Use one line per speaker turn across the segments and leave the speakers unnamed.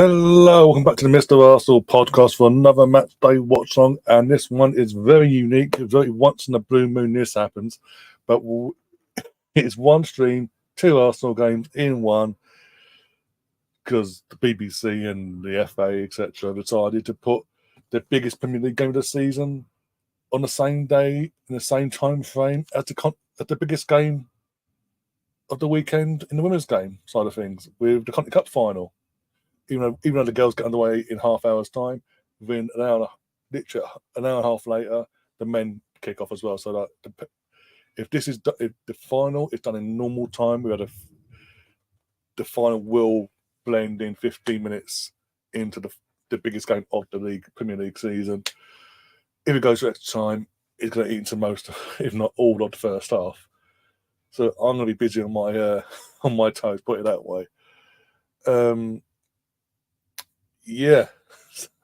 Hello, welcome back to the Mr. Arsenal podcast for another match day watch along, and this one is very unique. It's very once in a blue moon this happens, but it's one stream, two Arsenal games in one, because the BBC and the FA etc. decided to put the biggest Premier League game of the season on the same day in the same time frame as the biggest game of the weekend in the women's game side of things, with the Continental Cup final. Even though the girls get underway in half hour's time, within literally an hour and a half later, the men kick off as well. So that if the final is done in normal time, the final will blend in 15 minutes into the biggest game of the Premier League season. If it goes to extra time, it's going to eat into most, if not all, of the first half. So I'm going to be busy on my toes, put it that way. Yeah,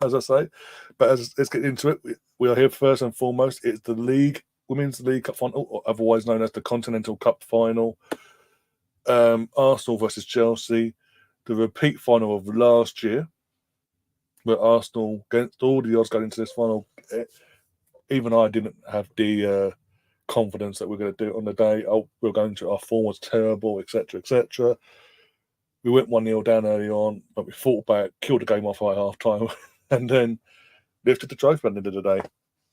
as I say, but let's get into it. We are here first and foremost. It's the Women's League Cup final, otherwise known as the Continental Cup final. Arsenal versus Chelsea, the repeat final of last year, where Arsenal, against all the odds going into this final, even I didn't have the confidence that we're going to do it on the day. We're going to, our form was terrible, etc., etc. We went 1-0 down early on, but we fought back, killed the game off by half time, and then lifted the trophy at the end of the day.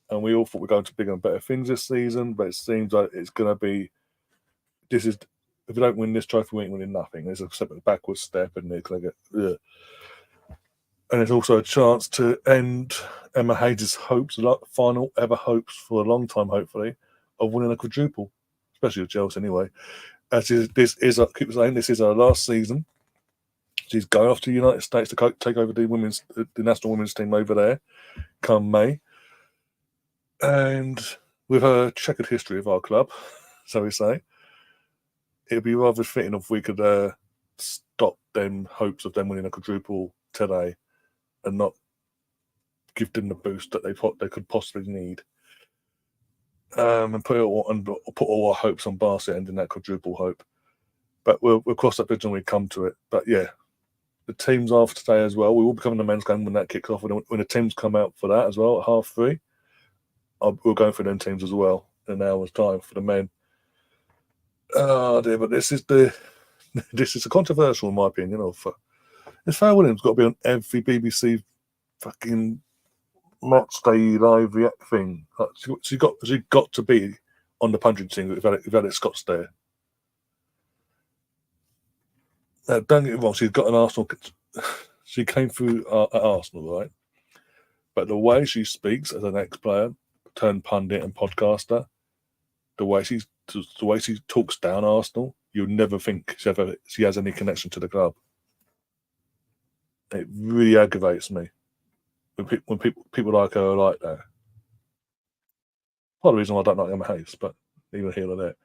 And we all thought we're going to bigger and better things this season, but it seems like it's going to be. If we don't win this trophy, we ain't winning nothing. There's a backwards step, and it's going to get. Ugh. And it's also a chance to end Emma Hayes' hopes, final ever hopes for a long time, hopefully, of winning a quadruple, especially with Chelsea anyway. I keep saying, this is our last season. She's going off to the United States to take over the national women's team over there come May. And with her checkered history of our club, so we say, it'd be rather fitting if we could stop them hopes of them winning a quadruple today and not give them the boost that they could possibly need. And put all our hopes on Barca ending that quadruple hope. But we'll cross that bridge when we come to it. But yeah, the teams are for today as well. We will be covering the men's game when that kicks off. When the teams come out for that as well at 3:30, we'll go for them teams as well in an hour's time for the men. Oh dear, but this is a controversial in my opinion. This Farrell Williams got to be on every BBC fucking match day live react thing. Like, she got to be on the punching thing if Alex Scott's there. Don't get me wrong, she's got an Arsenal. She came through at Arsenal, right? But the way she speaks as an ex-player, turned pundit and podcaster, the way she talks down Arsenal, you'll never think she has any connection to the club. It really aggravates me when people like her are like that. Part of the reason why I don't like Emma Hayes, but even here or there.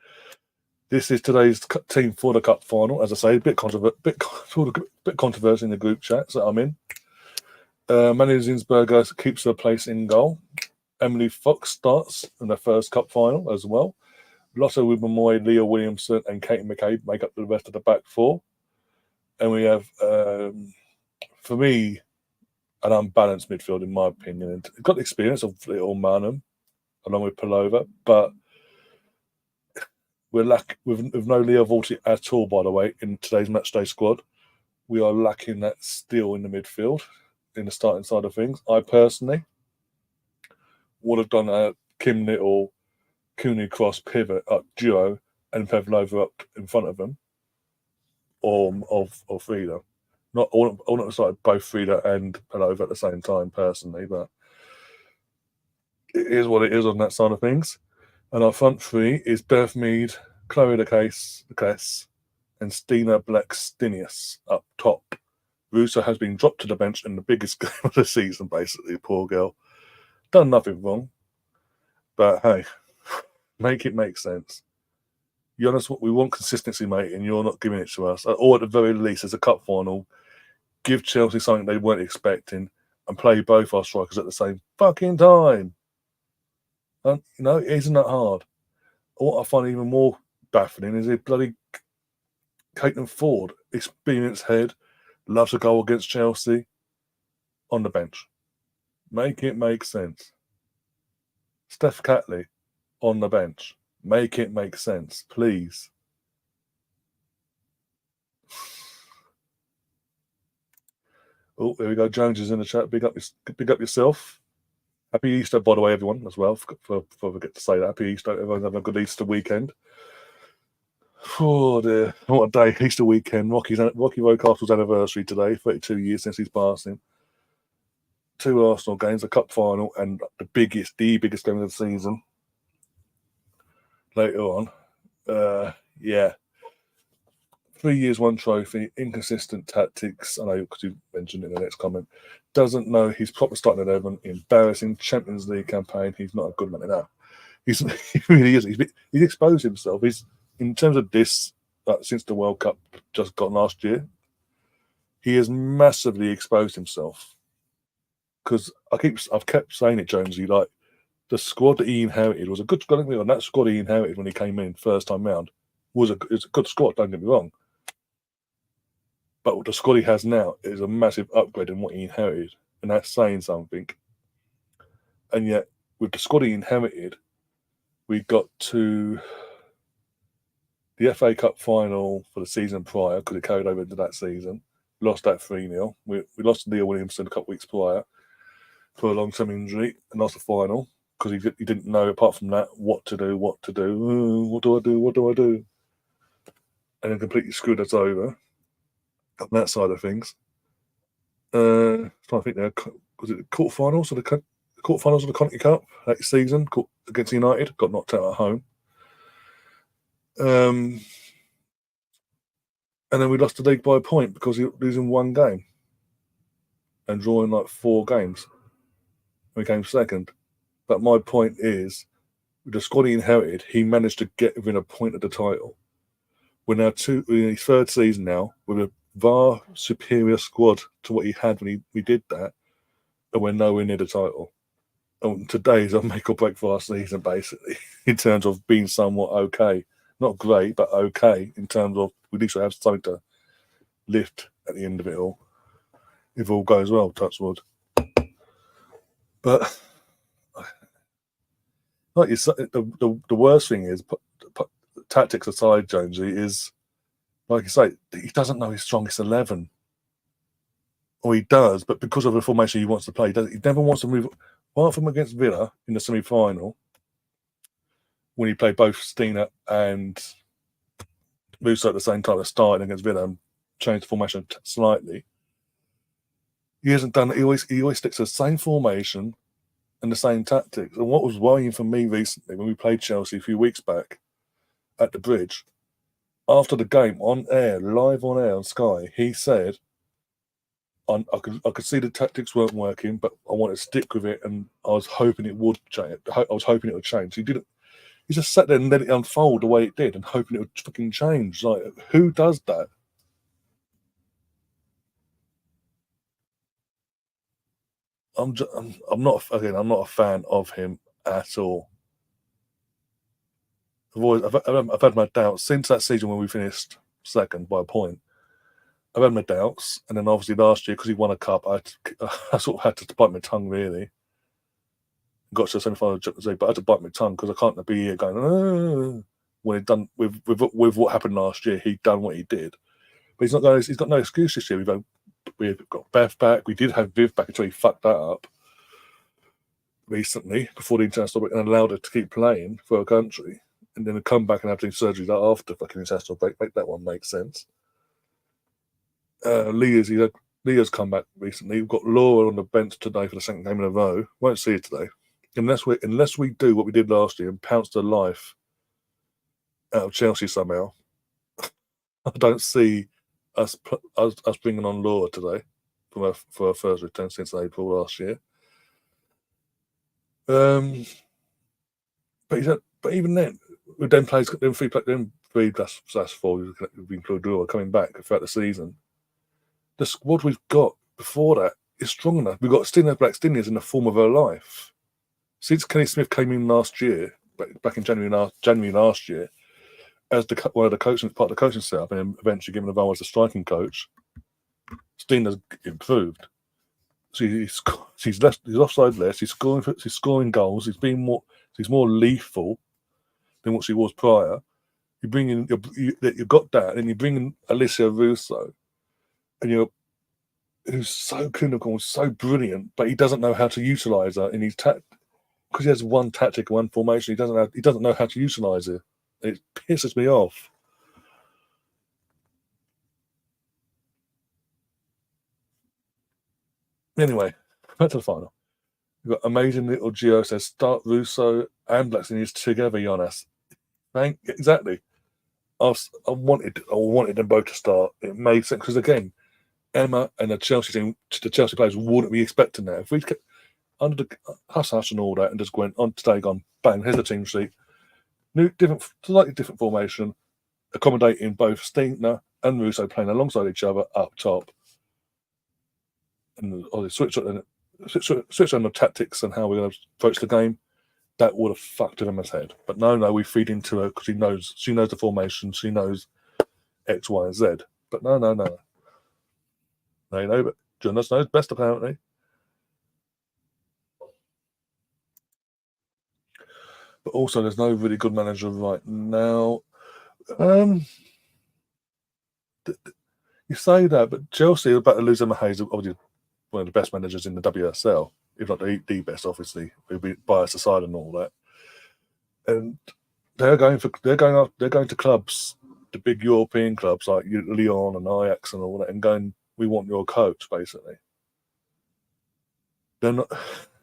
This is today's team for the cup final. As I say, a bit controversy in the group chats that I'm in. Manny Zinsberger keeps her place in goal. Emily Fox starts in the first cup final as well. Lotte Wubben-Moy, Leah Williamson, and Katie McCabe make up the rest of the back four. And we have, for me, an unbalanced midfield, in my opinion. And got the experience of Little Manham, along with Palova, but we're lacking with no Leah Vorti at all, by the way, in today's matchday squad. We are lacking that steel in the midfield, in the starting side of things. I personally would have done a Kim Little, Cooney Cross pivot up duo and Pavlova up in front of them, or Frida. Not all not decided both Frida and Pavlova at the same time, personally, but it is what it is on that side of things. And our front three is Beth Mead, Chloe Lacasse, and Stina Black-Stenius up top. Russo has been dropped to the bench in the biggest game of the season, basically, poor girl. Done nothing wrong. But hey, make it make sense. You're honest, we want consistency, mate, and you're not giving it to us. Or at the very least, as a cup final, give Chelsea something they weren't expecting and play both our strikers at the same fucking time. And, isn't that hard? What I find even more baffling is a bloody Caitlin Ford, experienced head, loves a goal against Chelsea, on the bench. Make it make sense. Steph Catley, on the bench. Make it make sense, please. Oh, there we go. Jones is in the chat. Big up yourself. Happy Easter, by the way, everyone, as well. For forget to say that. Happy Easter. Everyone's having a good Easter weekend. Oh dear, what a day! Easter weekend. Rocky Rocastle's anniversary today. 32 years since his passing. 2 Arsenal games, a cup final, and the biggest game of the season. Later on, yeah. 3 years, 1 trophy, inconsistent tactics. I know because you mentioned it in the next comment. Doesn't know his proper starting 11. Embarrassing Champions League campaign. He's not a good man enough. He really is. He's exposed himself. He's in terms of this since the World Cup just got last year. He has massively exposed himself. Because I've kept saying it, Jonesy. Like the squad that he inherited was a good squad. And that squad he inherited when he came in first time round was a good squad. Don't get me wrong. But the squad he has now is a massive upgrade in what he inherited, and that's saying something. And yet, with the squad he inherited, we got to the FA Cup final for the season prior because it carried over into that season. Lost that 3-0. We lost to Neil Williamson a couple of weeks prior for a long-term injury and lost the final because he didn't know, apart from that, what to do. What do I do? And then completely screwed us over on that side of things. Trying to think there, was it the quarterfinals of the Conti Cup that season against United? Got knocked out at home. And then we lost the league by a point because we were losing 1 game and drawing like 4 games. We came second. But my point is, with the squad he inherited, he managed to get within a point of the title. We're now in his 3rd season now with a far superior squad to what he had when we did that, and we're nowhere near the title. And today is a make or break for our season, basically, in terms of being somewhat okay. Not great, but okay in terms of we need to have something to lift at the end of it all. If all goes well, touch wood. But like you say, the worst thing is, tactics aside, Jonesy, is like you say, he doesn't know his strongest 11. Or he does, but because of the formation he wants to play, he never wants to move. Apart from against Villa in the semi-final, when he played both Steiner and Musa at the same time, starting against Villa and changed the formation slightly. He hasn't done it. He always sticks to the same formation and the same tactics. And what was worrying for me recently when we played Chelsea a few weeks back at the Bridge, after the game live on air on Sky, he said, I could see the tactics weren't working, but I wanted to stick with it, and I was hoping it would change. I was hoping it would change. He didn't. He just sat there and let it unfold the way it did, and hoping it would fucking change. Like, who does that? I'm not a fan of him at all. I've had my doubts since that season when we finished second by a point. I've had my doubts, and then obviously last year because he won a cup, I sort of had to bite my tongue really. Got to the semi-final, but I had to bite my tongue because I can't be here going when he'd done with what happened last year. He'd done what he did, but he's got no excuse this year. We've got Bev back. We did have Viv back until he fucked that up recently before the international break and allowed her to keep playing for a country, and then come back and have to do surgery after fucking international break. Make that one make sense. Leah's come back recently. We've got Laura on the bench today for the 2nd game in a row. Won't see her today. Unless we do what we did last year and pounce the life out of Chelsea somehow, I don't see us bringing on Laura today for our first return since April last year. But even then, with them players, them 3 plus 4, we include Laura coming back throughout the season. The squad we've got before that is strong enough. We've got Stina Blackstenius in the form of her life. Since Kenny Smith came in last year, back in January last year, as one of the coaching part of the coaching setup, and then eventually given the role as a striking coach, Stina's improved. She's offside less. She's scoring goals. She's more lethal than what she was prior. You bring in you've got that, and you bring in Alicia Russo, and who's so clinical, so brilliant, but he doesn't know how to utilize her in his because he has one tactic, one formation. He doesn't know how to utilize it. It pisses me off. Anyway, back to the final. We've got amazing little Gio says start Russo and Blackstone together, Jonas. Exactly. I wanted them both to start. It made sense because again, Emma and the Chelsea team, the Chelsea players wouldn't be expecting that. If we kept under the hush and all that, and just went on today, gone bang, here's the team sheet, slightly different formation, accommodating both Stina and Russo playing alongside each other up top, and switch on the tactics and how we're going to approach the game. That would have fucked with Emma's head. But no, we feed into her because she knows the formation, she knows X, Y, and Z. But no. They know, but Jonas knows best apparently. But also, there's no really good manager right now. You say that, but Chelsea are about to lose Emma Hayes, obviously one of the best managers in the WSL, if not the best, obviously, we'll be biased aside and all that. And they're going to clubs, the big European clubs like Lyon and Ajax and all that, and going, we want your coach, basically. They're not,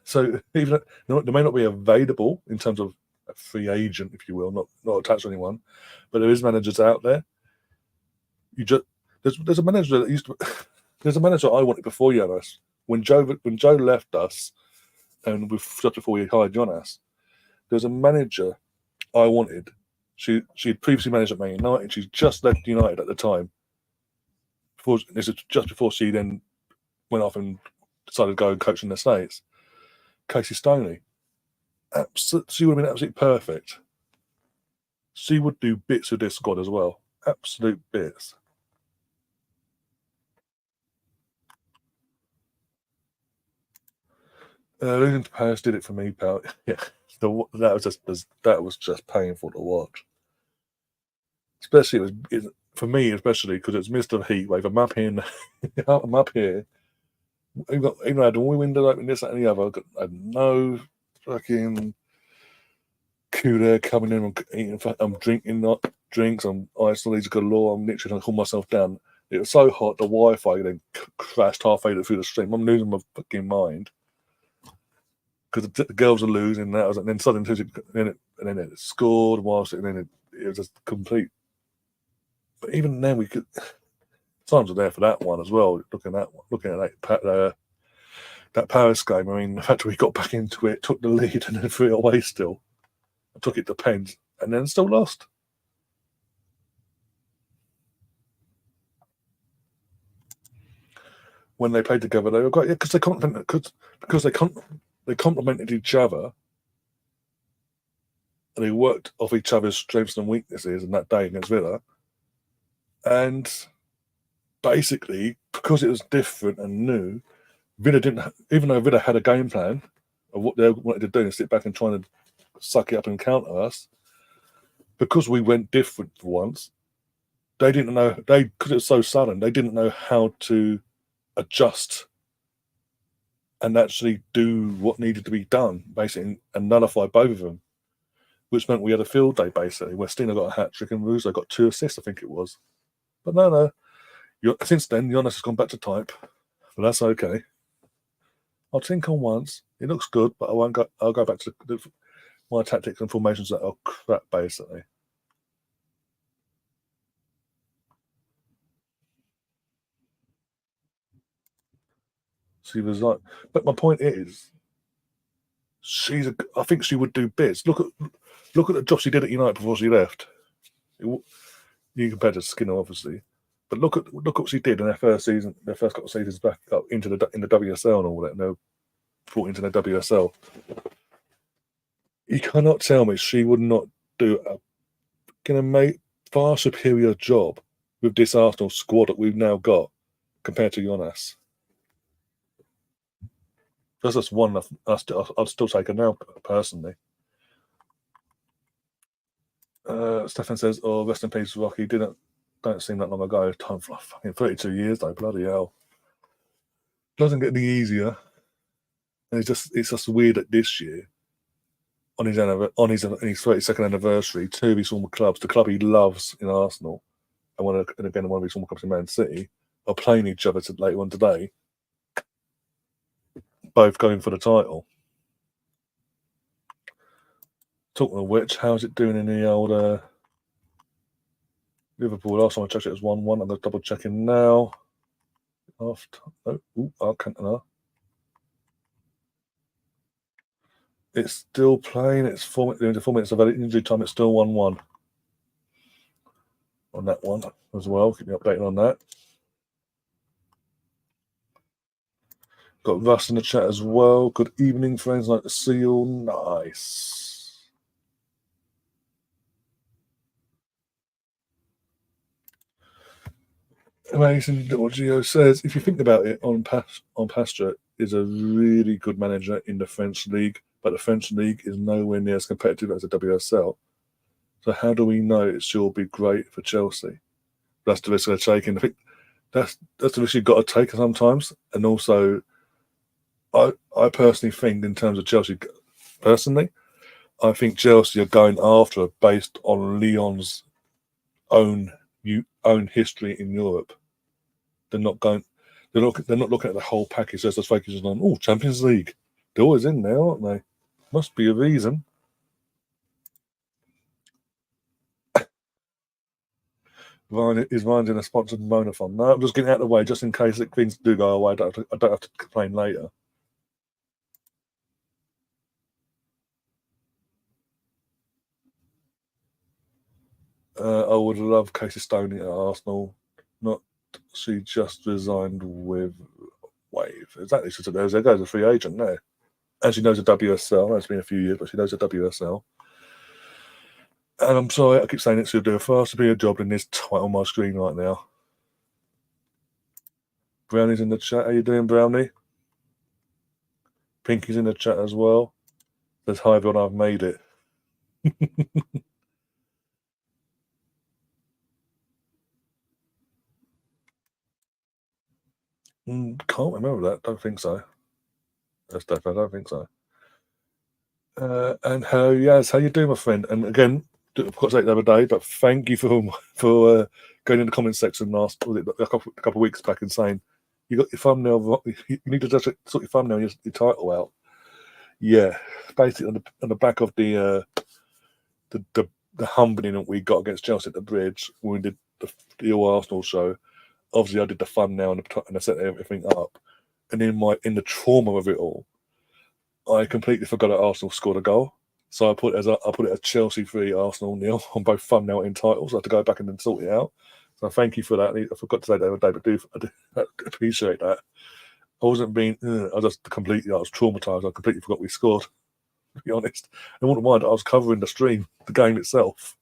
so even they may not be available in terms of a free agent, if you will, not attached to anyone, but there is managers out there. There's a manager that used to. There's a manager I wanted before Jonas. When Joe left us, and just before we hired Jonas, there's a manager I wanted. She had previously managed at Man United. She's just left United at the time. This is just before she then went off and decided to go and coach in the States. Casey Stoney. She would have been absolutely perfect. She would do bits with this squad as well. Absolute bits. Losing to Paris did it for me, pal. Yeah, that was just painful to watch. Especially for me, especially because it's Mr. Heatwave. I'm up here. I'm up here. Even though I had all the windows open, this, that, and the other. I had no fucking coup there coming in. I'm drinking drinks. I'm isolated galore. I'm literally trying to cool myself down. It was so hot. The Wi-Fi then crashed halfway through the stream. I'm losing my fucking mind because the girls are losing. And then suddenly, and then it scored whilst, and then it was just complete. But even then, we could. Times are there for that one as well. Looking at that Paris game. I mean, the fact that we got back into it, took the lead, and then threw it away still. I took it to pens, and then still lost. When they played together, they were great because they complemented each other. And they worked off each other's strengths and weaknesses in that day against Villa. And basically, because it was different and new, Villa didn't, even though Villa had a game plan of what they wanted to do and sit back and try to suck it up and counter us, because we went different for once, they didn't know, because it was so sudden, they didn't know how to adjust and actually do what needed to be done, basically, and nullify both of them, which meant we had a field day, basically, where Stina got a hat-trick and Russo got 2 assists, I think it was. But no. Since then, Jonas has gone back to type, but that's okay. I'll think on once. It looks good, but I won't go. I'll go back to my tactics and formations that are crap, basically. She was like, but my point is, I think she would do bits. Look at the job she did at United before she left. You compared to Skinner, obviously, but look what she did in their first season, their first couple of seasons back up in the WSL and all that. And they're brought into the WSL. You cannot tell me she would not do a far superior job with this Arsenal squad that we've now got compared to Jonas. That's just one I'd still take her now, personally. Stefan says, "Oh, rest in peace, Rocky. Don't seem that long ago. Time for fucking 32 years, though. Bloody hell. Doesn't get any easier. And it's just weird that this year, on his 32nd anniversary, two of his former clubs, the club he loves in Arsenal, and again one of his former clubs in Man City, are playing each other later on today, both going for the title. Talking of which, how's it doing in the old Liverpool? Last time I checked it was 1-1. I'm going to double check it now. Cantona. It's still playing. It's 4 minutes of injury time. It's still 1-1 on that one as well. Keep me updated on that. Got Russ in the chat as well. Good evening, friends. Like to see you all. Nice. Amazing. What Gio says, if you think about it, on Pasture is a really good manager in the French league, but the French league is nowhere near as competitive as the WSL. So how do we know it will be great for Chelsea? That's the risk they're taking. I think that's the risk you've got to take sometimes. And also, I personally think, in terms of Chelsea, I think Chelsea are going after it based on Lyon's own history in Europe. They're not looking at the whole package. They're just focusing on Champions League. They're always in there, aren't they? Must be a reason. Is Ryan's in a sponsored monophone? No, I'm just getting out of the way just in case things do go away. I don't have to complain later. I would love Casey Stoney at Arsenal. Not she just resigned with Wave. Exactly. So there goes a free agent there. And she knows the WSL. It's been a few years, but she knows the WSL. And I'm sorry, I keep saying it, she'll do a far superior job than this twat on my screen right now. Brownie's in the chat. How you doing, Brownie? Pinky's in the chat as well. Says, hi, everyone, I've made it. Can't remember that. Don't think so. That's definitely. I don't think so. And how you doing, my friend? And again, I forgot to say it the other day, but thank you for going in the comment section a couple of weeks back and saying you got your thumbnail. You need to just sort your thumbnail, your title out. Yeah, basically on the back of the humbling that we got against Chelsea at the Bridge when we did the All Arsenal show. Obviously, I did the thumbnail and I set everything up, and in the trauma of it all, I completely forgot that Arsenal scored a goal. So I put it as Chelsea 3, Arsenal 0 on both thumbnail and titles. So I had to go back and then sort it out. So thank you for that. I forgot to say that the other day, but I do appreciate that. I wasn't being. I was traumatized. I completely forgot we scored. To be honest, I wouldn't mind. I was covering the stream, the game itself.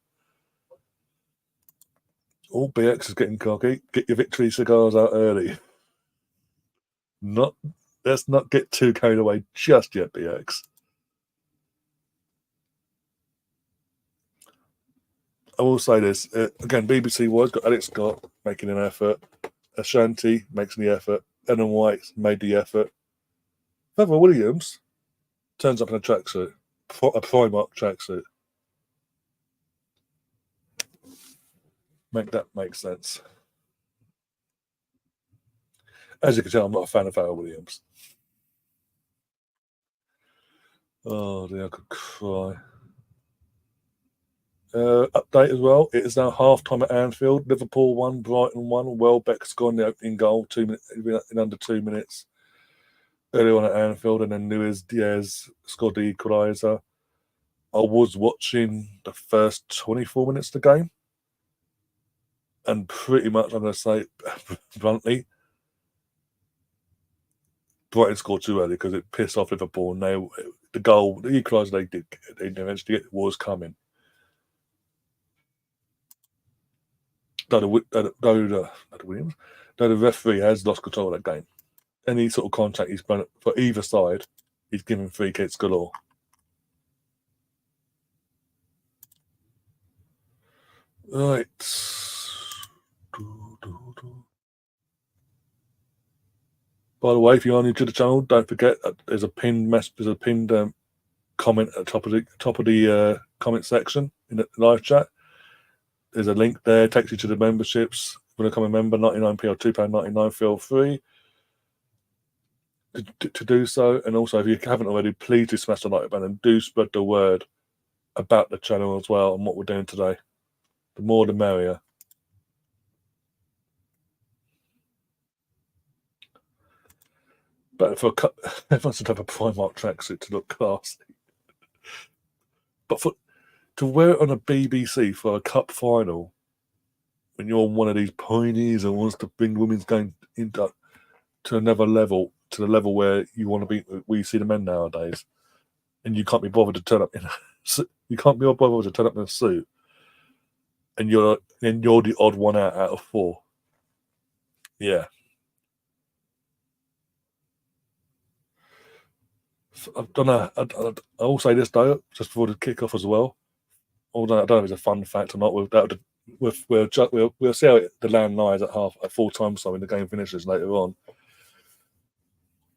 All BX is getting cocky. Get your victory cigars out early. Let's not get too carried away just yet, BX. I will say this again. BBC was got Alex Scott making an effort. Ashanti makes the effort. Ellen White made the effort. Trevor Williams turns up in a tracksuit, a Primark tracksuit. Make that make sense. As you can tell, I'm not a fan of Pharrell Williams. Oh dear, I could cry. Update as well. It is now half time at Anfield. Liverpool 1, Brighton 1. Welbeck scoring the opening goal in under 2 minutes. Early on at Anfield, and then Luis Diaz scored the equaliser. I was watching the first 24 minutes of the game, and pretty much, I'm going to say bluntly, Brighton scored too early because it pissed off Liverpool. And the equaliser they eventually get was coming. Though No, the referee has lost control of that game. Any sort of contact he's done for either side, he's given free kicks galore. Right. By the way, if you are new to the channel, don't forget that there's a pinned comment at the top of the comment section in the live chat. There's a link there, takes you to the memberships. If you want to become a member, 99p or £2.99, feel free to do so. And also, if you haven't already, please do smash the like button and do spread the word about the channel as well and what we're doing today. The more the merrier. But for everyone should have a Primark tracksuit to look classy. But to wear it on a BBC for a cup final, when you're one of these pioneers and wants to bring women's game into to another level, to the level where you want to be, where you see the men nowadays, and you can't be bothered to turn up in a suit, and you're the odd one out of four. Yeah. I don't know. I will say this though, just before the kick-off as well. Although I don't know if it's a fun fact or not. We'll see how the land lies at full time, so when the game finishes later on.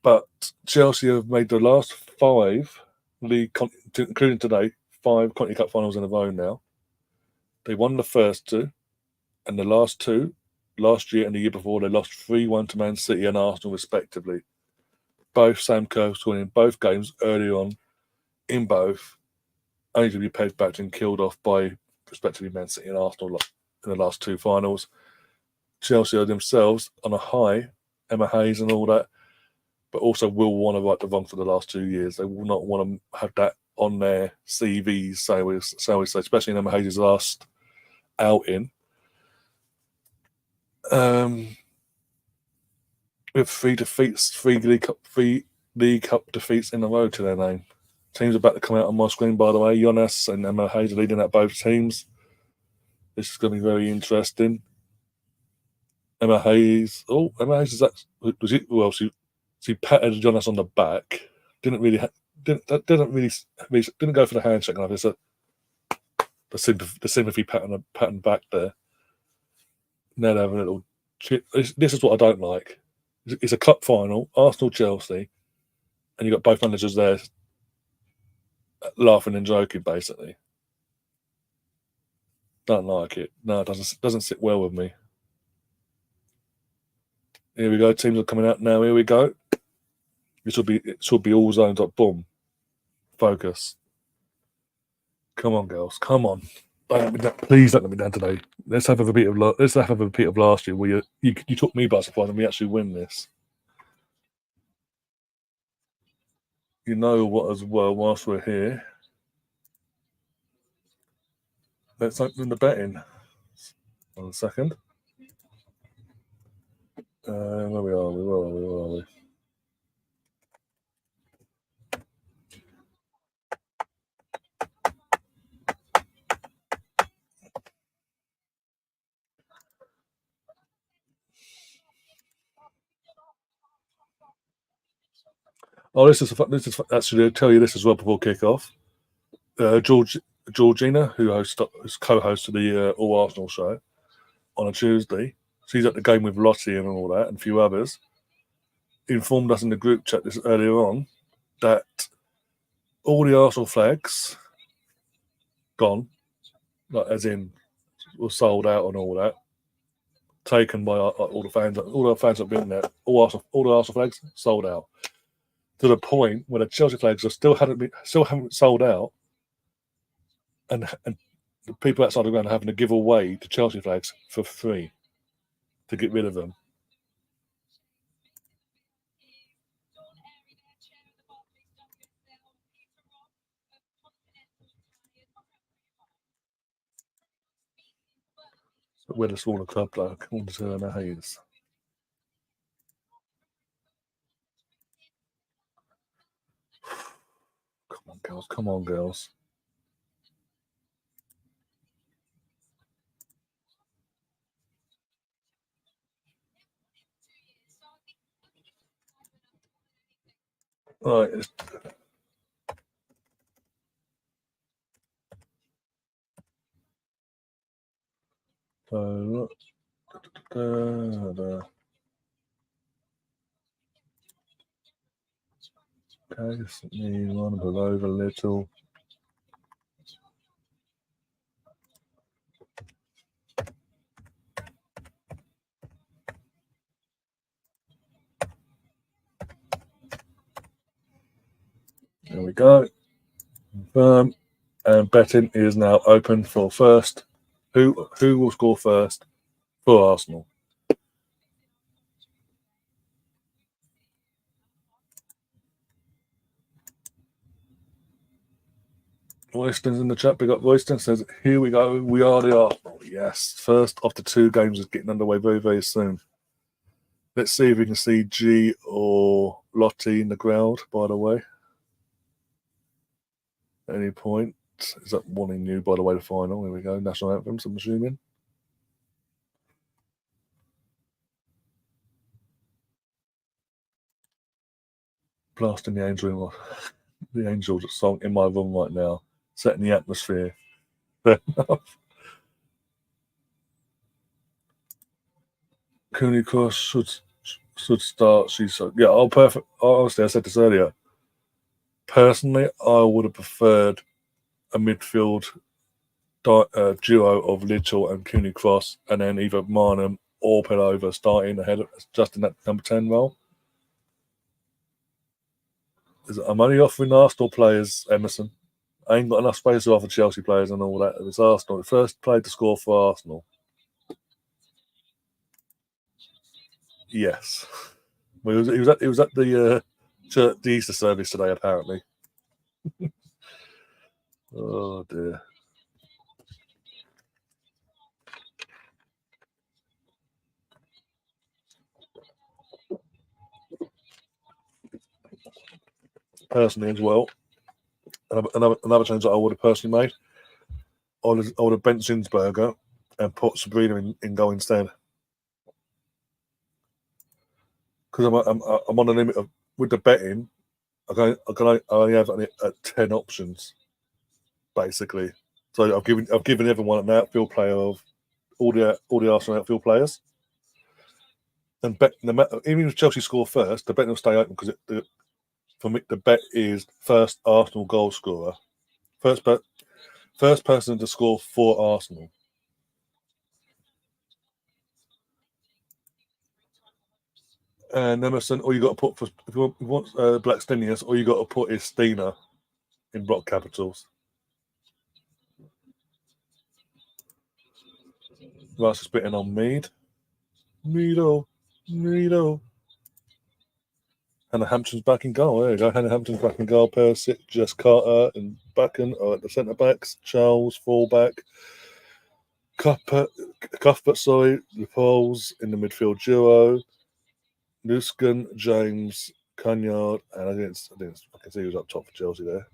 But Chelsea have made the last 5 league, including today, 5 Conti Cup finals in a row now. They won the first 2, and the last 2, last year and the year before, they lost 3-1 to Man City and Arsenal respectively. Both Sam Kerr scoring in both games early on, in both, only to be paid back and killed off by respectively Man City and Arsenal in the last 2 finals. Chelsea are themselves on a high, Emma Hayes and all that, but also will want to right the wrong for the last 2 years. They will not want to have that on their CVs, so we say, especially in Emma Hayes' last outing. With 3 defeats, 3 League Cup defeats in a row to their name. Teams about to come out on my screen, by the way. Jonas and Emma Hayes are leading at both teams. This is going to be very interesting. Emma Hayes is that was it? Well, she patted Jonas on the back. Didn't go for the handshake. Like it's the sympathy pattern back there. Now they're having a little. This is what I don't like. It's a cup final, Arsenal Chelsea, and you've got both managers there laughing and joking, basically. Don't like it. No, it doesn't sit well with me. Here we go. Teams are coming out now. Here we go. It should be all zones up. Boom. Focus. Come on, girls. Come on. Please don't let me down today. Let's have a repeat of last year where you took me by surprise and we actually win this. You know what as well, whilst we're here, let's open the betting. 1 second. Where are we? Oh, this is actually, I'll tell you this as well before kick-off. Georgina, who's co-host of the All Arsenal show on a Tuesday, she's at the game with Lottie and all that, and a few others, informed us in the group chat this earlier on that all the Arsenal flags gone, like as in were sold out and all that, taken by all the fans. All the fans have been there. All the Arsenal flags sold out to the point where the Chelsea flags still haven't sold out, and the people outside the ground are having to give away the Chelsea flags for free to get rid of them. So we're the smaller club, though. According to Emma Hayes. Come on, girls. Right. So look. Okay, just need one below a little. There we go. Confirm. And betting is now open for first. Who will score first for Arsenal? Royston's in the chat. Big up Royston says, "Here we go. We are the Arsenal." Yes, first of the two games is getting underway very, very soon. Let's see if we can see G or Lottie in the ground. By the way, at any point, is that wanting new? By the way, the final. Here we go. National anthems. I'm assuming. Blasting the angel, the angels song in my room right now, setting the atmosphere. Cooney Cross should start. She said, "Yeah, oh, perfect." Honestly, I said this earlier. Personally, I would have preferred a midfield duo of Lidchell and Cooney Cross, and then either Marnham or Pelova starting ahead of just in that number 10 role. I'm only offering Arsenal players, Emerson. I ain't got enough space to offer Chelsea players and all that. It's Arsenal. The first player to score for Arsenal. Yes. Well, he was at the Easter service today, apparently. Oh, dear. Personally, as well, another change that I would have personally made, I would have benched Zinsberger and put Sabrina in goal instead. Because I'm on a limit of, with the betting, I only have 10 options, basically. So I've given everyone an outfield player of all the Arsenal outfield players. And even if Chelsea score first, the bet will stay open because for me the bet is first Arsenal goal scorer, first person to score for Arsenal. And Emerson, all you got to put for if you want Blackstenius, all you got to put is Steiner in block capitals. Rice is spitting on Mead. Meado. Hannah Hampton's back in goal. There you go. Hannah Hampton's back in goal. Perisic, Jess Carter, and Backen are at the centre backs. Charles, fullback. Cuthbert, the Poles in the midfield duo. Nuskin, James, Cunard, and I can see who's up top for Chelsea there.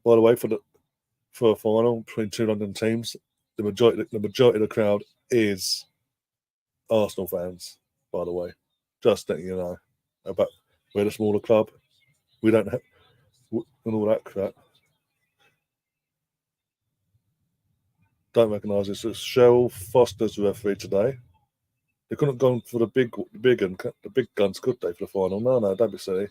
By the way, for a final between two London teams, the majority of the crowd is Arsenal fans. By the way, just letting you know about we're the smaller club. We don't have and all that crap. Don't recognise this. It's Cheryl Foster's referee today. They couldn't have gone for the big guns, could they, for the final? No, don't be silly.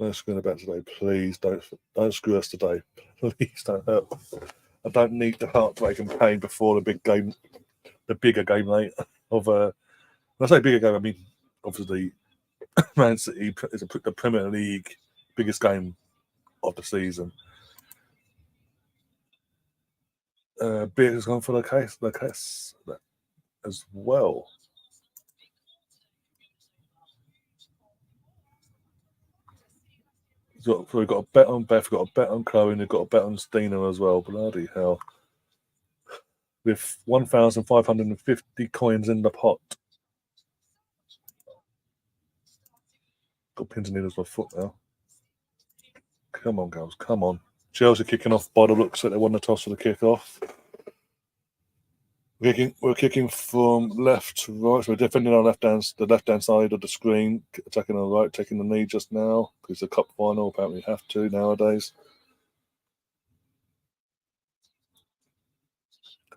Don't screw about today, please. Don't screw us today. Please don't hurt. I don't need the heartbreak and pain before the big game, the bigger game later. When I say bigger game, I mean obviously Man City is the Premier League biggest game of the season. Beer has gone for the case as well. So we've got a bet on Beth, we've got a bet on Chloe, and we've got a bet on Stina as well. Bloody hell. With 1,550 coins in the pot. Got pins and needles by foot now. Come on, girls, come on. Chelsea kicking off by the looks like they won the toss for the kick-off. We're kicking from left to right. So we're defending our the left-hand side of the screen, attacking on the right, taking the knee just now because the cup final apparently have to nowadays.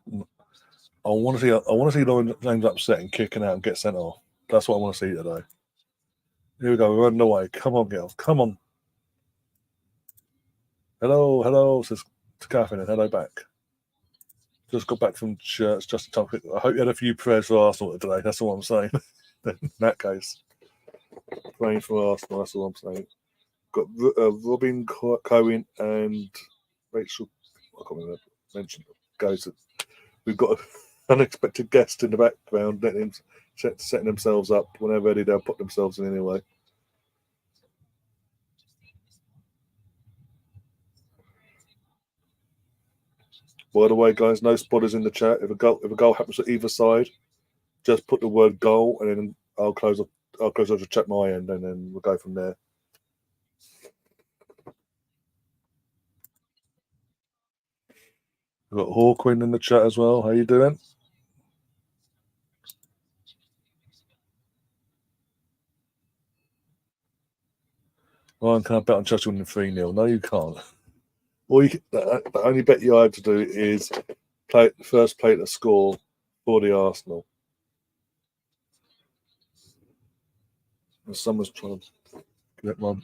I want to see Lauren James upset and kicking out and get sent off. That's what I want to see today. Here we go. We're running away. Come on, girls. Come on. Hello, says to Catherine, and hello back. Just got back from church just in time. I hope you had a few prayers for Arsenal today. That's all I'm saying. In that case, praying for Arsenal. That's all I'm saying. Got Robin Cohen and Rachel. I can't remember mention guys. We've got an unexpected guest in the background, setting themselves up. When they're ready, they'll put themselves in anyway. By the way, guys, no spoilers in the chat. If a goal happens to either side, just put the word goal, and then I'll close up to check my end, and then we'll go from there. We've got Hawkwind in the chat as well. How you doing? Ryan, can I bet on Chelsea winning 3-0? No, you can't. The only bet you have to do is play to score for the Arsenal. And someone's trying to get one.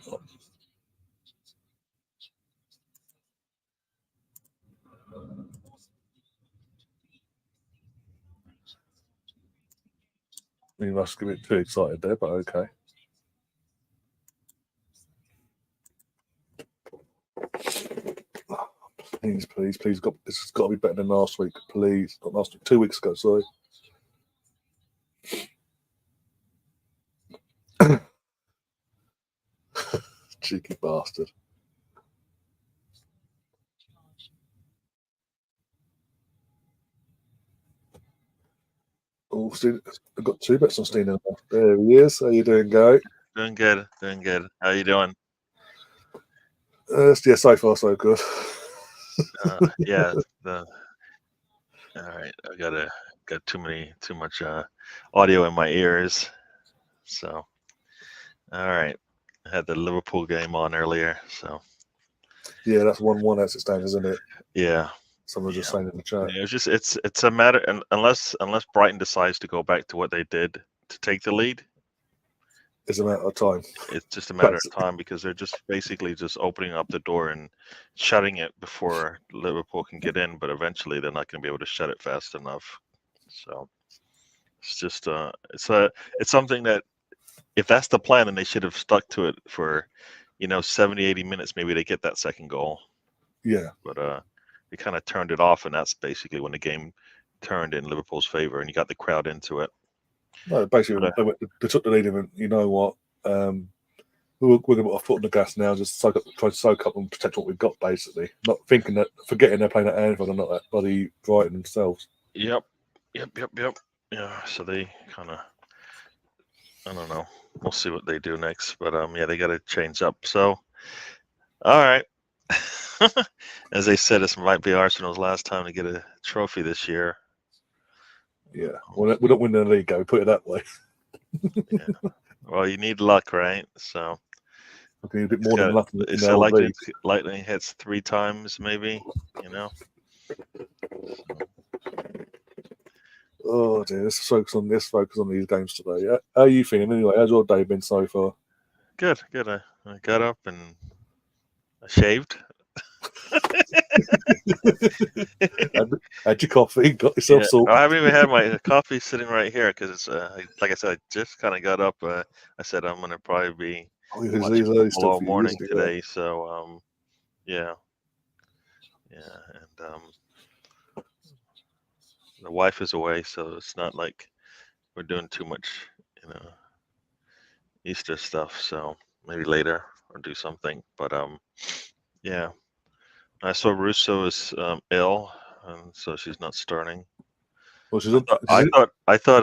You must get a bit too excited there, but okay. Please. This has got to be better than last week. Please. Not last week, 2 weeks ago, sorry. Cheeky bastard. Oh, I've got 2 bets on Steven. There he is. How you doing, Gary?
Doing good. How you doing?
Yeah, so far so good.
Yeah. All right. I got too much audio in my ears. So, all right. I had the Liverpool game on earlier. So.
Yeah, that's 1-1 as it stands, isn't it?
Yeah.
Someone just saying in the chat.
It's just it's a matter, and unless Brighton decides to go back to what they did to take the lead,
it's a matter of time.
It's just a matter of time because they're just basically just opening up the door and shutting it before Liverpool can get in. But eventually, they're not going to be able to shut it fast enough. So it's just it's something that if that's the plan, then they should have stuck to it for 70, 80 minutes. Maybe they get that second goal.
Yeah.
But they kind of turned it off, and that's basically when the game turned in Liverpool's favor, and you got the crowd into it.
No, basically, they took the lead and went, you know what? We're going to put our foot on the gas now, just try to soak up and protect what we've got, basically. Not forgetting they're playing at Anfield and not that bloody Brighton themselves.
Yep. Yeah, so they kind of, I don't know. We'll see what they do next. But, yeah, they got to change up. So, all right. As they said, this might be Arsenal's last time to get a trophy this year.
Yeah. Well, we don't win the league, we put it that way.
Yeah. Well, you need luck, right? So
I need a bit more than luck.
It's lightning hits 3 times, maybe.
Oh dear, let's focus on these games today. How are you feeling anyway? How's your day been so far?
Good. I got up and I shaved.
Had your coffee, got yourself sorted.
I haven't even had my coffee sitting right here because it's like I said, I just kind of got up. I said I'm gonna probably be watching all morning today. So yeah, and the wife is away, so it's not like we're doing too much, Easter stuff. So maybe later or do something. But yeah. I saw Russo is ill, and so she's not starting.
Well,
I thought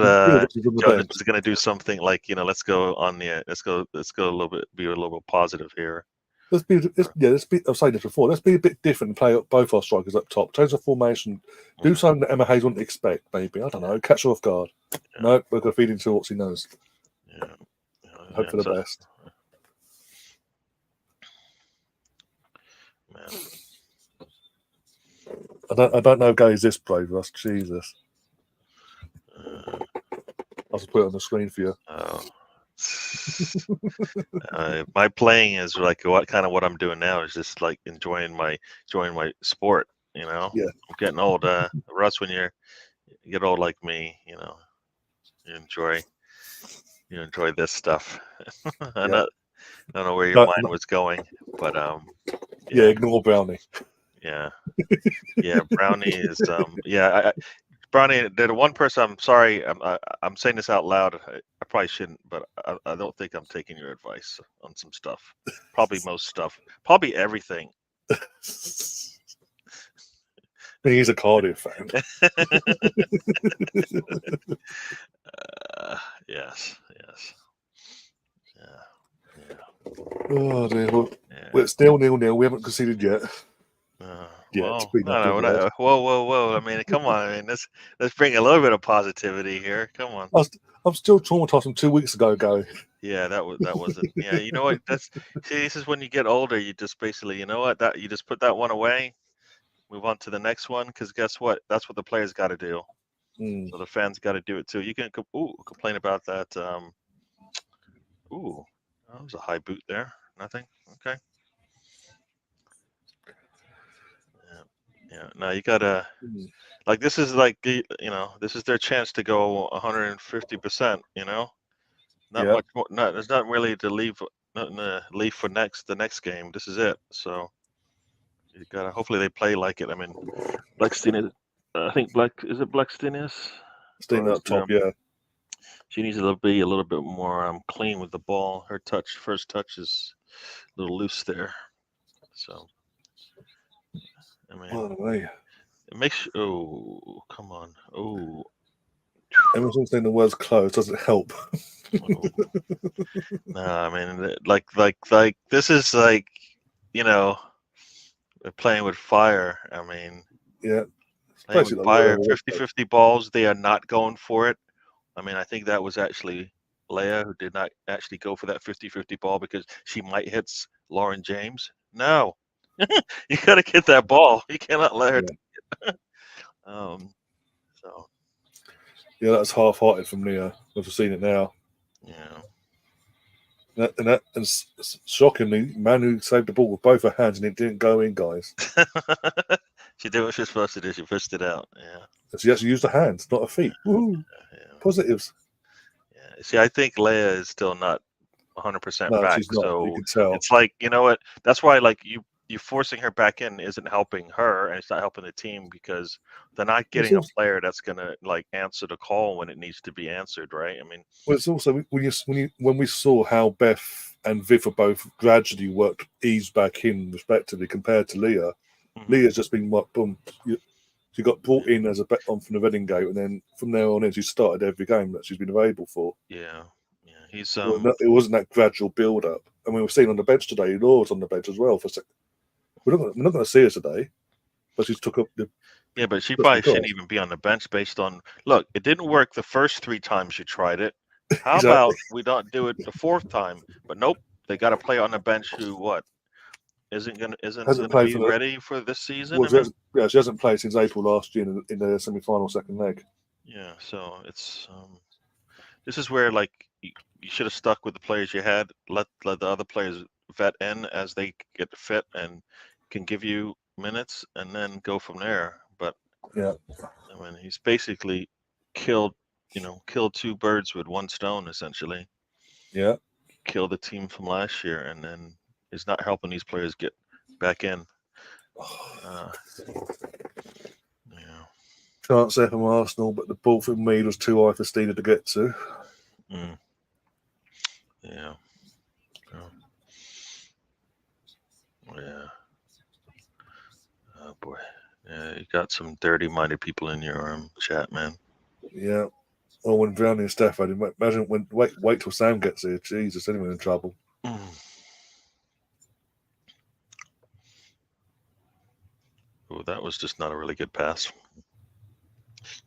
Jonas was going to do something like let's go a little bit, be a little bit positive here.
Let's be. I've said this before. Let's be a bit different and play both our strikers up top. Change the formation. Do something that Emma Hayes wouldn't expect. Maybe I don't know. Catch her off guard.
Yeah.
No, we're going to feed into what she knows.
Yeah.
Hope for the best.
Man.
I don't know if Gary's this brave, Russ. Jesus. I'll just put it on the screen for you.
My playing is like what I'm doing now is just like enjoying my sport. You know,
Yeah.
I'm getting old. Russ, when you get old like me, you know, you enjoy this stuff. I don't know where your mind was going, but
yeah, ignore Brownie.
Yeah, Brownie is Brownie. They're the one person. I'm sorry. I'm saying this out loud. I probably shouldn't, but I don't think I'm taking your advice on some stuff. Probably most stuff. Probably everything.
He's a Cardiff fan.
Yes.
Oh dear. Well, it's still 0-0. We haven't conceded yet.
Whoa! I mean, come on! I mean, let's bring a little bit of positivity here. Come on.
I'm still traumatized from 2 weeks ago, Gary.
Yeah, that wasn't. Yeah, you know what? This is when you get older. You just basically, you know what? That you just put that one away, move on to the next one. Because guess what? That's what the players got to do. So the fans got to do it too. You can complain about that. That was a high boot there. Nothing. Okay. Yeah. Now you gotta. Like this is like this is their chance to go 150%. You know, not much more. There's not really to leave for the next game. This is it. So you gotta. Hopefully they play like it. I mean, Blackstein is. I think Blackstein is.
Staying up top, yeah.
She needs to be a little bit more clean with the ball. Her first touch is a little loose there. So I mean. It makes come on.
Everyone's saying the words close doesn't help.
No, I mean like this is like, playing with fire. I mean, playing with fire, 50-50 balls, they are not going for it. I mean, I think that was actually Leia who did not actually go for that 50-50 ball because she might hit Lauren James. No. You gotta get that ball. You cannot let her so
yeah, that's half-hearted from Leah. I've seen it now.
Yeah.
And shockingly, Manu saved the ball with both her hands and it didn't go in, guys.
She did what she was supposed to do. She pushed it out. Yeah.
And she actually used her hands, not her feet. Woo! Yeah. Positives.
Yeah. See, I think Leia is still not 100% back.
She's not.
So
you can tell.
It's like, you know what? That's why, like, you forcing her back in isn't helping her, and it's not helping the team because they're not getting a player that's gonna like answer the call when it needs to be answered, right? I mean,
well, it's also when we saw how Beth and Viv are both gradually eased back in respectively compared to Leah. Leah's just been boom. She got brought in as a bet on from the Reading game, and then from there on in, she started every game that she's been available for.
Yeah. He's
it wasn't that gradual build up, and we were seeing on the bench today. Laura's on the bench as well for a second. We're not going to see her today, but she's took up the.
Yeah, but she probably shouldn't even be on the bench based on. Look, it didn't work the first 3 times you tried it. How about we don't do it the 4th time? But nope, they got to play on the bench. Who isn't gonna be ready for this season?
Well, she hasn't played since April last year in the semi-final second leg.
Yeah, so it's this is where like you should have stuck with the players you had. Let the other players vet in as they get fit and can give you minutes, and then go from there. But
yeah,
I mean, he's basically killed 2 birds with 1 stone, essentially.
Yeah,
killed the team from last year, and then he's not helping these players get back in. Yeah.
Chance there from Arsenal, but the ball from Mead was too high for Steiner to get to.
Yeah. Yeah. Oh boy. Yeah, you got some dirty-minded people in your chat, man.
Yeah. Oh, when Brownie and Steph had him, imagine wait till Sam gets here. Jesus, anyone in trouble.
Oh, that was just not a really good pass.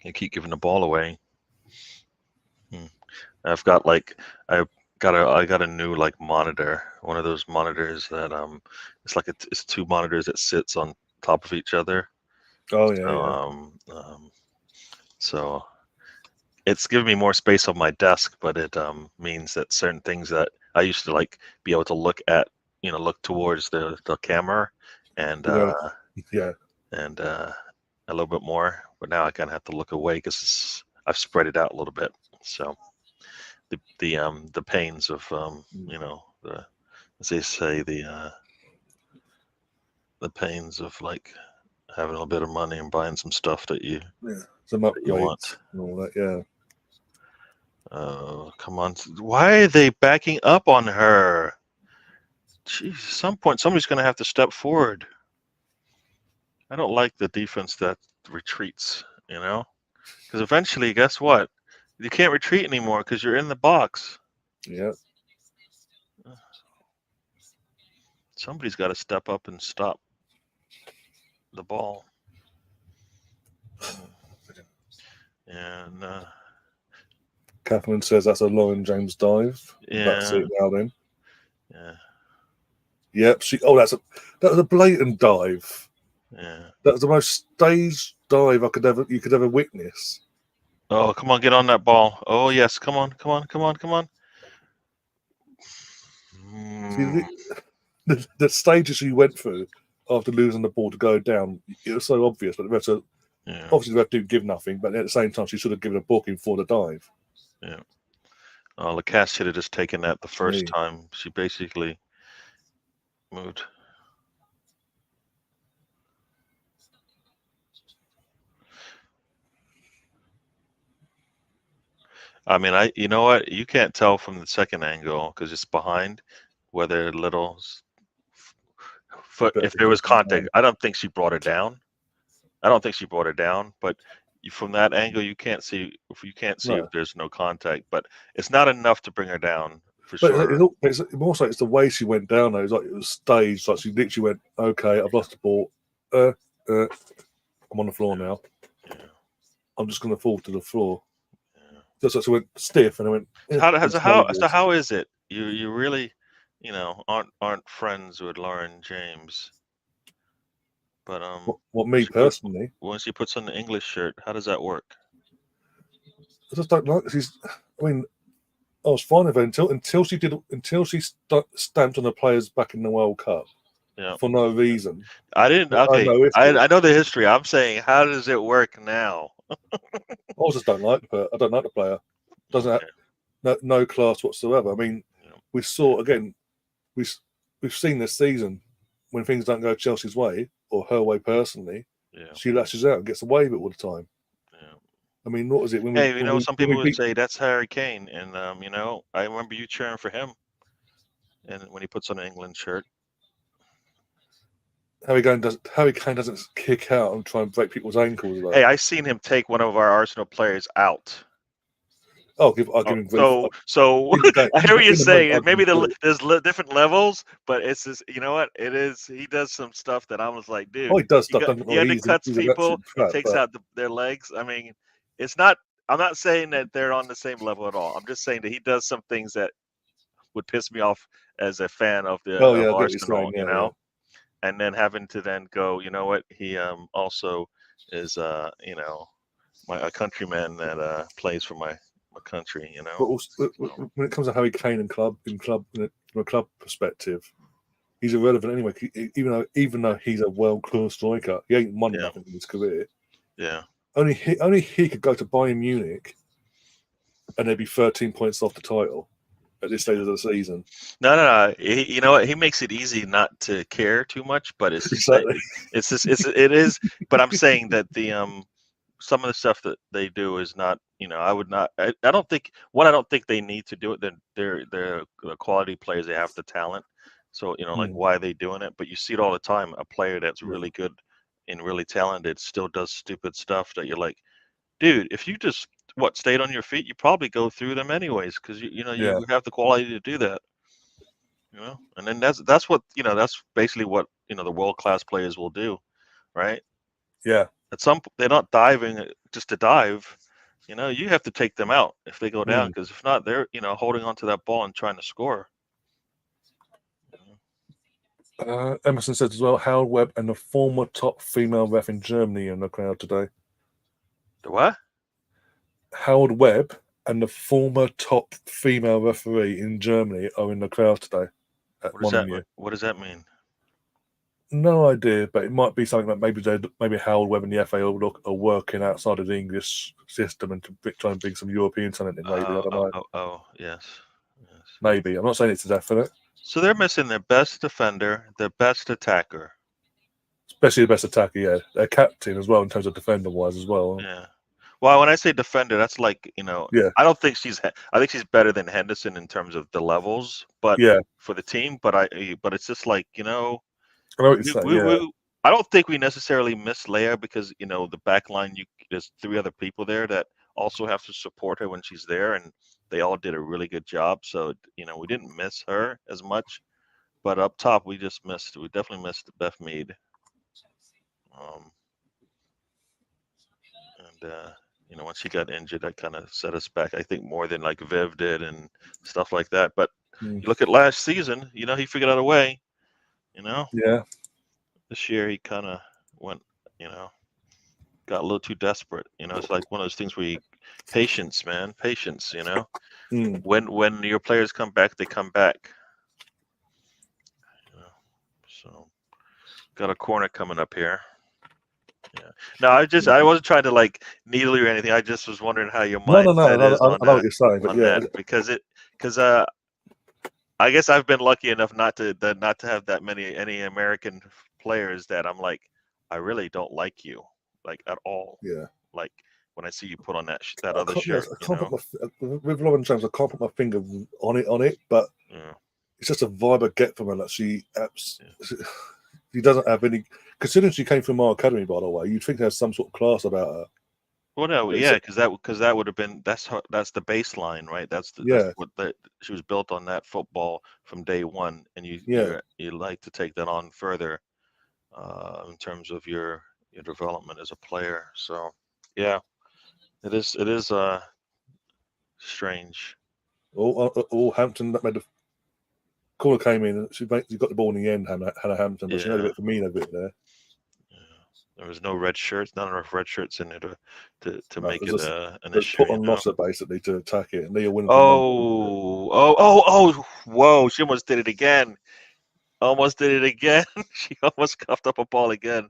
You keep giving the ball away. I've got like I got a new like monitor, one of those monitors that it's two monitors that sits on top of each other.
Oh yeah,
So so it's giving me more space on my desk, but it means that certain things that I used to like be able to look at, look towards the camera and
yeah.
and a little bit more, but now I kind of have to look away because I've spread it out a little bit. So the pains of the, as they say, the pains of like having a little bit of money and buying some stuff that you
Some
you want.
upgrades and all that. Yeah.
Oh, come on! Why are they backing up on her? Jeez, at some point somebody's going to have to step forward. I don't like the defense that retreats. Because eventually, guess what? You can't retreat anymore because you're in the box.
Yeah.
Somebody's got to step up and stop the ball. And
Catherine says that's a Lauren James dive.
yeah,
That's it now then.
yeah,
Yep. That was a blatant dive.
yeah.
That was the most staged dive you could ever witness.
Oh, come on, get on that ball. Oh yes, come on, come on, come on, come on.
See, the stages she went through after losing the ball to go down, it was so obvious. But obviously the ref didn't give nothing. But at the same time, she should have given a booking for the dive.
Yeah. Lacasse should have just taken that the first time. She basically moved. I mean, you know what? You can't tell from the second angle because it's behind whether little foot. If there was contact, I don't think she brought her down. But from that angle, you can't see. If there's no contact, but it's not enough to bring her down for sure.
It's more so it's the way she went down. Though it was staged. Like she literally went, "Okay, I've lost the ball. I'm on the floor now.
Yeah.
I'm just going to fall to the floor." Yeah. Just like she went stiff, and I went.
How is it? You really, aren't friends with Lauren James. But
what me personally?
Once she puts on the English shirt, how does that work?
I just don't like. I mean, I was fine with her until she stamped on the players back in the World Cup.
Yeah.
For no reason.
I didn't. Okay. I know the history. I'm saying, how does it work now?
I just don't like her. I don't like the player. Doesn't have no class whatsoever. I mean, we saw again. We've seen this season when things don't go Chelsea's way or her way personally. Yeah. She lashes out and gets away with it all the time. Yeah. I mean, what was it?
Some people would say that's Harry Kane, and I remember you cheering for him, and when he puts on an England shirt.
Harry Kane doesn't kick out and try and break people's ankles. Though.
Hey, I seen him take one of our Arsenal players out.
I'll give him
grief. So I hear what you're saying. Maybe there's different levels, but it's just, you know what it is. He does some stuff that I was like, dude.
Oh, he does stuff.
He undercuts people. He takes out their legs. I mean, it's not. I'm not saying that they're on the same level at all. I'm just saying that he does some things that would piss me off as a fan of the Arsenal. Yeah. And then having to then go, you know what? He also is, a countryman that plays for my country,
But also, when it comes to Harry Kane and from a club perspective, he's irrelevant anyway. Even though he's a world-class striker, he ain't won nothing in his career.
Yeah.
Only he could go to Bayern Munich, and they'd be 13 points off the title at this stage of the season.
No. You know what? He makes it easy not to care too much, but it's just it is. But I'm saying that the some of the stuff that they do is not. I would not. I don't think. I don't think they need to do it. Then they're quality players. They have the talent. So like why are they doing it? But you see it all the time. A player that's really good and really talented still does stupid stuff that you're like, dude, if you just stayed on your feet, you probably go through them anyways because you have the quality to do that. And then that's what that's basically what the world class players will do, right?
Yeah.
they're not diving just to dive. You have to take them out if they go down, because if not, they're holding onto that ball and trying to score.
Emerson says as well, Howard Webb and the former top female ref in Germany in the crowd today.
The what?
Howard Webb and the former top female referee in Germany are in the crowd today at Monamu.
What does that mean?
No idea, but it might be something that maybe Howard Webb and the FA are working outside of the English system and to try and bring some European talent in. Maybe I don't know.
Yes.
Maybe I'm not saying it's a definite.
So they're missing their best defender, their best attacker,
especially the best attacker. Yeah, their captain as well in terms of defender wise as well.
Yeah. Well, when I say defender, that's like
Yeah.
I don't think I think she's better than Henderson in terms of the levels, but
yeah,
for the team. But it's just like
I know what you're saying.
I don't think we necessarily miss Leia because the back line. There's 3 other people there that also have to support her when she's there, and they all did a really good job. So we didn't miss her as much, but up top we definitely missed Beth Mead. And once she got injured, that kind of set us back, I think, more than like Viv did and stuff like that. But you look at last season, he figured out a way,
Yeah.
This year he kind of went, got a little too desperate. It's like one of those things where patience, man, patience, When your players come back, they come back. So got a corner coming up here. Yeah. No, I wasn't trying to like needle you or anything. I just was wondering how your mindset is on
I know what you're saying, but yeah,
because I guess I've been lucky enough not to have that any American players that I'm like, I really don't like you, like at all.
Yeah.
Like when I see you put on that other shirt.
With Lauren James, I can't put my finger on it, but it's just a vibe I get from her. Like she doesn't have any. Considering she came from our academy, by the way, you'd think there's some sort of class about her.
Well, no, yeah, because that would have been that's the baseline, right? That's what she was built on, that football from day one, and you like to take that on further in terms of your development as a player. So yeah, it is strange.
All Hampton that made the corner came in. She got the ball in the end, Hannah Hampton, but she made a bit for me a bit there.
There was no red shirts, none of red shirts in there to make it an issue.
Put on Losser basically to attack it, and Leah Winton.
Whoa! She almost did it again. She almost cuffed up a ball again.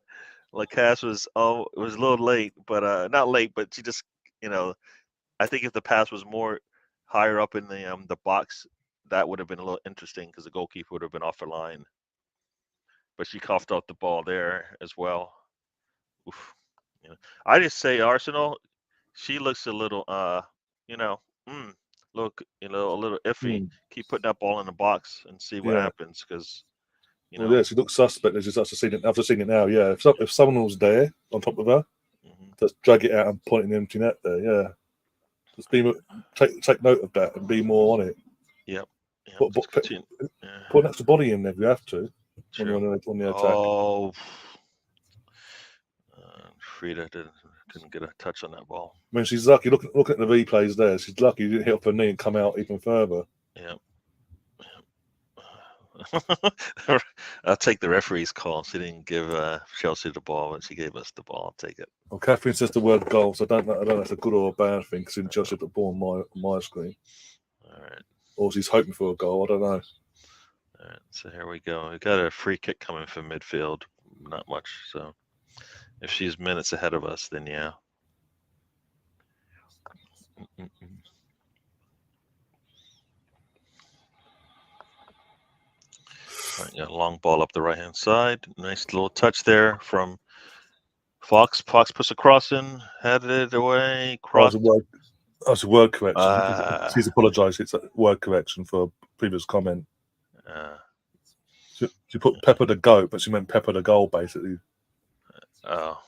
Lacasse was it was a little late, but not late, but she just I think if the pass was more higher up in the box, that would have been a little interesting because the goalkeeper would have been off her line. But she coughed out the ball there as well. Oof. I just say Arsenal. She looks a little, a little iffy. Keep putting that ball in the box and see what happens, because
she looks suspect. After seeing it now, yeah. If someone was there on top of her, just drag it out and point in the empty net there. Yeah, just take note of that and be more on it.
Yep.
Put an extra body in there if you have to. On the attack.
Oh. Frida didn't get a touch on that ball.
I mean, she's lucky. Looking at the replays there, she's lucky she didn't hit off her knee and come out even further.
Yeah. I'll take the referee's call. She didn't give Chelsea the ball, but she gave us the ball. I'll take it.
Well, Catherine says the word goal, so I don't know if that's a good or a bad thing, because Chelsea put the ball on my screen.
All right.
Or she's hoping for a goal. I don't know.
All right. So here we go. We got a free kick coming from midfield. Not much. So if she's minutes ahead of us, then yeah. All right, got a long ball up the right-hand side. Nice little touch there from Fox. Fox puts a cross in, headed it away. Cross.
That's a word correction. She's apologised. It's a word correction for a previous comment. She put Pepper the goat, but she meant Pepper the goal, basically.
Oh.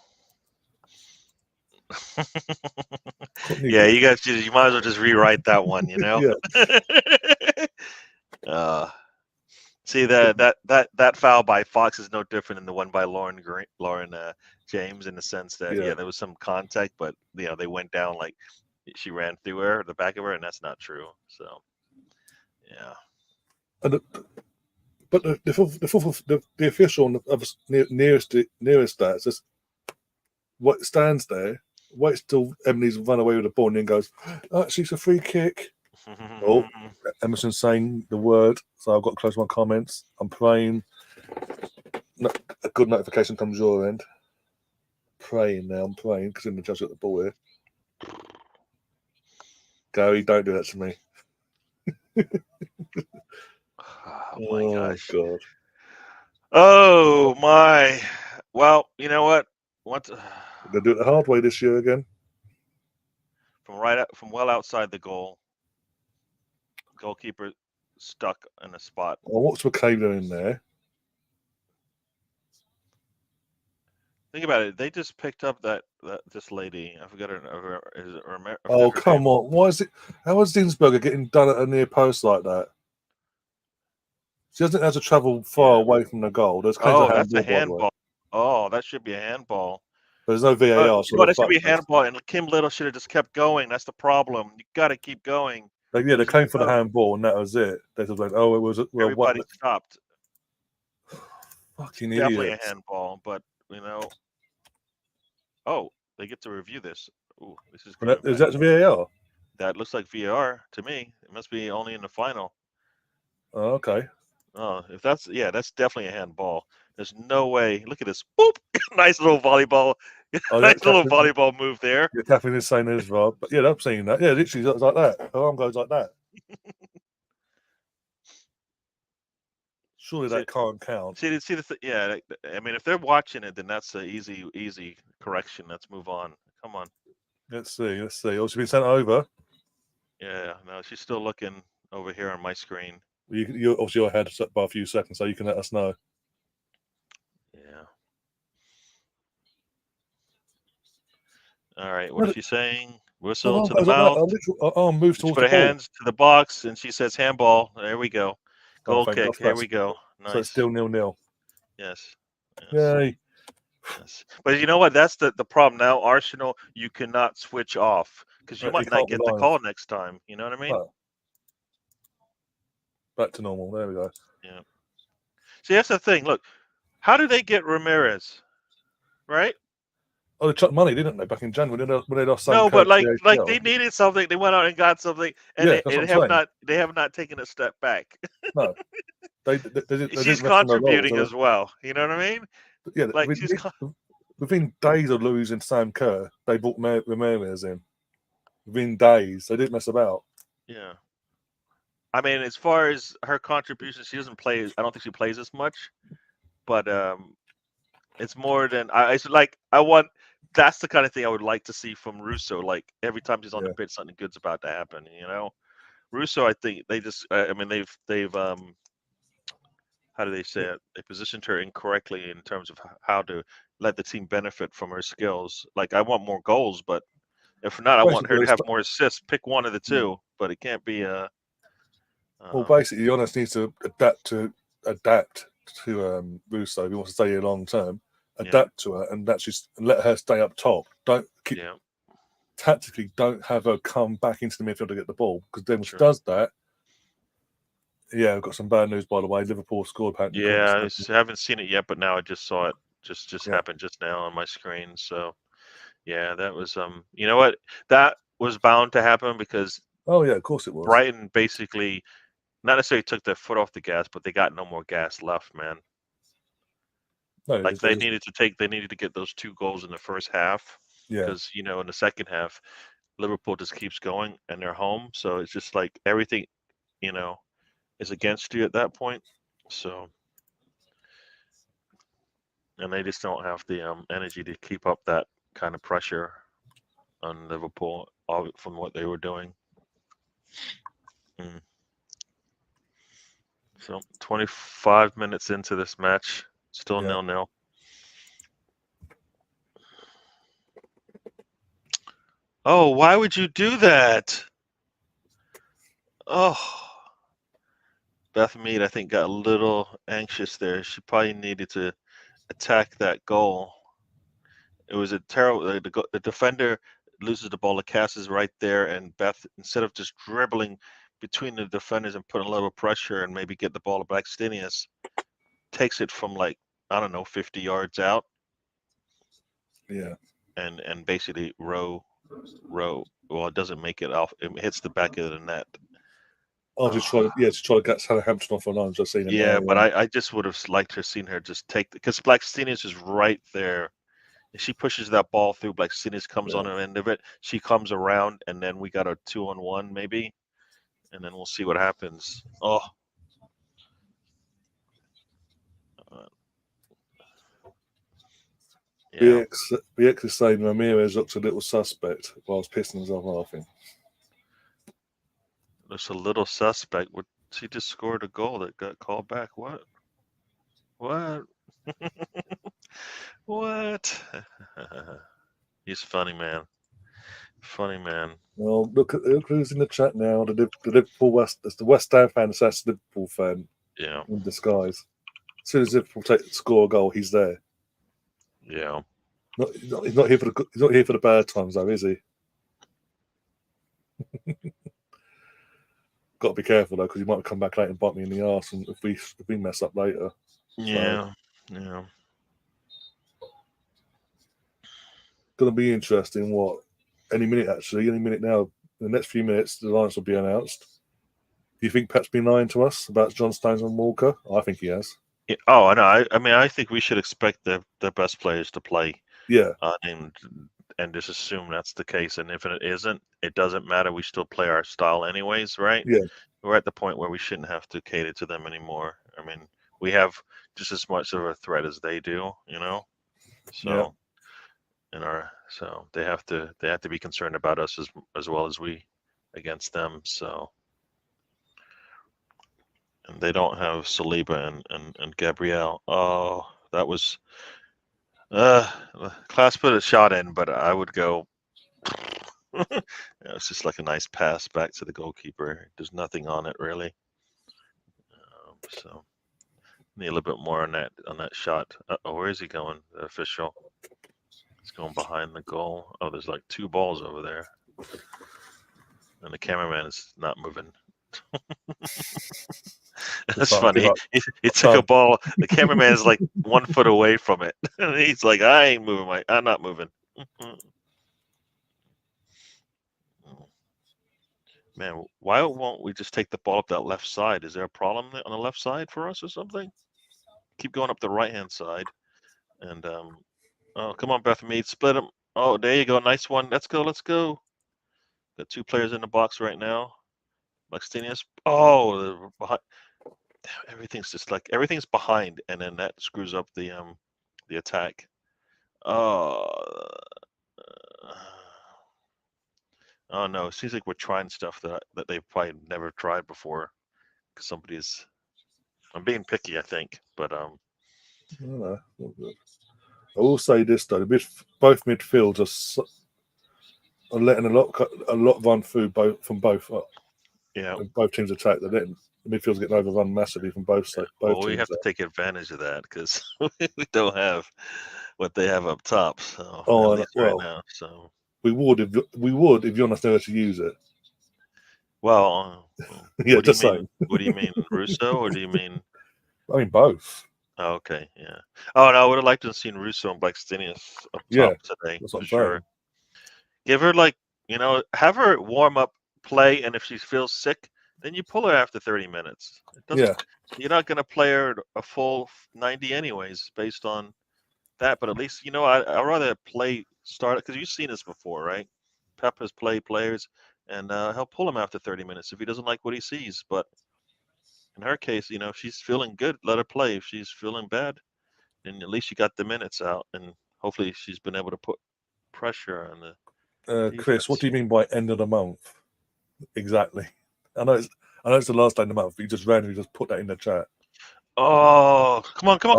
Yeah, you guys, you might as well just rewrite that one,
Yeah.
See that foul by Fox is no different than the one by Lauren James, in the sense that
Yeah.
there was some contact, but they went down like she ran through her, the back of her, and that's not true. So yeah.
And but the official on the nearest that says what stands there, waits till Emily's run away with the ball, and then goes, "Actually, it's a free kick." Oh, Emerson's saying the word, so I've got to close my comments. I'm praying. A good notification comes your end. Praying now. I'm praying because I'm the judge at the ball here. Gary, don't do that to me.
Oh my gosh.
God.
Oh my. Well, you know what?
They do it the hard way this year again.
From well outside the goal. Goalkeeper stuck in a spot.
Well, what's McCabe doing there?
Think about it. They just picked up this lady. I forgot her. Is it
Oh, come on. Why is it? How is Dinsberger getting done at a near post like that? She doesn't have to travel far away from the goal. There's
that's a handball. Oh, that should be a handball.
There's no VAR.
But it should be a handball, and Kim Little should have just kept going. That's the problem. You got to keep going.
They came for the handball, and that was it. They were like, "Oh, it was." Well,
everybody stopped.
Fucking
definitely
idiots.
A handball, but oh, they get to review this. Ooh, this is good.
Is that VAR?
That looks like VAR to me. It must be only in the final.
Oh, okay.
Oh, if that's definitely a handball. There's no way. Look at this. Boop! Nice little volleyball. Nice little volleyball move there.
You're tapping is saying as well. But yeah, I'm seeing that. Yeah, literally it's like that. Her arm goes like that. Surely that can't count.
See yeah. I mean, if they're watching it, then that's an easy correction. Let's move on. Come on.
Let's see. Oh, she's been sent over.
Yeah, no, she's still looking over here on my screen.
You obviously you're ahead by a few seconds, so you can let us know.
Yeah. All right. What is she saying? Whistle to the mouth.
Arm moves towards
the ball. Put her hands to the box, and she says handball. There we go. Goal kick. Here we go. Nice.
So it's still 0-0.
Yes.
Yay.
Yes. But you know what? That's the problem now. Arsenal, you cannot switch off because you might not get the call next time. You know what I mean?
Oh. Back to normal. There we go.
Yeah. See, that's the thing. Look, how did they get Ramirez? Right?
Oh, they chucked money, didn't they, back in January when they lost?
No, but like they needed something. They went out and got something, and they have not taken a step back.
No,
she's contributing as well. You know what I mean?
Yeah, like within days of losing Sam Kerr, they brought Ramirez in. Within days, they didn't mess about.
Yeah, I mean, as far as her contribution, she doesn't play. I don't think she plays as much, but it's more than I want. That's the kind of thing I would like to see from Russo. Like every time he's on the pitch, something good's about to happen. You know, Russo. I think they just. I mean, they've how do they say it? They positioned her incorrectly in terms of how to let the team benefit from her skills. Like I want more goals, but if not, I want her to have more assists. Pick one of the two, but it can't be a.
Well, basically, Giannis needs to adapt to Russo if he wants to stay here long term. Adapt to her and let her stay up top. Don't keep tactically. Don't have her come back into the midfield to get the ball, because then when she does that. Yeah, I've got some bad news, by the way. Liverpool scored. Apparently.
Yeah, I haven't seen it yet, but now I just saw it. Just happened just now on my screen. So, yeah, that was You know what? That was bound to happen because.
Oh yeah, of course it was.
Brighton basically, not necessarily took their foot off the gas, but they got no more gas left, man. No, like they needed to get those 2 goals in the first half.
Yeah.
Because in the second half, Liverpool just keeps going and they're home. So it's just like everything, is against you at that point. So, and they just don't have the energy to keep up that kind of pressure on Liverpool from what they were doing. So 25 minutes into this match, still 0-0. Oh, why would you do that? Oh. Beth Mead, I think, got a little anxious there. She probably needed to attack that goal. It was a terrible. The defender loses the ball. The cast is right there, and Beth, instead of just dribbling between the defenders and putting a little pressure and maybe get the ball to Blackstenius, takes it from like, I don't know, 50 yards out.
Yeah.
And basically row. Well, it doesn't make it off. It hits the back of the net.
I'll just try to get Southampton off on arms. I've seen it.
Yeah, but I just would have liked to have seen her just take because Blackstenius is right there. If she pushes that ball through, Blackstenius comes on the end of it. She comes around, and then we got a 2-on-1 maybe, and then we'll see what happens. Oh. Yeah.
BX is saying Ramirez looks a little suspect whilst pissing himself laughing.
Looks a little suspect. She just scored a goal that got called back. What? What? He's funny, man. Funny, man.
Well, look who's in the chat now. The Liverpool That's the West Ham fan. That's the Liverpool fan.
Yeah.
In disguise. As soon as Liverpool score a goal, he's there.
Yeah.
He's not here for the bad times, though, is he? Got to be careful though, because he might come back later and bite me in the arse, and if we mess up later.
Yeah. Yeah.
Going to be interesting. What? Any minute now. In the next few minutes, the lines will be announced. Do you think Pep's been lying to us about John Stones and Walker? I think he has.
Yeah. Oh, I know. I mean, I think we should expect the best players to play.
Yeah.
And just assume that's the case. And if it isn't, it doesn't matter. We still play our style anyways, right?
Yeah.
We're at the point where we shouldn't have to cater to them anymore. I mean, we have just as much of a threat as they do, you know. So, so they have to be concerned about us as well as we against them. So, and they don't have Saliba and Gabriel. Oh, that was. Class put a shot in, but I would go. It's just like a nice pass back to the goalkeeper. There's nothing on it really. So need a little bit more on that shot. Where is he going? The official. He's going behind the goal. Oh, there's like 2 balls over there, and the cameraman is not moving. That's funny. He took a ball. The cameraman is like 1 foot away from it. And he's like, I'm not moving. Man, why won't we just take the ball up that left side? Is there a problem on the left side for us or something? Keep going up the right-hand side. And, oh, come on, Beth Mead. Split them. Oh, there you go. Nice one. Let's go. Got 2 players in the box right now. Blackstenius. Oh, they're behind. Everything's behind, and then that screws up the attack. Oh no, it seems like we're trying stuff that they've probably never tried before. Because I'm being picky, I think, but
I will say this though: both midfields are letting a lot run through from both.
Yeah,
both teams attack. They're letting the midfield's getting overrun massively from both sides.
Well, we have to take advantage of that because we don't have what they have up top. So at least right now, so
we would if Jonas knew how to use it.
Well,
yeah,
what do you mean, Russo, or do you mean?
I mean both.
Oh, okay, yeah. Oh no, I would have liked to have seen Russo and Blackstenius up top today for sure. Give her have her warm up, play, and if she feels sick, then you pull her after 30 minutes. You're not going to play her a full 90 anyways, based on that. But at least I'd rather start because you've seen this before, right? Pep has played players, and he'll pull him after 30 minutes if he doesn't like what he sees. But in her case, if she's feeling good, let her play. If she's feeling bad, then at least you got the minutes out, and hopefully she's been able to put pressure on the.
Chris, what do you mean by end of the month? Exactly. I know it's the last day of the month, but you just randomly put that in the chat.
Oh, come on! Come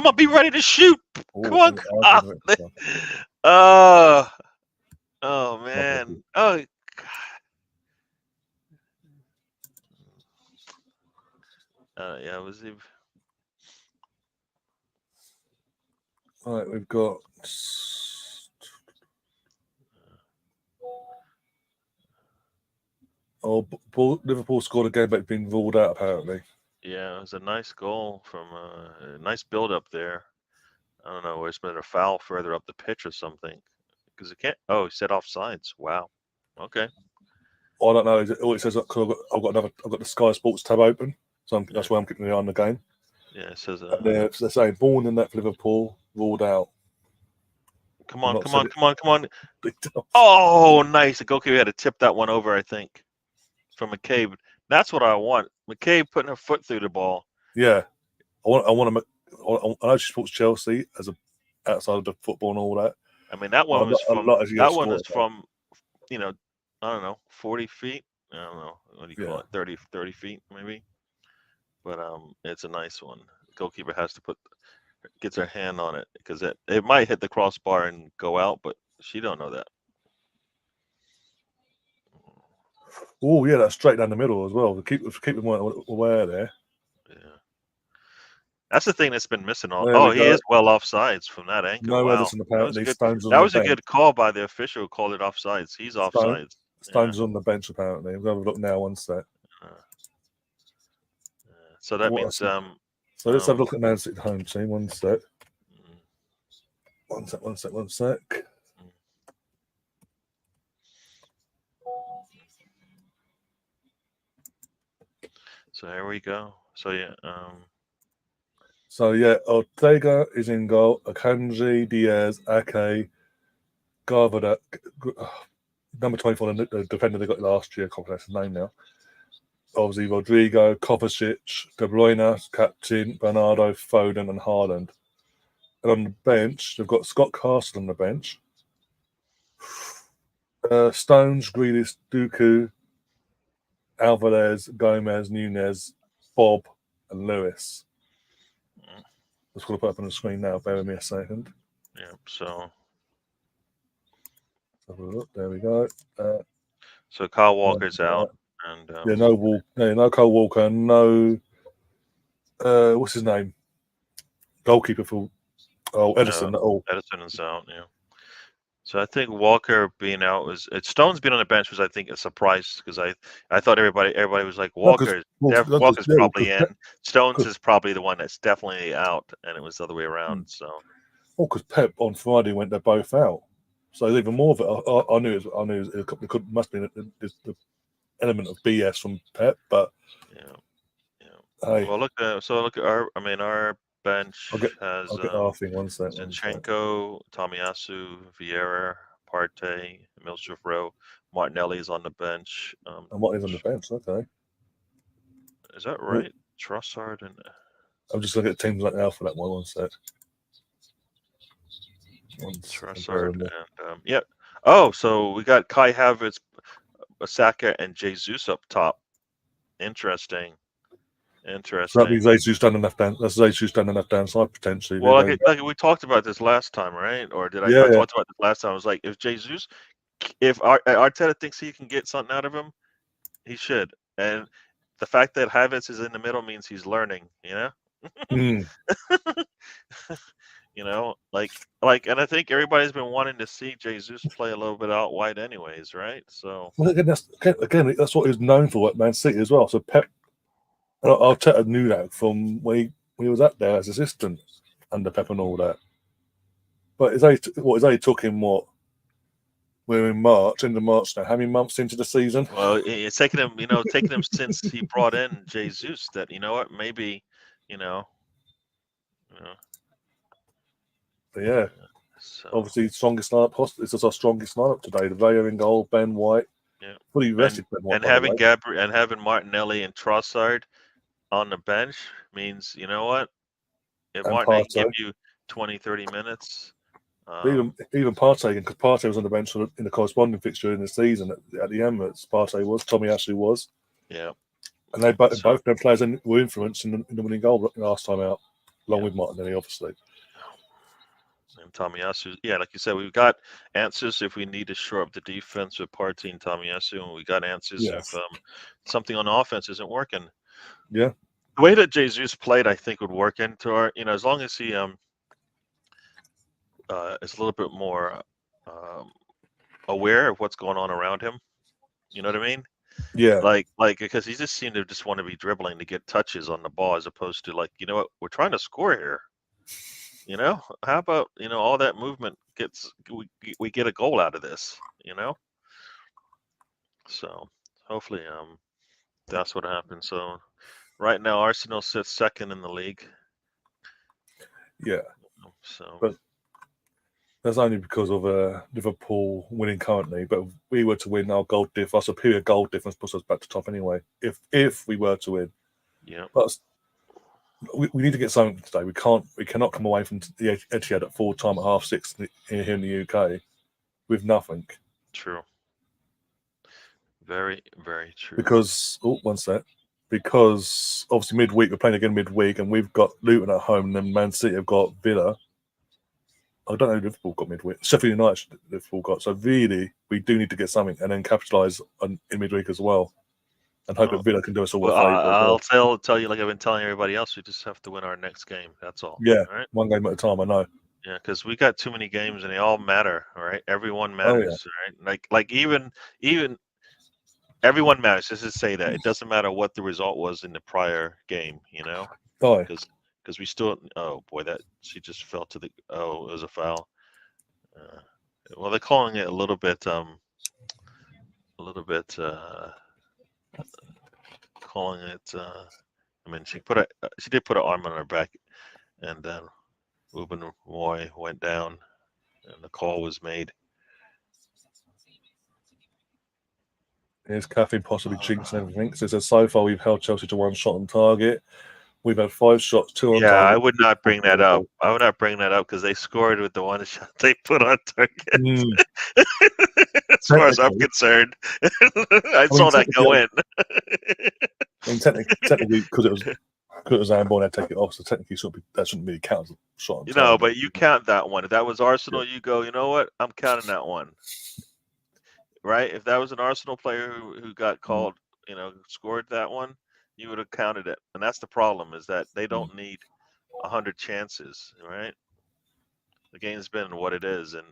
on! Be ready to shoot! Come on! Oh man! Oh God! Yeah, it was.
Right, we've got. Oh, Liverpool scored a game, but been ruled out apparently.
Yeah, it was a nice goal from a nice build up there. I don't know, it's been a foul further up the pitch or something. Because it can't. Oh, he said offsides. Wow. Okay.
I don't know. All it says because I've got the Sky Sports tab open, so that's why I'm keeping an eye on the game.
Yeah, it says.
They're saying born in that for Liverpool, ruled out.
Come on. Oh, nice. The goalkeeper had to tip that one over, I think, from McCabe. That's what I want. McCabe putting her foot through the ball.
Yeah, I know she supports Chelsea as a outside of the football and all that.
I mean, that one was from. That one is from, I don't know, 40 feet. I don't know. What do you call it? 30 feet maybe. But it's a nice one. The goalkeeper has to gets her hand on it because it might hit the crossbar and go out, but she don't know that.
Oh yeah, that's straight down the middle as well. Keep them aware there.
Yeah, that's the thing that's been missing. He is well offsides from that angle.
No
wow,
Edison apparently.
That was a good call by the official who called it offsides. He's offsides.
Stones on the bench apparently. I'm going to look now. One sec.
So that means
So let's have a look at Man City home team. One sec. One sec.
So here we go. So yeah.
Ortega is in goal. Akanji, Diaz, Ake, Garvada, number 24, the defender they got last year. I can't pronounce his name now. Obviously, Rodrigo, Kovacic, De Bruyne, captain, Bernardo, Foden, and Haaland. And on the bench, they've got Scott Castle on the bench. Stones, Grealish, Dooku, Alvarez, Gomez, Nunez, Bob, and Lewis. Let's put it up on the screen now. Bear with me a second.
Yeah, so.
Have a look. There we go.
So Kyle Walker's out. And
no Kyle Walker, no what's his name? Goalkeeper for Edison.
Edison is out, yeah. So I think Walker being out Stones being on the bench was, I think, a surprise because I thought everybody was like Walker's probably in. Stones is probably the one that's definitely out, and it was the other way around. So.
Well, because Pep on Friday went they're both out, so even more of it. I knew it must be the element of BS from Pep, but
yeah.
Hey.
Well, look at our bench has
Zinchenko,
Tomiyasu, Vieira, Partey, Milshift Rowe, Martinelli is on the bench.
And what is on the bench? Okay,
is that right? Trossard and.
I'm just looking at teams like now for that one. One sec.
Trossard and yeah. Oh, so we got Kai Havertz, Saka, and Jesus up top. Interesting.
So that means Jesus standing left down. That's Jesus standing left down side potentially.
Well, like we talked about this last time, right? Or did I talked about this last time? I was like, if Arteta thinks he can get something out of him, he should. And the fact that Havertz is in the middle means he's learning. And I think everybody's been wanting to see Jesus play a little bit out wide, anyways, right? So
again, that's what he was known for at Man City as well. So Pep. Arteta knew that from when he was up there as assistant under Pep and all that. But it's only took him what? We're in March, end of March now. How many months into the season?
Well, it's taken him since he brought in Jesus that maybe,
But yeah. So. Obviously, strongest lineup. This is our strongest lineup today. The Vaya in goal, Ben White.
Yeah.
Fully rested Ben White.
And having Gabriel and having Martinelli and Trossard on the bench means, you know what? If Martinelli can give you 20, 30 minutes.
Even Partey, because Partey was on the bench in the corresponding fixture in the season at the Emirates. Partey was, Tomiyasu was.
Yeah.
And they both their players were influenced in the winning goal last time out, along with Martinelli, obviously.
And Tomiyasu, like you said, we've got answers if we need to shore up the defense with Partey and Tomiyasu, and we got answers if something on the offense isn't working.
Yeah.
the way that Jesus played, I think, would work into our. As long as he is a little bit more aware of what's going on around him. You know what I mean?
Yeah,
Like because he just seemed to just want to be dribbling to get touches on the ball, as opposed to, like, you know what, we're trying to score here. How about all that movement we get a goal out of this. So hopefully that's what happens. So right now Arsenal sits second in the league.
yeah.
So
But that's only because of Liverpool winning currently. But if we were to win, our superior goal difference puts us back to top anyway. If we were to win,
yeah,
but we need to get something today. We cannot come away from the Etihad at full time at 6:30 here in the UK with nothing.
true. Very, very true.
Because one sec. Because obviously midweek we're playing again midweek, and we've got Luton at home, and then Man City have got Villa. I don't know who Liverpool got midweek. Sheffield United Liverpool got. So really, we do need to get something and then capitalise in midweek as well, and hope that Villa can do us all
Well,
a favour.
I'll tell you, like I've been telling everybody else, we just have to win our next game. That's all.
Yeah,
all right?
one game at a time. I know.
Yeah, because we got too many games and they all matter. All right, everyone
Oh, yeah.
matters. All right, like even everyone matters. Just to say that it doesn't matter what the result was in the prior game.
Oh,
Because we still. Oh boy, that she just fell to the. Oh, it was a foul. Well, they're calling it a little bit. Calling it. I mean, she did put her arm on her back, and then Ruben Roy went down, and the call was made.
Here's Caffeine possibly jinxing everything. So it says so far we've held Chelsea to 1 shot on target. We've had 5 shots, 2 on
Yeah,
target.
I would not bring that up. I would not bring that up because they scored with the one shot they put on target. As far as I'm concerned, I saw that go in.
I mean, technically, because it was handball, they'd take it off. So technically, that shouldn't really count as a shot on target.
But you count that one. If that was Arsenal, you go, you know what? I'm counting that one. Right? If that was an Arsenal player who got called, scored that one, you would have counted it. And that's the problem, is that they don't need 100 chances, right? The game's been what it is, and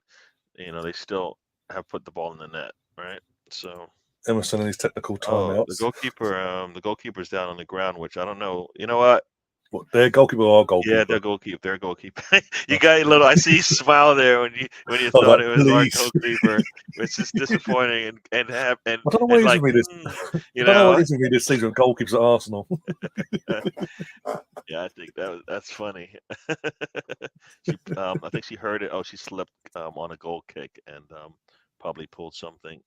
they still have put the ball in the net, right? So
Emerson and his technical timeouts.
The goalkeeper's down on the ground, which I don't know. You know what?
What, their goalkeeper or our goalkeeper?
Yeah, their goalkeeper. You got a little. I see you smile there when you thought it was our goalkeeper, which is disappointing
I don't know what it is with me this. I don't know what it is with me this season. Goalkeepers at Arsenal.
Yeah, I think that's funny. I think she heard it. Oh, she slipped on a goal kick and probably pulled something.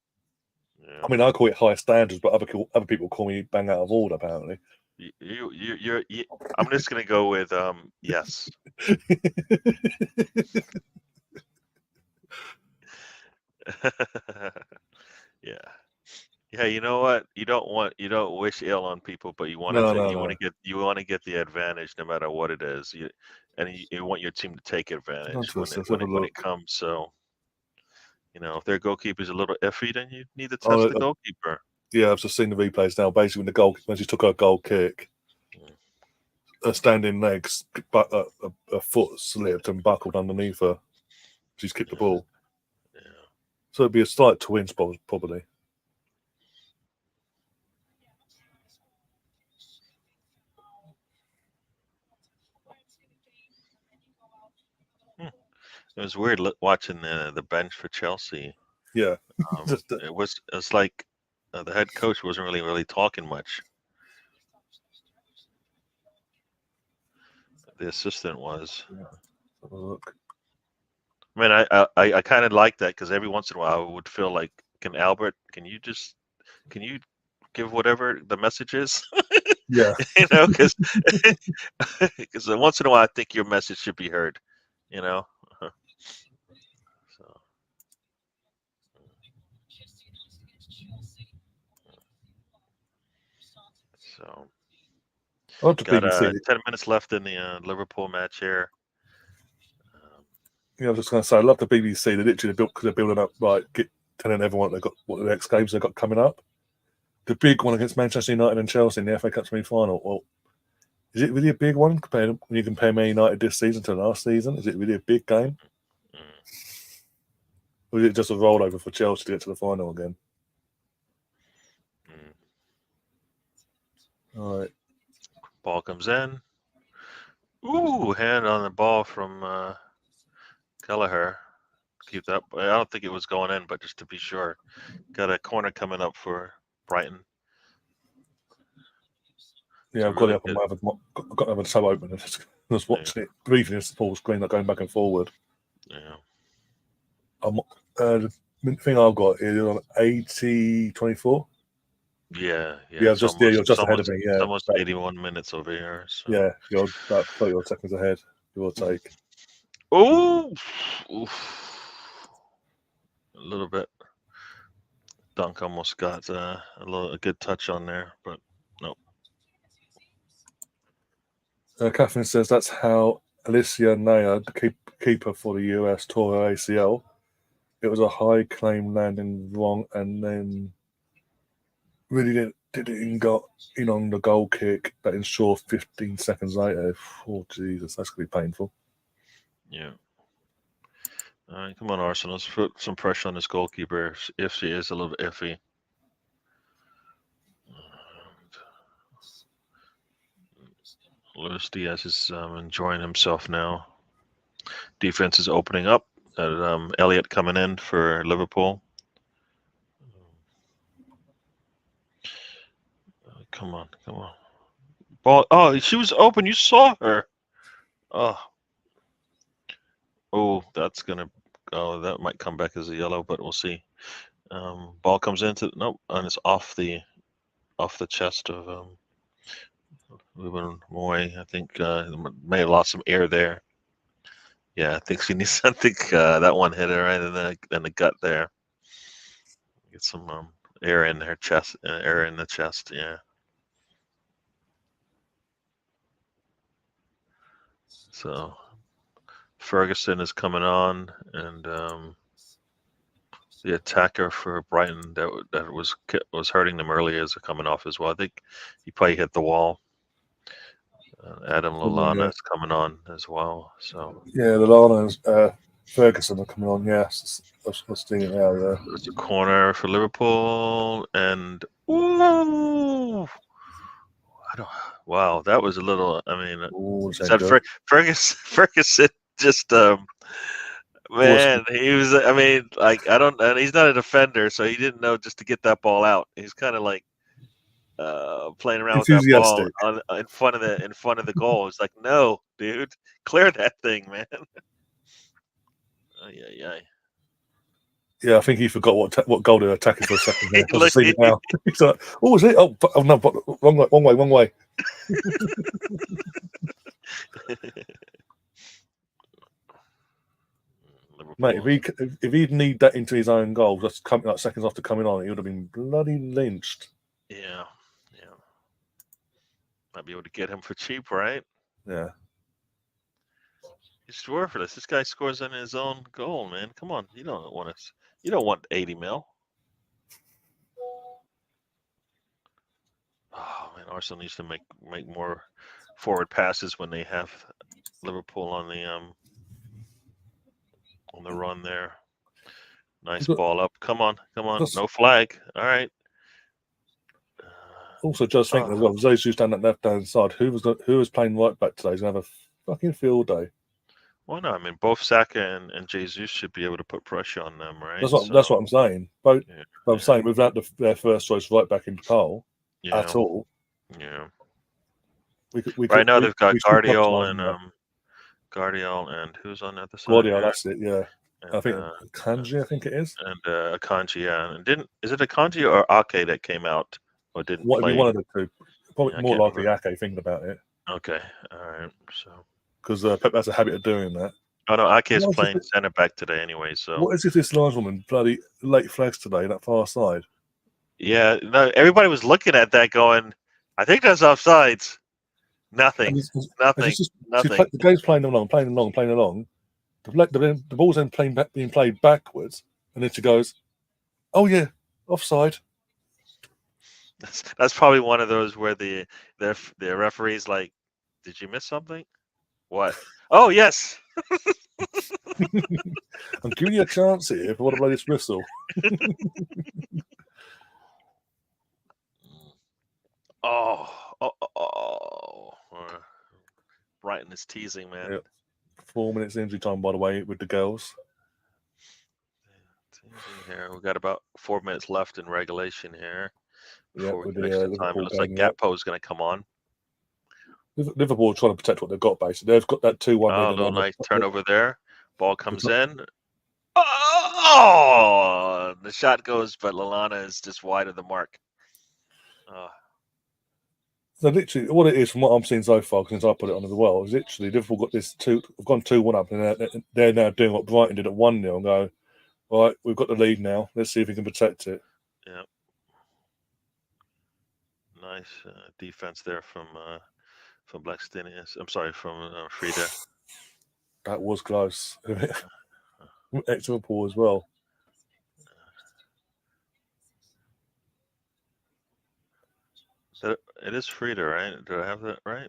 Yeah.
I mean, I call it high standards, but other people call me bang out of order. Apparently,
I'm just gonna go with yes. Yeah. You know what? You don't wish ill on people, but you want to get the advantage no matter what it is. You want your team to take advantage when it comes. So, if their goalkeeper's a little iffy, then you need to test the goalkeeper.
Yeah, I've just seen the replays now. Basically, when she took her goal kick, her standing legs, but a foot slipped and buckled underneath her. She's kicked the ball.
Yeah.
So it'd be a slight twinge, probably.
It was weird watching the bench for Chelsea.
Yeah,
it's like the head coach wasn't really talking much. The assistant was.
Yeah. Have a look.
I mean, I kind of like that because every once in a while I would feel like, can you give whatever the message is?
Yeah.
Because once in a while I think your message should be heard. So got 10 minutes left in the Liverpool match here.
Yeah, I was just going to say, I love the BBC. They literally because they're building up, telling everyone they got what the next games they've got coming up. The big one against Manchester United and Chelsea in the FA Cup semi-final. Well, Is it really a big one when you compare Man United this season to last season? Is it really a big game? Or is it just a rollover for Chelsea to get to the final again? All right.
Ball comes in. Ooh, hand on the ball from Kelleher. Keep that. I don't think it was going in, but just to be sure, got a corner coming up for Brighton.
Yeah, I've got it up on my I've got the tab open. Just watching it briefly as the full screen, like going back and forward.
Yeah.
The thing I've got is on 80-24.
Yeah.
You're just ahead of me. Yeah,
it's almost 81 minutes over here. So.
Yeah, you're about 30 seconds ahead. Give or take.
Oh, a little bit. Dunk almost got a good touch on there, but nope.
Catherine says that's how Alicia Naya, the keeper for the US, tore her ACL. It was a high claim landing wrong, and then really didn't got in on the goal kick that ensured 15 seconds later. Oh, Jesus, that's going to be painful.
Yeah. All right, come on, Arsenal. Let's put some pressure on this goalkeeper if she is a little iffy. Luis Diaz is enjoying himself now. Defense is opening up. Elliott coming in for Liverpool. Come on. Ball. Oh, she was open. You saw her. Oh, that's gonna. Oh, that might come back as a yellow, but we'll see. Ball comes into nope, and it's off the chest of Ruben Moy. I think may have lost some air there. Yeah, I think she needs. I think that one hit her right in the gut there. Get some air in her chest, air in the chest. Yeah. So Ferguson is coming on, and the attacker for Brighton that was hurting them earlier is coming off as well. I think he probably hit the wall. Adam Lallana is coming on as well. So
yeah, Lallana and Ferguson are coming on. Yes, that's seeing it now. Yeah,
there's a corner for Liverpool, and ooh, wow, that was a little. I mean, Ferguson just man, he was. I mean, like and he's not a defender, so he didn't know just to get that ball out. He's kind of like playing around with that ball in front of the goal. It's like, no, dude, clear that thing, man.
Yeah, I think he forgot what goal they were attacking for a second. There. I see it now. He's like, "Oh, is it? Oh no, wrong way." Mate, if he'd need that into his own goal, just coming like seconds after coming on, he would have been bloody lynched.
Yeah. Might be able to get him for cheap, right?
Yeah.
He's worthless. This guy scores on his own goal, man. Come on, you don't want 80 mil. Oh man, Arsenal needs to make more forward passes when they have Liverpool on the run there. Nice ball up. Come on. No flag. All right.
Also, just thinking as well, Jesus down that left-hand side. Who was playing right back today is going to have a fucking field day.
Well, no, I mean both Saka and Jesus should be able to put pressure on them, right?
That's what I'm saying. I'm saying without their first choice right back in Cole at all.
Yeah.
Right
now they've got Guardiola and who's on the other side?
Guardiola, that's it. Yeah. And I think Akanji, I think it is.
And Akanji, yeah. And is it Akanji or Ake that came out or didn't play?
One of the two. Probably more likely Ake, thinking about it.
Okay. All right. So.
Because Pep has a habit of doing that.
Oh no, Ake is playing centre back today anyway. So
what is this large woman bloody late flags today? That far side.
Yeah, no. Everybody was looking at that, going, "I think that's offsides." Nothing. Nothing.
The game's playing along. The ball's then being played backwards, and then she goes, "Oh yeah, offside."
That's probably one of those where the referees like Did you miss something? What? Oh yes.
I'm giving you a chance here if I want to blow this whistle.
Oh. Brighton is teasing, man.
Yep. 4 minutes injury time, by the way, with the girls.
Teasing here. We got about 4 minutes left in regulation here.
Yeah,
Before we
with
get
the
extra time. It
Liverpool
looks like
game.
Gatpo is going to come on.
Liverpool are trying to protect what they've got, basically. They've got that 2-1 lead.
Oh, a little nice turnover there. Ball comes in. Oh, the shot goes, but Lallana is just wide of the mark.
So literally, what it is from what I'm seeing so far, since I put it on as well, is literally Liverpool got this have gone 2-1 up, and they're now doing what Brighton did at 1-0 and go, all right, we've got the lead now. Let's see if we can protect it.
Yeah. Nice defense there from Blackstenius. I'm sorry, from Frida.
That was close. Ex-Liverpool as well.
It is Frida, right? Do I have that right?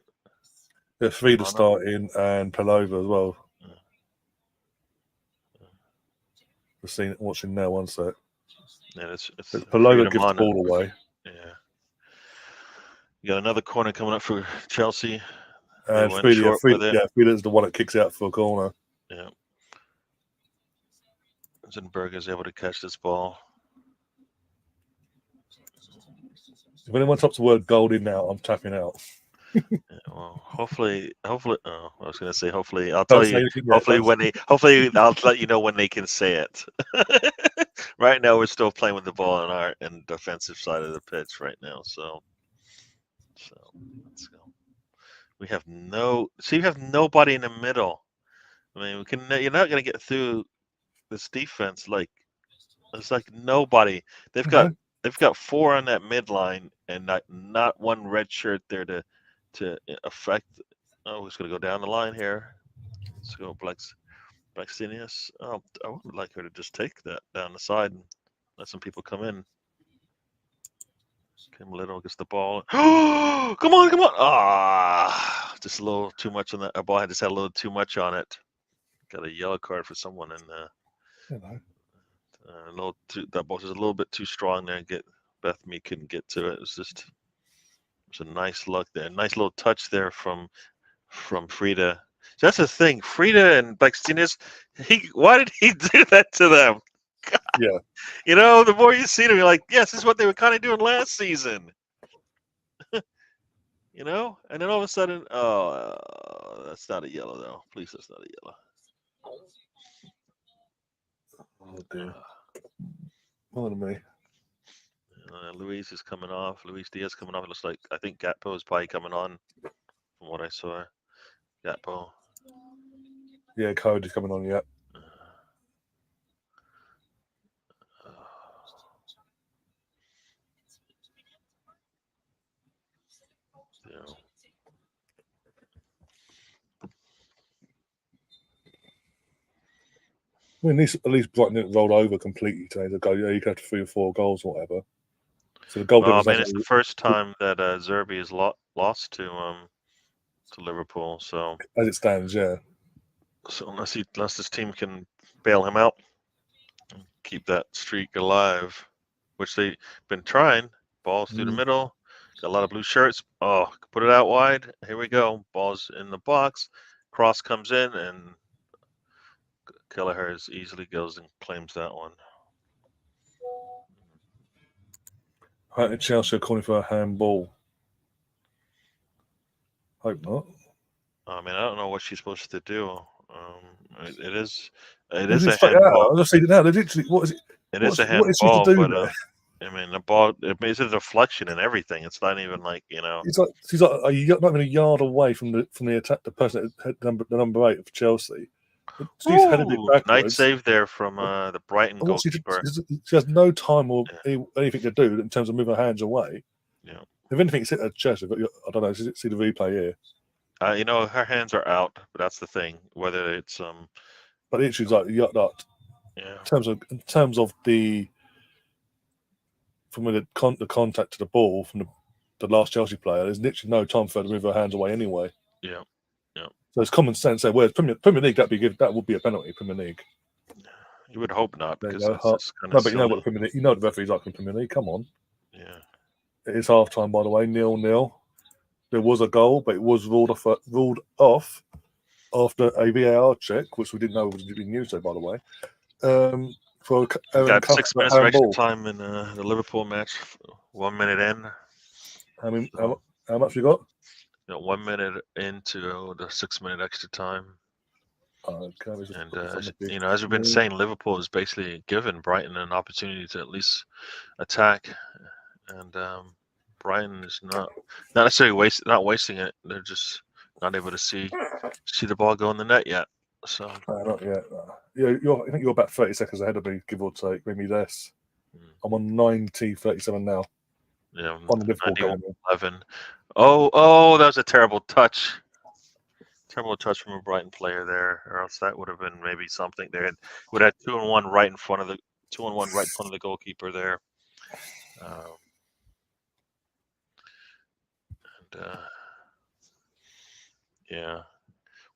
Yeah, Frida starting and Pelova as well. We're seeing watching now. One sec.
Yeah, it's
Pelova gives the ball away.
Yeah. You got another corner coming up for Chelsea.
And Frida's the one that kicks out for a corner.
Yeah. Zinberg is able to catch this ball.
If anyone types the word gold in now, I'm tapping out.
Yeah, well, hopefully. Oh, I was going to say hopefully. I'll tell you. Hopefully, I'll let you know when they can say it. Right now, we're still playing with the ball on our defensive side of the pitch right now. So let's go. We have you have nobody in the middle. I mean, you're not going to get through this defense. Like, it's like nobody. They've got 4 on that midline and not one red shirt there to affect. Oh, we're just going to go down the line here. Let's go Blackstenius. Oh, I would like her to just take that down the side and let some people come in. Kim Little gets the ball. Oh, come on. Ah, just a little too much on that. Our ball had just had a little too much on it. Got a yellow card for someone in there. That ball was a little bit too strong there. Beth Me couldn't get to it. It was a nice look there. Nice little touch there from Frida. So that's the thing. Frida and Blackstenius, why did he do that to them? God.
Yeah.
You know, the more you see them, you're like, yes, this is what they were kind of doing last season. You know? And then all of a sudden, that's not a yellow, though. Please, that's not a yellow.
Oh, dear. Pardon me.
Luis is coming off. Luis Diaz coming off. It looks like, I think Gatpo is probably coming on from what I saw. Gatpo.
Yeah, Cody's coming on, yeah. I mean, at least Brighton didn't roll over completely today. They go, yeah, you can have 3 or 4 goals or whatever. So the goal difference.
It's the first time that Zerbi has lost to Liverpool. So
as it stands, yeah.
So unless this team can bail him out, keep that streak alive, which they've been trying. Balls through the middle. Got a lot of blue shirts. Oh, put it out wide. Here we go. Ball's in the box. Cross comes in, and Kelleher easily goes and claims that one.
I think Chelsea are calling for a handball. Hope not.
I mean, I don't know what she's supposed to do. It is a handball.
I'll just say it now. They literally, what is it?
It is a handball,
what is she to do there?
I mean, the ball, it's a deflection and everything. It's not even like, you know.
She's like not even a yard away from the attack. The person that had number 8 of Chelsea. She's headed it backwards.
Nice save there from the Brighton goalkeeper.
She has no time or anything to do in terms of moving her hands away.
Yeah.
If anything, it's hit her chest. I don't know. See the replay here.
You know, her hands are out, but that's the thing. Whether it's
But the issue's like that.
Yeah.
In terms of the from the contact to the ball from the last Chelsea player, there's literally no time for her to move her hands away anyway.
Yeah.
So it's common sense there. Whereas Premier League, that would be a penalty. Premier League.
You would hope not,
There you
because
go.
that's just kind
No,
of
but you know
silly.
what the Premier League, you know what the referees like in Premier League. Come on.
Yeah.
It is half time, by the way, 0-0. There was a goal, but it was ruled off after a VAR check, which we didn't know was being used. By the way, for
We
Aaron
got 6
Cuthbert
minutes of extra
handball.
time in the Liverpool match. 1 minute in.
How much you got?
1 minute into the 6-minute extra time.
Okay,
And as we've been saying, Liverpool has basically given Brighton an opportunity to at least attack, and Brighton is not necessarily not wasting it. They're just not able to see the ball go in the net yet. So
not yet. I think you're about 30 seconds ahead of me, give or take, maybe less. I'm on 90-37 now.
Yeah,
on the Liverpool game.
11. Oh, that was a terrible touch. Terrible touch from a Brighton player there, or else that would have been maybe something. They would have 2-on-1 right in front of the goalkeeper there. Yeah.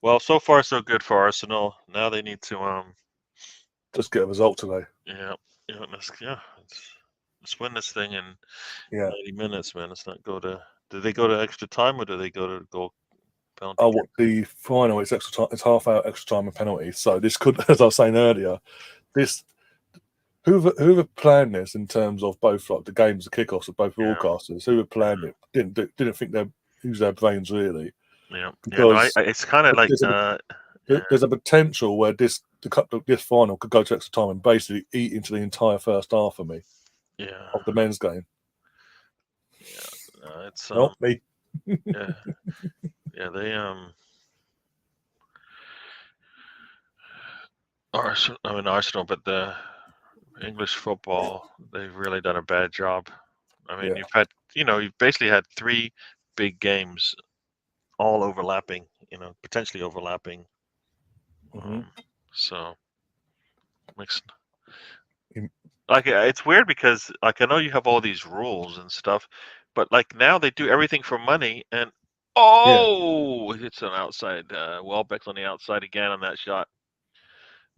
Well, so far so good for Arsenal. Now they need to
just get a result today.
Yeah. Let's win this thing in 90 minutes, man. Let's not go to. Do they go to extra time or do they go to goal penalty?
Oh, the final is extra time. It's half hour extra time and penalty. So this could, as I was saying earlier, whoever planned this in terms of both like the games, the kickoffs of both broadcasters, whoever planned it didn't think they use their brains really.
Yeah,
because
it's kind of like
there's a potential where this final could go to extra time and basically eat into the entire first half for me.
Yeah.
Of the men's game.
Yeah, it's
not me.
Yeah, they Arsenal, but the English football, they've really done a bad job. I mean, you've basically had 3 big games, all overlapping. Potentially overlapping. So makes it's weird because I know you have all these rules and stuff, but now they do everything for money, and it's an outside. Welbeck's on the outside again on that shot.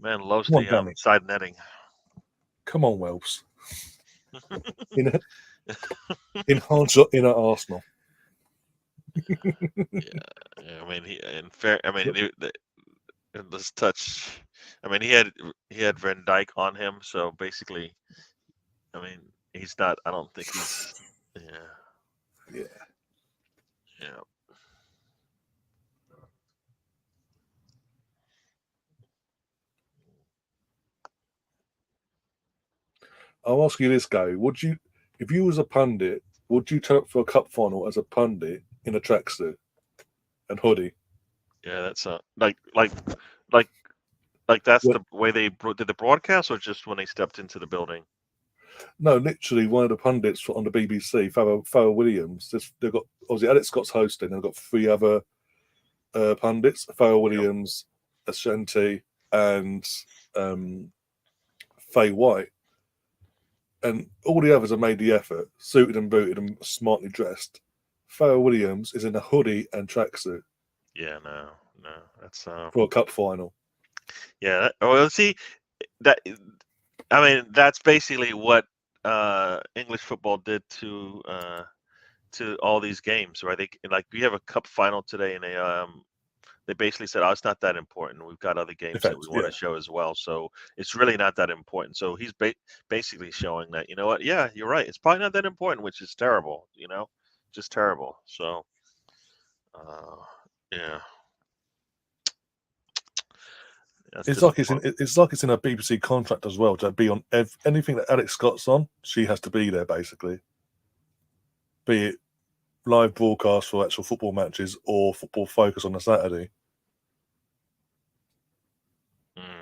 Man loves the side netting.
Come on, Wells. Enhance your inner Arsenal.
I mean, this touch. I mean, he had Van Dijk on him, so basically, I mean, he's not. I don't think he's. Yeah.
I'll ask you this, Gary. If you was a pundit, would you turn up for a cup final as a pundit in a tracksuit and hoodie?
Yeah, that's like that's the way they did the broadcast, or just when they stepped into the building?
No, literally one of the pundits on the BBC, Farrell Williams. They've got obviously Alex Scott's hosting. They've got 3 other pundits: Farrell Williams, Ashanti, and Faye White. And all the others have made the effort, suited and booted and smartly dressed. Farrell Williams is in a hoodie and tracksuit.
Yeah, no, that's
for a cup final.
Yeah, well, see that. I mean, that's basically what English football did to all these games, right? We have a cup final today, and they basically said, "Oh, it's not that important. We've got other games that we want to show as well, so it's really not that important." So he's basically showing that, you know what? Yeah, you're right. It's probably not that important, which is terrible. Just terrible. So, yeah.
It's like it's in a BBC contract as well to be on anything that Alex Scott's on. She has to be there, basically. Be it live broadcast for actual football matches or Football Focus on a Saturday,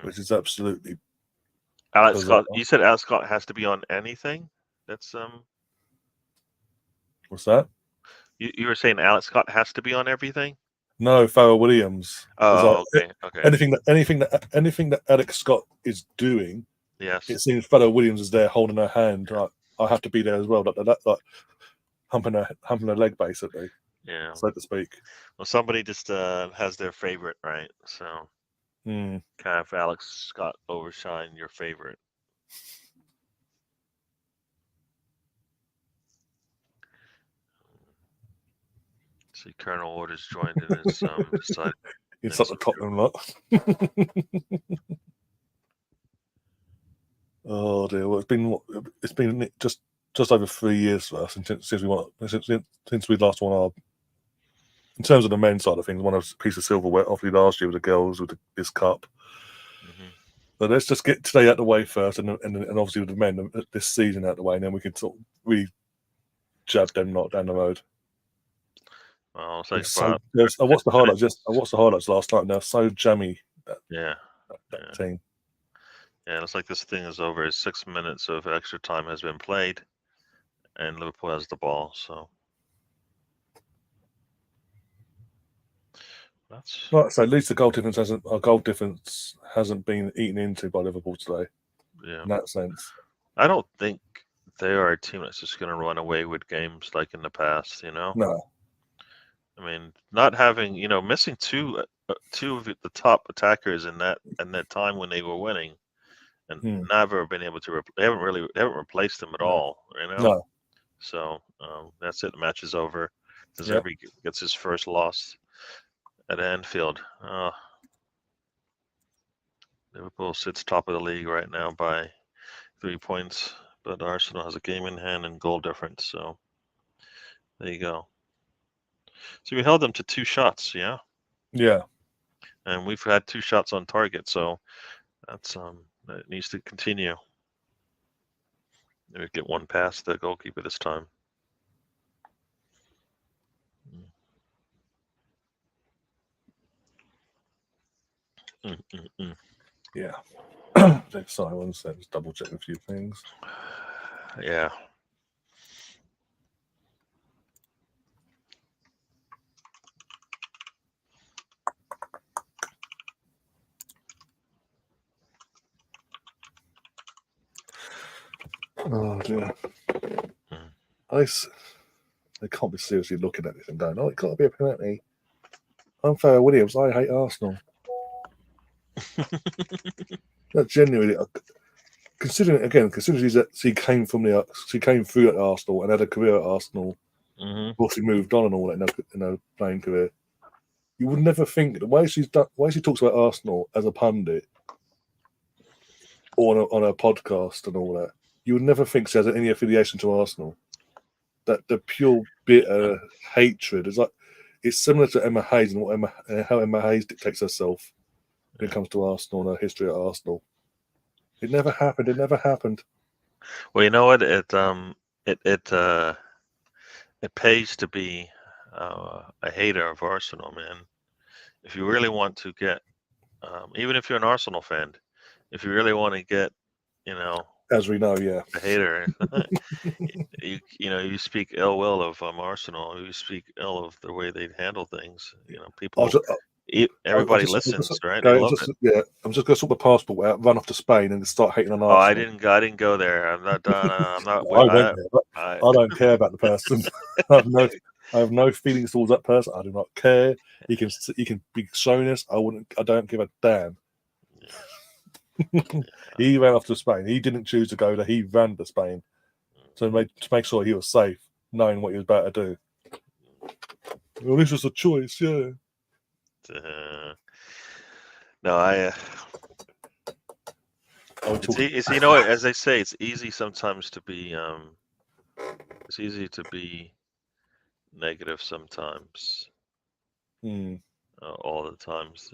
which is absolutely.
Alex Scott. You said Alex Scott has to be on anything. That's
What's that?
You were saying Alex Scott has to be on everything?
No, Farrell Williams.
Oh, okay.
Anything that Alex Scott is doing,
yes,
it seems Farrell Williams is there holding her hand. Like, I have to be there as well. Like humping her leg, basically.
Yeah.
so to speak.
Well, somebody just has their favorite, right? So
Mm.
kind of Alex Scott overshine your favorite. See, Colonel Orders joined in his decided.
It's up the Tottenham lot. Oh dear. Well, it's been just over 3 years for us since we last won our. In terms of the men's side of things, won a piece of silverware. Obviously, last year with the girls with this cup.
Mm-hmm.
But let's just get today out the way first, and obviously with the men this season out the way, and then we can sort of really jab them not down the road.
Well, it's like
I watched the highlights. I watched the highlights last night, and they're so jammy. That team.
Yeah, it's like this thing is over. 6 minutes of extra time has been played, and Liverpool has the ball. So that's
Like I say, at least our goal difference hasn't been eaten into by Liverpool today.
Yeah.
In that sense,
I don't think they are a team that's just going to run away with games like in the past.
no.
I mean, not having missing two of the top attackers in that time when they were winning, and never been able to. They haven't replaced them at all.
No.
So that's it. The match is over. Deserby gets his first loss at Anfield. Liverpool sits top of the league right now by 3 points, but Arsenal has a game in hand and goal difference. So there you go. So we held them to 2 shots, yeah.
Yeah.
And we've had 2 shots on target, so that's that needs to continue. Maybe get one past the goalkeeper this time.
Yeah. Sorry, one second. Just double check a few things.
Yeah.
Oh dear. They can't be seriously looking at this and going, "Oh, it got to be a penalty." I'm Farrell Williams. I hate Arsenal. That genuinely, considering he came through at Arsenal and had a career at Arsenal.
Mm-hmm.
Of course, he moved on and all that in a playing career. You would never think the way she talks about Arsenal as a pundit or on a podcast and all that. You would never think she has any affiliation to Arsenal. That the pure bitter hatred is like it's similar to Emma Hayes and how Emma Hayes dictates herself when it comes to Arsenal and her history at Arsenal. It never happened. It never happened.
Well, you know what? It pays to be a hater of Arsenal, man. If you really want to get, even if you're an Arsenal fan, if you really want to get,
as we know, yeah,
a hater, you speak ill will of Arsenal. You speak ill of the way they handle things. People. Everybody listens, right? They love it.
Yeah, I'm just going to sort the passport out, run off to Spain, and start hating on Arsenal.
I didn't go there. I'm not done. I'm not.
I don't care about the person. I have no feelings towards that person. I do not care. He can be shown us. I don't give a damn. He ran off to Spain. He didn't choose to go there. He ran to Spain to make sure he was safe, knowing what he was about to do. Well, this was a choice, yeah.
No, it's as they say, it's easy sometimes to be. It's easy to be negative sometimes. All the times,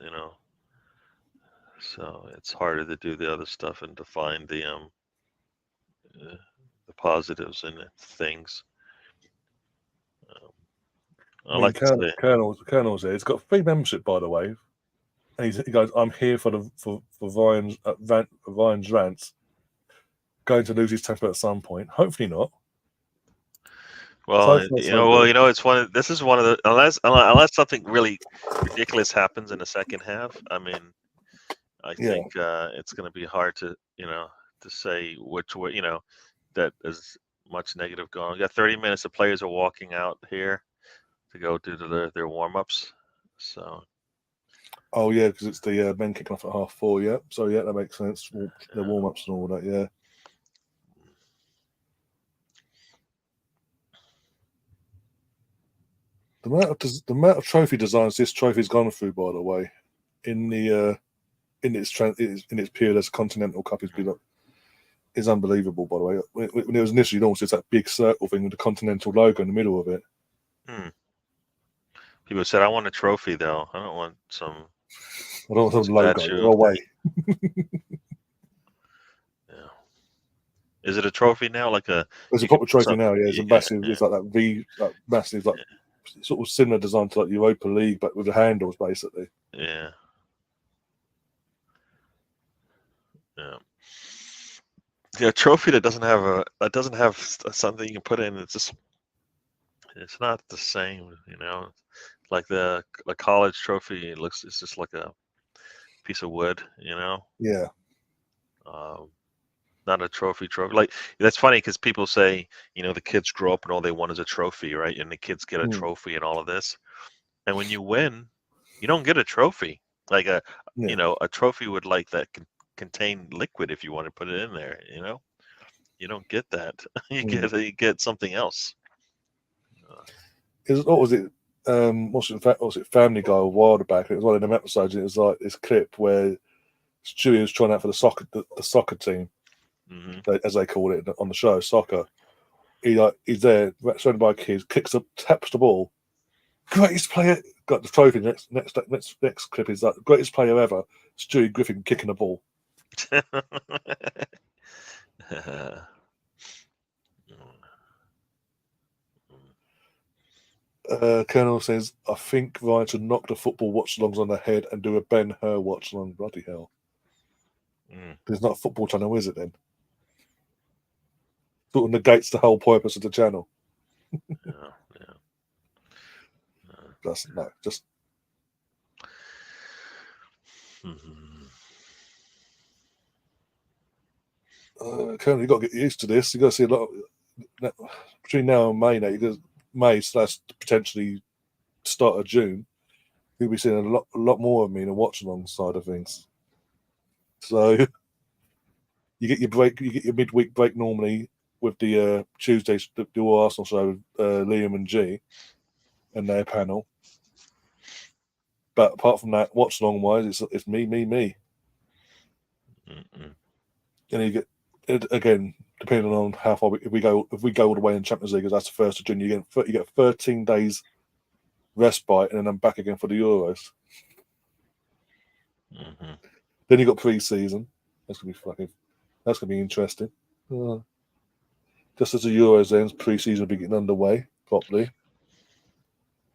So it's harder to do the other stuff and to find the positives in things.
Colonel's there. He's got free membership, by the way. And he goes, "I'm here for Ryan's rants." Going to lose his temper at some point. Hopefully not.
Well, it's one. This is one of the unless something really ridiculous happens in the second half. I mean, I think it's going to be hard to to say which way that is much negative going. We got 30 minutes. The players are walking out here. to go do their warm ups. So
Oh yeah, because it's the men kicking off at 4:30. Yeah, so yeah, that makes sense. The warm ups and all that. Yeah. The amount of trophy designs this trophy's gone through, by the way, in its period as a Continental Cup is unbelievable. By the way, when it was initially launched, it's that big circle thing with the Continental logo in the middle of it.
People said, "I want a trophy, though. I don't want some."
I don't want some logo. Go away.
Yeah. Is it a trophy now? Like
It's a proper trophy now. Yeah, it's
yeah,
a massive. It's like that V, like massive, like sort of similar design to like Europa League, but with the handles basically.
Yeah. Yeah. Yeah, a trophy that doesn't have something you can put in. It's not the same, you know. Like the college trophy, it's just like a piece of wood, you know.
Yeah.
Not a trophy. Like, that's funny because people say, you know, the kids grow up and all they want is a trophy, right? And the kids get a trophy and all of this. And when you win, you don't get a trophy. Like you know, a trophy would like that contain liquid if you want to put it in there, you know. You don't get that. You get something else.
What was it? Was it Family Guy a while back? It was one of them episodes. And it was like this clip where Stewie was trying out for the soccer team, as they call it on the show, soccer. He's there, surrounded by kids, taps the ball. Greatest player, got the trophy. Next clip is that greatest player ever, Stewie Griffin kicking the ball. Colonel says, I think Ryan should knock the football watch-alongs on the head and do a Ben-Hur watch-along. Bloody hell. It's not a football channel, is it then? Sort of negates the whole purpose of the channel. Just. Colonel, you've got to get used to this. You've got to see a lot between now and May now, because May / potentially start of June, you'll be seeing a lot more of me in the watch-along side of things. So you get your break, you get your midweek break normally with the Tuesdays, the Arsenal show with Liam and G and their panel. But apart from that, watch-along wise, it's me. And you get again, depending on how far if we go all the way in Champions League, because that's the 1st of June, you get 13 days respite, and then I'm back again for the Euros. Then you got pre-season. That's gonna be interesting. Just as the Euros ends, pre-season will be getting underway properly.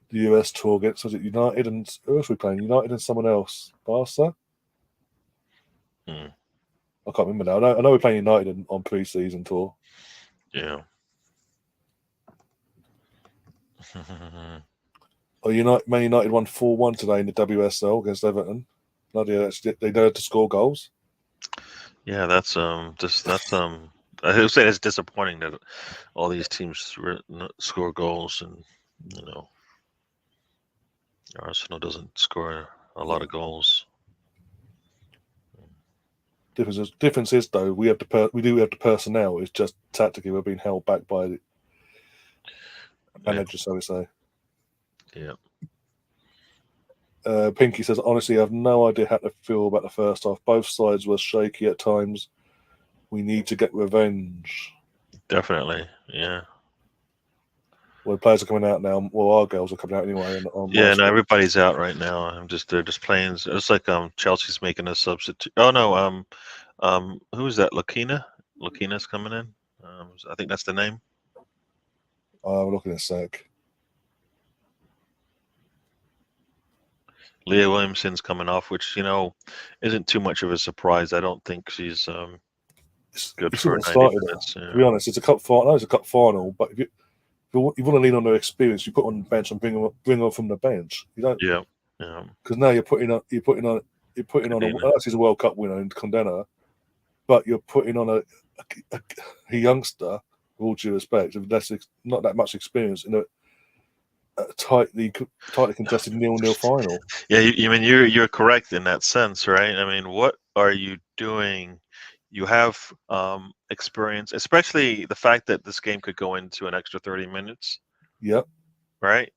The US tour gets, was it United and who else are we playing? United and someone else. Barca? I can't remember now. I know we're playing United on pre-season tour.
Yeah.
Man United won 4-1 today in the WSL against Everton. Bloody hell, they know how to score goals.
Yeah, that's I would say it's disappointing that all these teams score goals, and you know, Arsenal doesn't score a lot of goals.
Difference is though we do have the personnel. It's just tactically we're being held back by the manager, so we say.
Yeah.
Pinky says, honestly, I have no idea how to feel about the first half. Both sides were shaky at times. We need to get revenge.
Definitely, yeah.
Well, the players are coming out now. Well, our girls are coming out anyway.
No, everybody's out right now. They're just playing. It's like Chelsea's making a substitute. Oh no, who is that? Lakina? Lakina's coming in. I think that's the name.
I'm looking at a sec.
Leah Williamson's coming off, which isn't too much of a surprise. I don't think she's good for 90 minutes.
To be honest, it's a cup final. It's a cup final, but if you want to lean on their experience, you put on the bench and bring them from the bench. You don't.
Yeah.
Because now you're putting on. She's a World Cup winner in Condena, but you're putting on a youngster, with all due respect, with not that much experience a tightly contested 0-0 final.
Yeah, you mean you're correct in that sense, right? I mean, what are you doing? You have experience, especially the fact that this game could go into an extra 30 minutes,
Yep,
right?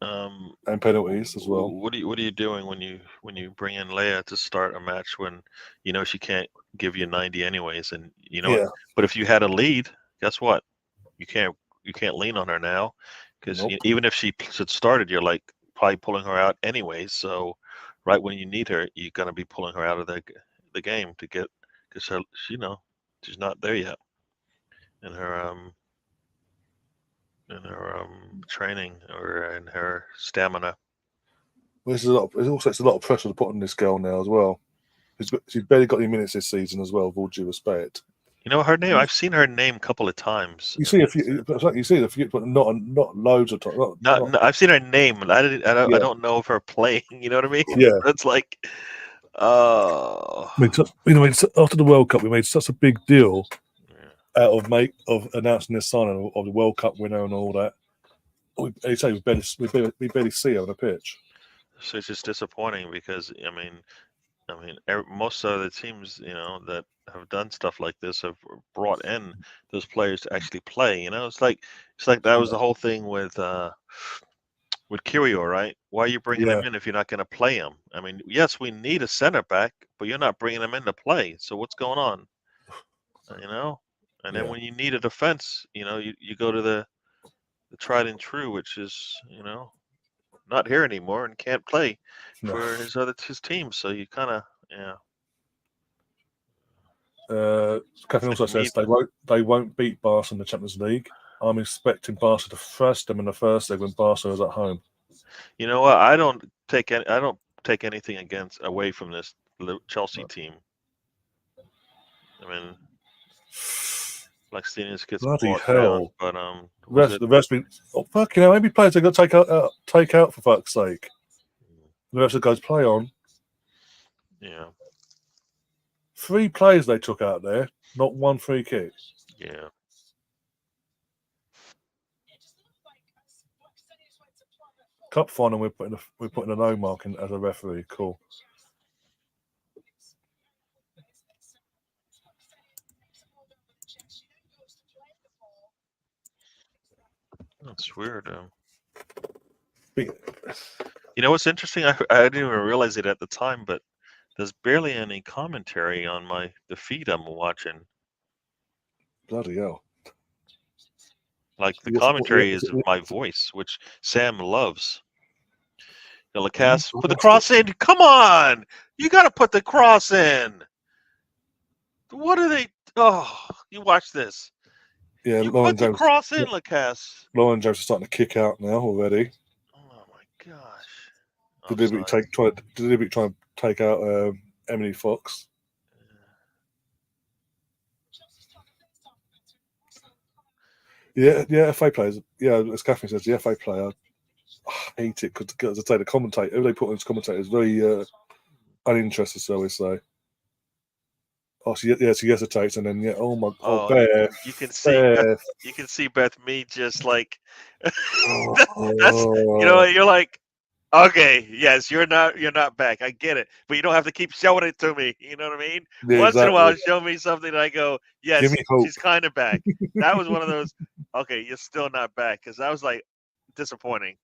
and penalties as well.
What are you doing when you bring in Leia to start a match when you know she can't give you 90 anyways, and you know,
Yeah,
but if you had a lead, guess what? You can't you can't lean on her now because
nope.
even if she had started, you're like probably pulling her out anyways. So right when you need her, you're gonna be pulling her out of the game to get because she, you know, she's not there yet in her training or in her stamina.
Well, it's a lot of pressure to put on this girl now as well. She's barely got any minutes this season as well. With all due respect,
You know her name. I've seen her name a couple of times.
you see a few, but not loads of time.
I've seen her name, but I
Yeah,
don't know if her playing. You know what I mean?
yeah.
It's like, oh,
I mean, after the World Cup, we made such a big deal
yeah.
out of announcing this signing of the World Cup winner and all that. We barely see her on the pitch.
So it's just disappointing because most of the teams, you know, that have done stuff like this have brought in those players to actually play. You know, it's like that was the whole thing with Kirio, right? Why are you bringing
Yeah,
him in if you're not going to play him? I mean, yes, we need a center back, but you're not bringing him in to play. So what's going on? You know, and then
yeah.
when you need a defense, you know, you go to the tried and true, which is, you know, not here anymore and can't play
No.
for his team. So you kind of, yeah,
Catherine
it's like
also
you need.
says they won't beat Barca in the Champions League. I'm expecting Barca to thrash them in the first leg when Barca is at home.
You know what? I don't take anything against away from this Chelsea team. I mean, Blackstenius gets
Bloody
brought down,
hell!
but was it?
The rest been fucking hell. Maybe players they got to take out for fuck's sake. The rest of the guys play on.
Yeah,
3 players they took out there, not 1 free kick.
yeah.
Cup final, we're putting a no mark in as a referee. Cool.
That's weird.
Be-
You know what's interesting? I didn't even realize it at the time, but there's barely any commentary on the feed I'm watching.
Bloody hell!
Like the
Yes,
commentary is of my voice, which Sam loves. You know, Lacasse, put the cross in. Come on, you got to put the cross in. What are they? Oh, you watch this.
yeah.
You put the cross in, Lacasse.
Lauren James is starting to kick out now already.
Oh my gosh.
Deliberately
Offside.
try and take out Emily Fox. Yeah, FA players. Yeah, as Catherine says, the FA player. I hate it because, as I say, the commentator, who they put on as commentator is very uninterested, so we say. Oh, she hesitates, and then oh my, Beth,
you can see Beth.
Beth.
You can see Beth me just like that's you know
Oh,
you're like okay, yes, you're not back. I get it. But you don't have to keep showing it to me. You know what I mean?
yeah,
Once in a
exactly.
while show me something that I go,
Give
yes,
me hope.
she's kind of back. That was one of those, okay, you're still not back cuz I was like disappointing.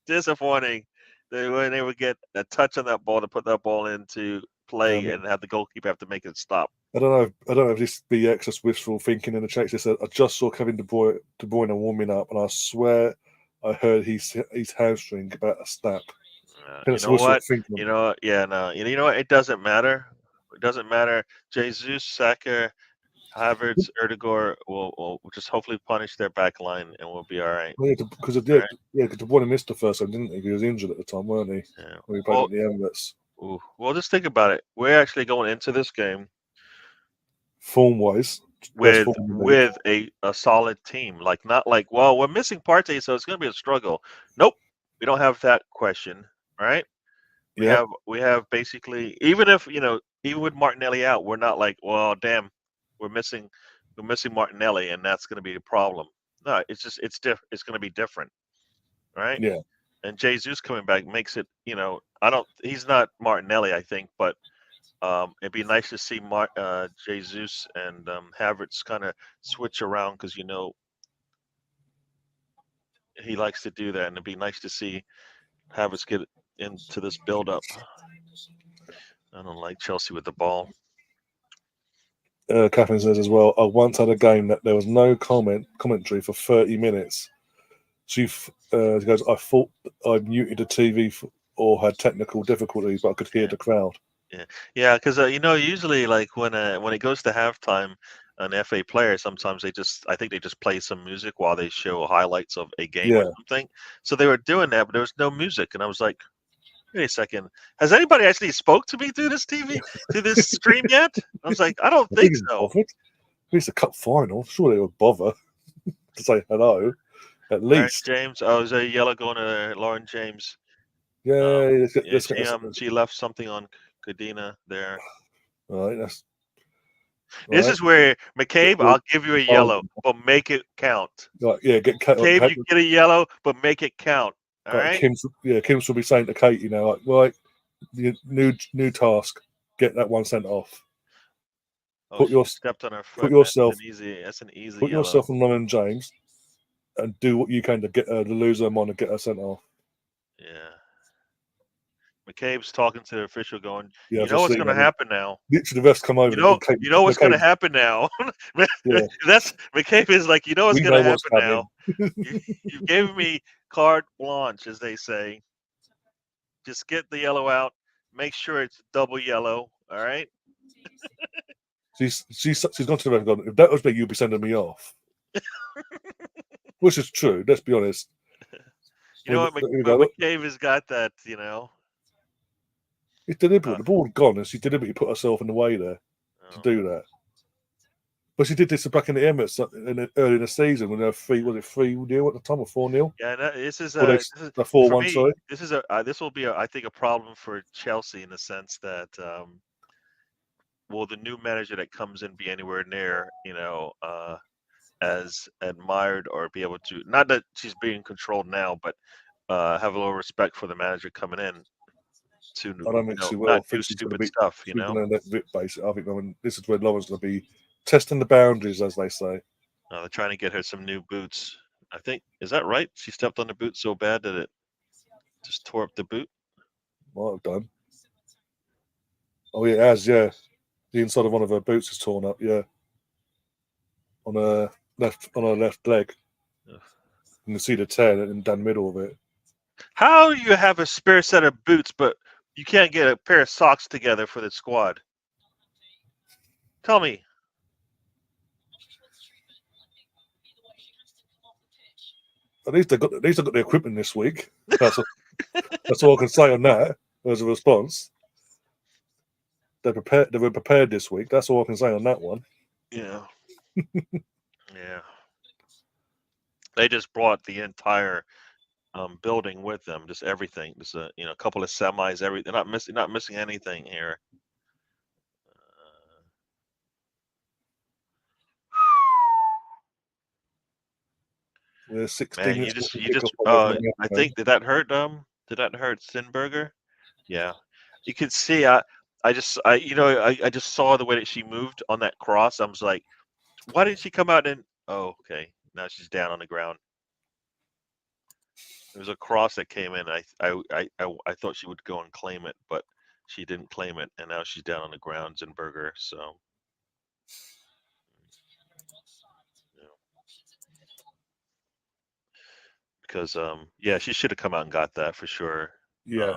Disappointing that when they would get a touch on that ball to put that ball into play and have the goalkeeper have to make it stop.
I don't know if this be excess wishful thinking in the chat. They said I just saw Kevin De Bruyne warming up, and I swear I heard his hamstring about to snap.
You
That's
know
wishful
what?
thinking.
You know, yeah, no. You know what? It doesn't matter. It doesn't matter. Jesus, Saka, Havertz, Erdegaard will just hopefully punish their back line and we'll be all right.
Yeah, because
All right.
De Bruyne missed the first one, didn't he? He was injured at the time, weren't he?
Yeah.
When he played at the Emirates.
Well, just think about it. We're actually going into this game
Form wise,
with a solid team. Like not like, well, we're missing Partey, so it's going to be a struggle. Nope, we don't have that question. All right.
Yeah,
We have basically even with Martinelli out, we're not like, well, damn, we're missing Martinelli, and that's going to be a problem. No, it's just it's going to be different. right?
Yeah.
And Jesus coming back makes it, he's not Martinelli, I think, but it'd be nice to see Jesus and Havertz kind of switch around because he likes to do that, and it'd be nice to see Havertz get into this build-up. I don't like Chelsea with the ball.
Catherine says as well, I once had a game that there was no commentary for 30 minutes. She goes, I thought I muted the TV or had technical difficulties, but I could hear the crowd.
Yeah, because usually like when it goes to halftime, an FA player sometimes I think they just play some music while they show highlights of a game or something. So they were doing that, but there was no music, and I was like, wait a second, has anybody actually spoke to me through this stream yet? I was like, I don't think so.
It's a cup final. Sure, they would bother to say hello, at least.
Right, James. Oh, is there a yellow going to Lauren James?
Yeah,
she left something on Kadena there.
All right,
This is where McCabe, I'll give you a yellow, but make it count.
Right, yeah,
McCabe, you get a yellow, but make it count. All right.
Kim will be saying to Katie now, like, right, new task, get that one sent off.
Oh, stepped on her foot.
Put yourself.
That's an easy.
Put
yellow.
yourself on Lauren James, and do what you can to get her to lose her mind and get her sent off.
Yeah. McCabe's talking to the official, going,
yeah,
"You know what's going to happen now?
Literally, the refs come over.
You know what's going to happen now." That's McCabe is like, "You know what's going to happen now? You gave me carte blanche, as they say. Just get the yellow out. Make sure it's double yellow. All right."
She's gone to the ref and gone, if that was me, you'd be sending me off. Which is true. Let's be honest.
You know what? McCabe has got that.
It's deliberate. The ball had gone, and she deliberately put herself in the way there to do that. But she did this back in the Emirates early in the season when they were 3-0 at the time, or 4-0.
Yeah, this is
a 4-1. Sorry,
this will be I think a problem for Chelsea in the sense that will the new manager that comes in be anywhere near as admired or be able to, not that she's being controlled now, but have a little respect for the manager coming in to
I don't think she will.
not do stupid stuff.
She's going to let Rip base it. I think this is where Lauren's going to be testing the boundaries, as they say.
They're trying to get her some new boots. I think, is that right? She stepped on the boot so bad that it just tore up the boot.
Might have done. Oh, yeah, it has. Yeah, the inside of one of her boots is torn up. Yeah, on her left leg. You can see the tear down the middle of it.
How do you have a spare set of boots, but you can't get a pair of socks together for the squad? Tell me.
At least they got the equipment this week. That's all I can say on that as a response. They were prepared this week. That's all I can say on that one.
Yeah. Yeah. They just brought the entire building with them, just everything. Just a couple of semis, everything. They're not missing anything here.
We're 16
Man,
minutes.
I think did that hurt Sinberger? Yeah. You could see I just saw the way that she moved on that cross. I was like, why didn't she come out and okay. Now she's down on the ground. There was a cross that came in. I thought she would go and claim it, but she didn't claim it, and now she's down on the ground, Zinberger. So, because she should have come out and got that for sure.
Yeah,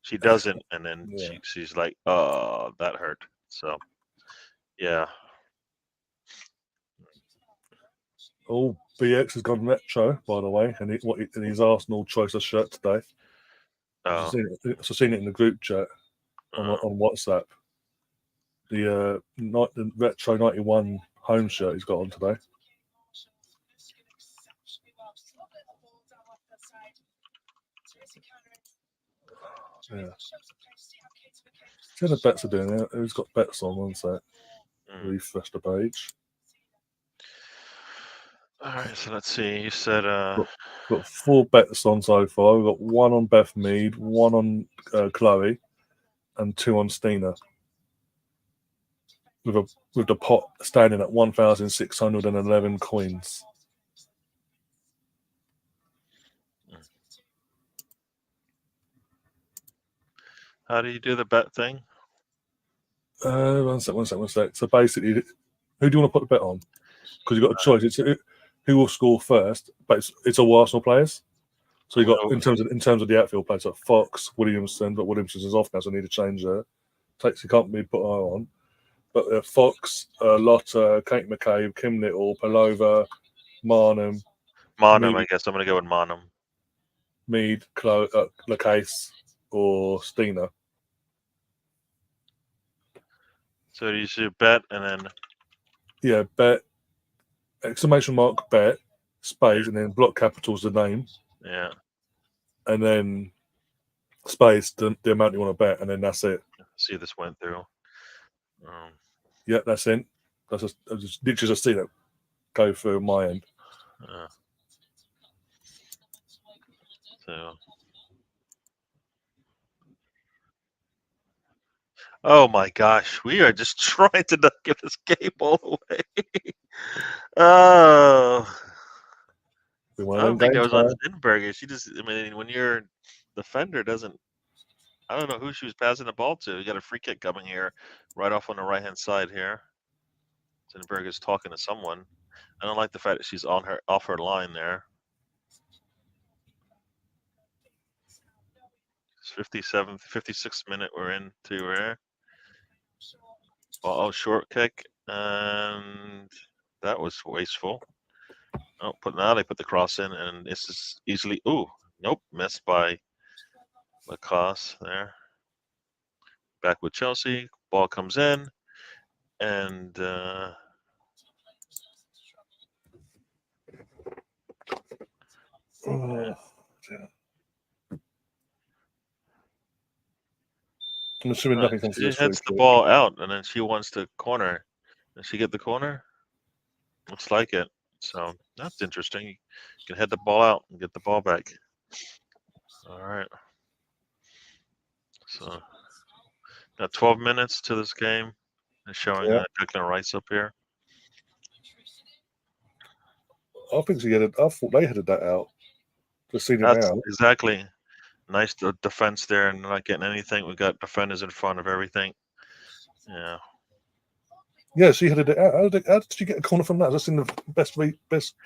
she doesn't, and then she's like, "Oh, that hurt." So, yeah.
Oh, BX has gone retro, by the way, and in his Arsenal choice of shirt today. I've seen it in the group chat on WhatsApp. The retro 91 home shirt he's got on today. Yeah. See the bets are doing it. Who's got bets on one sec? Refresh the page.
All right, so let's see. You said
Got 4 bets on so far. We've got 1 on Beth Mead, 1 on Chloe, and 2 on Stina. With the pot standing at 1,611 coins.
how do you do the bet thing?
One sec. So basically, who do you want to put the bet on? Because you've got a choice. It's who will score first, but it's all Arsenal players. So you got in terms of the outfield players like Fox, Williamson, but Williamson's off now, so I need to change that. Takes can't be put on. But Fox, Lotta, Kate McCabe, Kim Little, Palova, Marnham,
Monum, I guess I'm gonna go with Monum.
Mead, Lacase, or Stina.
So you should bet and then
bet, exclamation mark, bet, space, and then block capitals the name.
Yeah.
And then space the amount you want to bet, and then that's it.
See if this went through.
Yeah, that's it. I just literally just see that go through my end.
So. Oh my gosh, we are just trying to not give this game all away. Oh. I don't think that was on Lindbergh. She just, I mean, when your defender doesn't, I don't know who she was passing the ball to. You got a free kick coming here, right off on the right-hand side here. Lindbergh is talking to someone. I don't like the fact that she's off her line there. It's 56th minute we're into here. Oh, short kick, and that was wasteful. Oh, now they put the cross in, and this is easily. Ooh, nope, missed by Lacoste there. Back with Chelsea, ball comes in, and
I'm assuming nothing comes
she heads the ball out, and then she wants to corner. Does she get the corner? Looks like it. So that's interesting. You can head the ball out and get the ball back. All right. So got 12 minutes to this game. It's showing Declan Rice up here.
I think I thought they headed that out. Just seen it now.
Exactly. Nice defense there, and not getting anything. We got defenders in front of everything. Yeah.
Yeah, she headed it out. How did she get a corner from that? That's in the best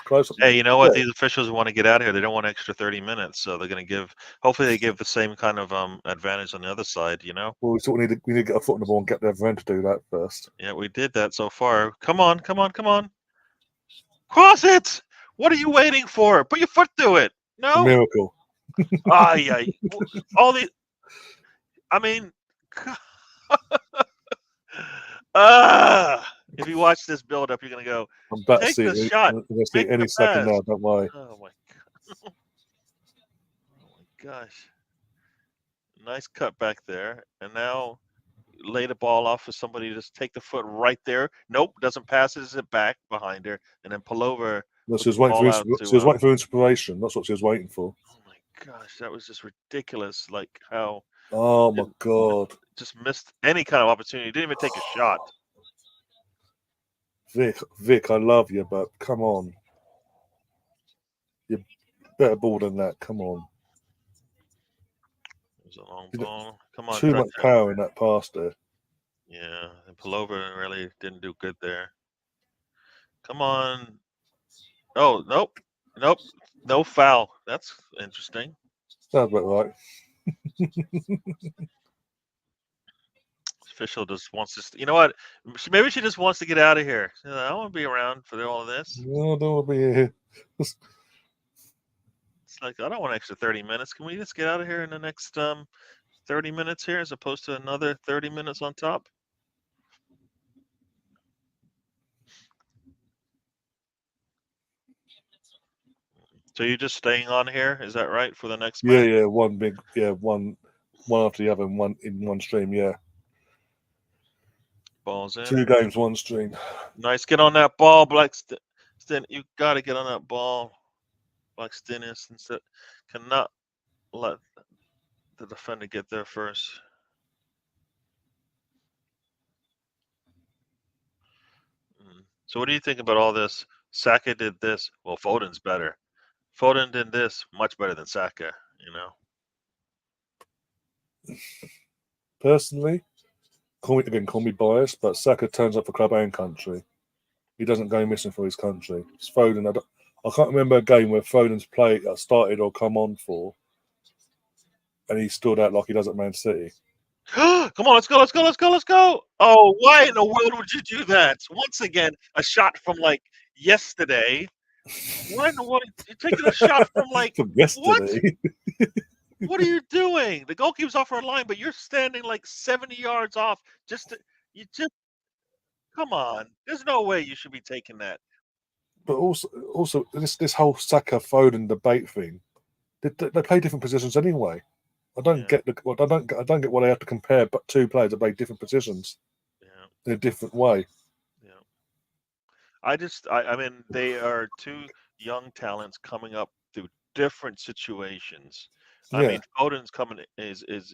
close up.
Hey, you know what? These officials want to get out of here. They don't want an extra 30 minutes, so they're going to give. Hopefully, they give the same kind of advantage on the other side. You know.
Well, we need to get a foot on the ball and get the friend to do that first.
Yeah, we did that so far. Come on. Cross it! What are you waiting for? Put your foot through it. No.
It's a miracle.
Yeah. All the. I mean. If you watch this build up, you're gonna go.
I'm about
take
to see
the
it.
shot.
I'm going to see it any second now. Don't worry.
Oh my god. Oh my gosh. Nice cut back there, and now lay the ball off for somebody to just take the foot right there. Nope, doesn't pass it. Is it back behind her, and then Palova.
No, she was waiting for inspiration. That's what she was waiting for.
Oh my gosh, that was just ridiculous. Like how.
Oh my god.
Just missed any kind of opportunity. Didn't even take a shot.
Vic, I love you, but come on. You're better ball than that. Come on.
It was a long ball. Come on.
Too much power in that pass there.
Yeah, and Palova really didn't do good there. Come on. Oh, nope. No foul. That's interesting.
Sounds about right.
Official just wants to. You know what? Maybe she just wants to get out of here. I don't want to be around for all of this.
No, I don't want to be here.
It's like I don't want an extra 30 minutes. Can we just get out of here in the next 30 minutes here, as opposed to another 30 minutes on top? So you're just staying on here, is that right, for the next match?
Yeah, one after the other, one in one stream, yeah.
Balls in.
2 games, 1 stream.
Nice, get on that ball, Black You got to get on that ball like Stennis instead. Cannot let the defender get there first. So what do you think about all this? Saka did this. Well, Foden's better. Foden did this much better than Saka.
Personally, call me biased, but Saka turns up for club and country. He doesn't go missing for his country. It's Foden. I can't remember a game where Foden's started or come on for, and he stood out like he does at Man City.
Come on, let's go. Oh, why in the world would you do that? Once again, a shot from like yesterday. Why in the world you're taking a shot from like
from yesterday?
What are you doing? The goalkeeper's off our line, but you're standing like 70 yards off. Come on. There's no way you should be taking that.
But also this whole Saka Foden debate thing. They play different positions anyway. I don't get I don't get why they have to compare but two players that play different positions in a different way.
Yeah. I mean, they are two young talents coming up through different situations. I mean, Foden's coming is his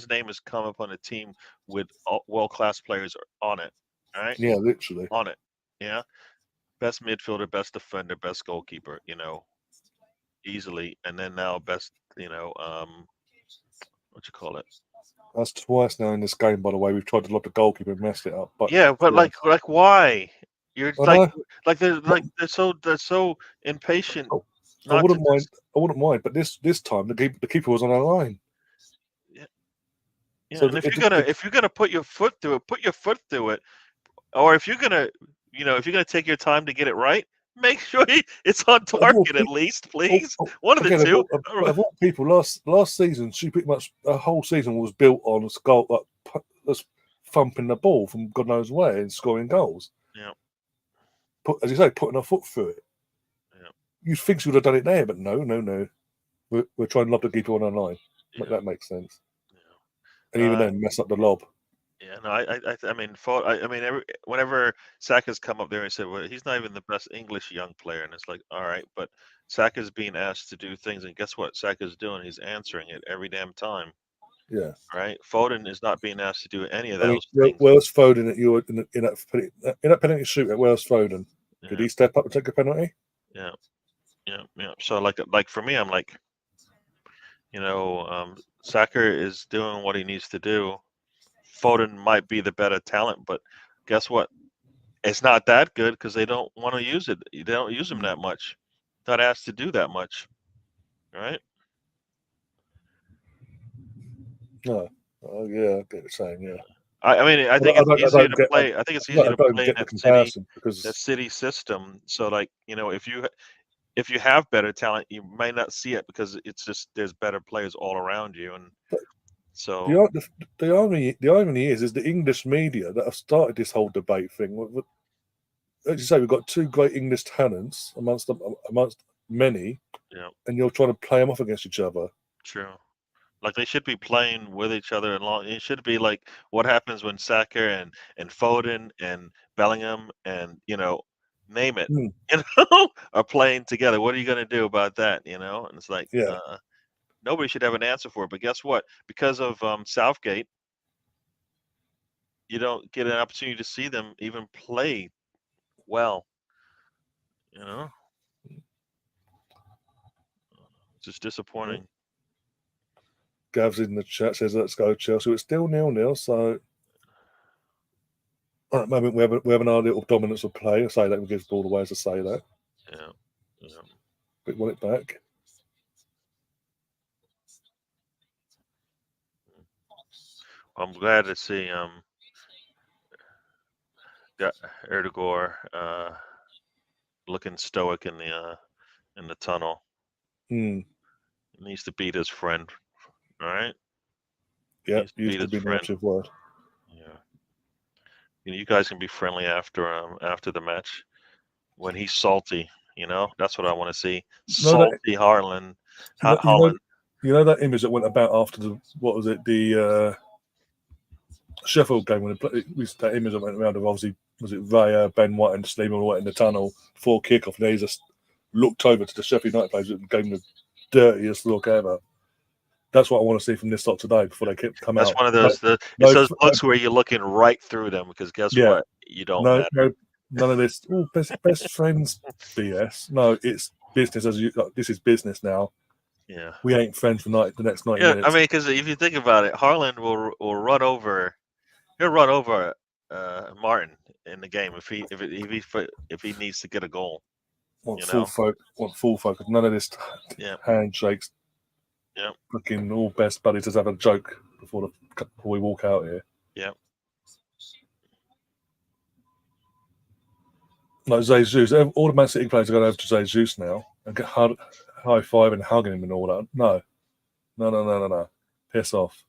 name has come up on a team with world-class players on it. All right.
Yeah, literally
on it. Yeah. Best midfielder, best defender, best goalkeeper. Easily, and then now best. What you call it?
That's twice now in this game. By the way, we've tried to lob the goalkeeper and messed it up. But
yeah, but like why? You're they're so impatient.
I wouldn't mind, but this time the keeper was on our line.
Yeah, so and if you're gonna put your foot through it, or if you're gonna take your time to get it right, make sure it's on target at least, please. One of the two.
Of all people, last season, she pretty much the whole season was built on thumping the ball from God knows where and scoring goals.
Yeah.
As you say, putting her foot through it.
Yeah.
You'd think she would have done it there, but no. We're trying to lob the keeper on our line.
Yeah.
That makes sense. Yeah. And even then, mess up the lob.
Yeah, no, I mean, whenever Saka's come up there and said, well, he's not even the best English young player, and it's like, all right, but Saka's being asked to do things, and guess what Saka's doing? He's answering it every damn time.
Yeah.
Right. Foden is not being asked to do any of those things.
Where's Foden in that penalty shoot? Where's Foden? Did he step up and take a penalty?
Yeah. So like for me, I'm like, Saka is doing what he needs to do. Foden might be the better talent, but guess what? It's not that good because they don't want to use it. They don't use him that much. Not asked to do that much, right?
No. Oh yeah, I get what you're saying. Yeah.
I mean, I think it's easier to play. I think it's easier to play in that city system. So, like, if you have better talent, you might not see it because it's just there's better players all around you, and so
the irony is the English media that have started this whole debate thing. As you say, we've got two great English talents amongst many, and you're trying to play them off against each other.
True. Like they should be playing with each other, and it should be like what happens when Saka and Foden and Bellingham and name it, are playing together. What are you going to do about that? And it's like, nobody should have an answer for it. But guess what? Because of Southgate, you don't get an opportunity to see them even play well. It's just disappointing.
Gav's in the chat says, "Let's go Chelsea." It's still 0-0, so at the moment we have our little dominance of play. I say that we give the ball away as I say that.
Yeah.
But want it back.
I'm glad to see Erdogan looking stoic in the tunnel.
He
needs to beat his friend. All right.
Yeah, used to be an active word.
Yeah. You guys can be friendly after the match when he's salty. That's what I want to see. Salty Haaland.
You know that image that went about after the Sheffield game when that image that went around of obviously was it Raya, Ben White, and Stephen White in the tunnel before kickoff, and they just looked over to the Sheffield United players and gave them the dirtiest look ever. That's what I want to see from this lot today before they come out.
That's one of those. It's those looks where you're looking right through them because guess what? You don't matter.
None of this. Oh, best friends BS. No, it's business as you. This is business now.
Yeah.
We ain't friends for the next 90 minutes.
I mean, because if you think about it, Haaland will run over. He'll run over Martin in the game if he needs to get a goal.
Want full focus. None of this handshakes.
Yeah.
Fucking all best buddies. Just have a joke before we walk out here.
Yeah.
Like Jesus, all the Man City players are going over to Jesus now and get high five and hugging him and all that. No. Piss off.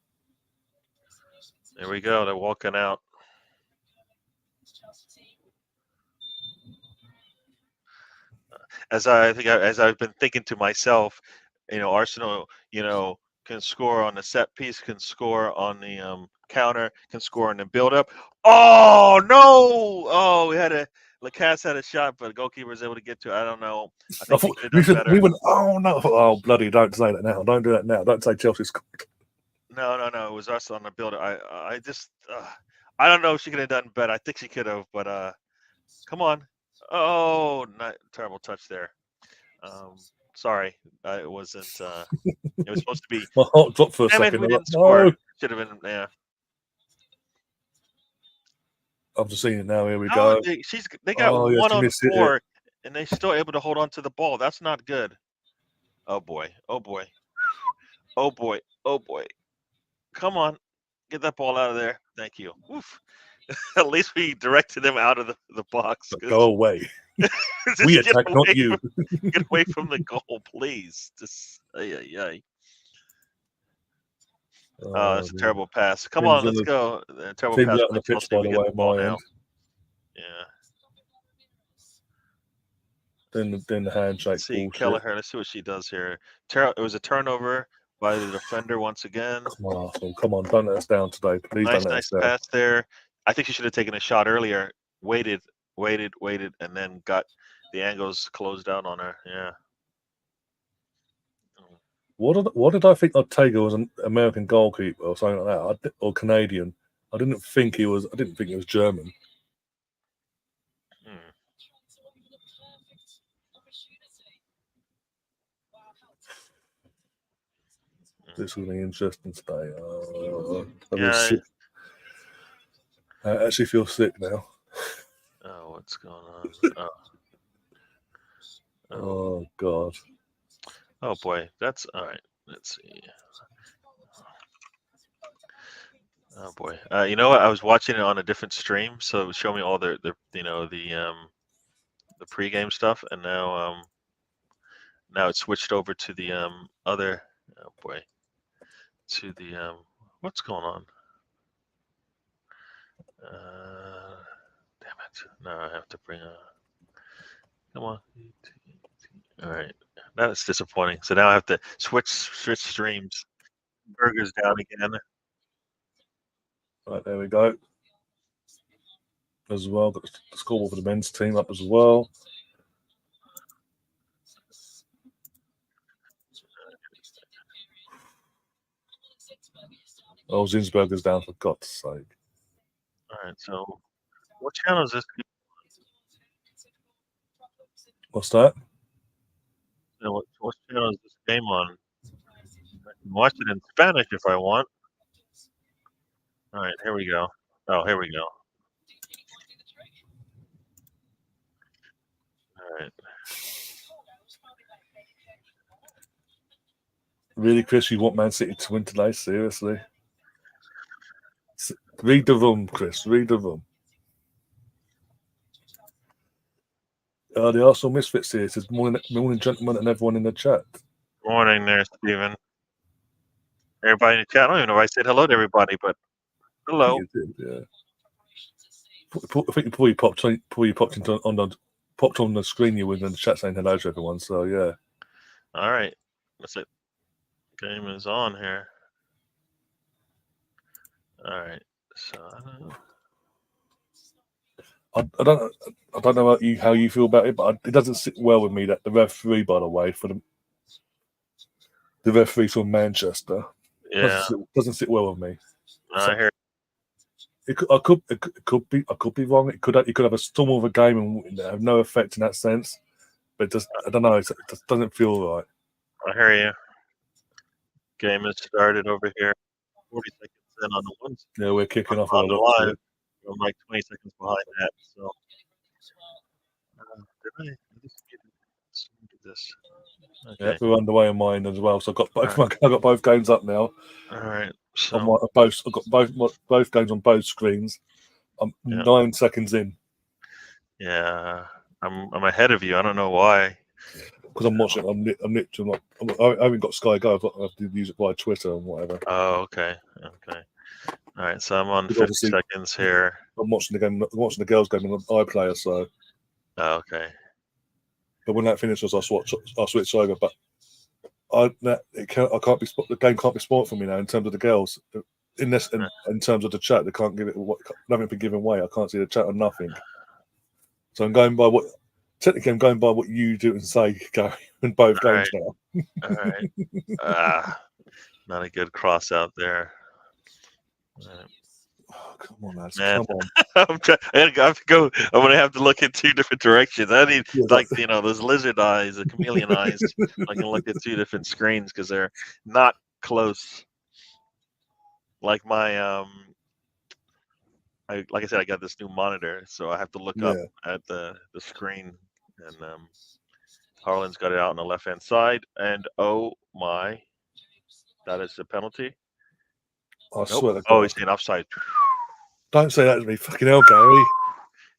There we go. They're walking out. As I've been thinking to myself, Arsenal, can score on the set piece, can score on the counter, can score in the build up. Oh no! Oh, Lacasse had a shot, but the goalkeeper was able to get to it. I don't know. I think
we went, oh no! Oh bloody! Don't say that now. Don't do that now. Don't say Chelsea scored.
No. It was us on the build up. I just I don't know if she could have done better. I think she could have, but come on. Oh, terrible touch there. Sorry, it wasn't. It was supposed to be.
My heart dropped for a second.
We didn't score. Should have been. Yeah.
I've just seen it now. Here we go.
They got 1 on 4, and they're still able to hold on to the ball. That's not good. Oh boy. Come on, get that ball out of there. Thank you. Oof. At least we directed them out of the box.
Go away. We attack, not you.
Get away from the goal, please. Just, Oh, that's a terrible pass. Come on, let's go. Terrible pass.
On the pitch, by the way,
ball now. Yeah.
Then the handshake.
Let's see, Kelleher. Let's see what she does here. It was a turnover by the defender once again.
Come on, don't let us down today. Please don't let us down.
Nice pass there. I think she should have taken a shot earlier. Waited, and then got the angles closed out on her. Yeah.
What did I think Ortega was an American goalkeeper or something like that, or Canadian? I didn't think he was German. This will be interesting today. I actually feel sick now.
Oh, what's going on?
Oh God.
Oh boy, that's all right. Let's see. Oh boy, you know what? I was watching it on a different stream, so it would show me all the pregame stuff, and now it switched over to the other. Oh boy, to the what's going on? Damn it! Now I have to bring a. Come on. All right, that's disappointing. So now I have to switch streams. Burger's down again.
Right, there we go. As well, got the scoreboard for the men's team up as well. Oh, Zinsberger's down, for God's sake.
All right, so what channel is this?
What's that?
What channel is this game on? I can watch it in Spanish if I want. All right, here we go. Oh, here we go. All right.
Really, Chris, you want Man City to win today? Seriously? Read the room, Chris. Read the room. The Arsenal Misfits here says, morning, gentlemen, and everyone in the chat.
Morning there, Stephen. Everybody in the chat. I don't even know if I said hello to everybody, but hello.
I think you did, yeah. I think you probably popped on the screen you were in the chat saying hello to everyone. So yeah.
All right. That's it. Game is on here. All right. So I don't know.
I don't know how you feel about it, but it doesn't sit well with me that the referee, by the way, for the referee from Manchester,
Yeah,
doesn't sit well with me.
I hear.
It could be wrong. It could have a storm of a game and have no effect in that sense. But I don't know. It just doesn't feel right.
I hear you. Game has started over here. 40 seconds in on the ones.
Yeah, we're kicking off
on
on
the
the
live. I'm like 20 seconds behind that. So, did I just get this? Okay.
Yeah, we're underway on mine as well. So I've got both games up now.
All right. So
I've got both games on both screens. I'm 9 seconds in.
Yeah, I'm ahead of you. I don't know why.
Because I'm watching. I'm literally. I haven't got Sky Go. I have to use it via Twitter and whatever.
Oh, okay. All right. So I'm on 50 seconds here.
I'm watching the game. I'm watching the girls' game on iPlayer. So.
Oh, okay.
But when that finishes, I'll switch over. But the game can't be spoiled for me now in terms of the girls. In terms of the chat, they can't give it. Nothing been given away. I can't see the chat or nothing. So I'm going by what. Technically, I'm going by what you do and say, Gary, in both games now.
All right. Not a good cross out there.
Oh, come on, lads.
Man.
Come on.
I'm gonna have to look in two different directions. I need those lizard eyes, the chameleon eyes. I can look at two different screens because they're not close. Like my like I said, I got this new monitor, so I have to look up at the screen, and Harlan's got it out on the left hand side, and oh my, that is a penalty.
I swear to God.
Oh, he's saying offside.
Don't say that to me, fucking hell, Gary.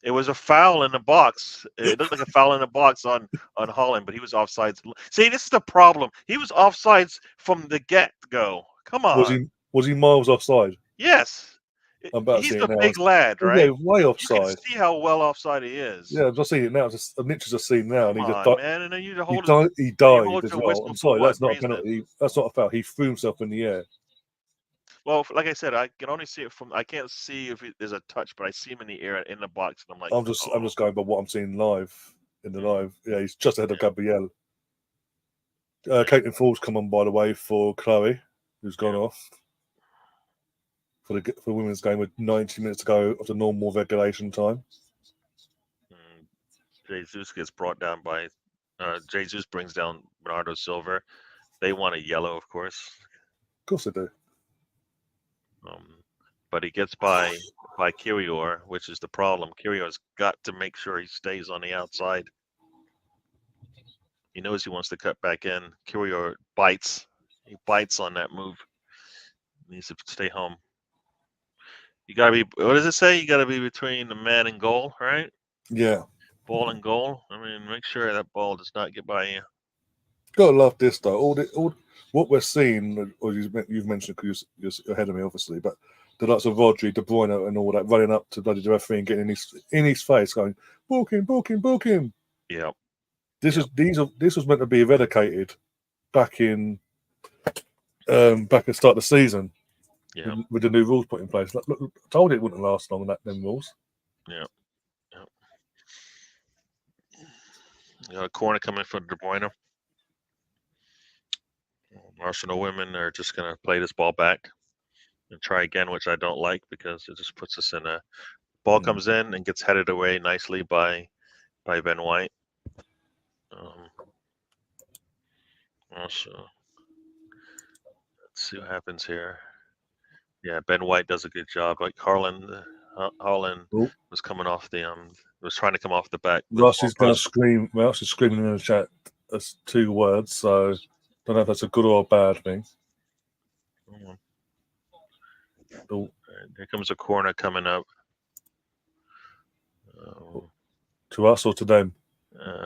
It was a foul in the box. It looked like a foul in the box on Holland, but he was offsides. See, this is the problem. He was offsides from the get-go. Come on.
Was he miles offside?
Yes.
I'm about
He's
to see it
a
now.
big lad, right?
Yeah, way offside.
You can see how well offside he is.
Yeah, I'm just seeing it now. I'm literally just seeing now. And
man. And then you hold
he died as well. I'm sorry, that's not a penalty. That's not a foul. He threw himself in the air.
Well, like I said, I can only see it from. I can't see if there's a touch, but I see him in the air in the box, and I'm like,
I'm just going by what I'm seeing live in the live. Yeah, he's just ahead of Gabrielle. Caitlin Ford's come on, by the way, for Chloe, who's gone off for women's game with 90 minutes to go of the normal regulation time.
Jesus gets brought down by. Jesus brings down Bernardo Silva. They want a yellow, of course.
Of course they do.
But he gets by Kirior, which is the problem. Kirior's got to make sure he stays on the outside. He knows he wants to cut back in. Kirior bites. He bites on that move. He needs to stay home. You gotta be. What does it say? You gotta be between the man and goal, right?
Yeah.
Ball and goal. I mean, make sure that ball does not get by you.
Gotta love this though. All what we're seeing, or you've mentioned because you're ahead of me, obviously, but the likes of Rodri, De Bruyne, and all that running up to bloody referee and getting in his face, going, "Book him."
Yeah.
This was meant to be eradicated back at the start of the season.
Yeah.
With the new rules put in place. Look, I told you it wouldn't last long. Them rules.
Yeah. You got a corner coming for De Bruyne. Arsenal women are just going to play this ball back and try again, which I don't like because it just puts us in a ball comes in and gets headed away nicely by Ben White. Also, let's see what happens here. Yeah, Ben White does a good job. Like Holland was coming off was trying to come off the back.
Russ is going to scream. Russ is screaming in the chat. That's 2 words, so don't know if that's a good or a bad thing.
Right, here comes a corner coming up.
To us or to them?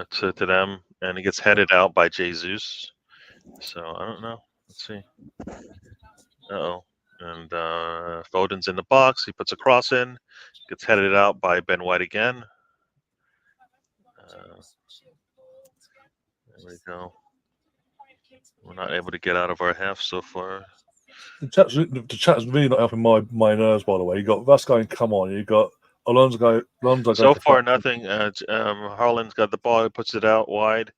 To them, and it gets headed out by Jesus. So I don't know. Let's see. And Foden's in the box. He puts a cross in. Gets headed out by Ben White again. There we go. We're not able to get out of our half so far.
The chat's really not helping my nerves, by the way. You got Russ going, come on. You got Alonso go
So
to
far,
front.
nothing. Haaland's got the ball. He puts it out wide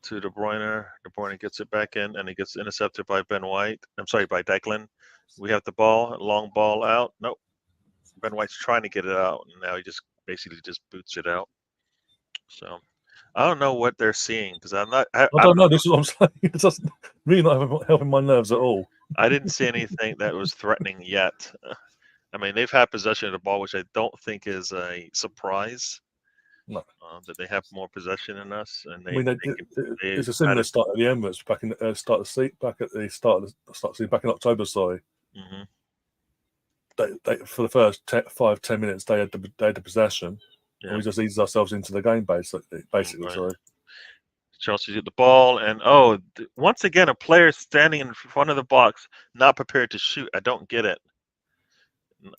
to De Bruyne. De Bruyne gets it back in, and it gets intercepted by Ben White. I'm sorry, by Declan. We have the ball, long ball out. Nope. Ben White's trying to get it out, and now he just basically just boots it out. So I don't know what they're seeing because I'm not.
I don't know. This is what I'm saying. It's just really not helping my nerves at all.
I didn't see anything that was threatening yet. I mean, they've had possession of the ball, which I don't think is a surprise.
No.
That they have more possession than us, and
it's a similar start at the Emirates back in the start of the seat back at the start of the season back in October. Sorry, they for the first 5-10 minutes they had the possession, and we just eased ourselves into the game basically.
Right.
Sorry.
Chelsea get the ball, and once again, a player standing in front of the box, not prepared to shoot. I don't get it.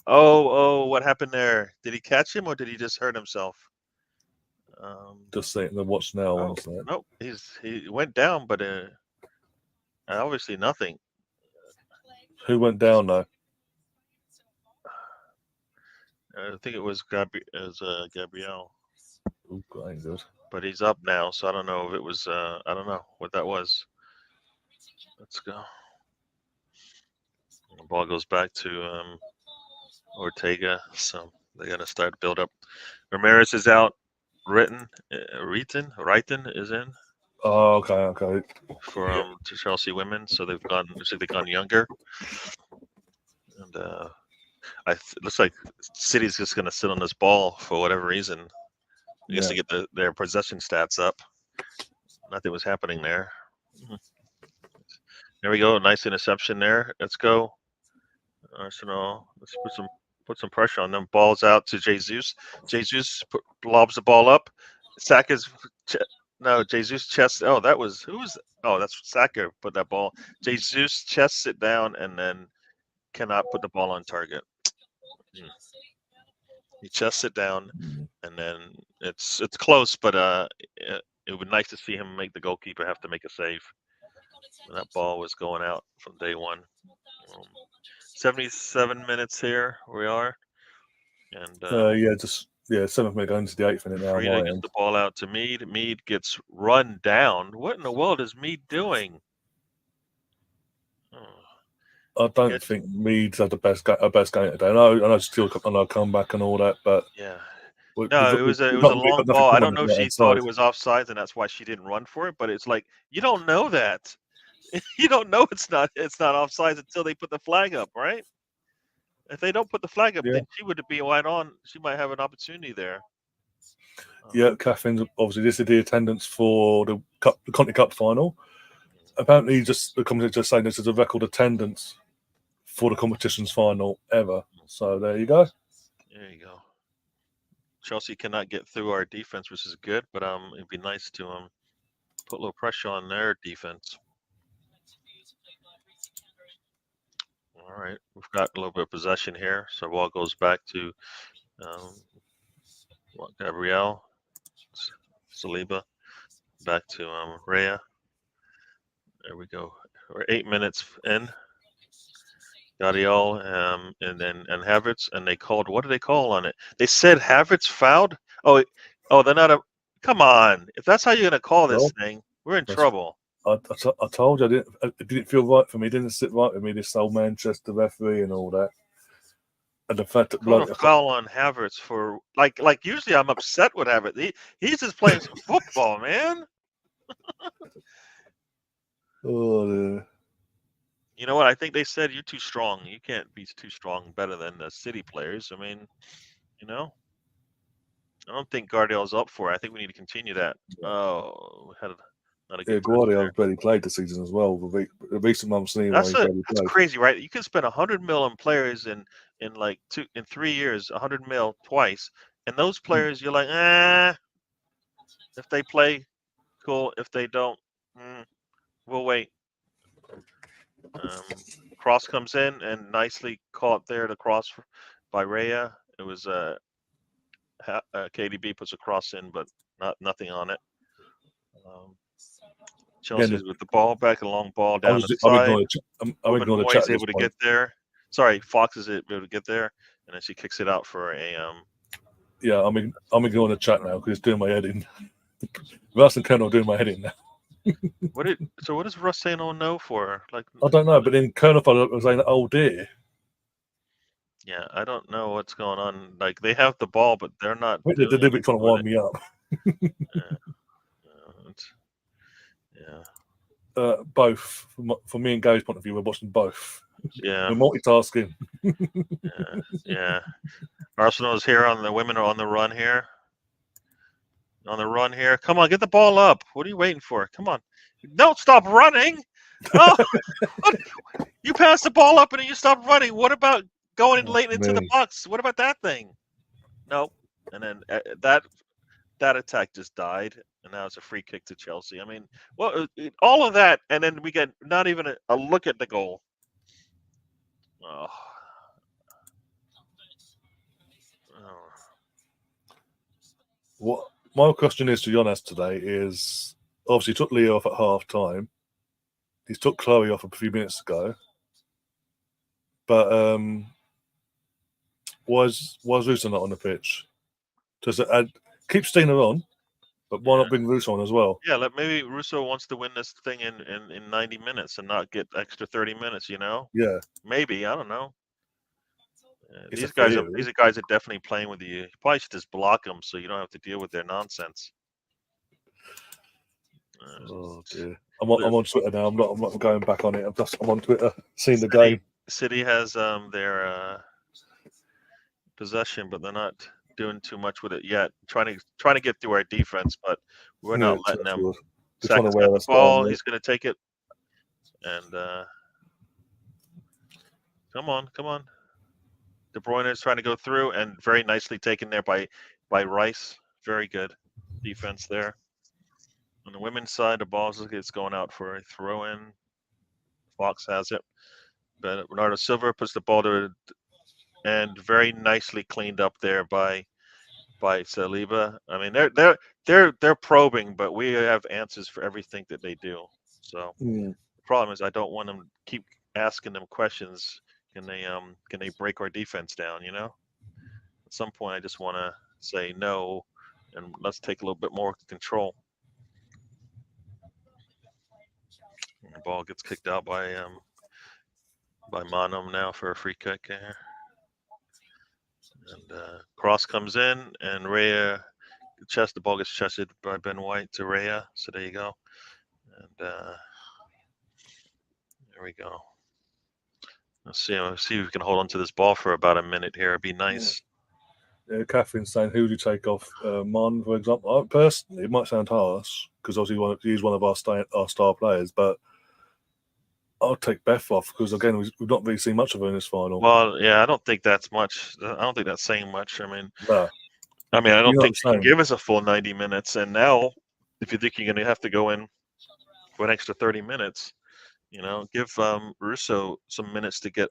What happened there? Did he catch him, or did he just hurt himself?
Just seeing the watch now.
Nope, he went down, but obviously nothing.
Who went down though?
I think it was Gabriel.
Ooh, ain't good.
But he's up now, so I don't know if it was. I don't know what that was. Let's go. The ball goes back to Ortega, so they're gonna start build up. Ramirez is out. Reiten is in.
Oh, okay.
For Chelsea women, so they've gone younger, and looks like City's just gonna sit on this ball for whatever reason. I guess to get their possession stats up. Nothing was happening there. There we go. Nice interception there. Let's go. Arsenal. Let's put some pressure on them. Ball's out to Jesus. Jesus lobs the ball up. Saka's Jesus chest. Oh, that was who's? Oh, that's Saka put that ball. Jesus chests it down and then cannot put the ball on target. He chests it down, and then it's close, but it would be nice to see him make the goalkeeper have to make a save. And that ball was going out from day one. 77 minutes here we are, and
7th minute going to the 8th minute now.
Frida gets the ball out to Mead. Mead gets run down. What in the world is Mead doing?
I don't think Mead's had the best game today. I know still on our comeback and all that, but
yeah. No, it was a long ball. I don't know if she thought it was offside, and that's why she didn't run for it. But it's like you don't know that. You don't know it's not offside until they put the flag up, right? If they don't put the flag up, then she would be wide on. She might have an opportunity there.
Yeah, Catherine's obviously this is the attendance for the Conti Cup final. Apparently, the commentator just saying this is a record attendance for the competition's final ever. So there you go.
There you go. Chelsea cannot get through our defense, which is good, but it'd be nice to put a little pressure on their defense. All right, we've got a little bit of possession here, so ball goes back to Gabriel, Saliba, back to Rhea. There we go. We're 8 minutes in. Guardiola and Havertz, and they called. What did they call on it? They said Havertz fouled. Oh, they're not a. Come on! If that's how you're gonna call this thing, we're in trouble.
I told you it didn't feel right for me. It didn't sit right with me. This old Manchester referee and all that, and the fact that
a foul on Havertz for like usually I'm upset with Havertz. He's just playing some football, man.
Oh.
You know what? I think they said you're too strong. You can't be too strong. Better than the City players. I mean, I don't think Guardiola's up for it. I think we need to continue that. Oh, we had not a good.
Guardiola's barely played this season as well. The recent months,
that's crazy, right? You can spend 100 mil on players in 3 years, 100 mil twice, and those players you're like, if they play, cool. If they don't, we'll wait. Cross comes in and nicely caught there. The cross by Rhea. It was KDB puts a cross in, but nothing on it. Chelsea's with the ball back, a long ball down the side.
I'm ignoring the chat.
Able to get there. Sorry, Fox is able to get there, and then she kicks it out for a
Yeah, I'm ignoring the chat now because it's doing my head in. Russ and Colonel are doing my head in now.
what is Russ saying oh no for? Like,
I don't know, but then Colonel was saying, "Oh dear."
yeah, I don't know what's going on. Like, they have the ball, but they're not
I think
doing
they're deliberately trying to
anything with
wind me up.
yeah.
Both. From me and Gary's point of view, we're watching both.
Yeah.
We're multitasking.
Yeah. Arsenal is here the women are on the run here. Come on, get the ball up. What are you waiting for? Come on. Don't stop running. Oh, you pass the ball up and then you stop running. What about going in late into the box? What about that thing? Nope. And then that attack just died, and now it's a free kick to Chelsea. I mean, well, all of that, and then we get not even a look at the goal. Oh.
What my question is to Jonas today is, obviously he took Leo off at half time. He's took Chloe off a few minutes ago. But was Russo not on the pitch? Does it keep Stina on, but why not bring Russo on as well?
Yeah, maybe Russo wants to win this thing in 90 minutes and not get extra 30 minutes, you know?
Yeah.
Maybe, I don't know. These guys are definitely playing with you. You probably should just block them so you don't have to deal with their nonsense.
Oh dear. I'm on Twitter now. I'm not going back on it. I'm on Twitter, seeing the game.
City has their possession, but they're not doing too much with it yet. Trying to get through our defense, but we're not letting them. Saka's got the ball. He's going to take it, and come on. De Bruyne is trying to go through, and very nicely taken there by Rice. Very good defense there. On the women's side, the ball is going out for a throw-in. Fox has it, but Bernardo Silva puts the ball to, and very nicely cleaned up there by Saliba. I mean, they're probing, but we have answers for everything that they do. So the problem is, I don't want them to keep asking them questions. Can they break our defense down? You know, at some point, I just want to say no, and let's take a little bit more control. And the ball gets kicked out by Monum now for a free kick here. And cross comes in, and Rhea the ball gets chested by Ben White to Rhea. So there you go. And there we go. Let's see if we can hold on to this ball for about a minute here. It'd be nice.
Yeah, Catherine's saying, who do you take off? Mon, for example. Personally, it might sound harsh because obviously he's one of our star players, but I'll take Beth off because again we've not really seen much of her in this final.
Well, yeah, I don't think that's much. I don't think that's saying much. I mean,
no.
I don't think she can give us a full 90 minutes. And now, if you think you're going to have to go in for an extra 30 minutes, you know, give Russo some minutes to get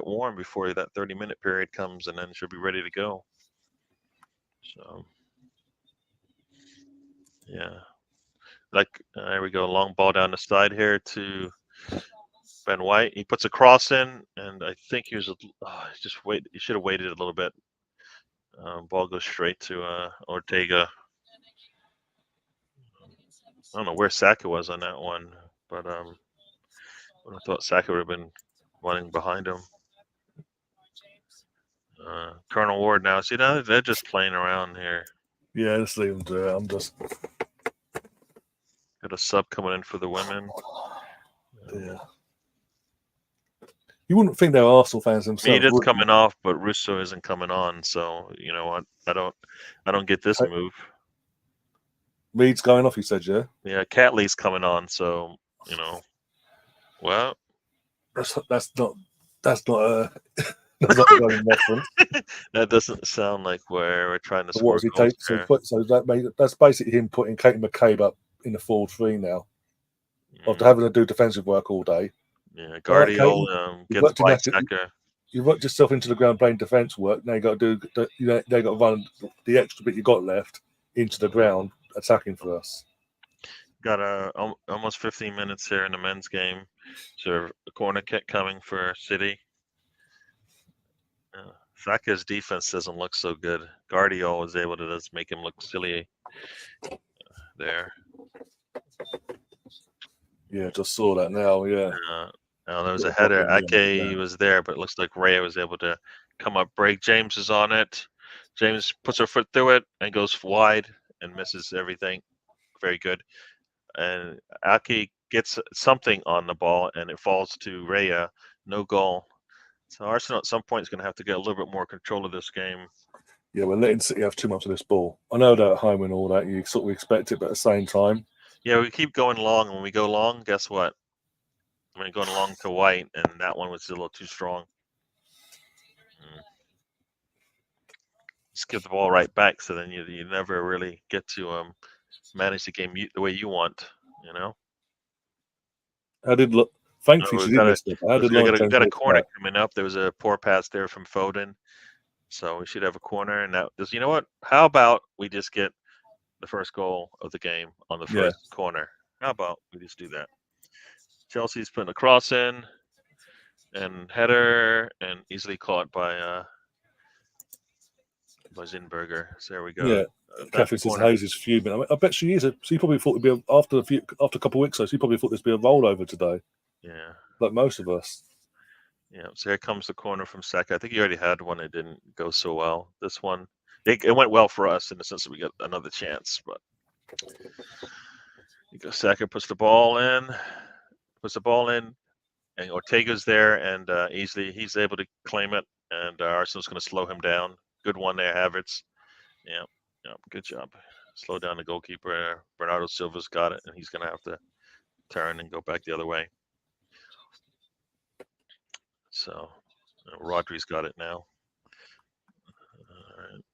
warm before that 30-minute period comes, and then she'll be ready to go. So, yeah, there we go. Long ball down the side here to Ben White. He puts a cross in, and I think he was He should have waited a little bit. Ball goes straight to Ortega. I don't know where Saka was on that one, but I thought Saka would have been running behind him. Colonel Ward now. See, now they're just playing around here.
Yeah, let's leave them do it. I'm just
got a sub coming in for the women.
Yeah. You wouldn't think they're Arsenal fans themselves.
Meada's coming off, but Russo isn't coming on. So you know what? I don't get this move.
Reed's going off. You said, yeah.
Yeah, Catley's coming on. So you know, well,
that's not a reference.
That doesn't sound like where we're trying to score.
That's basically him putting Katie McCabe up in the forward three now, after having to do defensive work all day.
Yeah, Guardiola gets by Saka.
You worked yourself into the ground playing defense work. Now you got to do they got to run the extra bit you got left into the ground attacking for us.
Got almost 15 minutes here in the men's game. So a corner kick coming for City. Saka's defense doesn't look so good. Guardiola was able to just make him look silly there.
Yeah, just saw that now. Yeah.
Now there was a
Little
header.
bubble, yeah.
Ake was there, but it looks like Raya was able to come up break. James is on it. James puts her foot through it and goes wide and misses everything. Very good. And Ake gets something on the ball and it falls to Raya. No goal. So Arsenal at some point is going to have to get a little bit more control of this game.
Yeah, we're letting City have too much of this ball. I know they're at home and all that. You sort of expect it, but at the same time,
yeah, we keep going long. And when we go long, guess what? I mean, going long to white, and that one was a little too strong. Just give the ball right back, so then you never really get to manage the game the way you want. You know.
how did look? Thankfully, she did miss it. How did Lauren James
got a
miss
corner
that?
coming up. There was a poor pass there from Foden, so we should have a corner. And that you know what? How about we just get the first goal of the game on the first corner? How about we just do that? Chelsea's putting a cross in, and header, and easily caught by Zinberger. So there we go.
Yeah. Catherine says Hayes is fuming. I mean, I bet she is. She probably thought it'd be after a couple of weeks. So she probably thought there'd be a rollover today.
Yeah.
Like most of us.
Yeah. So here comes the corner from Saka. I think he already had one. It didn't go so well. This one, it went well for us in the sense that we got another chance. But Saka puts the ball in, and Ortega's there, and easily he's able to claim it, and Arsenal's going to slow him down. Good one there, Havertz. Yeah, good job. Slow down the goalkeeper. Bernardo Silva's got it, and he's going to have to turn and go back the other way. So Rodri's got it now. All right.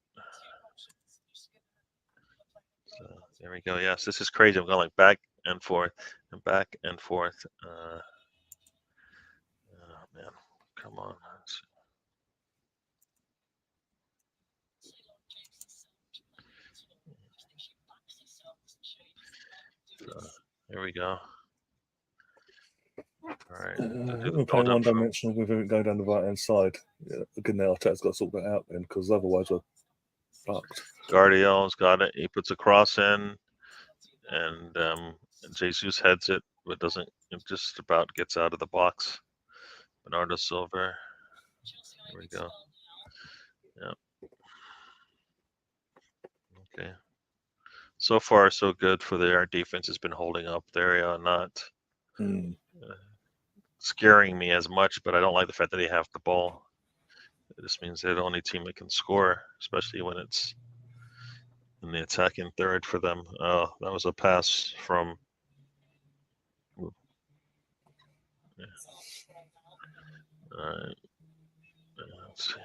So there we go. Yes, this is crazy. I'm going like back and forth and back and forth. Oh, man, come on. So, here we go. All right.
We're playing one dimensional with it going down the right hand side. Yeah, again, now Arteta's got to sort that out then, because otherwise we're fucked.
Guardiola's got it. He puts a cross in, and Jesus heads it, but doesn't. It just about gets out of the box. Bernardo Silva. There we go. Yeah. Okay. So far, so good for our defense has been holding up. They are not scaring me as much, but I don't like the fact that they have the ball. This means they're the only team that can score, especially when it's in the attacking third for them. Oh, that was a pass from. Yeah. All right. Let's see.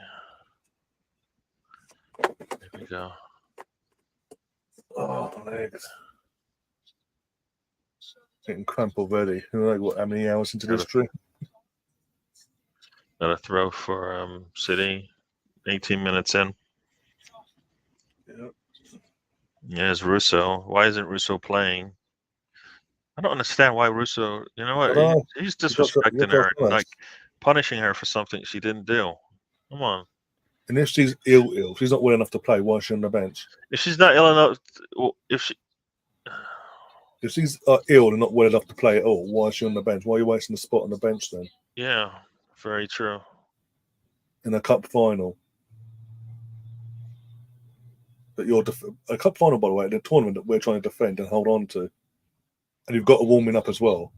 There we go.
Oh, my legs. Getting cramp already. Like, what, how many hours into this trip?
Got a throw for City, 18 minutes in.
Yep.
Yeah, it's Russo. Why isn't Russo playing? I don't understand why Russo. You know what? He's disrespecting her and like punishing her for something she didn't do. Come on.
And if she's ill, she's not well enough to play, why is she on the bench?
If she's not ill enough, if
she's ill and not well enough to play at all, why is she on the bench? Why are you wasting the spot on the bench then?
Yeah, very true.
In a cup final. But you're a cup final, by the way, the tournament that we're trying to defend and hold on to. And you've got a warming up as well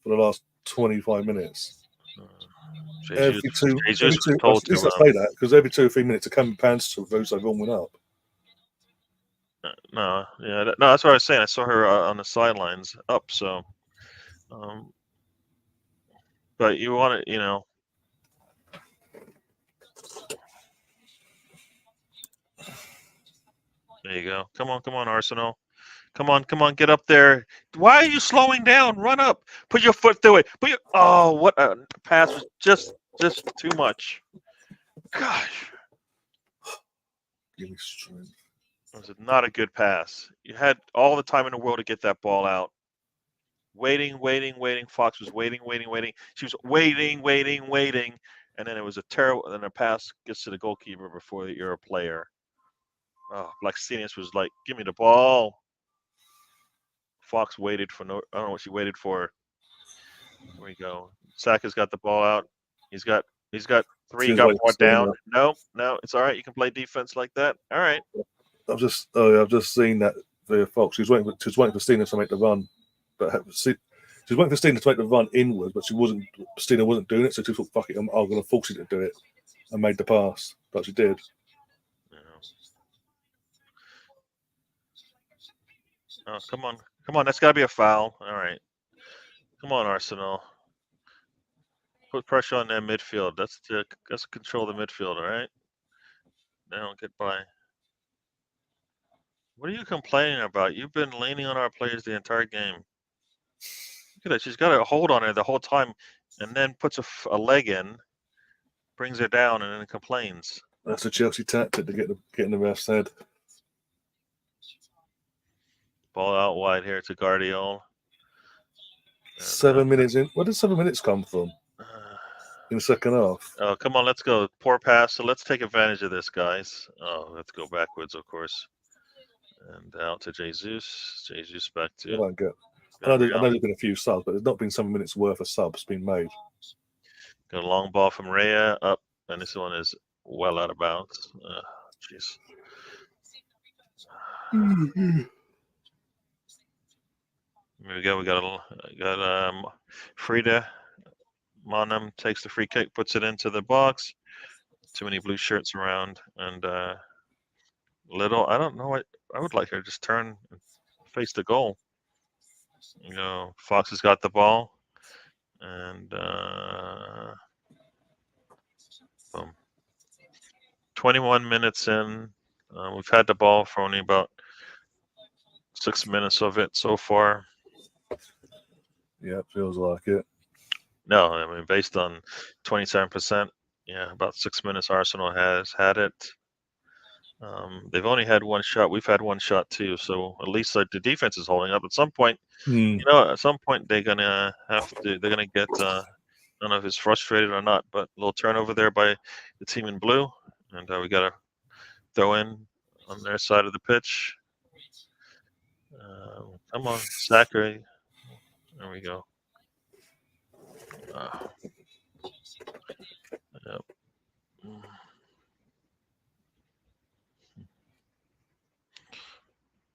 for the last 25 minutes. Every two, at least I say that, because every 2 or 3 minutes, a coming pants to Russo warming up.
No, yeah, no, that's what I was saying. I saw her on the sidelines up, so. But you want to, you know. There you go. Come on, Arsenal. Come on, get up there. Why are you slowing down? Run up. Put your foot through it. Oh, what a pass was just too much. Gosh.
Give me strength.
It was not a good pass. You had all the time in the world to get that ball out. Waiting. Fox was waiting. She was waiting. and then it was a terrible. And then a pass gets to the goalkeeper before you're a player. Oh, Blackstenius was like, "Give me the ball." Fox waited for no. I don't know what she waited for. Here we go. Saka's got the ball out. He's got. He's got three.
She was
Got
waiting for
brought down.
Stina.
No, no, it's all right. You can play defense like that. All right.
I've just seen that via Fox. She was waiting for Stina to make the run, but she was waiting for Stina to make the run inward, but she wasn't. Stina wasn't doing it, so she thought, "Fuck it, I'm going to force you to do it," and made the pass. But she did.
Yeah. Oh, come on, come on. That's got to be a foul. All right. Come on, Arsenal. Put pressure on that midfield. That's control the midfield. All right. They don't get by. What are you complaining about? You've been leaning on our players the entire game. Look at that. She's got a hold on her the whole time, and then puts a leg in, brings her down, and then complains.
That's a Chelsea tactic to get in the ref's head.
Ball out wide here to Guardiola.
7 minutes in. Where did 7 minutes come from? In the second half.
Oh, come on, let's go. Poor pass. So let's take advantage of this, guys. Oh, let's go backwards, of course. And out to Jesus. Jesus back to.
I don't get. I know there's been a few subs, but there's not been 7 minutes worth of subs being made.
Got a long ball from Rhea up, and this one is well out of bounds. Jeez. Here we go. We got Frida Monum takes the free kick, puts it into the box. Too many blue shirts around, and Little. I don't know what I would like her to just turn and face the goal. You know, Fox has got the ball, and boom. 21 minutes in. We've had the ball for only about 6 minutes of it so far.
Yeah, it feels like it.
No, I mean, based on 27%, yeah, about 6 minutes Arsenal has had it. They've only had one shot. We've had one shot too. So at least the defense is holding up. At some point, you know, at some point they're gonna get. I don't know if it's frustrated or not, but a little turnover there by the team in blue, and we got to throw in on their side of the pitch. Come on, Saka. There we go. Yep.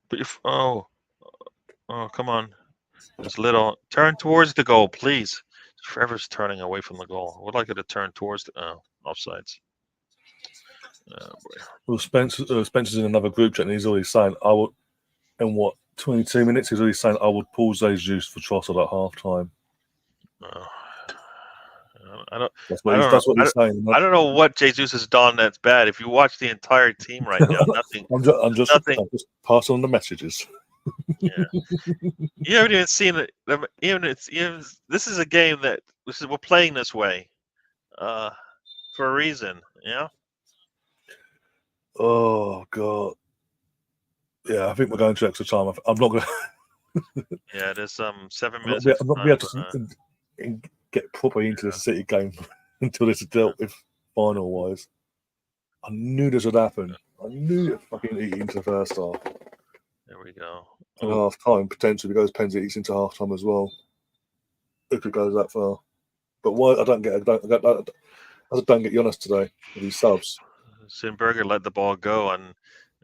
But oh, come on. It's Little. Turn towards the goal, please. Trevor's turning away from the goal. I would like it to turn towards the offsides. Oh, boy.
Well, Spencer's in another group chat, and he's already saying, "I would." In what 22 minutes, he's already saying, "I would pause those juice for Trossard at half time."
I don't.
That's what he's saying.
I don't know what Jesus has done that's bad. If you watch the entire team right now, nothing.
I'm just passing on the messages.
Yeah. You haven't even seen it. This is a game that we're playing this way, for a reason. Yeah.
Oh God. Yeah, I think we're going to extra time. I'm not going to.
Yeah, there's 7 minutes.
I'm not going to be able to get properly into the City game until this is dealt with final wise. I knew this would happen. I knew it fucking eat into the first half.
There we go.
And half time potentially goes Pens eats into half time as well, if it goes that far. But why I don't get Jonas today with these subs.
Sinberger let the ball go, and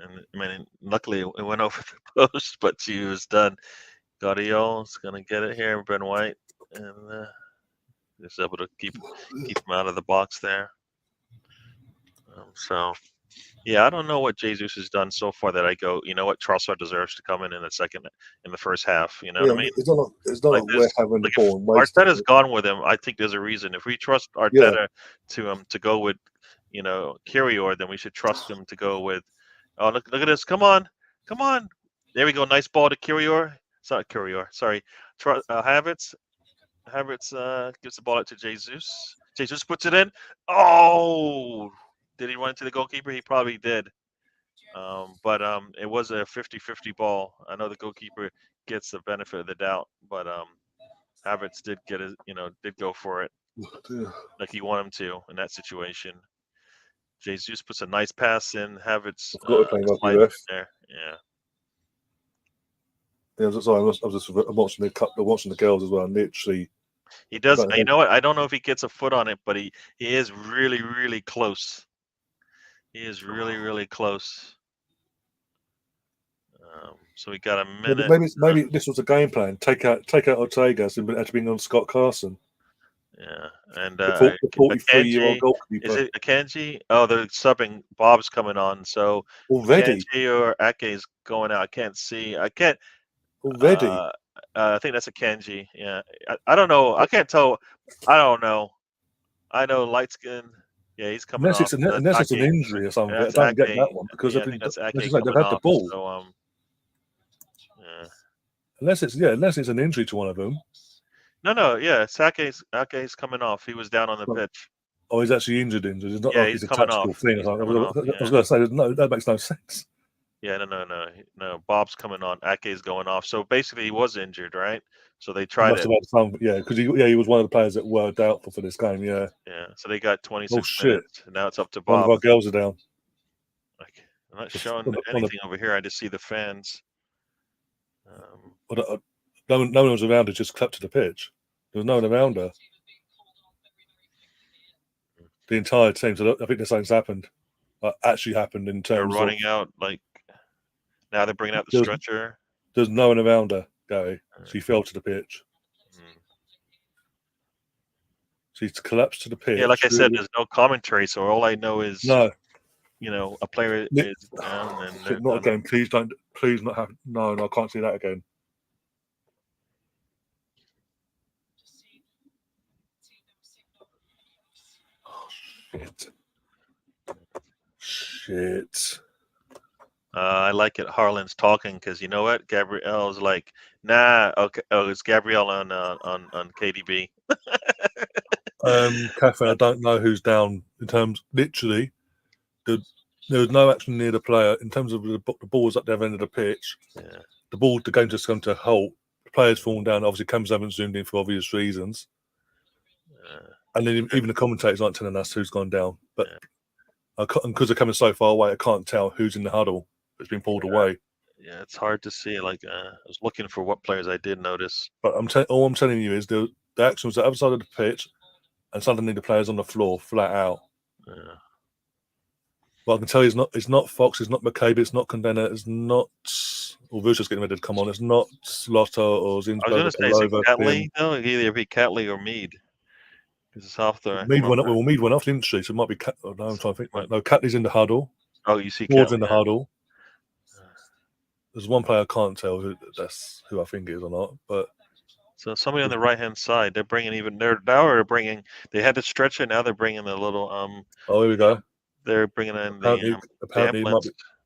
I mean, luckily it went over the post, but she was done. Guardiola's gonna get it here, Ben White, and is able to keep him out of the box there. So, yeah, I don't know what Jesus has done so far that I go, you know what, Trossard deserves to come in the first half. You know what I mean?
It's not like we're having the ball.
Arteta's gone with him. I think there's a reason. If we trust Arteta to go with, you know, Kyrior, then we should trust him to go with. Oh, look at this! Come on! There we go. Nice ball to Kyrior. Sorry, Kyrior. Sorry, Havertz. Havertz gives the ball out to Jesus. Jesus puts it in. Oh! Did he run into the goalkeeper? He probably did. But it was a 50-50 ball. I know the goalkeeper gets the benefit of the doubt, but Havertz did get did go for it. like you want him to in that situation. Jesus puts a nice pass in, Havertz
I've got to play rugby
slides
ref.
in there. Yeah.
Yeah, sorry, I'm watching the girls as well. And literally,
He does. You know what? I don't know if he gets a foot on it, but he is really, really close. He is really, really close. So we got a minute.
Maybe this was a game plan. Take out Ortega and actually bring on Scott Carson.
Yeah, and
The 43-year-old goalkeeper.
Is it Akanji? Oh, they're subbing. Bob's coming on. So
already,
Akanji or Ake's going out. I can't see. I can't.
Already.
I think that's Akanji. Yeah, I don't know. I can't tell. I don't know. I know light skin. Yeah, he's coming off.
Unless it's an injury or something. I don't get that one because
I think that's Ake
they've
coming
had
off.
the ball.
So yeah.
Unless it's an injury to one of them.
No, yeah, Ake's coming off. He was down on the pitch.
Oh, he's actually injured. It's not like it's a tactical thing. I was going to say, no, that makes no sense.
Yeah, no. Bob's coming on. Ake's going off. So basically, he was injured, right? So they tried it.
Because he was one of the players that were doubtful for this game. Yeah.
Yeah. So they got 26 minutes. And now it's up to Bob.
One of our girls are down.
I'm not showing anything over here. I just see the fans.
No one was around her. Just clapped to the pitch. There was no one around her. The entire team. So I think something's happened. Actually happened in terms of
they're running out. Like now they're bringing out the stretcher.
There's no one around her, Gary. She fell to the pitch. She's collapsed to the pitch.
Yeah, like I said, there's no commentary, so all I know is a player is down. And
not again. Please not have. No, I can't see that again. Oh, shit.
I like it. Harlan's talking because you know what? Gabrielle's like, nah. Okay. Oh, it's Gabrielle on KDB.
Catherine, I don't know who's down in terms. Literally, there was no action near the player in terms of the ball was at the other end of the pitch.
Yeah.
The game just come to a halt. The players fallen down. Obviously, cameras haven't zoomed in for obvious reasons. And then even the commentators aren't telling us who's gone down. But because they're coming so far away, I can't tell who's in the huddle. It's been pulled away.
Yeah, it's hard to see. Like I was looking for what players I did notice.
But all I'm telling you is the action was the other side of the pitch, and suddenly the players on the floor flat out.
Yeah.
Well, I can tell you, it's not Fox, it's not McCabe, it's not Condena, it's not. Well, Vuja's getting ready to come on. It's not Slotter or Zinsberg.
I was going to say, is it Catley? No, it'd either be Catley or Mead. Because it's off there.
Mead went off, didn't she? So it might be. I'm trying to think. No, Catley's in the huddle.
Oh, you see
Ward's in the huddle. There's one player I can't tell that's who I think it is or not. But
so somebody on the right hand side, they're bringing They had the stretcher, now they're bringing the little
Oh, here we go.
They're bringing in the
apparently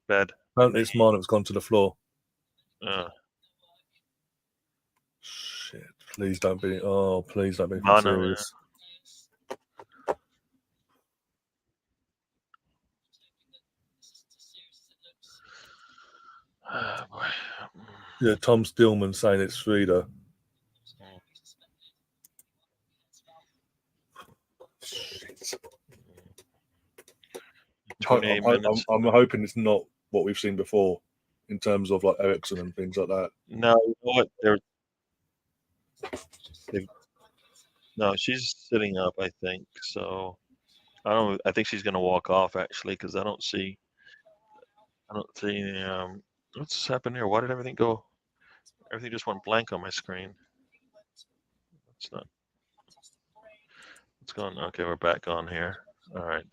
bed.
Apparently, it's mine that's gone to the floor. Shit! Please don't be. Oh, please don't be serious. Yeah, Tom Stillman saying it's Frida. I'm hoping it's not what we've seen before in terms of like Ericsson and things like that.
No, you know what? No, she's sitting up, I think. So I think she's going to walk off actually because I don't see. What's happened here? Why did everything go? Everything just went blank on my screen. It's not. What's going on? Okay, we're back on here. All right.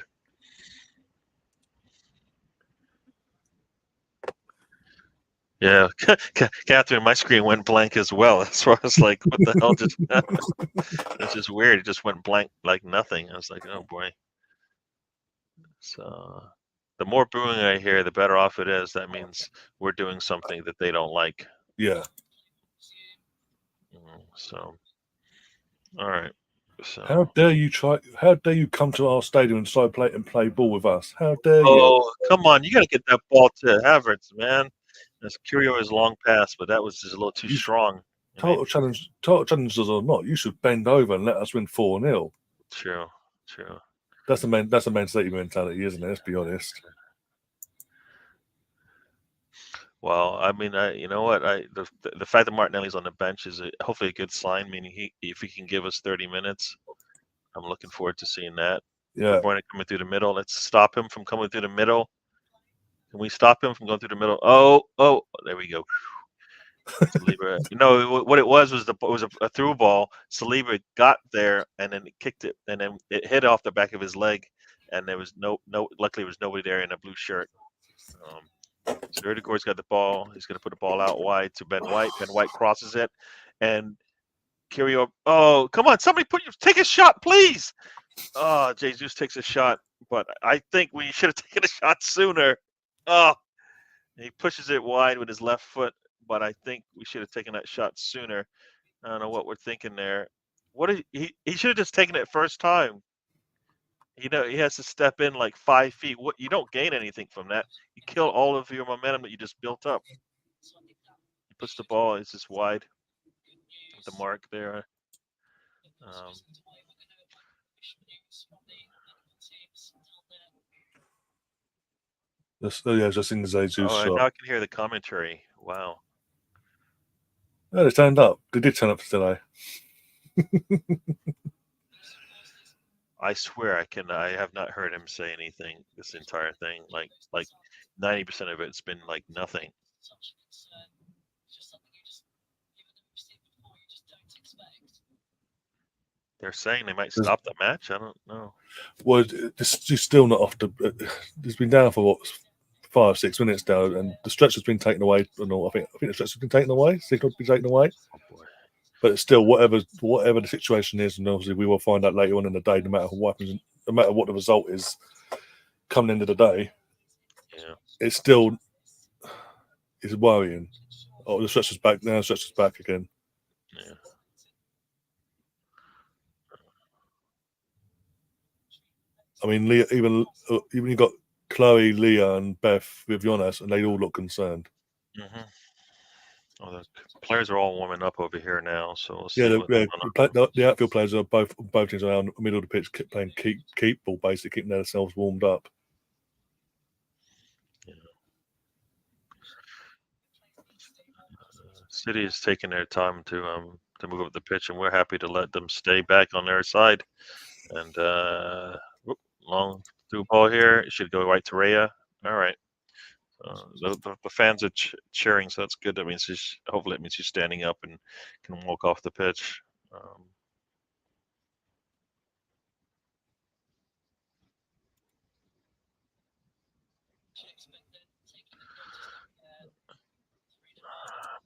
Yeah, Catherine, my screen went blank as well. That's why I was like, what the hell just happened? It's just weird. It just went blank like nothing. I was like, oh boy. So the more booing I hear, the better off it is. That means we're doing something that they don't like.
Yeah.
So, all right. So
how dare you come to our stadium and try and play ball with us? How dare you?
Oh, come on. You got to get that ball to Havertz, man. That's Curio is long pass, but that was just a little too strong.
Total challenges or not, you should bend over and let us win 4-0.
True.
That's the Man City mentality, isn't it? Let's be honest.
Well, I mean, you know what? The fact that Martinelli's on the bench is hopefully a good sign. Meaning, if he can give us 30 minutes, I'm looking forward to seeing that.
Yeah.
De Bruyne coming through the middle. Let's stop him from coming through the middle. Can we stop him from going through the middle? Oh, there we go. Saliba. You know what it was a through ball. Saliba got there and then kicked it, and then it hit off the back of his leg, and there was no. Luckily, there was nobody there in a blue shirt. So Erdegaard's got the ball. He's going to put the ball out wide to Ben White. Ben White crosses it, and Kyrgios. Oh, come on! Somebody take a shot, please. Oh, Jesus takes a shot, but I think we should have taken a shot sooner. Oh, he pushes it wide with his left foot, but I think we should have taken that shot sooner. I don't know what we're thinking there. He should have just taken it first time. You know, he has to step in like 5 feet. You don't gain anything from that. You kill all of your momentum that you just built up. He puts the ball, it's just wide. The mark there.
Just in the Jesus shot.
Now I can hear the commentary. Wow.
Yeah, they turned up. They did turn up today.
I swear I have not heard him say anything this entire thing. Like 90% of it's been like nothing. They're saying they might stop the match. I don't know.
Well, it's still not off the. It's been down for 5-6 minutes now, and the stretch has been taken away. No, I think the stretch has been taken away. Signal has been taken away.
Oh boy.
But it's still whatever the situation is, and obviously we will find out later on in the day, no matter what the result is, coming into the day.
Yeah.
It's worrying. Oh, the stretch is back now. The stretch is back again.
Yeah.
I mean, Leah, even you got Chloe, Leah, and Beth with Jonas, and they all look concerned.
Mm-hmm. Oh, the players are all warming up over here now, so we'll see.
The outfield players are both teams around the middle of the pitch playing keep ball, basically keeping themselves warmed up.
Yeah. City is taking their time to move up the pitch, and we're happy to let them stay back on their side. And long through ball here. It should go right to Rhea. All right. The fans are cheering, so that's good. That means hopefully it means she's standing up and can walk off the pitch.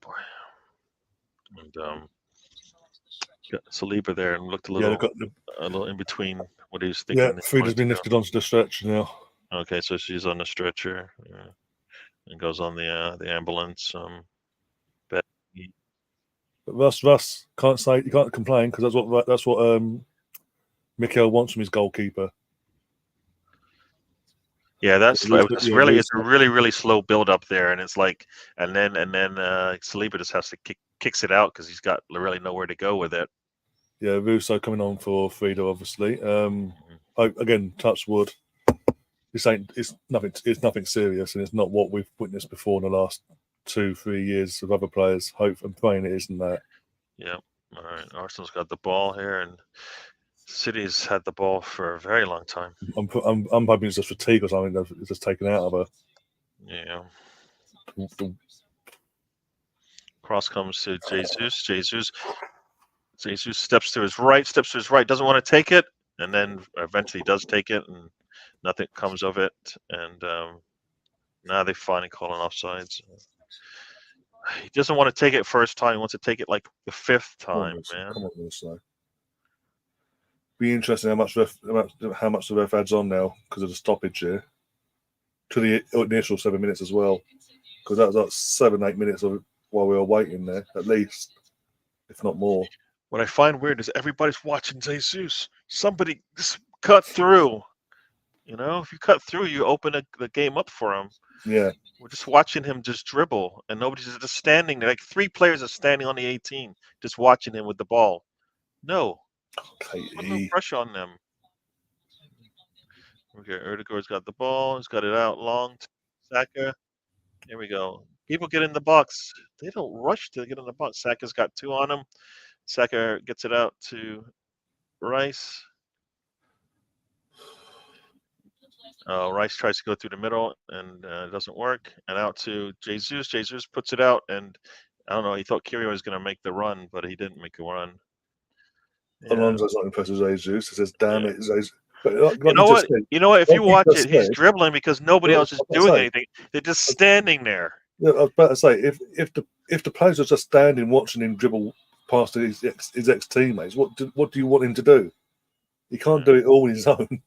Boy. And got Saliba there and looked a little in between what he was thinking.
Yeah, Frida's been lifted onto the stretcher now.
Okay, so she's on the stretcher and goes on the ambulance.
But Russ can't say, you can't complain, because that's what Mikel wants from his goalkeeper.
Yeah, it's a really slow build up there, and it's like, and then Saliba just has to kicks it out because he's got really nowhere to go with it.
Yeah, Russo coming on for Frida, obviously. Again, touch wood. It's nothing serious, and it's not what we've witnessed before in the last 2-3 years of other players. Hope and praying it isn't that.
Yeah. All right. Arsenal's got the ball here, and City's had the ball for a very long time.
I'm hoping it's just fatigue or something that's just taken out of her.
Yeah. Cross comes to Jesus. Jesus steps to his right, doesn't want to take it, and then eventually does take it, and nothing comes of it. And now they finally call an offsides. He doesn't want to take it first time. He wants to take it like the 5th time, man.
Come on, Russo. Be interesting how much the ref adds on now because of the stoppage here to the initial 7 minutes as well, because that was like 7-8 minutes of while we were waiting there, at least, if not more.
What I find weird is everybody's watching Jesus. Somebody just cut through. You know, if you cut through, you open the game up for him.
Yeah.
We're just watching him just dribble, and nobody's just standing there. Like 3 players are standing on the 18, just watching him with the ball. No, Put no
KE.
pressure on them. Okay, Erdegaard's got the ball. He's got it out long. Saka. Here we go. People get in the box. They don't rush to get in the box. Saka's got 2 on him. Saka gets it out to Rice. Rice tries to go through the middle and it doesn't work. And out to Jesus. Jesus puts it out, and I don't know. He thought Kyrgios was going to make the run, but he didn't make a run. Yeah.
Alonso's not impressed with Jesus. He says, "Damn
Yeah.
it, Jesus." But like
You know what?
said,
If you watch
just
it, he's
said,
dribbling because nobody else is doing anything. They're just standing there.
Yeah, I was about to say, if the players are just standing watching him dribble past his ex teammates, what do you want him to do? He can't do it all on his own.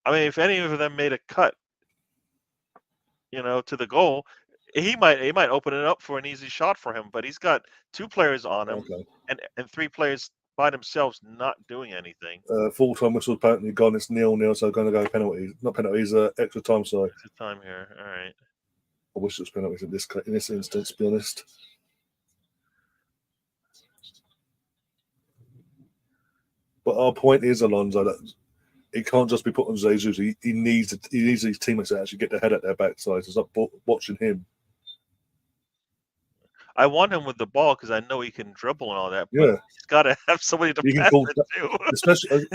I mean, if any of them made a cut, to the goal, he might open it up for an easy shot for him. But he's got 2 players on him, and 3 players by themselves not doing anything.
Full-time whistle apparently gone. It's 0-0, so going to go penalties. Not penalties, extra time. Sorry.
Extra time here. All right.
I wish it was penalties in this instance. To be honest. But our point is, Alonso, that it can't just be put on Jesus. He needs these teammates to actually get their head at their backside. It's not watching him.
I want him with the ball because I know he can dribble and all that. But
yeah,
he's got to have somebody to pass it to.
Especially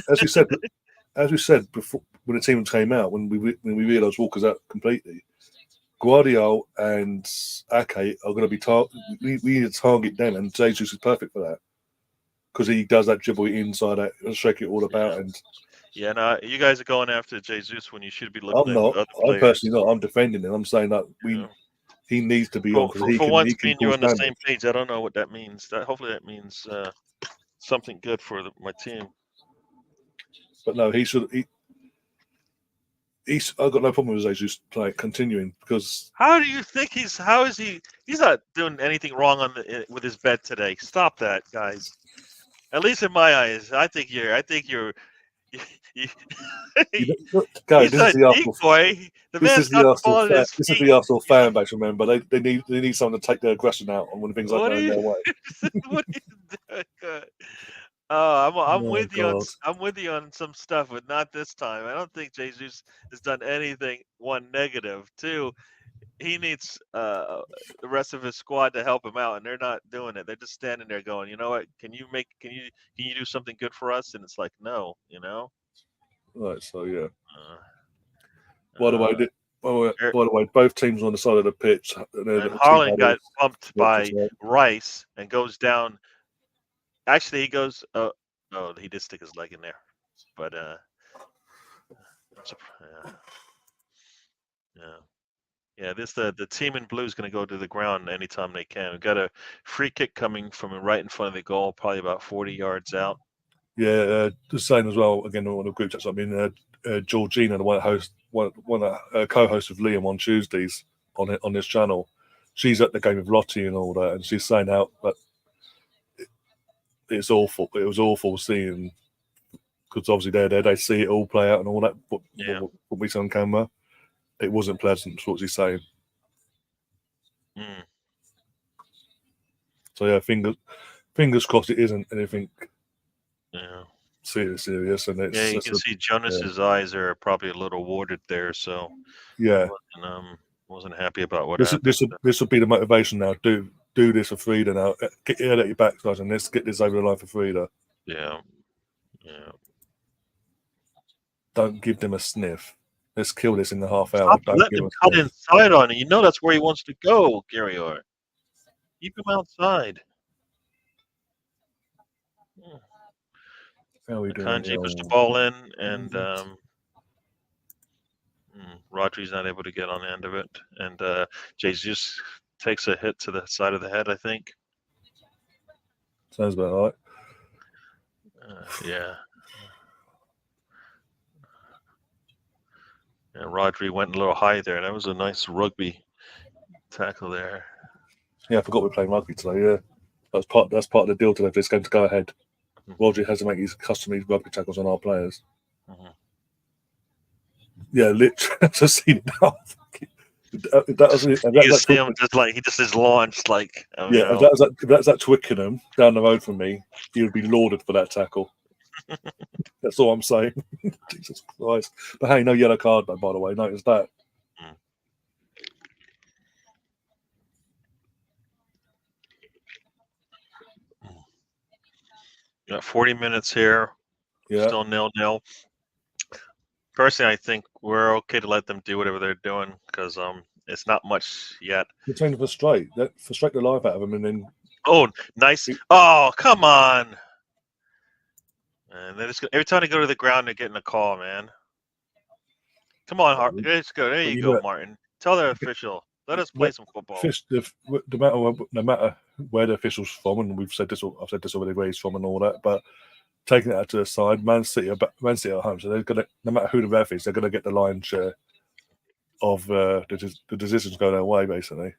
as we said before, when the team came out, when we realised Walker's out completely, Guardiola and Ake are going to be we need to target them, and Jesus is perfect for that because he does that dribble inside out and shake it all about. And
no, you guys are going after Jesus when you should be looking
I'm not.
at other players.
I'm personally not. I'm defending him. I'm saying that he needs to be on because
for once, me and you on the same page. I don't know what that means. Hopefully that means something good for my team.
But no, he should. I've got no problem with Jesus continuing because.
How do you think he's not doing anything wrong with his bet today? Stop that, guys. At least in my eyes, I think you're.
Guys, this is the Arsenal.
Boy.
This is the Arsenal fan base. Remember, they need someone to take their aggression out on when things like going their way.
What are you doing? I'm with you. I'm with you on some stuff, but not this time. I don't think Jesus has done anything. 1, negative. 2, he needs the rest of his squad to help him out, and they're not doing it. They're just standing there going, you know what? Can you do something good for us? And it's like, no,
Right. So yeah. By the way, both teams on the side of the pitch.
And Haaland got bumped by Rice and goes down. Actually, he goes. He did stick his leg in there, but the team in blue is going to go to the ground anytime they can. We've got a free kick coming from right in front of the goal, probably about 40 yards out.
Yeah, the same as well. Again, on the group chats, I mean, Georgina, the co-host of Liam on Tuesdays on this channel, she's at the game with Lottie and all that, and she's saying out that it's awful. It was awful seeing because obviously they see it all play out and all that. But what we see on camera, it wasn't pleasant. That's what she's saying. So yeah, fingers crossed it isn't anything.
Yeah.
Serious, and it's
you can see Jonas's eyes are probably a little watered there. So
yeah,
wasn't happy about what
happened. This will be the motivation now. Do this for Frida now. Get your head at your backside and let's get this over the line for Frida.
Yeah.
Don't give them a sniff. Let's kill this in the half
Stop
hour.
letting him cut inside on it. That's where he wants to go, Gary Orr. Keep him outside. Kanji pushed the ball in, and Rodri's not able to get on the end of it. And Jesus takes a hit to the side of the head, I think.
Sounds about right.
Yeah. And Rodri went a little high there. That was a nice rugby tackle there.
Yeah, I forgot we're playing rugby today. Yeah, that's part of the deal today. If it's going to go ahead, Rodri has to make his customary rugby tackles on our players. Yeah, literally, I've just seen it now. That was
You can see him just like he just is launched like.
Yeah, if that's at Twickenham down the road from me, he would be lauded for that tackle. That's all I'm saying. Jesus Christ! But hey, no yellow card though. By the way, notice that.
Got 40 minutes here.
Yeah.
Still 0-0. Personally, I think we're okay to let them do whatever they're doing because it's not much yet.
You're trying to frustrate the life out of them, and then.
Oh, nice! Oh, come on! And they're just every time they go to the ground, they're getting a call, man. Come on, Hart. Let's go. There you go, Martin. Tell the official. Let us play some football.
No matter where the official's from, and I've said this already, where he's from and all that, but taking it out to the side, Man City at home, so they're gonna, no matter who the ref is, they're gonna get the lion's share of the decisions go their way, basically.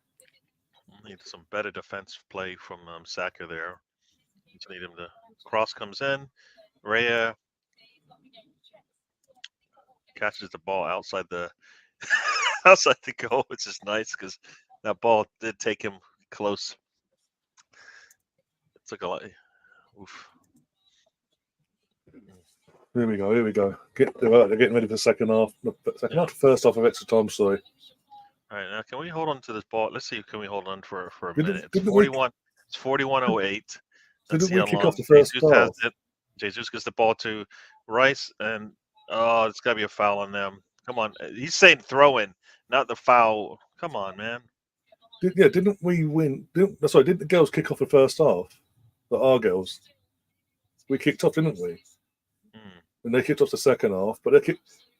Need some better defense play from Saka there. Just need him to cross comes in. Raya catches the ball outside the goal, which is nice because that ball did take him close. It took a lot. Oof.
Here we go. They're getting ready for the second half. First half of extra time. Sorry.
All right, now can we hold on to this ball? Let's see. Can we hold on for a minute? It's 41. It's 41:08.
Didn't we kick off the first half?
Jesus gets the ball to Rice, and it's got to be a foul on them. Come on, he's saying throw in, not the foul. Come on, man.
Didn't we win? Didn't the girls kick off the first half? Our girls. We kicked off, didn't we? And they kicked off the second half, but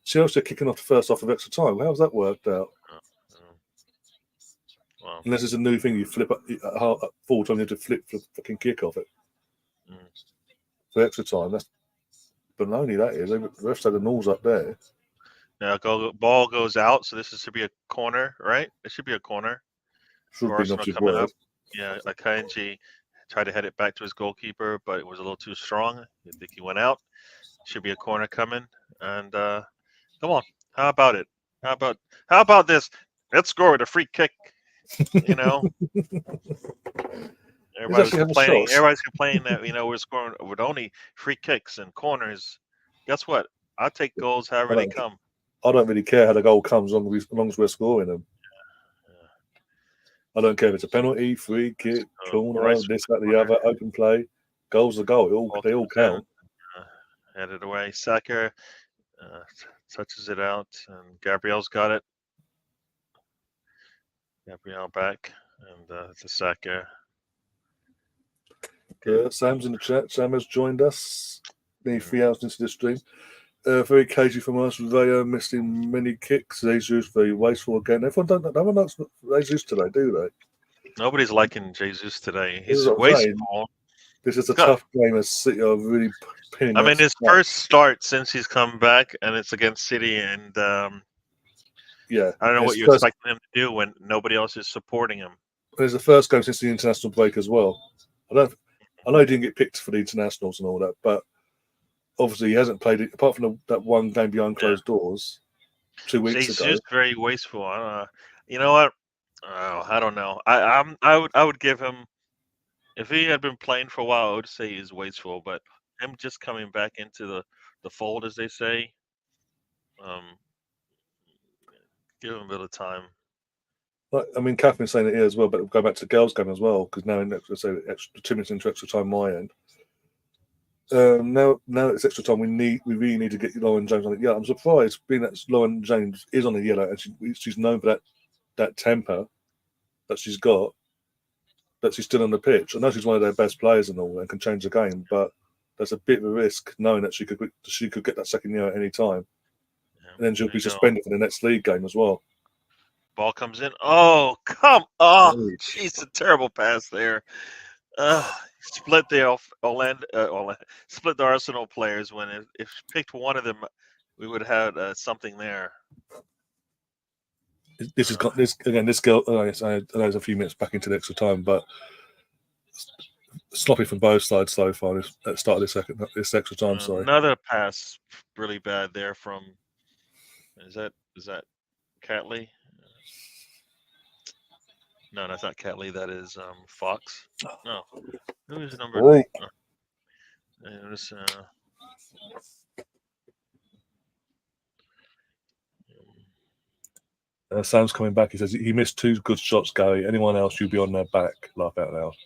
Chelsea are kicking off the first half of extra time. How's that worked out?
Wow.
Unless it's a new thing, you flip at full time, you have to flip for fucking kick off it. For extra time, that's baloney. That is. The refs had the nulls up there.
Now ball goes out, so this should be a corner, right? It should be a corner.
Should be not coming up.
Yeah, like Kanji tried to head it back to his goalkeeper, but it was a little too strong. I think he went out. Should be a corner coming, and come on. How about it? How about this? Let's score with a free kick. You know, everybody's complaining that we're scoring with only free kicks and corners. Guess what? I'll take goals however they come.
I don't really care how the goal comes as long as we're scoring them. I don't care if it's a penalty, free kick, corner, this, that, the other, open play. Goal's a goal. They all count.
Headed away. Saka touches it out, and Gabriel's got it. Gabriel back, and to Saka.
Sam's in the chat. Sam has joined us. Nearly 3 hours into the stream. Very cagey from us. Raya missing many kicks. Jesus very wasteful again. No one likes Jesus today, do they?
Nobody's liking Jesus today. He's wasteful.
This is a tough game as City are really pinning.
I mean, his first start since he's come back, and it's against City, and I don't know what you're expecting him to do when nobody else is supporting him.
It's the first game since the international break as well. I know he didn't get picked for the internationals and all that, but obviously he hasn't played it apart from that one game behind closed doors 2 weeks ago.
He's just very wasteful. You know what? I don't know. I would give him, if he had been playing for a while, I would say he's wasteful. But him just coming back into the fold, as they say, give him a bit of time.
I mean, Catherine's saying it here as well, but we'll go back to the girls' game as well, because now let's say 2 minutes into extra time, my end. Now it's extra time. We really need to get Lauren James on it. Yeah, I'm surprised, being that Lauren James is on the yellow, and she's known for that temper that she's got, that she's still on the pitch. I know she's one of their best players and all, and can change the game, but there's a bit of a risk knowing that she could get that second yellow at any time, and then she'll be suspended for the next league game as well.
Ball comes in. Oh, come on! Jeez, a terrible pass there. Split the split the Arsenal players. When if picked one of them, we would have had something there.
This girl. I know it's a few minutes back into the extra time, but sloppy from both sides so far. At the start of this extra time. Sorry.
Another pass, really bad there from. Is that Catley? No, that's not Cat Lee. That is Fox. No, who is number?
Oh,
This,
Sam's coming back. He says he missed 2 good shots, Gary. Anyone else, you'd be on their back. Laugh out loud.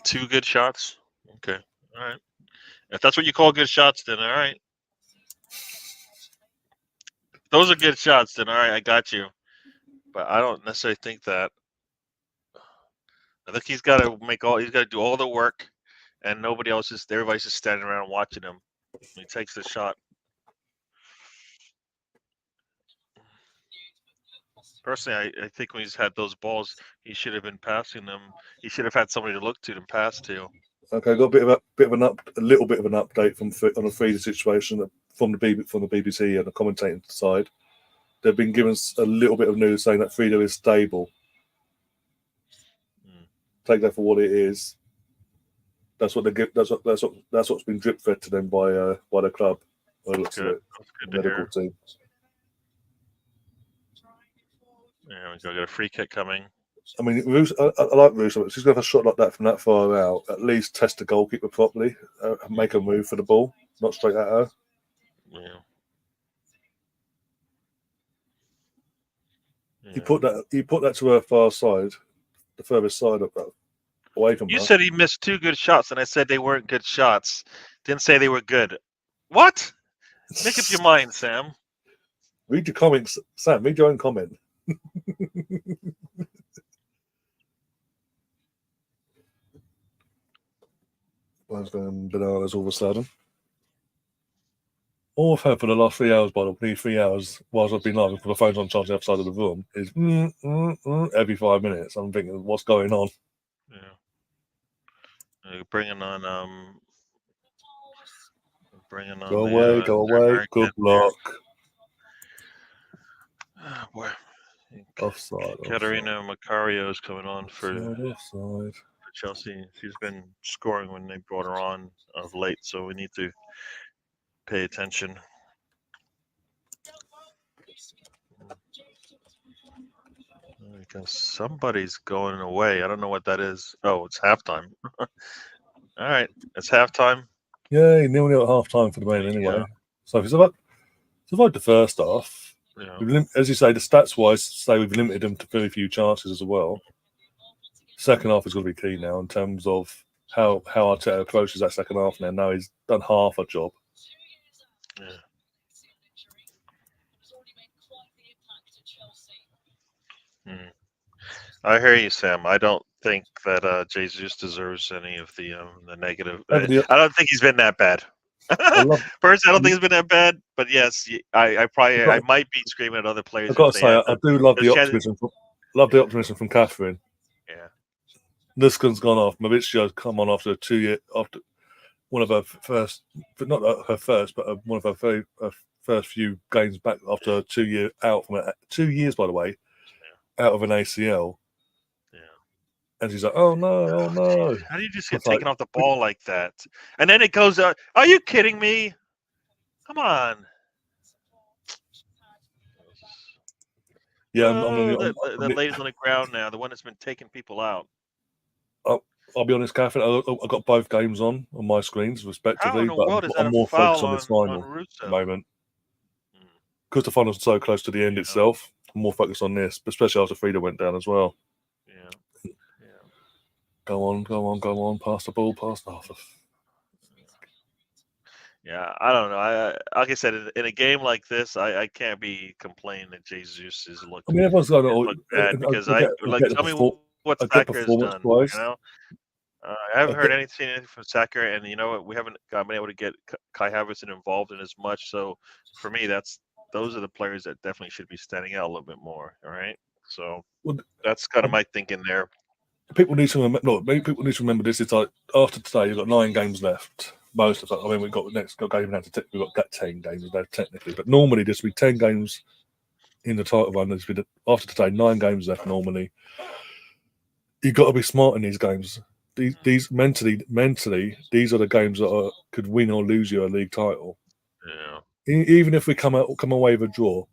2 good shots. Okay, all right. If that's what you call good shots, then all right. If those are good shots, then all right, I got you. But I don't necessarily think that. I think he's got to he's got to do all the work, and nobody else is. Everybody's just standing around watching him. He takes the shot. Personally, I think when he's had those balls, he should have been passing them. He should have had somebody to look to and pass to.
Okay, got a little bit of an update on the Frida situation from the BBC and the commentating side. They've been given a little bit of news saying that Frida is stable. Take that for what it is. That's what they get. That's what's been drip fed to them by the club. By the looks of it, the medical team.
Yeah, we got a free kick coming.
I mean, I like Russo. She's going to have a shot like that from that far out. At least test the goalkeeper properly, make a move for the ball, not straight at her.
Yeah.
He put that to her far side, the furthest side of that, away from her.
You said he missed 2 good shots, and I said they weren't good shots. Didn't say they were good. What? Make up your mind, Sam.
Read your comments, Sam. Read your own comment. Mine's going bananas all of a sudden. All I've heard for the last 3 hours, by the way, 3 hours, whilst I've been live, because the phone's on charge the other side of the room, is every 5 minutes. I'm thinking, what's going on?
Yeah. Bringing on.
Go away. Good luck. Offside.
Katerina Macario is coming on for
offside.
Chelsea. She's been scoring when they brought her on of late, so we need to pay attention. Because somebody's going away. I don't know what that is. Oh, it's halftime. All right, it's halftime.
Yeah, 0-0 at halftime for the main anyway.
Yeah.
So if you survived the first half, as you say, the stats wise, say we've limited them to very few chances as well. Second half is going to be key now in terms of how Arteta approaches that second half. Now he's done half a job.
Yeah. I hear you, Sam. I don't think that Jesus deserves any of the negative. I don't think he's been that bad. First, I don't think he's been that bad, but yes, I might be screaming at other players.
I've got to say, I do love the optimism. Love the optimism from Catherine.
Yeah.
Nuskan's gone off. Mavicio's come on after 2 years, after one of her first, but not her first, but one of her first few games back after 2 years out from it. 2 years, by the way, out of an ACL.
Yeah.
And she's like, oh no.
How do you just get taken off the ball like that? And then it goes, are you kidding me? Come on.
Yeah,
the lady's on the ground now, the one that's been taking people out.
I'll be honest, Catherine, I've got both games on my screens, respectively, but I'm more focused on this final at the moment. Because the final's so close to the end itself, I'm more focused on this, especially after Frida went down as well.
Yeah.
Go on. Pass the ball,
Yeah, I don't know. Like I said, in a game like this, I can't be complaining that Jesus is looking.
I mean, everyone's going
bad because tell me what Saka has done. You know, I haven't heard anything from Saka, and you know what? We haven't been able to get Kai Havertz involved in as much. So for me, those are the players that definitely should be standing out a little bit more. All right, so that's kind of my thinking there.
People need to remember this. It's like after today, you've got 9 games left. Most of them. I mean, we've got game down to we've got 10 games left technically, but normally there's be 10 games in the title run. There's been after today 9 games left normally. You've got to be smart in these games. These mentally, these are the games that could win or lose you a league title.
Yeah.
Even if we come away with a draw,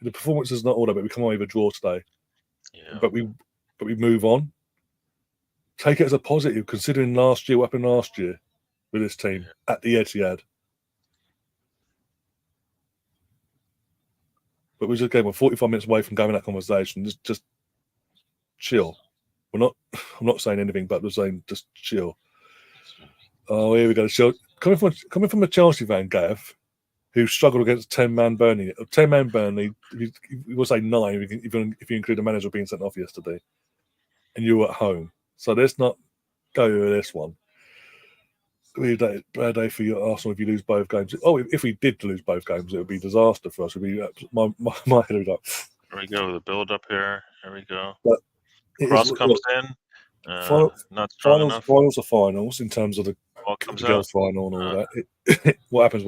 the performance is not all that, but we come away with a draw today.
Yeah.
But we move on. Take it as a positive, considering last year, what happened last year with this team at the Etihad. But we just we're 45 minutes away from having that conversation. Just chill. I'm not saying anything, but we're saying just chill. Oh, here we go. Coming from a Chelsea fan, Gav, who struggled against 10-man Burnley. 10-man Burnley, we'll say 9 if you include the manager being sent off yesterday. And you were at home. So let's not go with this one. Bad day for your Arsenal if you lose both games. Oh, if we did lose both games, it would be a disaster for us. It would be my head would go.
There we go. The build up here. There we go.
But
Cross comes in. Not strong enough.
Finals are finals in terms of the girls' final and all that. What happens?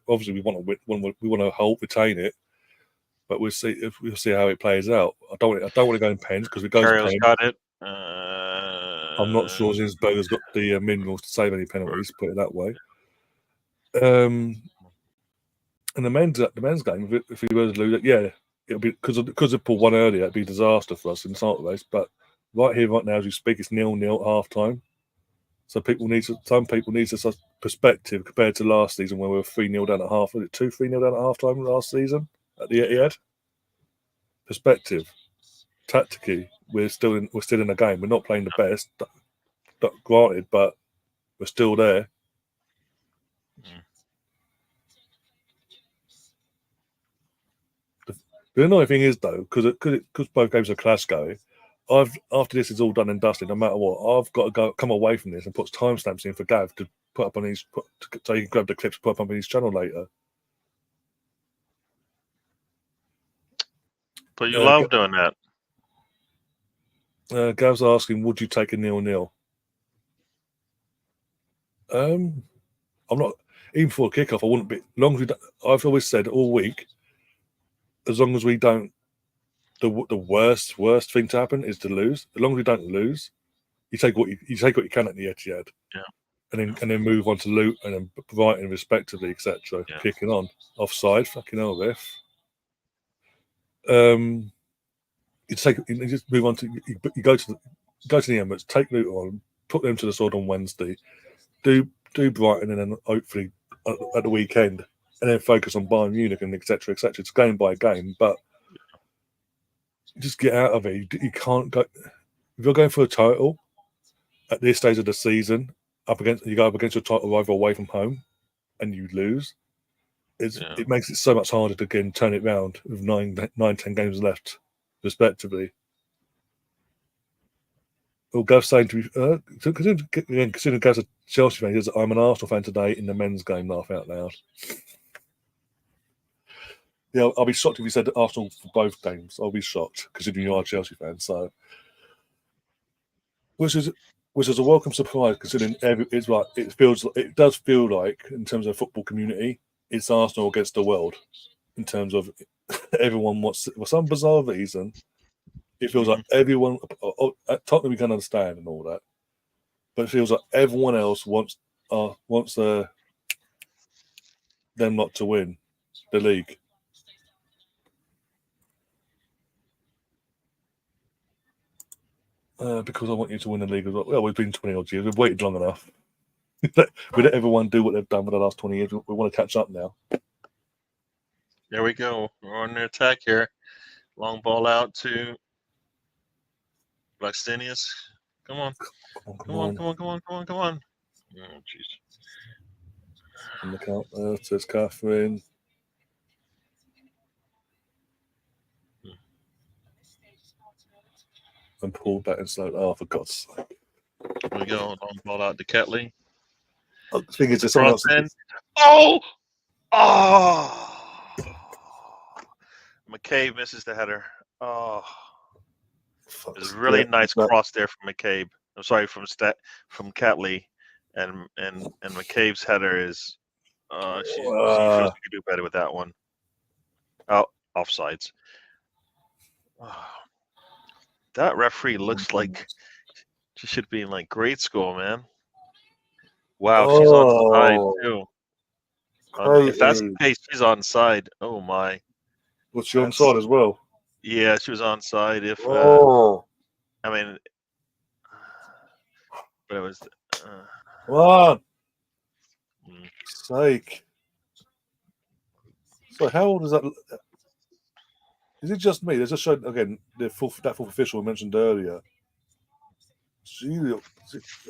Obviously, we want to win. We want to retain it, but we'll see how it plays out. I don't want to go in pens because we go.
Carrio's got it.
I'm not sure Zinsberger's got the minerals to save any penalties. Put it that way. And the men's game, if we were to lose it, it'll be because of Paul won earlier. It'd be a disaster for us in the title race. But right here, right now, as we speak, it's 0-0 at half time. So some people need some perspective compared to last season when we were 3-0 down at half. Was it 2-3-0 down at half time last season at the Etihad? Perspective, tactically, we're still in the game. We're not playing the best, granted, but we're still there. The annoying thing is though, because both games are Clasico, after this is all done and dusted, no matter what, I've got to come away from this and put timestamps in for Gav to put up on his, so he can grab the clips, put up on his channel later.
But you love doing that.
Gav's asking, would you take a 0-0? I'm not, even before kickoff, I wouldn't be. Long as we don't, I've always said all week, as long as we don't, the worst thing to happen is to lose. As long as we don't lose, you take what you can at the Etihad, and then move on to Luton and then Brighton respectively, etc. Kicking on offside, fucking hell, ref. You just move on to you go to the Emirates, take Luton on, put them to the sword on Wednesday, do Brighton, and then hopefully at the weekend, and then focus on Bayern Munich and etc. It's game by game, but just get out of it. You can't go if you're going for a title at this stage of the season. You go up against your title rival away from home, and you lose. It makes it so much harder to again turn it round with 9-10 games left, respectively. Well, Gav's saying to be considering Gav's a Chelsea fan, he says, I'm an Arsenal fan today in the men's game. Laugh out loud. Yeah, I'll be shocked if he said Arsenal for both games. I'll be shocked considering you are a Chelsea fan. So, which is a welcome surprise considering it does feel like in terms of football community, it's Arsenal against the world. In terms of everyone wants, for some bizarre reason, it feels like everyone at Tottenham we can understand and all that, but it feels like everyone else wants them not to win the league. Because I want you to win the league as well. Well, we've been 20 odd years. We've waited long enough. We let everyone do what they've done for the last 20 years. We want to catch up now.
There we go. We're on the attack here. Long ball out to Blackstenius. Come on. Come on. Oh, jeez.
On the count there, says Catherine. And pulled back and slowed. Oh, for God's sake.
There we go. Long ball out to Ketley.
The thing is, there's someone else.
McCabe misses the header. Oh, there's a really nice cross there from McCabe. I'm sorry, from Ketley, and McCabe's header is. She feels we could do better with that one. Oh, offsides. Oh, that referee looks like she should be in like grade school, man. Wow, she's on side too. If that's the case, she's on side. Oh my!
Was she onside as well?
Yeah, she was onside. If I mean, but it was.
Come on,
Mm.
sake. So how old is that? Is it just me? There's just showed again that fourth official I mentioned earlier. She looks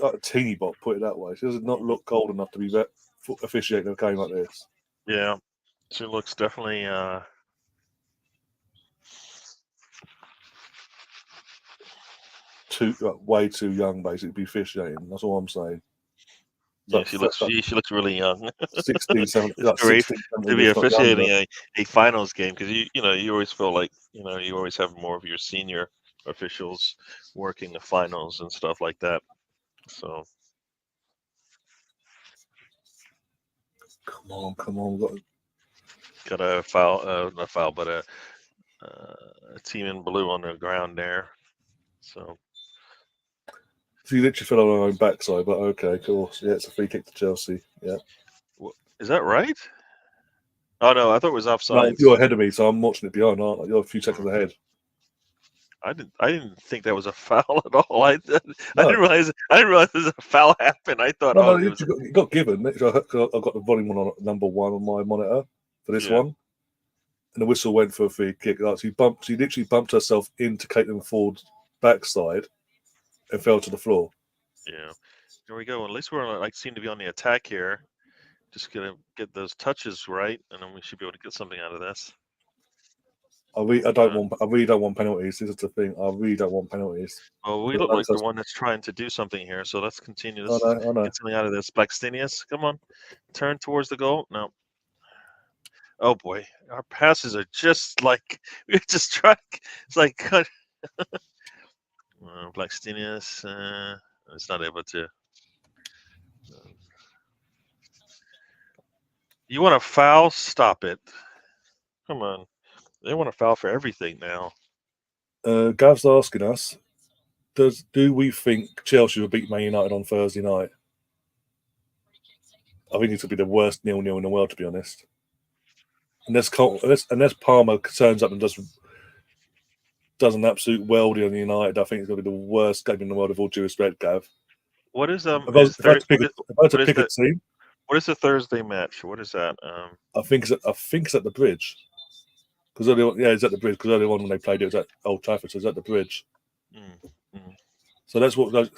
like a teeny bot, put it that way. She does not look old enough to be officiating a game like this.
Yeah, she looks definitely.
Way too young, basically, to be officiating. That's all I'm saying.
Yeah, she looks really young.
16, 17, like
Great
16, 17
to be
years, not
officiating
younger.
a finals game because you always feel like you always have more of your senior officials working the finals and stuff like that. So
Come on,
got a foul, not foul, but a team in blue on the ground there. So
she literally fell on her own backside, but okay, cool. Yeah, it's a free kick to Chelsea. Yeah.
is that right? Oh no, I thought it was offside.
No, you're ahead of me, so I'm watching it behind, aren't I? You're a few seconds ahead.
I didn't think that was a foul at all. I didn't
No.
realize there's a foul happened. I thought
it got given. I've got the volume on number 1 on my monitor for this one, and the whistle went for a free kick. She literally bumped herself into Caitlin Ford's backside and fell to the floor.
Yeah, there we go. At least we're seem to be on the attack here. Just gonna get those touches right, and then we should be able to get something out of this.
I really don't want penalties. This is the thing. I really don't want penalties.
Well, we look like the one that's trying to do something here, so let's continue. Let's
I know.
get something out of this. Blackstenius, come on, turn towards the goal. No. Oh boy, our passes are just like we just try. It's like Blackstenius is not able to. You want to foul? Stop it! Come on, they want to foul for everything now.
Gav's asking us, do we think Chelsea will beat Man United on Thursday night? I think it's going to be the worst 0-0 in the world, to be honest. Unless Palmer turns up and does an absolute worldie on United, I think it's going to be the worst game in the world, with all due respect, Gav.
What is
if I had to pick a team,
what is the Thursday match? What is that?
I think it's at the Bridge. Because it's at the Bridge. Because earlier on when they played, it was at Old Trafford, so it's at the Bridge. So that's what.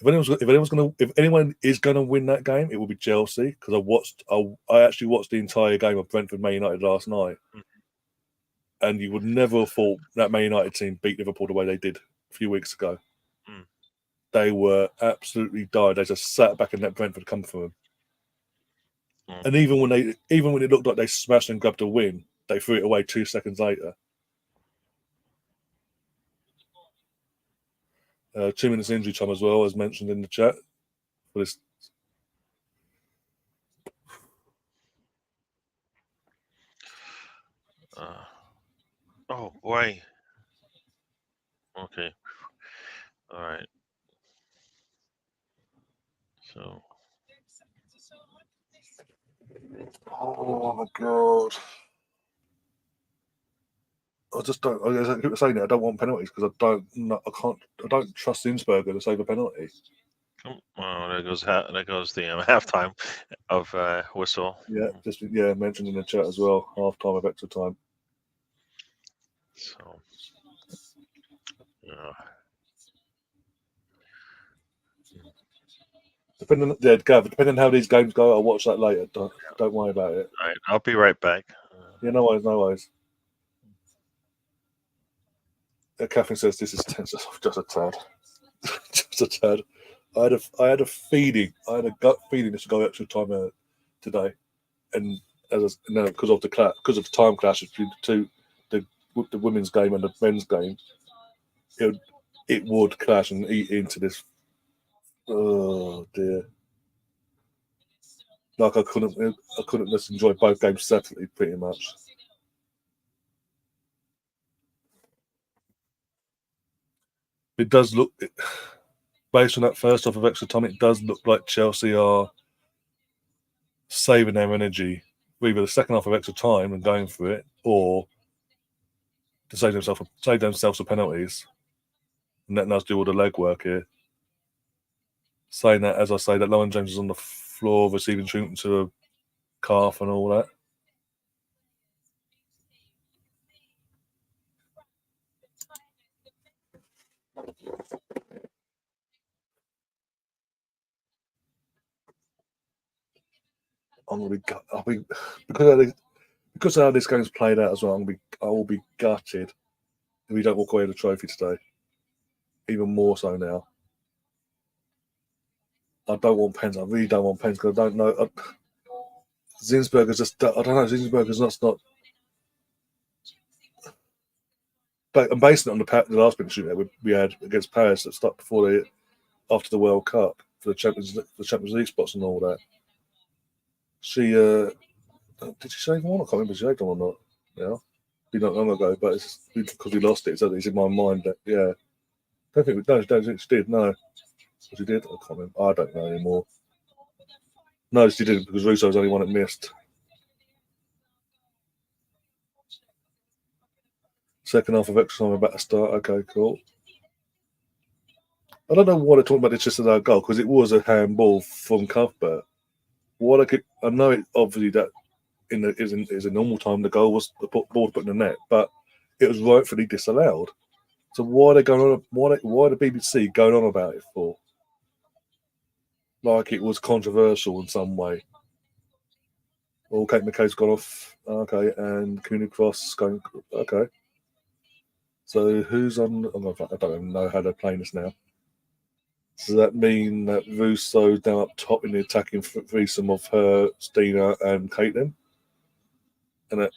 If anyone is gonna win that game, it will be Chelsea. Because I actually watched the entire game of Brentford Man United last night, and you would never have thought that Man United team beat Liverpool the way they did a few weeks ago. They were absolutely died. They just sat back and let Brentford come for them. And even when it looked like they smashed and grabbed a win, they threw it away 2 seconds later. 2 minutes injury time as well, as mentioned in the chat. For this.
Oh boy. Okay. All right. So.
Oh my god. I just don't. I keep saying it. I don't want penalties because I don't trust Innsberger to save a penalty.
Oh, there goes the halftime of whistle.
Yeah, mentioned in the chat as well. Halftime of extra time.
So, yeah.
Depending on how these games go, I'll watch that later. Don't worry about it.
All right, I'll be right back.
Yeah, no worries. Catherine says this is tense. Just a tad. Just a tad. I had a feeling. I had a gut feeling this would go extra time today, and because of the time clash between the women's game and the men's game, it would clash and eat into this. Oh dear! Like I couldn't just enjoy both games separately, pretty much. It does look, based on that first half of extra time, it does look like Chelsea are saving their energy either the second half of extra time and going for it, or to save themselves for penalties and letting us do all the legwork here. Saying that, as I say, that Lauren James is on the floor receiving treatment to a calf and all that. I'll be because of how this game's played out as well. I will be gutted if we don't walk away with a trophy today. Even more so now. I don't want pens. I really don't want pens because I don't know. Zinsberger's just. I don't know. Zinsberger's not. But I'm basing it on the last big shootout we had against Paris that started after the World Cup for the Champions League spots and all that. She did she save one? I can't remember if she saved one or not. Yeah, not long ago, but it's because we lost it. So it's in my mind that don't think she did. No, she did. I can't remember. I don't know anymore. No, she didn't because Russo was the only one that missed. Second half of extra time about to start. Okay, cool. I don't know why they're talking about this just as our goal because it was a handball from Cuthbert. I know it obviously that is a normal time the goal was the ball put in the net, but it was rightfully disallowed. So why are they going on? Why the BBC going on about it for? Like it was controversial in some way. Well, Kate McKay's gone off. Okay, and Cooney Cross going. Okay. So who's on? I don't even know how they're playing this now. Does that mean that Russo down up top in the attacking threesome of her, Stina, and Caitlin? And that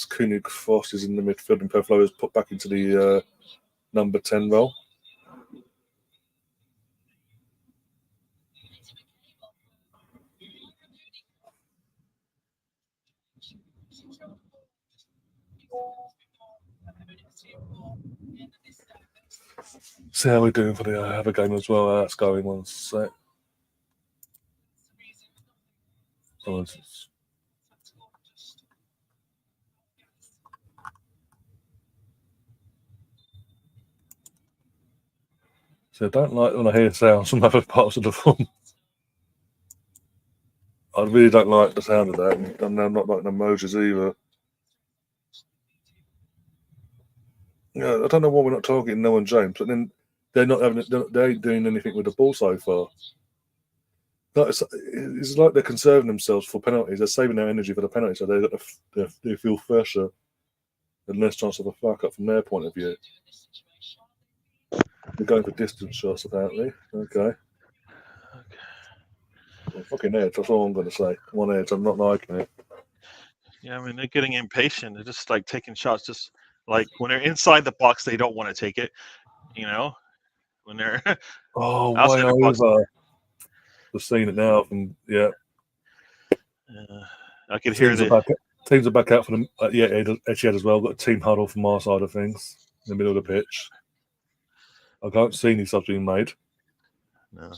Cooney Cross is in the midfield and Perflo is put back into the number 10 role. See how we're doing for the other game as well. That's going one sec. So I don't like when I hear sounds from other parts of the room. I really don't like the sound of that, and I'm not like the emojis either. Yeah, I don't know why we're not targeting Noah and James, but then they ain't doing anything with the ball so far. No, it's like they're conserving themselves for penalties. They're saving their energy for the penalty, so they feel fresher and less chance of a fuck up from their point of view. They're going for distance shots, apparently. Okay. Well, fucking edge. That's all I'm going to say. One edge. I'm not liking it.
Yeah, I mean they're getting impatient. They're just like taking shots. Just like when they're inside the box, they don't want to take it. You know, when they're
outside the box. We've seen it now.
I could hear
teams are back out for them. Etihad as well. Got a team huddle from our side of things in the middle of the pitch. I can't see any subs being made.
No.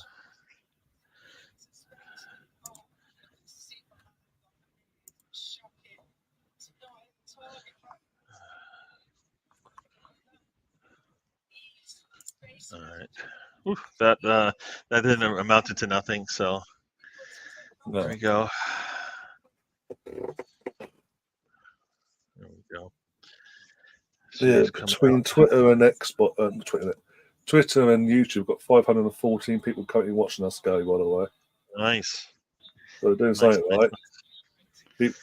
All right. Oof, that didn't amount to nothing. So there we go. There we go.
Yeah, between Twitter and Twitter and YouTube, got 514 people currently watching us go. By the way,
nice.
So they're doing something right.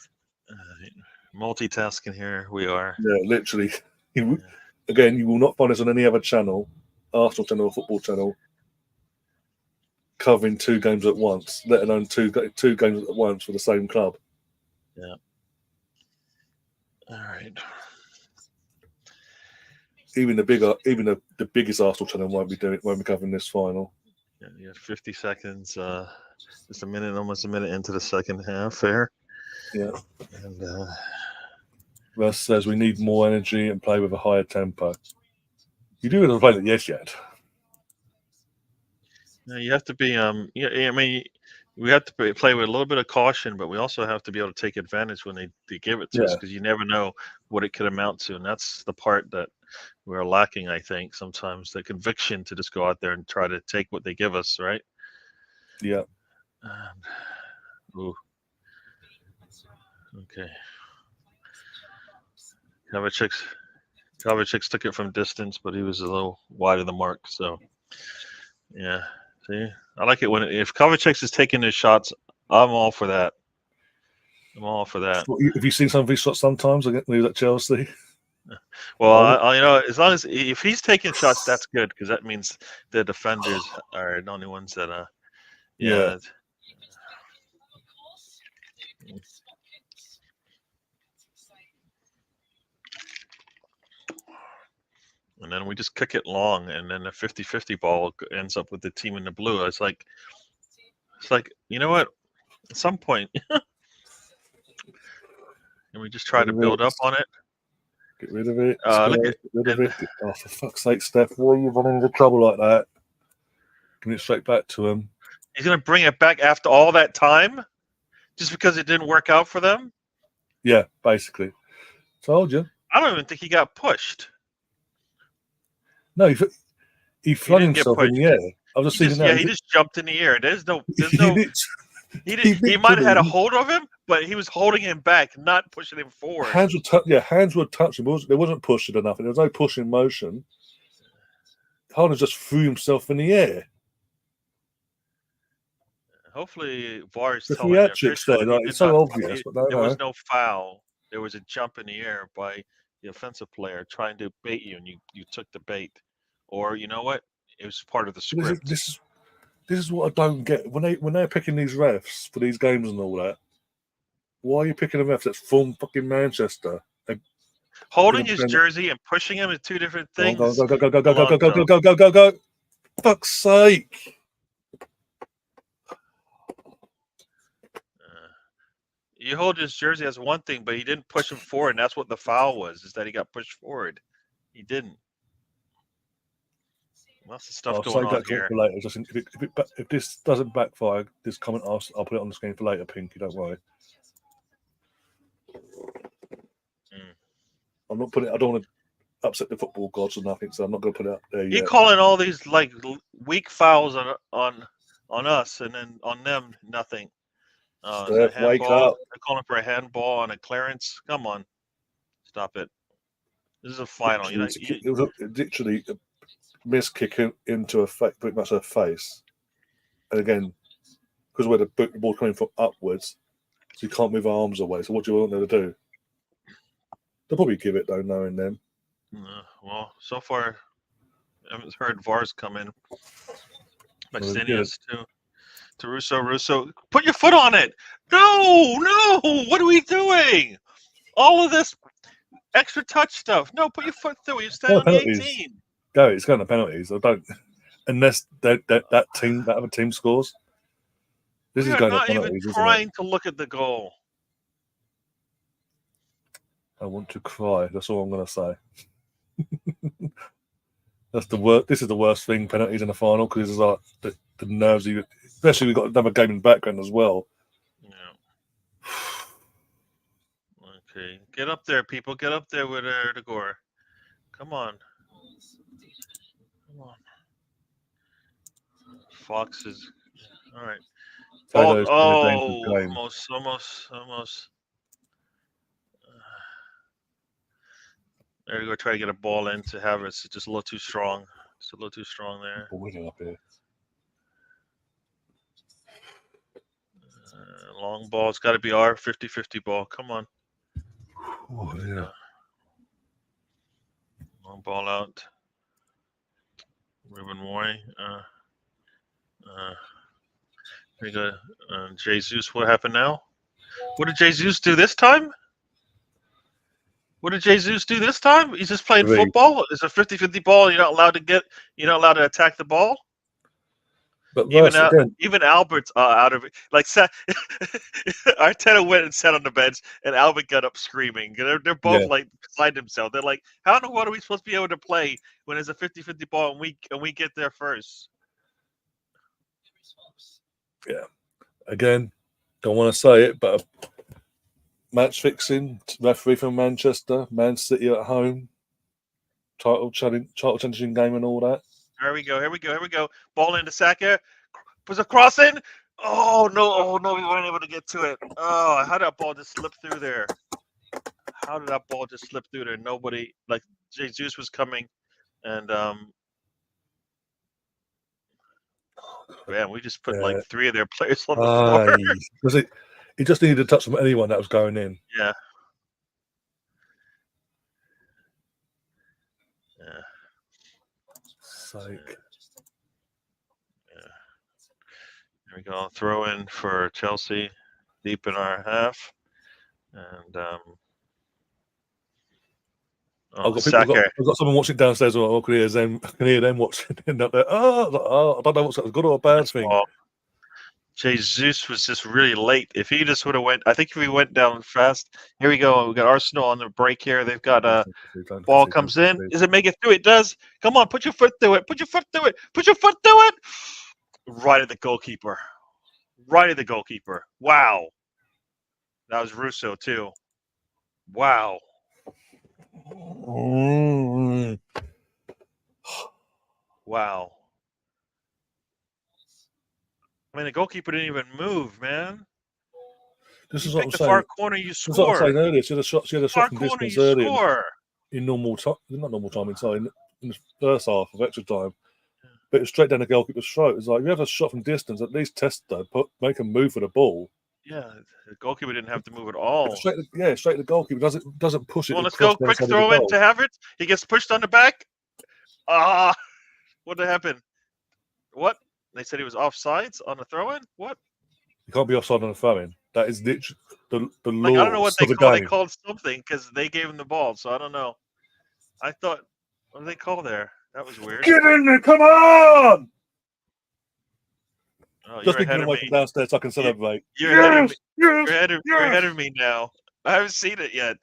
Multitasking here. We are.
Yeah, literally. Again, you will not find us on any other channel, Arsenal channel or football channel, covering two games at once, let alone two games at once for the same club.
Yeah. All right.
Even the biggest Arsenal channel won't be covering this final.
Yeah, 50 seconds. Just almost a minute into the second half there.
Yeah.
And
Russ says we need more energy and play with a higher tempo. You do have to play it yet.
No, you have to be. Yeah, I mean, we have to play with a little bit of caution, but we also have to be able to take advantage when they give it to us,
Yeah.
because you never know what it could amount to, and that's the part that we're lacking, I think, sometimes, the conviction to just go out there and try to take what they give us, right?
Yeah.
Ooh. Okay. Kovacic took it from distance, but he was a little wide of the mark. So, yeah. See, I like it when if Kovacic is taking his shots, I'm all for that. I'm all for that.
Have you seen some of his shots sometimes when he was at Chelsea?
Well, I as long as if he's taking shots, that's good, because that means the defenders are the only ones that
Yeah.
And then we just kick it long, and then a 50-50 ball ends up with the team in the blue. It's like, you know what? At some point, and we just try to build up on it.
Get rid of it.
Get
rid of it. Oh, for fuck's sake, Steph! Why are you running into trouble like that? Give it straight back to him.
He's going to bring it back after all that time, just because it didn't work out for them.
Yeah, basically. Told you.
I don't even think he got pushed.
No, he flung himself in the air. I was just
he just jumped in the air. There's no. He might have had a hold of him, but he was holding him back, not pushing him forward.
Hands were touching. There wasn't pushing enough. There was no pushing motion. Harden just threw himself in the air.
Hopefully, VAR is
the
telling
theatrics there. Like, it's so obvious. But
there was no foul. There was a jump in the air by the offensive player trying to bait you, and you took the bait. Or you know what? It was part of the script.
This is what I don't get when they're picking these refs for these games and all that. Why are you picking a ref that's from fucking Manchester?
Holding his jersey and pushing him is two different things.
Go. Fuck's sake.
You hold his jersey as one thing, but he didn't push him forward, and that's what the foul was, is that he got pushed forward. He didn't. Lots of stuff going on here.
For later. Just if this doesn't backfire, this comment I'll put it on the screen for later, Pinky. Don't worry. I'm not putting. I don't want to upset the football gods or nothing, so I'm not going to put it up there yet.
You're calling all these like weak fouls on us, and then on them nothing.
Steph, wake up!
They're calling for a handball and a clearance. Come on, stop it. This is a final.
It was literally a miss kick into a pretty much her face, and again, because where the ball coming from upwards, so you can't move arms away. So what do you want them to do? They'll probably give it though, knowing them.
Well, so far, I haven't heard VAR's come in. Maxinius too. To Russo, put your foot on it. No, what are we doing? All of this extra touch stuff. No, put your foot through. You're standing on the 18.
Go, it's going to penalties. I don't, unless that other team scores. This is going to penalties.
Not even trying to look at the goal.
I want to cry. That's all I'm going to say. That's the worst. This is the worst thing. Penalties in the final, because it's like the nerves. Especially we've got another game in the background as well.
Yeah. Okay, get up there, people. Get up there with the gore. Come on. Fox is all right. Almost. There you go. Try to get a ball in to have it. It's just a little too strong. It's a little too strong there.
Winning up here.
Long ball. It's got to be our 50-50 ball. Come on.
Oh, yeah.
Long ball out. Ruben Moy. There you go. Jesus. What happened now? What did Jesus do this time? What did Jesus do this time? He's just playing football. It's a 50-50 ball. You're not allowed to attack the ball.
But
even Albert's out of it. Like Arteta went and sat on the bench, and Albert got up screaming. They're both like beside themselves. They're like, "How in the world are we supposed to be able to play when it's a 50-50 ball and we get there first?"
Yeah, Again, don't want to say it, but match fixing referee from Manchester, Man City at home, title challenging game and all that.
Here we go. Ball into Saka. Was a cross in. Oh no! We weren't able to get to it. Oh, how did that ball just slip through there? Nobody, like Jesus was coming, and man, we just put like 3 of their players on the floor.
Was it? He just needed to touch from anyone that was going in.
Yeah.
Sake.
There we go. Throw in for Chelsea, deep in our half, and
I've got someone watching downstairs. I can hear them watching up there. I don't know what's a good or a bad thing.
Jesus was just really late. If he just would have went, I think if he went down fast. Here we go. We got Arsenal on the break here. They've got a ball comes in. Does it make it through? It does. Come on, put your foot through it. Put your foot through it. Right at the goalkeeper. Wow. That was Russo too. Wow. Wow. I mean, the goalkeeper didn't even move, man.
This
you
is what I'm
the
saying.
Far corner, you score.
This is what I'm saying earlier. She had a shot from distance earlier
score.
in normal time. Not normal time inside. In the first half of extra time. But it was straight down the goalkeeper's throat. It's like, you have a shot from distance, at least test though. Make him move for the ball.
Yeah, the goalkeeper didn't have to move at all.
Straight to the goalkeeper. Doesn't push it.
Well, let's go. Quick throw in to Havertz. He gets pushed on the back. What happened? What? They said he was offsides on the throw in? What?
You can't be offside on a throw-in. That is literally the law.
I don't know what they call. They called something because they gave him the ball, so I don't know. I thought, what did they call there? That was weird.
Get in there! Come on!
Oh,
just thinking away from downstairs so I can celebrate.
You're ahead of me now. I haven't seen it yet.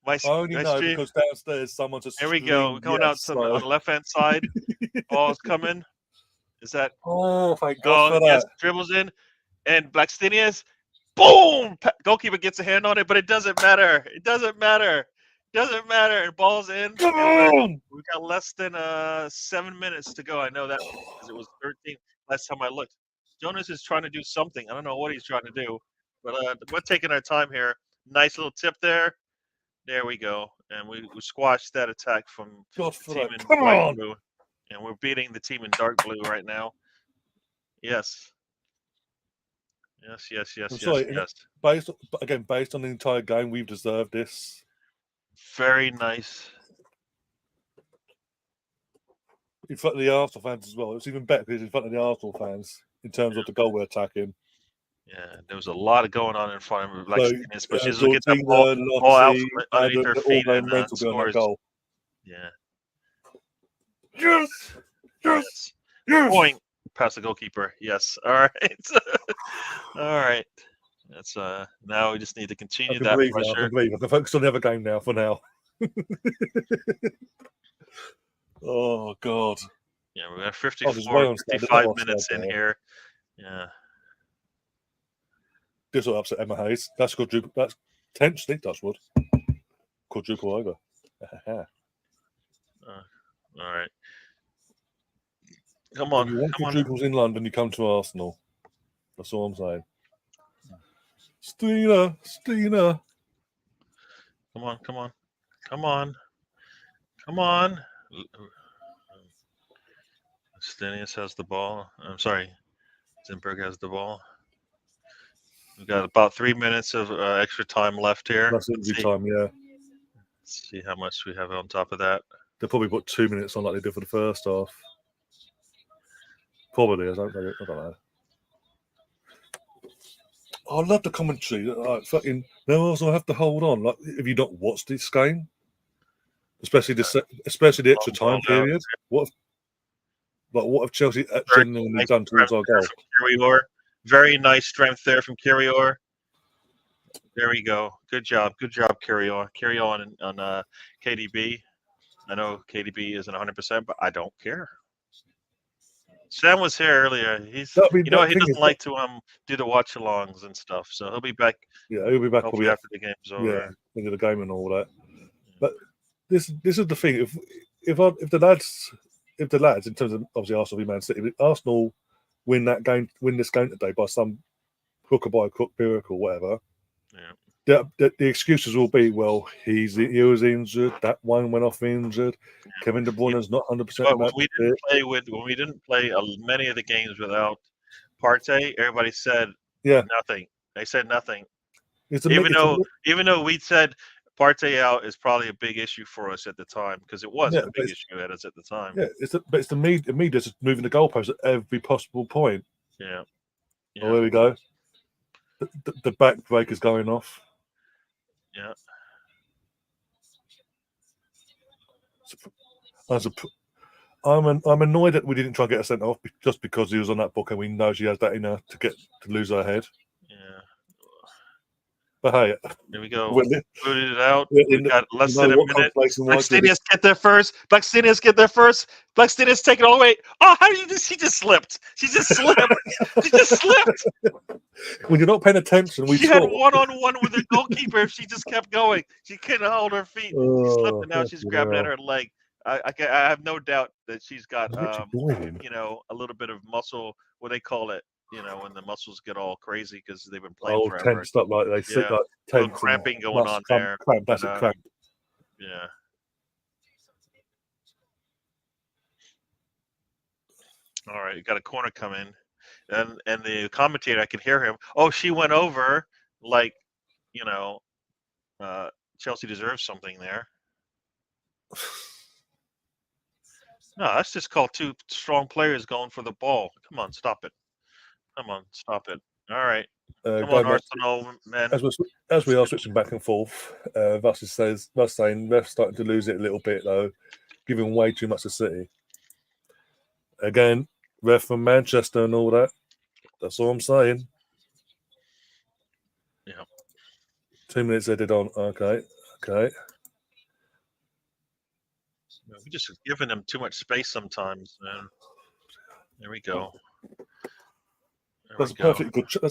I only know because downstairs someone just.
Here we go. We're coming out on the left-hand side. Ball's coming. Is that?
Oh, thank God for that.
Yes, dribbles in, and Blackstenius, boom! Goalkeeper gets a hand on it, but it doesn't matter. And ball's in.
Come on!
We got less than 7 minutes to go. I know that because it was 13 last time I looked. Jonas is trying to do something. I don't know what he's trying to do, but we're taking our time here. Nice little tip there. There we go, and we squashed that attack from the team in light blue. And we're beating the team in dark blue right now. Yes.
Based on the entire game, we've deserved this.
Very nice.
In front of the Arsenal fans as well. It's even better because it's in front of the Arsenal fans in terms of the goal we're attacking.
Yeah, there was a lot going on in front of him. But she's looking at that ball out underneath her feet and scores.
Goal.
Yeah.
Yes.
Point past the goalkeeper. Yes. All right. All right. That's now we just need to continue that pressure.
I can focus on the other game now. For now. Oh God.
Yeah, we got 55 minutes in here. Yeah.
This will upset Emma Hayes. That's quadruple. That's potentially Touchwood. Quadruple over.
All right. Come on.
If you want quadruples in London, you come to Arsenal. That's all I'm saying. Stina.
Come on. Stenius has the ball. I'm sorry. Zimberg has the ball. We've got about 3 minutes of extra time left here.
That's injury time, yeah.
Let's see how much we have on top of that.
They'll probably put 2 minutes on like they did for the first half. Probably, I don't know. I love the commentary. Like, fucking, they also have to hold on. Like, if you not watched this game, especially the extra time period, what have Chelsea genuinely done towards our goal?
Very nice strength there from Kirior. There we go. Good job, Kirior. Carry on KDB. I know KDB isn't 100%, but I don't care. Sam was here earlier. He's,
That'll be
you know,
that
he
thing
doesn't
is,
like to do the watch-alongs and stuff, so he'll be back
yeah, he'll be back
hopefully
probably
after the game's over.
into the game and all that. But this is the thing. If the lads, in terms of obviously Arsenal v Man City, if Arsenal win this game today by some hook or by hook miracle, whatever.
Yeah.
The excuses will be, well, he was injured. That one went off injured.
Yeah.
Kevin De Bruyne's not 100%.
But when we didn't play many of the games without Partey, everybody said nothing. They said nothing. Even though we said Partey out is probably a big issue for us at the time, because it was a big issue at us at the time.
Yeah, it's the media just moving the goalpost at every possible point.
Yeah.
Oh, there we go. The back break is going off.
Yeah.
I'm annoyed that we didn't try and get a centre off just because he was on that book and we know she has that in her to lose her head.
Yeah.
But hey,
here we go. Booted it out. We got less than a minute. Blackstenius get there first. Blackstenius take it all the way. Oh, how did she just slipped? She just slipped. She just slipped.
When you're not paying attention,
she had one-on-one with the goalkeeper. If she just kept going, she couldn't hold her feet. She slipped, and now she's grabbing at her leg. I have no doubt that she's got a little bit of muscle. What they call it. When the muscles get all crazy because they've been playing forever.
Tensed up like they sit like
tense. Cramping going on there.
Cramp.
Yeah. All right, you got a corner come in, and the commentator, I can hear him. Oh, she went over, Chelsea deserves something there. No, that's just called two strong players going for the ball. Come on, stop it. Come on, stop it. All right. Come on, Arsenal, man.
As we are switching back and forth, Russ saying they're starting to lose it a little bit, though, giving way too much to City. Again, ref from Manchester and all that. That's all I'm saying.
Yeah.
2 minutes added on. Okay.
We're just giving them too much space sometimes, man. There we go. That's
a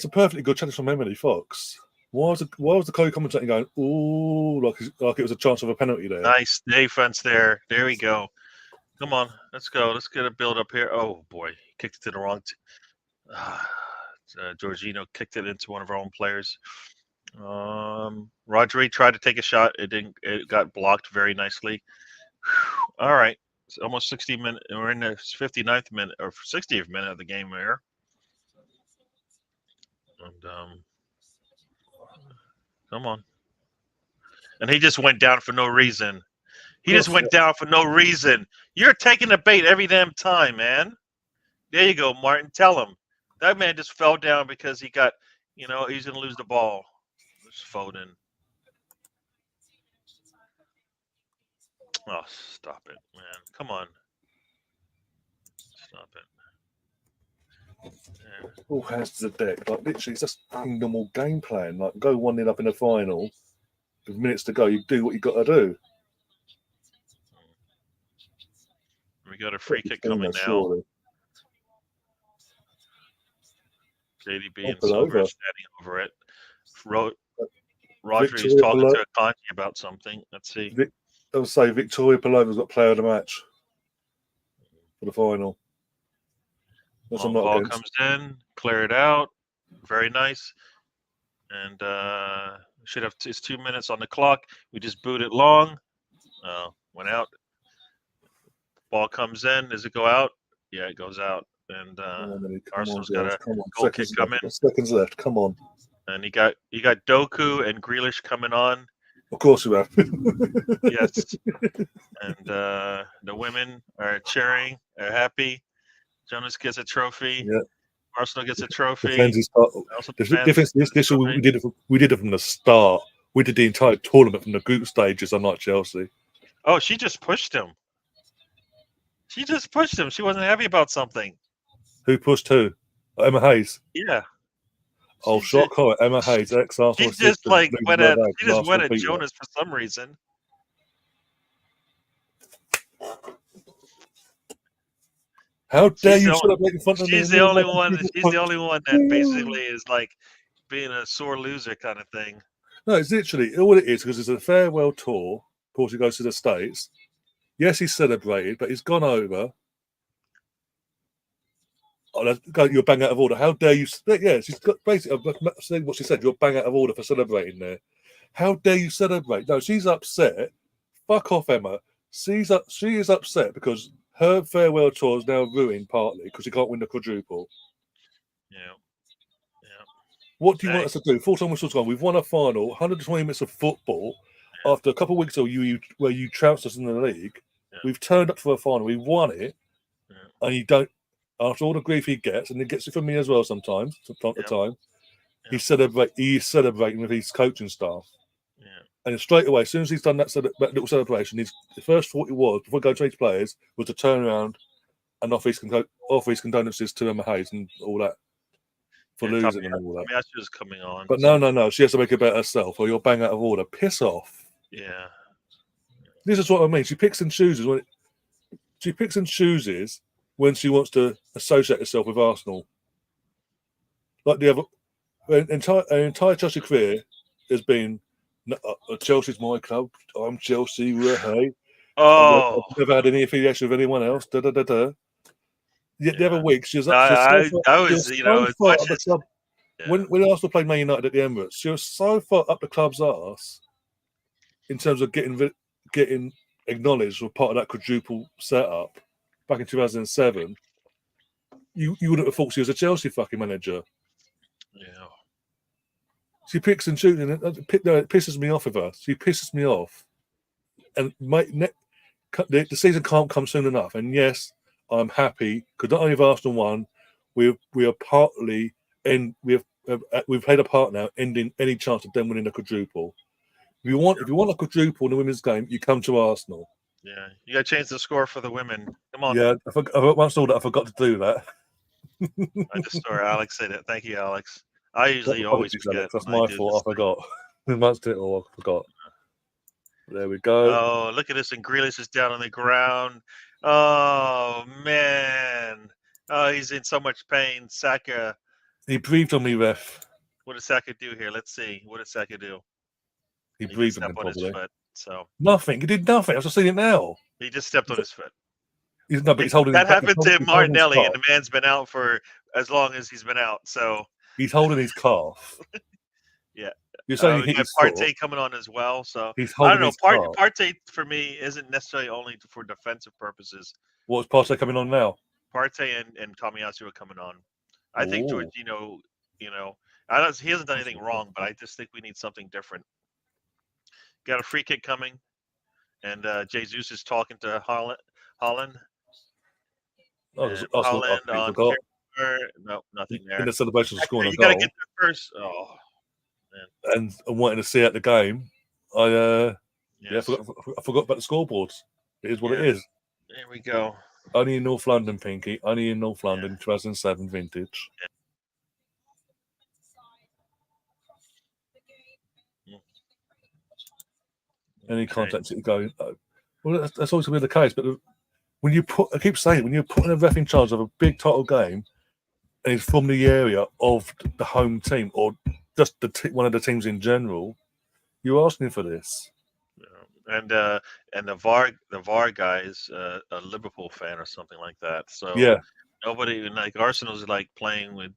perfectly good challenge from Emily Fox. Why was the co-commentator going, ooh, like it was a chance of a penalty there?
Nice defense there. There we go. Come on, let's go. Let's get a build up here. Oh boy, he kicked it to the wrong. Jorginho kicked it into one of our own players. Rodri tried to take a shot. It didn't. It got blocked very nicely. All right, it's almost 60 minutes. We're in the 59th minute or 60th minute of the game here. And come on. And he just went down for no reason. He just went down for no reason. You're taking the bait every damn time, man. There you go, Martin. Tell him. That man just fell down because he got, he's going to lose the ball. Just Foden. Oh, stop it, man. Come on. Stop it.
Yeah. All hands to the deck. Like, literally, it's just normal game plan. Like, go 1-0 up in the final. With minutes to go, you do what you got to do.
We got a free kick coming now. Surely. KDB and Silver standing over it. Rodri's talking to Akanji about something. Let's see.
I'll say Victoria Palova's got player of the match for the final.
Ball comes in, clear it out. Very nice. And should have it's 2 minutes on the clock. We just boot it long. Went out. Ball comes in. Does it go out? Yeah, it goes out. And Arsenal's got a goal kick coming.
Seconds left. Come on.
And you got Doku and Grealish coming on.
Of course you have.
Yes. And the women are cheering. They're happy. Jonas gets a trophy.
Yeah.
Arsenal gets a trophy.
The difference is this we did it from the start. We did the entire tournament from the group stages, unlike Chelsea.
Oh, she just pushed him. She wasn't happy about something.
Who pushed who? Emma Hayes.
Yeah.
Oh, shock her. Emma Hayes, ex-Arsenal.
She just went at Jonas for some reason.
How dare
She's
you
the,
celebrate in front of me?
she's the only one. She's the only one that basically is like being a sore loser kind of thing.
No, it's literally all it is because it's a farewell tour. Of course, he goes to the States. Yes, he's celebrated, but he's gone over. Oh, you're bang out of order. How dare you? Yeah, she's got basically saying what she said. You're bang out of order for celebrating there. How dare you celebrate? No, she's upset. Fuck off, Emma. She is upset because her farewell tour is now ruined partly because she can't win the quadruple.
Yeah. Yeah.
What do you want us to do? Full-time whistle's gone. We've won a final, 120 minutes of football. Yeah. After a couple of weeks ago, where you trounced us in the league. Yeah. We've turned up for a final. We won it, and you don't. After all the grief he gets, and he gets it from me as well sometimes, from time to time, he's celebrating with his coaching staff.
Yeah.
And straight away, as soon as he's done that little celebration, the first thought he was, before going to each players, was to turn around and offer his condolences to Emma Hayes and all that for losing and all that.
Match is coming on.
But no. She has to make it about herself, or you're bang out of order. Piss off.
Yeah.
This is what I mean. She picks and chooses when she wants to associate herself with Arsenal. Like the other, her entire Chelsea career has been, Chelsea's my club. I'm Chelsea. Hey.
Oh,
I've never had any affiliation with anyone else. The other week, she was
when
Arsenal played Man United at the Emirates, she was so far up the club's arse in terms of getting acknowledged for part of that quadruple setup back in 2007. You wouldn't have thought she was a Chelsea fucking manager.
Yeah.
She picks and shoots, and it pisses me off with her. She pisses me off. And the season can't come soon enough. And yes, I'm happy because not only have Arsenal won, we are partly we've played a part now ending any chance of them winning a quadruple. If you want a quadruple in the women's game, you come to Arsenal.
Yeah, you got to change the score for the women. Come on.
Yeah, once all that, I forgot to do that.
I just saw Alex say that. Thank you, Alex. I usually always forget.
Alex. That's my fault. I forgot. Once did it all, I forgot. There we go.
Oh, look at this. And Grealish is down on the ground. Oh, man. Oh, he's in so much pain. Saka.
He breathed on me, ref.
What did Saka do here? Let's see. What did Saka do?
He breathed on
his foot. So
nothing. He did nothing. I was just seeing it now.
He just stepped on his foot.
He's holding.
That happened to Martinelli, and the man's been out for as long as he's been out. So
he's holding his calf.
Yeah.
You're saying
he's Partey coming on as well. So
he's holding
I don't know. Partey for me isn't necessarily only for defensive purposes.
What's Partey coming on now?
Partey and Tomiyasu are coming on. I think Jorginho, he hasn't done anything wrong, but I just think we need something different. Got a free kick coming, and Jesus is talking to Holland. Holland on no, nothing there.
In the celebration of scoring a
goal. You got to get there first. Oh, man.
And wanting to see out the game, I forgot about the scoreboards. It is what it is.
There we go.
Only in North London, Pinky. Only in North London, 2007 vintage.
Yeah.
Any contact that you go, well, that's always going to be the case. But when you I keep saying, when you're putting a ref in charge of a big title game, and he's from the area of the home team or just one of the teams in general, you're asking for this.
And the VAR guy is a Liverpool fan or something like that. So
yeah,
nobody like Arsenal's like playing with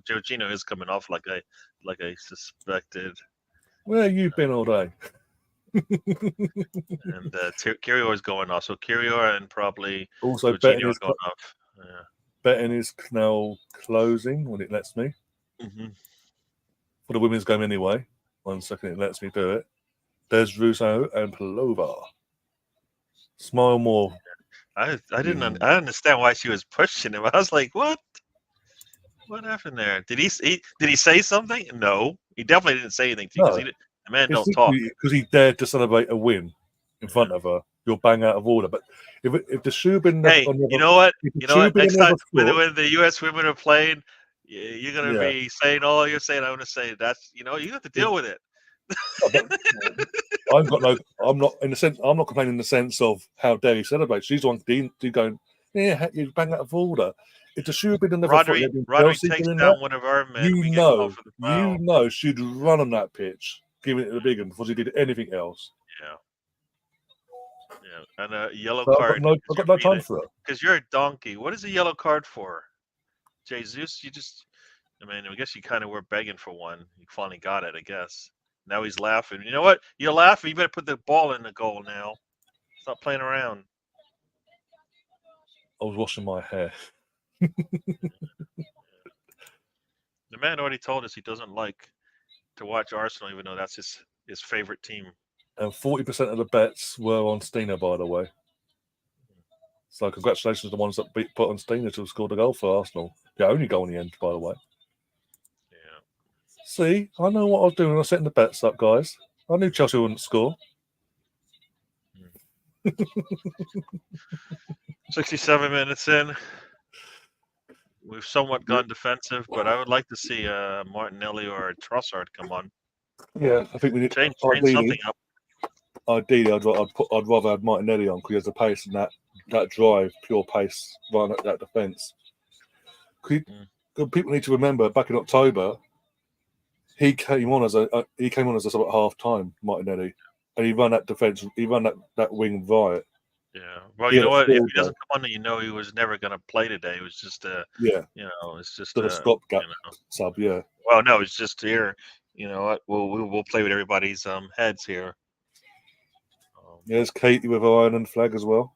Jorginho is coming off like I suspected.
Where you been all day?
And Kirior is going off. So Kirior and probably
also
betting is going off. Yeah.
Betting is now closing when it lets me.
Mm-hmm.
For the women's game anyway. 1 second, it lets me do it. There's Russo and Palova. Smile more.
I didn't understand why she was pushing him. I was like, what? What happened there? Did he say something? No, he definitely didn't say anything because the man don't talk.
Because he dared to celebrate a win in front of her. You'll bang out of order. But if the shoe been
you know what? Next time when the U.S. women are playing, you're gonna be saying all you're saying. I'm gonna say that's you have to deal with it.
I'm not complaining in the sense of how dare he celebrate. She's the one going, Yeah, you bang out of order. If the shoe had been another foot,
Rodri takes
doing
down
that,
one of our men. We get called for the foul.
she'd run on that pitch, giving it the big one before she did anything else.
Yeah. Yeah, and a yellow
So
card.
I've got no time for it.
Because you're a donkey. What is a yellow card for? Jesus, I guess you kind of were begging for one. You finally got it, I guess. Now he's laughing. You know what? You're laughing. You better put the ball in the goal now. Stop playing around.
I was washing my hair.
The man already told us he doesn't like to watch Arsenal, even though that's his favorite team.
And 40% of the bets were on Steiner, by the way. So congratulations to the ones that put on Steiner to have scored a goal for Arsenal. The only goal in the end, by the way.
Yeah.
See, I know what I was doing when I was setting the bets up, guys. I knew Chelsea wouldn't score.
67 minutes in. We've somewhat gone defensive, but I would like to see Martinelli or Trossard come on.
Yeah, I think we need
change something up.
Ideally, I'd rather have Martinelli on because he has the pace and that drive, pure pace, right at that defence. People need to remember back in October, he came on as a sub at half time, Martinelli, and he ran that defence, he ran that wing riot.
Yeah, well, you know what? If he doesn't come on, he was never going to play today. It was just it's just
a stopgap sub. Yeah.
Well, no, it's just here. You know what? We'll play with everybody's heads here.
There's Katie with her Ireland flag as well.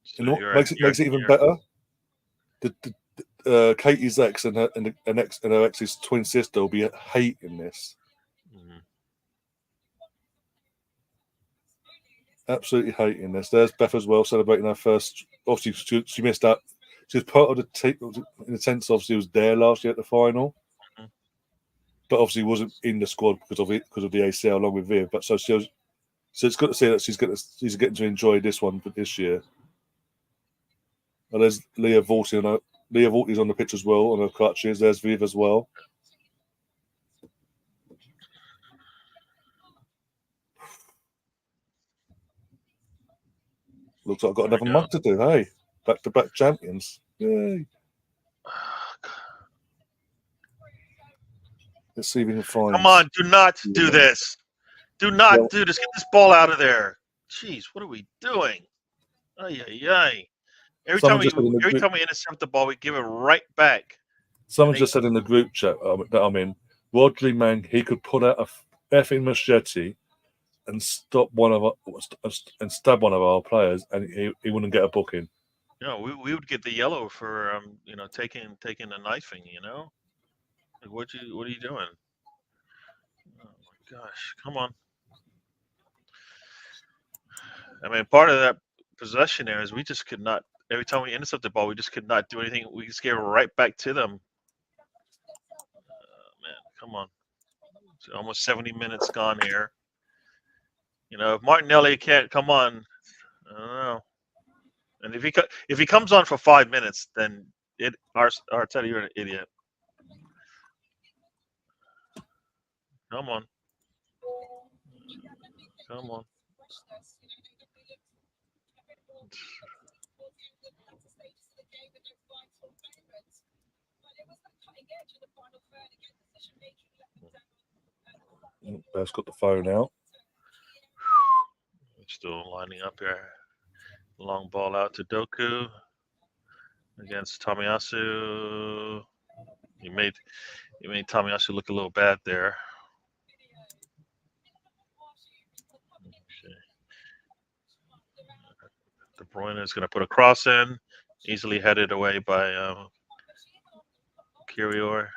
So makes it even better. Katie's ex and her ex's twin sister will be hating this. Absolutely hating this. There's Beth as well, celebrating her first. Obviously, she missed out. She was part of the team in the sense. Obviously, was there last year at the final, but obviously wasn't in the squad because of the ACL along with Viv. But so it's good to see that she's getting to enjoy this one for this year. And there's Leah Vorty Leah Vorty's on the pitch as well on her crutches. There's Viv as well. Looks like I've got another month to do. Hey, back-to-back champions. Yay. Let's see if we can find.
Come on, do not do this. Do not do this. Get this ball out of there. Jeez, what are we doing? Ay. Every time we intercept the ball, we give it right back.
Someone just said in the group chat that I'm in, Rodri, man, he could put out a effing machete and stab one of our players, and he wouldn't get a booking.
We would get the yellow for taking a knifing. Like, what are you doing? Oh my gosh, come on. I mean, part of that possession there is we just could not. Every time we intercept the ball, we just could not do anything. We just gave it right back to them. Man, come on. It's almost 70 minutes gone here. If Martinelli can't come on, I don't know. And if he comes on for 5 minutes, then Arteta, you're an idiot. Come on.
Beth's got the phone out.
Still lining up here. Long ball out to Doku against Tomiyasu. You made Tomiyasu look a little bad there. Okay. De Bruyne is going to put a cross in, easily headed away by Kirior.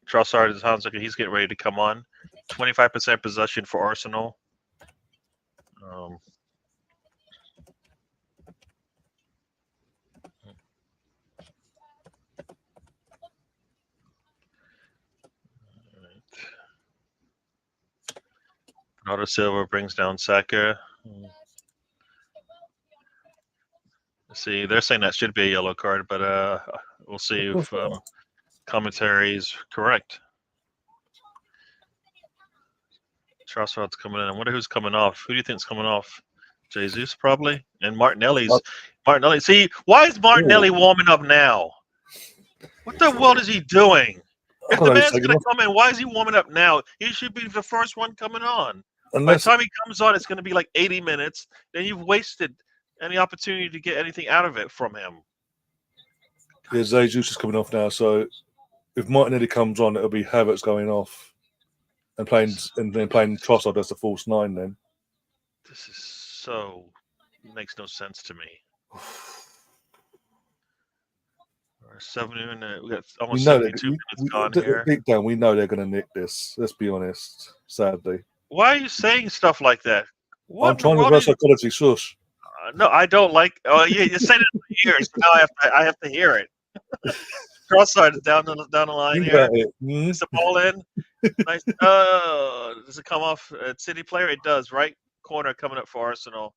Trossard sounds like he's getting ready to come on. 25% possession for Arsenal. Bernardo Silva brings down Saka. See, they're saying that should be a yellow card, but we'll see if commentary is correct. Trossard's coming in. I wonder who's coming off. Who do you think is coming off? Jesus probably, and Martinelli. See, why is Martinelli warming up now? What the world is he doing?
I
If
don't
the
know,
man's
so
gonna come in, why is he warming up now? He should be the first one coming on. By the
unless
time he comes on, it's gonna be like 80 minutes. Then you've wasted any opportunity to get anything out of it from him.
yeah, Jesus is coming off now, so if Martinelli comes on, it'll be Havertz going off and playing Trossard as the false 9 then.
This is so makes no sense to me. We're 70 minutes. We got almost 72 minutes gone here.
Deep down, we know they're going to nick this. Let's be honest. Sadly,
why are you saying stuff like that?
I'm trying to reverse psychology. Shush.
No, I don't like. Oh, yeah, you said it in my ears. So now I have to hear it. Trossard is down the line here. Is the ball in? Nice. Does it come off City player? It does. Right corner coming up for Arsenal.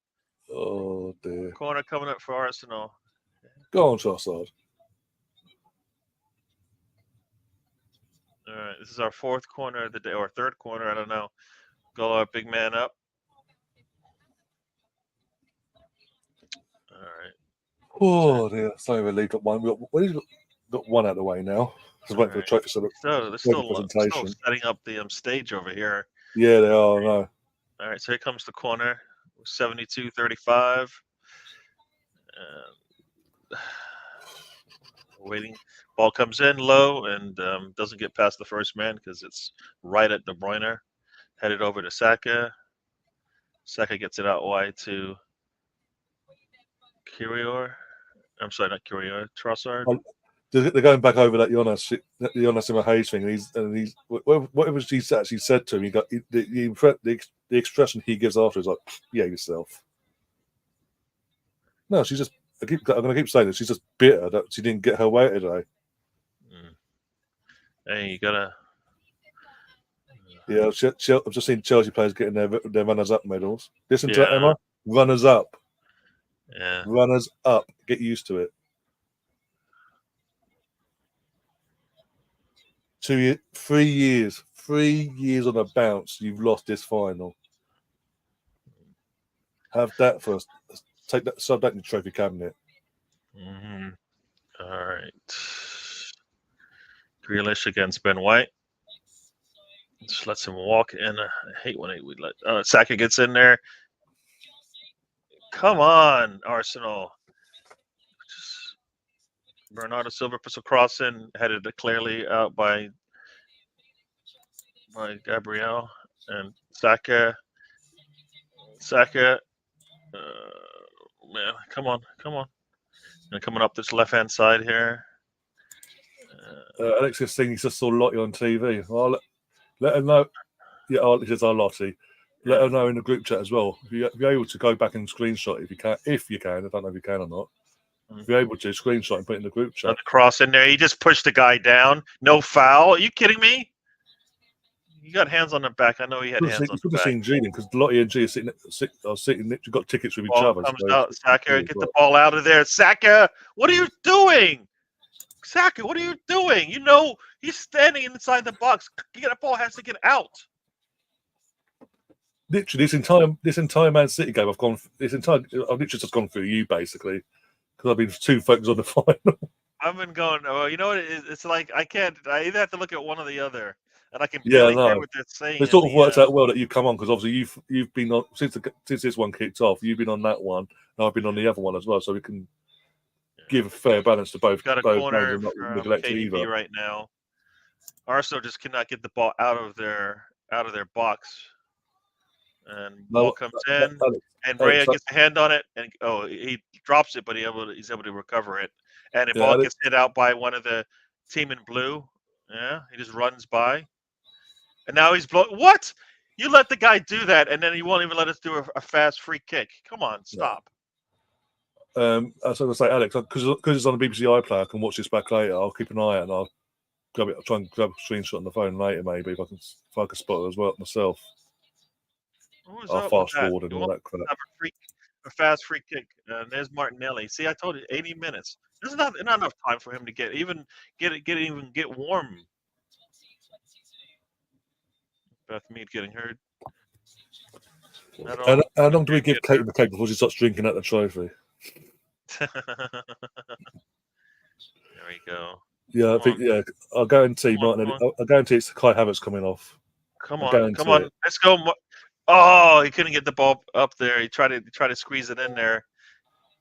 Oh dear.
Corner coming up for Arsenal.
Go on, Trossard.
All right, this is our 4th corner of the day, or 3rd corner. I don't know. Go our big man up. All right.
Oh dear. So we got one. We've got one out of the way now. Just waiting for the trophy.
So they're still setting up the stage over here.
Yeah, they are. No.
All right, so here comes the corner. 72-35. Waiting. Ball comes in low and doesn't get past the first man because it's right at De Bruyne. Headed over to Saka. Saka gets it out wide to Kirior. I'm sorry, not Kirior. Trossard.
They're going back over that Jonas Hayes thing, and he's whatever she actually said to him. He got the expression he gives after is like, "Yeah, yourself." No, she's just. I'm going to keep saying this. She's just bitter that she didn't get her way today.
Hey, you gotta.
Yeah, I've just seen Chelsea players getting their runners-up medals. Listen to that, Emma. Runners-up.
Yeah.
Runners-up. Get used to it. 3 years. 3 years on a bounce. You've lost this final. Have that first. Take that. Sub that in the trophy cabinet.
All right. Grealish against Ben White. Just lets him walk in. I hate when we let Saka gets in there. Come on, Arsenal. Just Bernardo Silva puts a cross in, headed clearly out by Gabriel and Saka. Man, come on. And coming up this left-hand side here.
Alex is saying he's just saw Lottie on TV. I'll let her know. Yeah, he says, Lottie. Let her know in the group chat as well. If you're able to go back and screenshot, if you can. I don't know if you can or not. If you're able to screenshot and put it in the group chat.
The cross in there. He just pushed the guy down. No foul. Are you kidding me? You got hands on the back. I know he had hands on the back.
You could have seen Julian because Lottie and G are sitting. Got tickets with each other.
Comes out. Saka, get the ball out of there. Saka, what are you doing? Saka, what are you doing? You know he's standing inside the box. The ball has to get out.
Literally, this entire Man City game, I've literally just gone through you basically because I've been too focused on the final.
I've been going. Oh, you know what? It's like I can't. I either have to look at one or the other, and I can barely hear what they're saying.
It sort of works out well that you come on because obviously you've been on since this one kicked off. You've been on that one, and I've been on the other one as well, so we can give a fair balance to both.
Got a corner from KDB right now. Arsenal just cannot get the ball out of their box. And ball comes in, and Raya gets a hand on it, and he drops it, but he's able to recover it. And the ball gets hit out by one of the team in blue. Yeah, he just runs by, and now he's What? You let the guy do that, and then he won't even let us do a fast free kick. Come on, stop.
I was going to say, Alex, because it's on the BBC iPlayer, I can watch this back later. I'll keep an eye out, and I'll try and grab a screenshot on the phone later, maybe if I can spot it as well myself. I'll fast forward and all that crap.
A fast free kick. And there's Martinelli. See, I told you, 80 minutes. There's not enough time for him to get warm. Beth Mead getting hurt.
How long do we give Kate the cake before she starts drinking at the trophy?
There we go.
Yeah, I think I'll guarantee Martin. I guarantee it's Kai Havertz coming off.
Come on, let's go. Oh, he couldn't get the ball up there. He tried to squeeze it in there.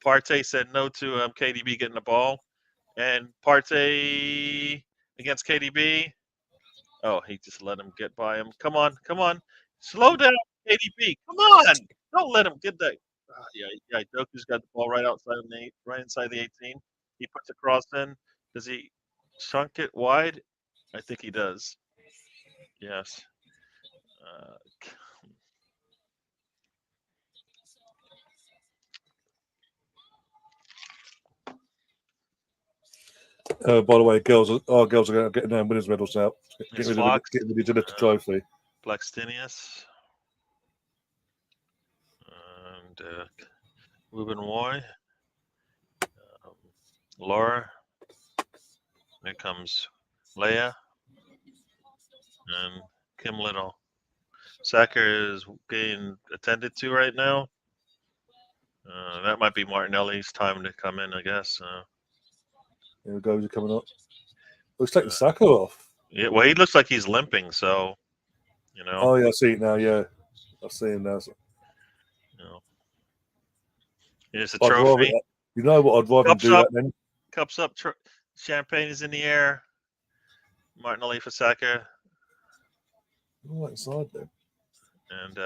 Partey said no to KDB getting the ball, and Partey against KDB. Oh, he just let him get by him. Come on, slow down, KDB. Come on, don't let him get that. Yeah. Doku's got the ball right inside the 18. He puts a cross in. Does he chunk it wide? I think he does. Yes.
By the way, our girls are getting their winners' medals out. Getting ready to lift the trophy.
Blackstenius and Ruben Roy, Laura. There comes Leia and Kim Little. Sacker is getting attended to right now. That might be Martinelli's time to come in, I guess.
Here we go. He's coming up. Looks like the Saka off.
Yeah, well, he looks like he's limping, so you know.
Oh yeah, I see it now. Yeah, I see him now. So.
Here's a trophy.
You know what? I'd rather do that then.
Cups up. Champagne is in the air. Martinelli for Saka.
Right side then.
And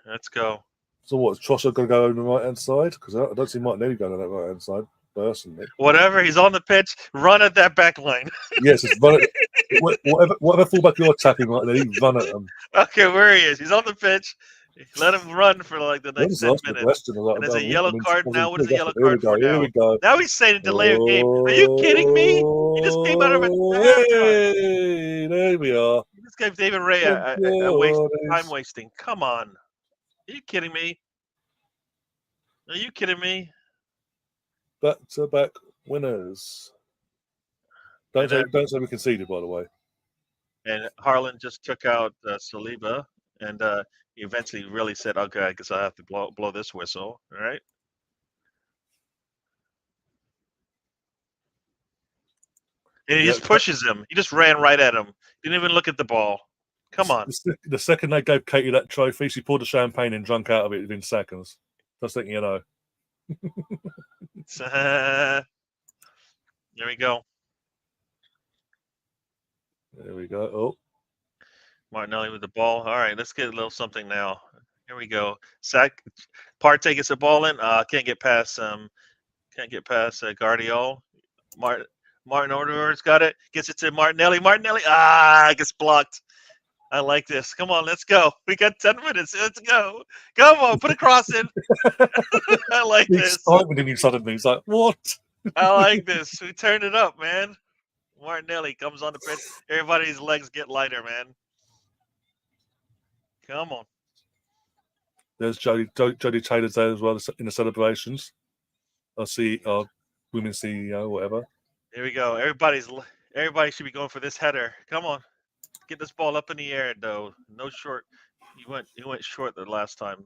let's go.
So what? Is Trossard going to go on the right hand side? Because I don't see Martinelli going on that right hand side. Personally.
Whatever, he's on the pitch. Run at that back line.
Yes, it's run at, whatever fullback you're attacking right there, you run at them.
Okay, where he is. He's on the pitch. Let him run for like the next 10 minutes. And there's a yellow card now. What is the yellow card for now?
Here we go.
Now he's saying delay of game. Are you kidding me? He just came out of
Hey, there we are.
He just gave David Ray time wasting. Come on. Are you kidding me? Are you kidding me?
Back-to-back winners. Don't say we conceded, by the way.
And Harlan just took out Saliba, and he eventually really said, "Okay, I guess I have to blow this whistle." All right. And he just pushes him. He just ran right at him. Didn't even look at the ball. Come on.
The second they gave Katie that trophy, she poured the champagne and drunk out of it within seconds. Just thinking, you know.
There we go.
There we go. Oh,
Martinelli with the ball. All right, let's get a little something now. Here we go. Partey gets the ball in. Can't get past. Guardiola. Martin Odegaard's got it. Gets it to Martinelli. Gets blocked. I like this. Come on, let's go. We got 10 minutes. Let's go. Come on, put a cross in. I like this.
Excitement in you suddenly. He's like, what?
I like this. We turned it up, man. Martinelli comes on the pitch. Everybody's legs get lighter, man. Come on.
There's Jodie Taylor's there as well in the celebrations. I see our women's CEO, whatever.
Here we go. Everybody should be going for this header. Come on. Get this ball up in the air, though. No short. He went short the last time.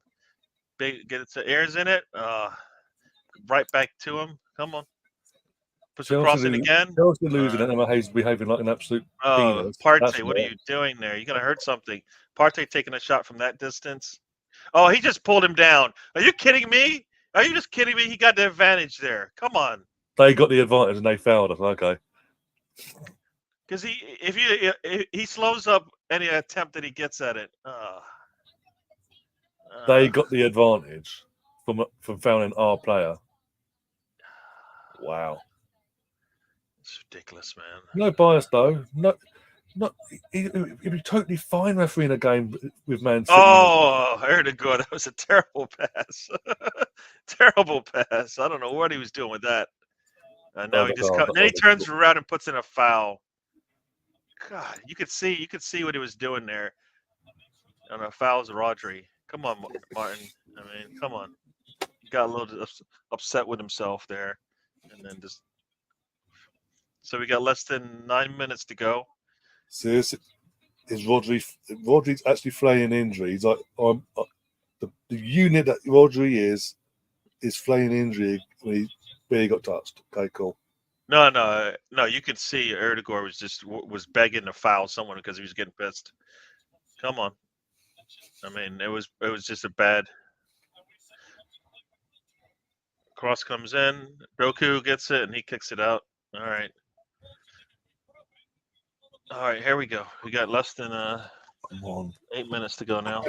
Get it to Ayers in it. Right back to him. Come on. Push the cross in again.
Chelsea losing and Emma Hayes behaving like an absolute penis.
Partey, what are you doing there? You're going to hurt something. Partey taking a shot from that distance. Oh, he just pulled him down. Are you kidding me? Are you just kidding me? He got the advantage there. Come on.
They got the advantage and they fouled us. Okay.
Because he slows up any attempt that he gets at it.
They got the advantage from fouling our player. Wow.
It's ridiculous, man.
No bias though. He'd be totally fine refereeing a game with Man City.
Oh, I heard it go. That was a terrible pass. Terrible pass. I don't know what he was doing with that. Now then he turns around and puts in a foul. God, you could see what he was doing there. And a foul's Rodri. Come on, Martin. I mean, come on. He got a little upset with himself there, and then just. So we got less than 9 minutes to go.
Seriously, is Rodri's actually flaying injury? He's like, the the unit that Rodri is flaying injury when he barely got touched. Okay, cool.
No. You could see Erdegaard was begging to foul someone because he was getting pissed. Come on. I mean, it was just a bad cross comes in. Doku gets it and he kicks it out. All right, here we go. We got less than
Come on.
8 minutes to go now.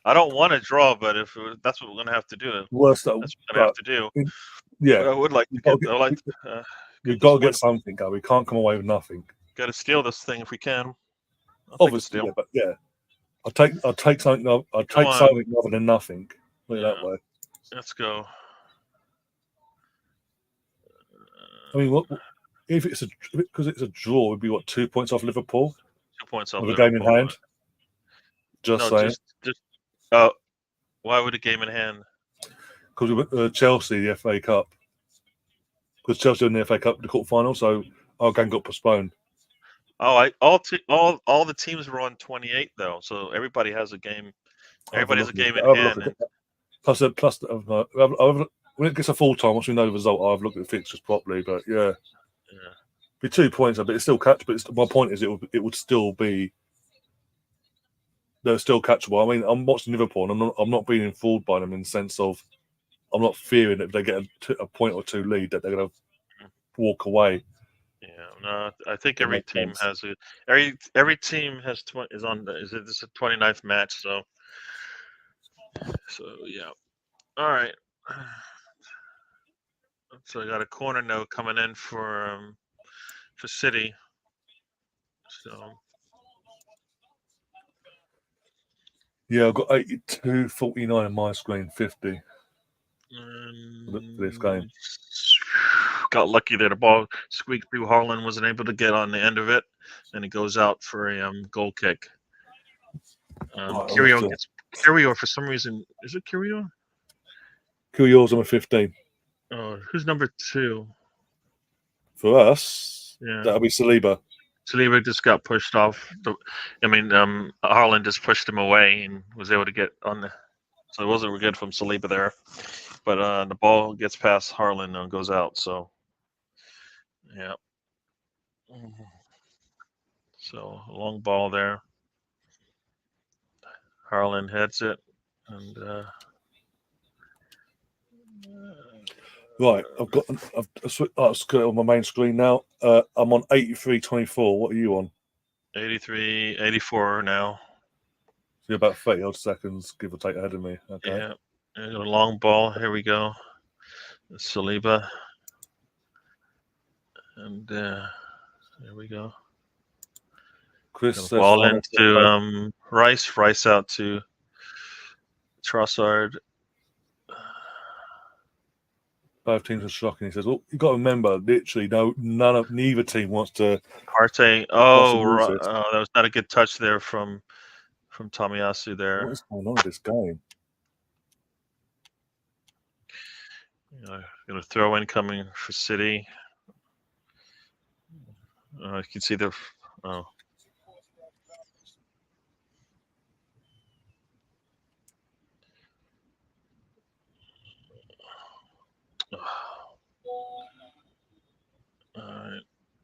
I don't want to draw, but if that's what we're gonna have to do,
Worst
that's what we're gonna have to do.
Yeah,
but I would like to get.
We've got to get something, guy. We can't come away with nothing.
Got to steal this thing if we can.
Obviously, yeah, but yeah, I'll take something. I'll take something other than nothing. Put it that way.
Let's go.
I mean, what if it's because it's a draw? Would be what 2 points off Liverpool?
2 points off
with
Liverpool.
A game in hand. Just saying.
Why would a game in hand?
Because we went Chelsea, the FA Cup. Because Chelsea in the FA Cup, the quarterfinal, so our game got postponed.
Oh, all the teams were on 28 though, so everybody has a game. Everybody has a game in hand.
Plus, when it gets a full time, once we know the result, I've looked at the fixtures properly. But yeah, be 2 points, but it's still catch. But my point is, it would still be. They're still catchable. I mean, I'm watching Liverpool, and I'm not being fooled by them in the sense of I'm not fearing that if they get a point or two lead that they're going to walk away.
Yeah, no, I think every team has every team has is this a 29th match? So yeah. All right. So I got a corner note coming in for City. So.
Yeah, I've got 82-49 on my screen, 50 for this game.
Got lucky there. The ball squeaked through Haaland, wasn't able to get on the end of it, and it goes out for a goal kick. Curio for some reason. Is it Curio?
Curio's number 15.
Oh, who's number 2?
For us, that'll be Saliba.
Saliba just got pushed off. Haaland just pushed him away and was able to get on the. So it wasn't good from Saliba there, but the ball gets past Haaland and goes out. So, yeah. So long ball there. Haaland heads it, and.
Right, I've got on my main screen now. I'm on 83-24. What are you on?
84 now.
So you're about 30 odd seconds, give or take, ahead of me. Okay.
Yeah, a long ball. Here we go. Saliba, and here we go.
Chris
ball into Rice. Rice out to Trossard.
Both teams are shocking. He says, "Well, you got to remember, literally, neither team wants to."
Partey. That was not a good touch there from Tomiyasu there.
What is going on with this game?
Going to throw in coming for City. You can see the. Oh.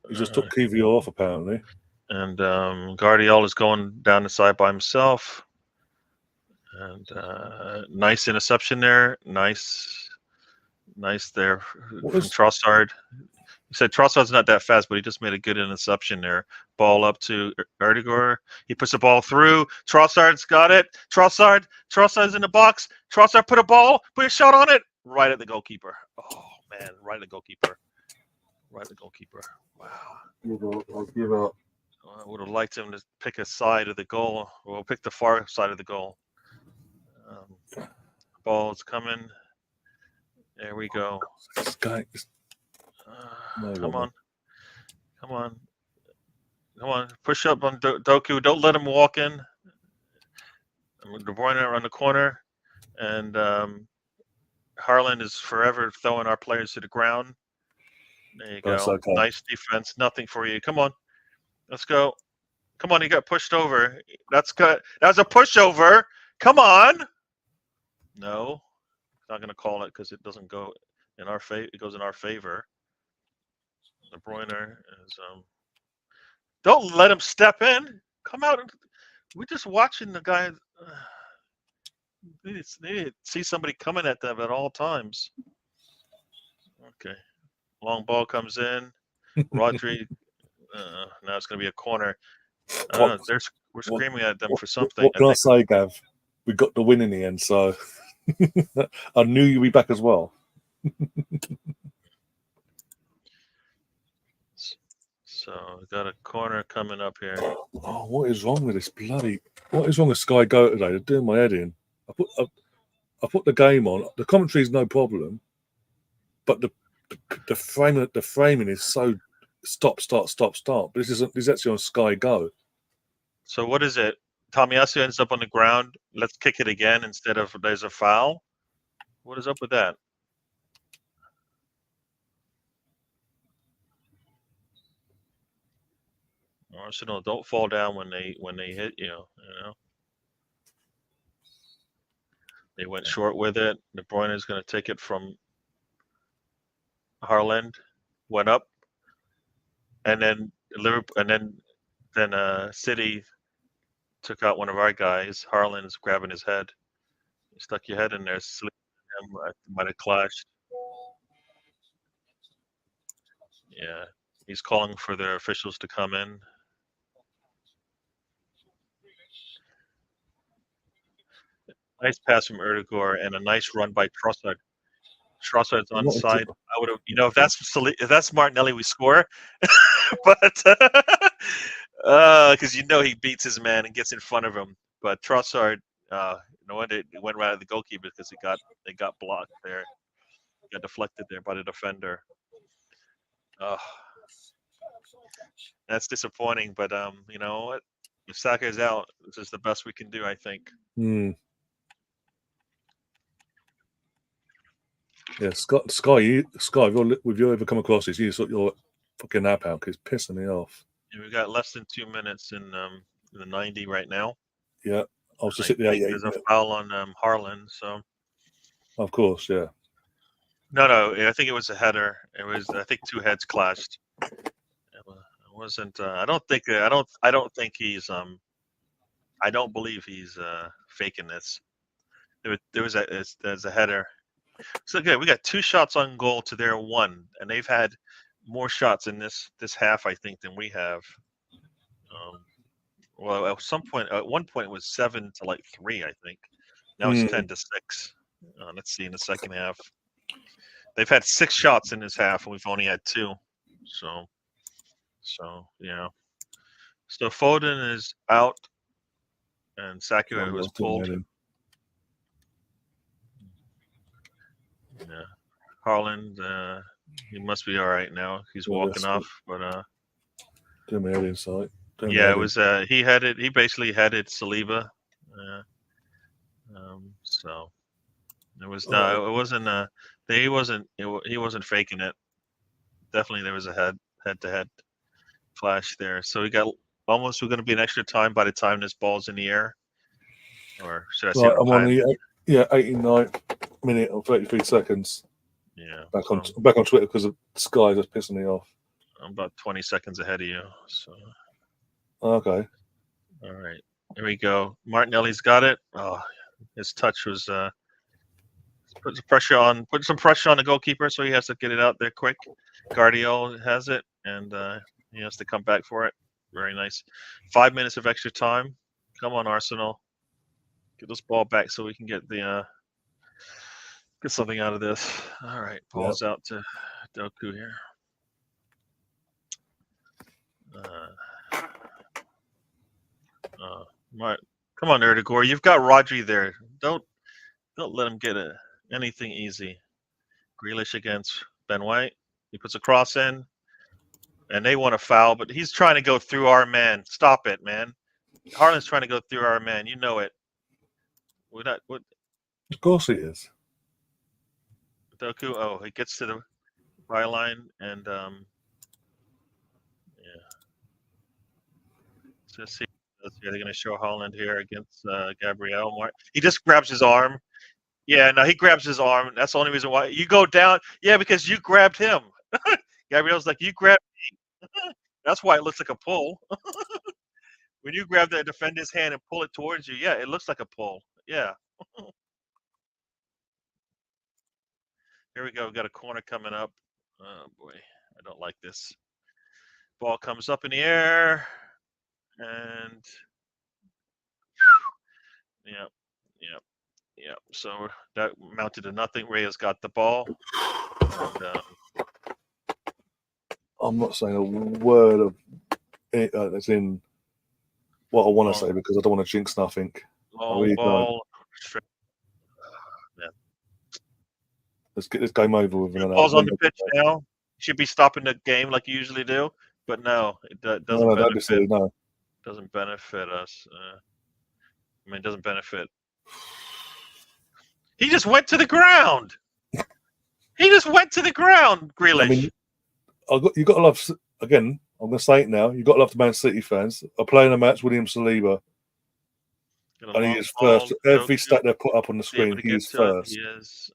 He just took Kivio off, apparently.
And Guardiola is going down the side by himself. And nice interception there. Nice there from Trossard. He said Trossard's not that fast, but he just made a good interception there. Ball up to Erdegaard. He puts the ball through. Trossard's got it. Trossard's in the box. Trossard put a shot on it. Right at the goalkeeper. Oh, man. Right at the goalkeeper. Wow.
I'll give up.
I would have liked him to pick a side of the goal, or pick the far side of the goal. Ball's coming. There we go.
This guy.
Come on. Push up on Doku. Don't let him walk in. De Bruyne around the corner, and Haaland is forever throwing our players to the ground. There you go. Okay. Nice defense. Nothing for you. Come on. Let's go. Come on. He got pushed over. That's good. That was a pushover. Come on. No, not going to call it because it doesn't go in our favor. It goes in our favor. De Bruyne is. Don't let him step in. Come out. We're just watching the guy. They need to see somebody coming at them at all times. Okay. Long ball comes in. Rodri. Now it's going to be a corner. We're screaming at them for something.
What can I say, Gav? We got the win in the end, so I knew you'd be back as well.
So we got a corner coming up here.
Oh, what is wrong with this bloody? What is wrong with Sky Go today? They're doing my head in. I put the game on. The commentary is no problem, but the framing is so stop, start, stop, start. But this is actually on Sky Go.
So what is it? Tomiyasu ends up on the ground. Let's kick it again instead of there's a foul. What is up with that? Arsenal, don't fall down when they hit you. You know. They went short with it. De Bruyne is going to take it from Haaland. Went up, and then Liverpool, and then City took out one of our guys. Haaland's grabbing his head. You stuck your head in there. Might have clashed. Yeah, he's calling for the officials to come in. Nice pass from Erdegaard and a nice run by Trossard. Trossard's on side. I would have, if that's Martinelli, we score. But because he beats his man and gets in front of him. But Trossard, no wonder it went right at the goalkeeper because it got blocked there. It got deflected there by the defender. That's disappointing. But you know what? If Saka is out, this is the best we can do, I think.
Yeah, Sky, if you ever come across this, you sort your fucking app out because it's pissing me off.
Yeah, we got less than 2 minutes in the 90 right now.
Yeah, I was just at the 88.
There's a foul on Haaland, so.
Of course, yeah.
No, I think it was a header. It was, I think, two heads clashed. It wasn't. I don't think he's. I don't believe he's faking this. There's a header. So good. We got 2 shots on goal to their 1, and they've had more shots in this half, I think, than we have. Well, at one point it was 7-3, I think. Now it's 10-6. Let's see in the second half. They've had 6 shots in this half, and we've only had 2. So yeah. So Foden is out, and Saka was pulled. Yeah, Haaland, he must be all right now. He's walking off, but
do me inside.
Yeah, it was. He basically headed Saliba. So it was no. It wasn't. He wasn't faking it. Definitely, there was a head-to-head clash there. So we're going to be an extra time by the time this ball's in the air, or should I say?
I'm on the 89th minute or 33 seconds.
Yeah,
back on Twitter because of Sky just pissing me off.
I'm about 20 seconds ahead of you. So.
Okay.
All right. Here we go. Martinelli's got it. Oh, his touch was put some pressure on the goalkeeper, so he has to get it out there quick. Guardiola has it, and he has to come back for it. Very nice. 5 minutes of extra time. Come on, Arsenal. Get this ball back so we can get something out of this. All right. Ball's out to Doku here. Come on, Erdegaard. You've got Rodri there. Don't let him get anything easy. Grealish against Ben White. He puts a cross in, and they want a foul, but he's trying to go through our man. Stop it, man. Haaland's trying to go through our man. You know it. We're not. What?
Of course he is.
Doku. Oh, he gets to the byline, and yeah. Let's see. They're going to show Haaland here against Gabriel. He just grabs his arm. Yeah, no, he grabs his arm. That's the only reason why you go down. Yeah, because you grabbed him. Gabrielle's like, you grabbed me. That's why it looks like a pull. When you grab the defender's hand and pull it towards you, yeah, it looks like a pull. Yeah. Here we go. We've got a corner coming up. Oh boy, I don't like this. Ball comes up in the air, and yeah. So that mounted to nothing. Reyes got the ball. And,
I'm not saying a word of it that's in what I want to say because I don't want to jinx nothing.
Long ball.
Yeah. Let's get this game over with.
Ball's on the pitch now. You should be stopping the game like you usually do, but no, it doesn't benefit.
No.
Doesn't benefit us. I mean, it doesn't benefit. He just went to the ground. He just went to the ground, Grealish.
I mean, you got to love. Again, I'm going to say it now. You got to love the Man City fans. Are playing a match. William Saliba. And he is first. Every stat they put up on the screen, he is first.
He is.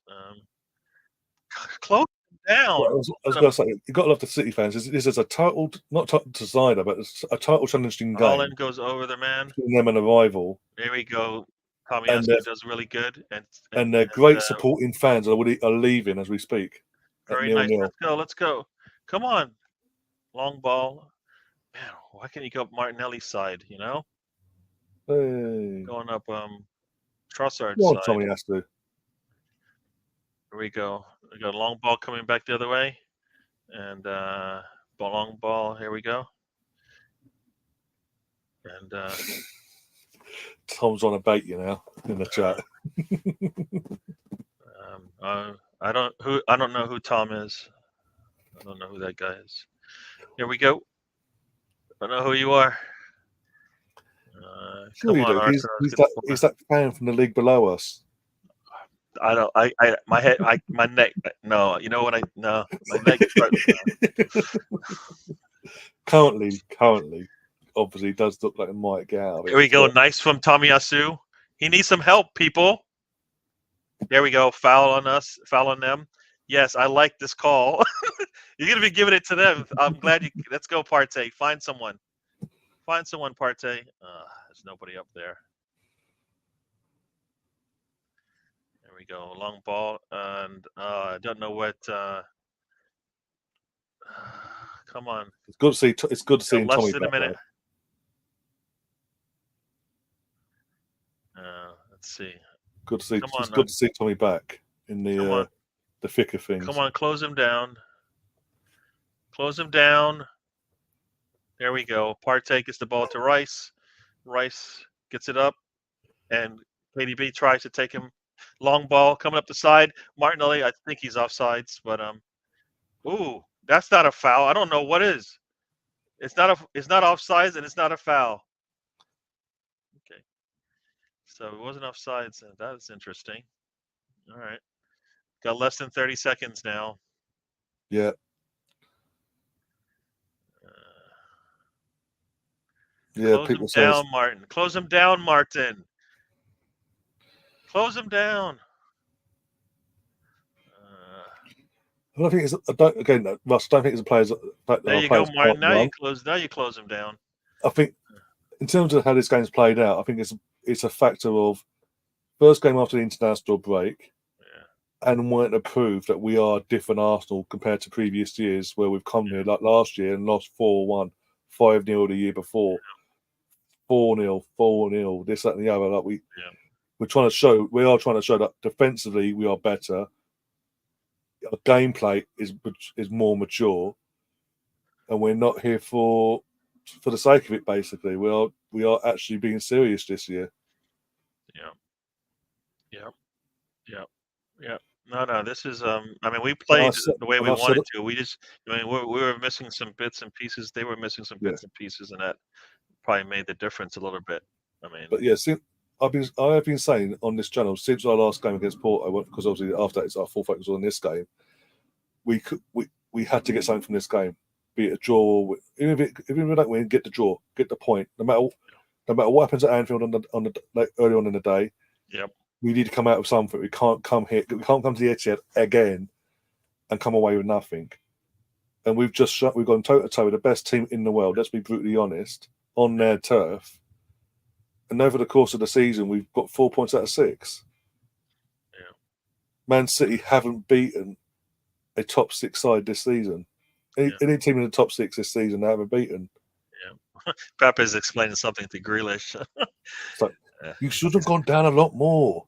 Close down.
Well, I was going to say, you got to love the City fans. This is a total, not total decider, but it's a total challenging game.
Holland goes over the man.
Between them and a rival.
There we go. Tomiyasu does really good,
and their great supporting fans are leaving as we speak.
Very nice. Let's go. Come on, long ball. Man, why can't you go up Martinelli's side? You know, going up Trossard's side.
Tomiyasu.
Here we go. We got a long ball coming back the other way, and long ball. Here we go. And
Tom's on a bait, you know, in the chat.
I don't know who Tom is. I don't know who that guy is. Here we go. I don't know who you are.
Sure you do. He's that fan from the league below us.
I don't. My head. My neck. No. You know what? No. My neck starts.
Currently, obviously, it does look like it might get out of it.
Here we go. Nice from Tomiyasu. He needs some help, people. There we go. Foul on us. Foul on them. Yes, I like this call. You're gonna be giving it to them. I'm glad you. Let's go, Partey. Find someone. Partey. There's nobody up there. There we go. Long ball, and I don't know what. Come on.
It's good to see. It's good to see
less
Tommy
than
back,
a minute. Let's see.
Good to see. It's good to see Tommy back in the thick of things.
Come on, close him down. Close him down. There we go. Partey gets the ball to Rice. Rice gets it up, and KDB tries to take him. Long ball coming up the side. Martinelli, I think he's offsides, but ooh, that's not a foul. I don't know what is. It's not offsides, and it's not a foul. Okay. So it wasn't offsides, and that is interesting. All right. Got less than 30 seconds now.
Yeah.
Close him down, Martin. Close him down, Martin. Close him down.
I don't think it's. Russ. I don't think it's a players.
There you go, Martin. Now you close him down.
I think, in terms of how this game's played out, I think it's a factor of first game after the international break, and wanting to prove that we are different Arsenal compared to previous years where we've come here like last year and lost 4-1, 5-0 the year before, 4-0, 4-0, this, that, and the other. Like we are trying to show that defensively we are better. Our gameplay is more mature, and we're not here for the sake of it. Basically, we are actually being serious this year.
Yeah. No. This is. I mean, we played the way we wanted to. We just. I mean, we were missing some bits and pieces. They were missing some bits and pieces, and that probably made the difference a little bit. I mean,
but yeah, I have been saying on this channel since our last game against Porto, because obviously after that it's our full focus on this game. We had to get something from this game, be it a draw. Even if we don't win, get the draw, get the point. No matter what happens at Anfield on the early on in the day.
Yep.
we need to come out with something. We can't come here. We can't come to the Etihad again and come away with nothing. And we've gone toe to toe with the best team in the world. Let's be brutally honest, on their turf. And over the course of the season, we've got 4 points out of 6.
Yeah.
Man City haven't beaten a top 6 side this season. Any team in the top 6 this season they haven't beaten.
Yeah. Pep is explaining something to Grealish.
So you should have gone down a lot more.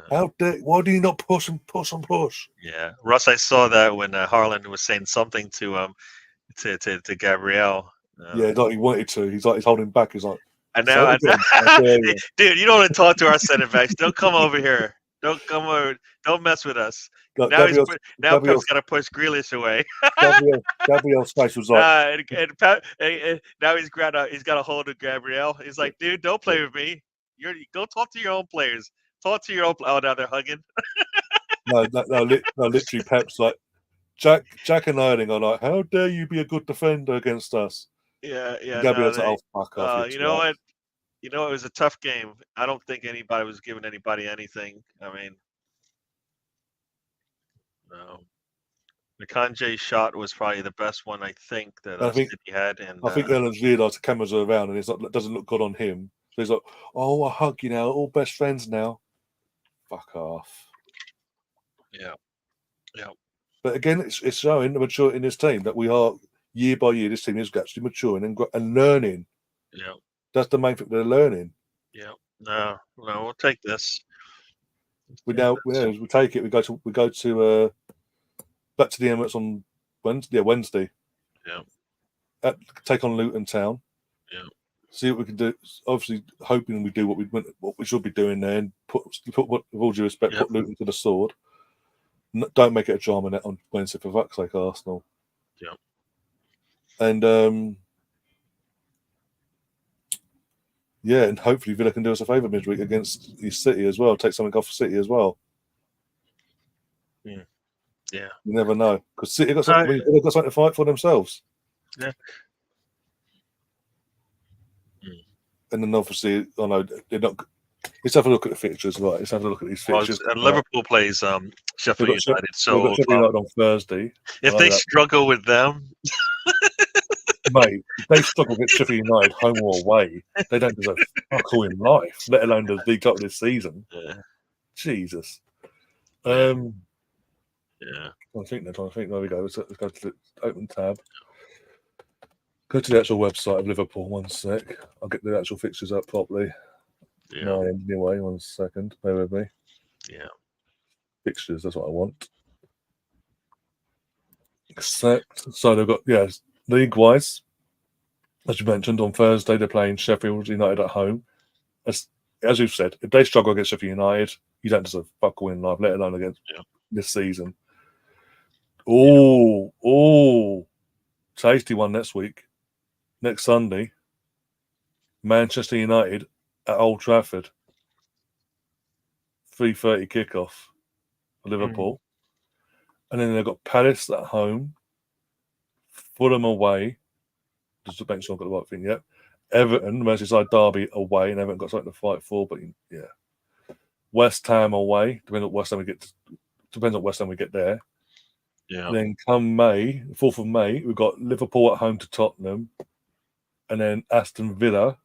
How dare? Why do you not push and push and push?
Yeah, Russ, I saw that when Harlan was saying something to Gabriel.
Yeah, like he wanted to. He's holding back. He's like,
and now,
you.
Dude, you don't want to talk to our center backs. Don't come over here. Don't come over. Don't mess with us.
Like,
now Pep's got to push Grealish away.
Gabriel's face was like,
now he's got a hold of Gabriel. He's like, dude, don't play with me. Go talk to your own players. Talk to your own. Oh, now they're hugging.
no, literally, Pep's like, Jack and Erling are like, how dare you be a good defender against us?
Yeah.
Gabriel's like, oh, fuck off.
You know what? It was a tough game. I don't think anybody was giving anybody anything. I mean, no. The Kanji shot was probably the best one I think that City had. And
I think Erling's realised the cameras are around and it doesn't look good on him. So he's like, oh, I'll hug you now. All best friends now. Fuck off.
Yeah.
But again, it's showing the maturity in this team that we are, year by year, this team is actually maturing and learning.
Yeah.
That's the main thing, they're learning.
Yeah. No, we'll take this.
We take it. We go to back to the Emirates on Wednesday.
Yeah.
Take on Luton Town.
Yeah.
See what we can do. Obviously, hoping we do what we should be doing there, and put with all due respect, put Luton to the sword. Don't make it a drama net on Wednesday for fuck's sake, Arsenal.
Yeah.
And and hopefully Villa can do us a favour midweek against City as well. Take something off City as well.
Yeah.
You never know, because City got something to fight for themselves.
Yeah.
And then obviously, I know they're not. Let's have a look at the fixtures, right? Let's have a look at these fixtures.
And Liverpool plays Sheffield United. So
we've got Sheffield United on Thursday.
If they struggle with them,
mate, if they struggle with Sheffield United home or away, they don't deserve fuck all in life, let alone the League Cup this season.
Yeah.
Jesus.
Yeah.
I think. There we go. Let's go to the open tab. Go to the actual website of Liverpool. 1 sec. I'll get the actual fixtures up properly.
Yeah.
Anyway, 1 second. Bear with me.
Yeah.
Fixtures. That's what I want. Except, so they've got league-wise. As you mentioned, on Thursday they're playing Sheffield United at home. As you've said, if they struggle against Sheffield United, you don't deserve fuck all in life, let alone against this season. Oh, tasty one next Sunday. Manchester United at Old Trafford. 3:30 kickoff for Liverpool. And then they've got Palace at home, Fulham away. Just to make sure I've got the right thing yet. Everton, Merseyside derby away, and Everton got something to fight for, but West Ham away. Depends on West Ham we get there.
Yeah.
Then come May, 4th of May, we've got Liverpool at home to Tottenham, and then Aston Villa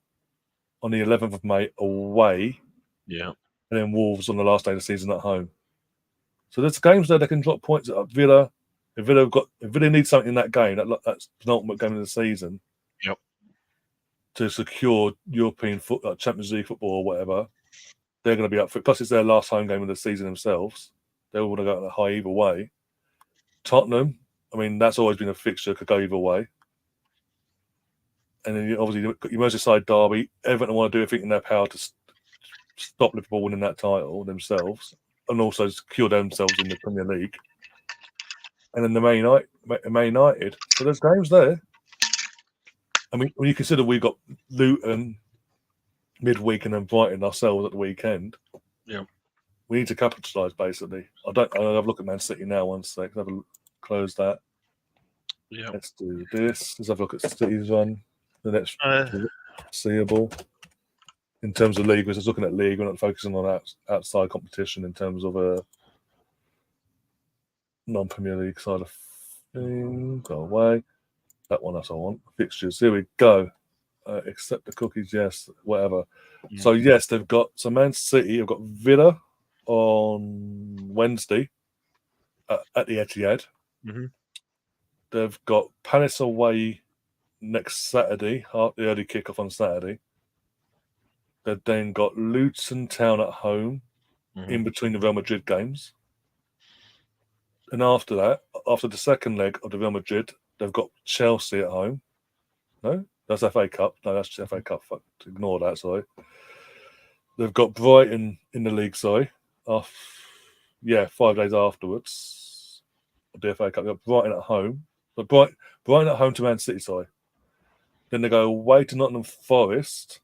on the 11th of May away.
Yeah.
And then Wolves on the last day of the season at home. So there's games there they can drop points at Villa. If Villa need something in that game, that's the ultimate game of the season.
Yep.
To secure European Champions League football or whatever, they're going to be up for it. Plus, it's their last home game of the season themselves. They all want to go at high either way. Tottenham, I mean, that's always been a fixture, could go either way. And then obviously you've got your Merseyside derby. Everton want to do everything in their power to stop Liverpool winning that title themselves, and also secure themselves in the Premier League. And then the Man United. So there's games there. I mean, when you consider we've got Luton midweek and then Brighton ourselves at the weekend, we need to capitalise basically. I'll have a look at Man City now. 1 sec. Close that.
Yeah.
Let's do this. Let's have a look at City's one. The next seeable. in terms of league. We're just looking at league. We're not focusing on outside competition in terms of a non-Premier League side of things. Go away. That one that's I want. Fixtures. Here we go. Accept the cookies, yes, whatever.
Yeah.
So yes, they've got Man City. They've got Villa on Wednesday at the Etihad.
Mm-hmm.
They've got Palace away next Saturday, the early kickoff on Saturday. They've then got Luton Town at home in between the Real Madrid games. And after that, after the second leg of the Real Madrid, they've got Chelsea at home. No, that's FA Cup. No, that's FA Cup. Fuck, ignore that, sorry. They've got Brighton in the league, sorry. 5 days afterwards. The FA Cup. They've got Brighton at home. But Brighton at home to Man City, sorry. Then they go away to Nottingham Forest.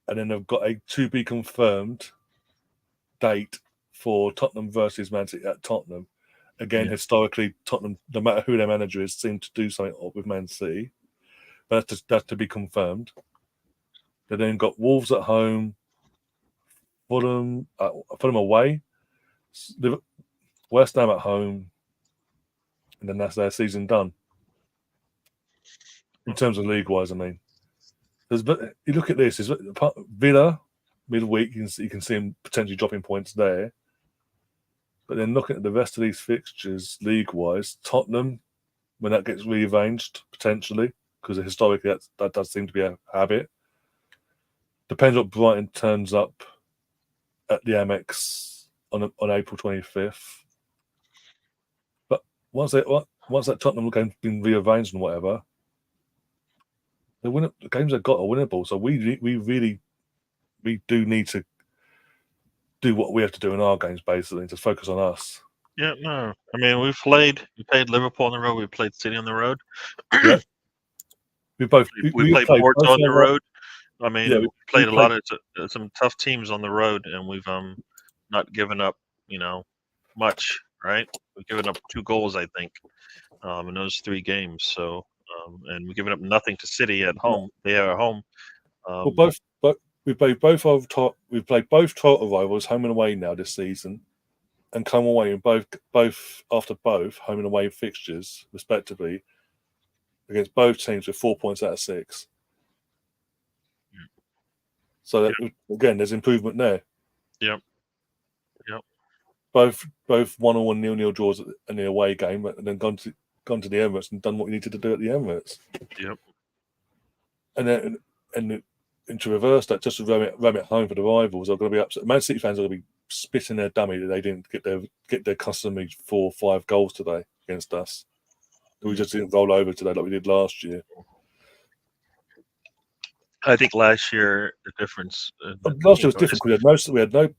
And then they've got a to be confirmed date for Tottenham versus Man City at Tottenham. Again, historically, Tottenham, no matter who their manager is, seem to do something with Man City. But that's to be confirmed. They then got Wolves at home, Fulham away, West Ham at home, and then that's their season done. In terms of league-wise, I mean. You look at this, Villa, midweek, you can see them potentially dropping points there. But then looking at the rest of these fixtures, league-wise, Tottenham, when that gets rearranged, potentially, because historically that does seem to be a habit. Depends what Brighton turns up at the Amex on April 25th. But once that Tottenham game's been rearranged and whatever, the games they've got are winnable. So we do need to do what we have to do in our games, basically, to focus on us.
Yeah, no. I mean, we played Liverpool on the road. We played City on the road.
Yeah. We played
Porto on the road. I mean, we played a lot of some tough teams on the road, and we've not given up, much. Right? We've given up 2 goals, I think, in those 3 games. So, and we've given up nothing to City at home. They are at home.
We played both title rivals home and away now this season, and come away in both home and away fixtures respectively against both teams with 4 points out of 6. So again, there's improvement there.
Yep.
Both 1-1 0-0 draws in the away game, and then gone to the Emirates and done what you needed to do at the Emirates.
Yep.
And to reverse that, just to ram it home for the rivals, are going to be upset. Man City fans are going to be spitting their dummy that they didn't get their customary 4 or 5 goals today against us. We just didn't roll over today like we did last year.
I think last year the difference.
Last year was different. We had no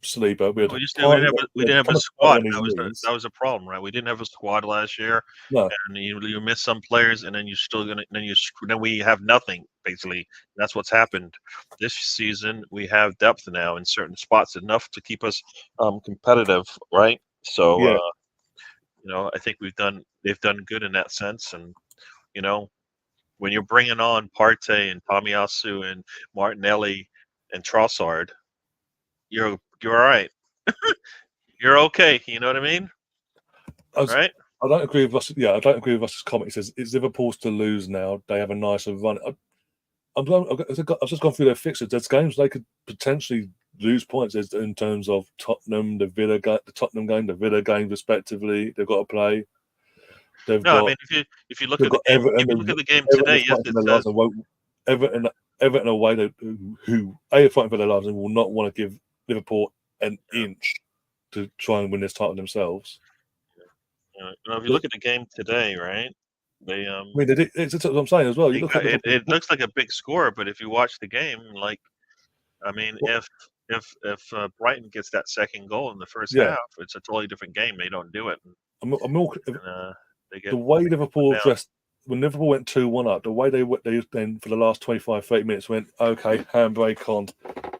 Saliba. We
didn't have a squad. That was a problem, right? We didn't have a squad last year.
No.
And you miss some players, and then then we have nothing basically. That's what's happened this season. We have depth now in certain spots, enough to keep us competitive, right? So I think they've done good in that sense, and when you're bringing on Partey and Tomiyasu and Martinelli and Trossard, you're all right. You're okay. You know what I mean? Right?
I don't agree with Russ. Yeah, I don't agree with Russ's comment. He says it's Liverpool's to lose now. They have a nicer run. I've just gone through their fixtures. There's games they could potentially lose points in terms of Tottenham, the Tottenham game, the Villa game, respectively. They've got to play.
I mean, if you look at the game, the game today, yes, it says
Everton away, who are fighting for their lives and will not want to give Liverpool an inch to try and win this title themselves.
If you look at the game today, right?
It's what I'm saying as well.
It looks like a big score, but if you watch the game, if Brighton gets that second goal in the first half, it's a totally different game. They don't do it.
The way Liverpool dressed when Liverpool went 2-1 up, the way they then for the last 25-30 minutes went, okay, handbrake on,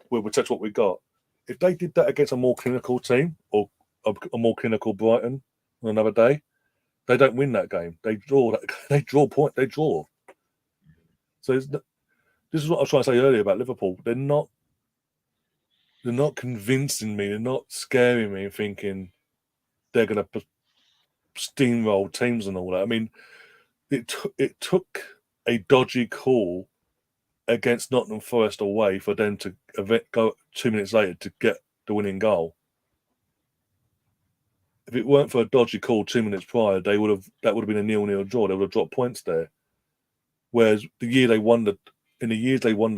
we'll protect what we got. If they did that against a more clinical team or a more clinical Brighton on another day, they don't win that game. They draw. They draw. So this is what I was trying to say earlier about Liverpool. They're not convincing me. They're not scaring me and thinking they're going to steamroll teams and all that. I mean, it took a dodgy call against Nottingham Forest away for them to go 2 minutes later to get the winning goal. If it weren't for a dodgy call 2 minutes prior, that would have been a 0-0 draw. They would have dropped points there. Whereas the year they won the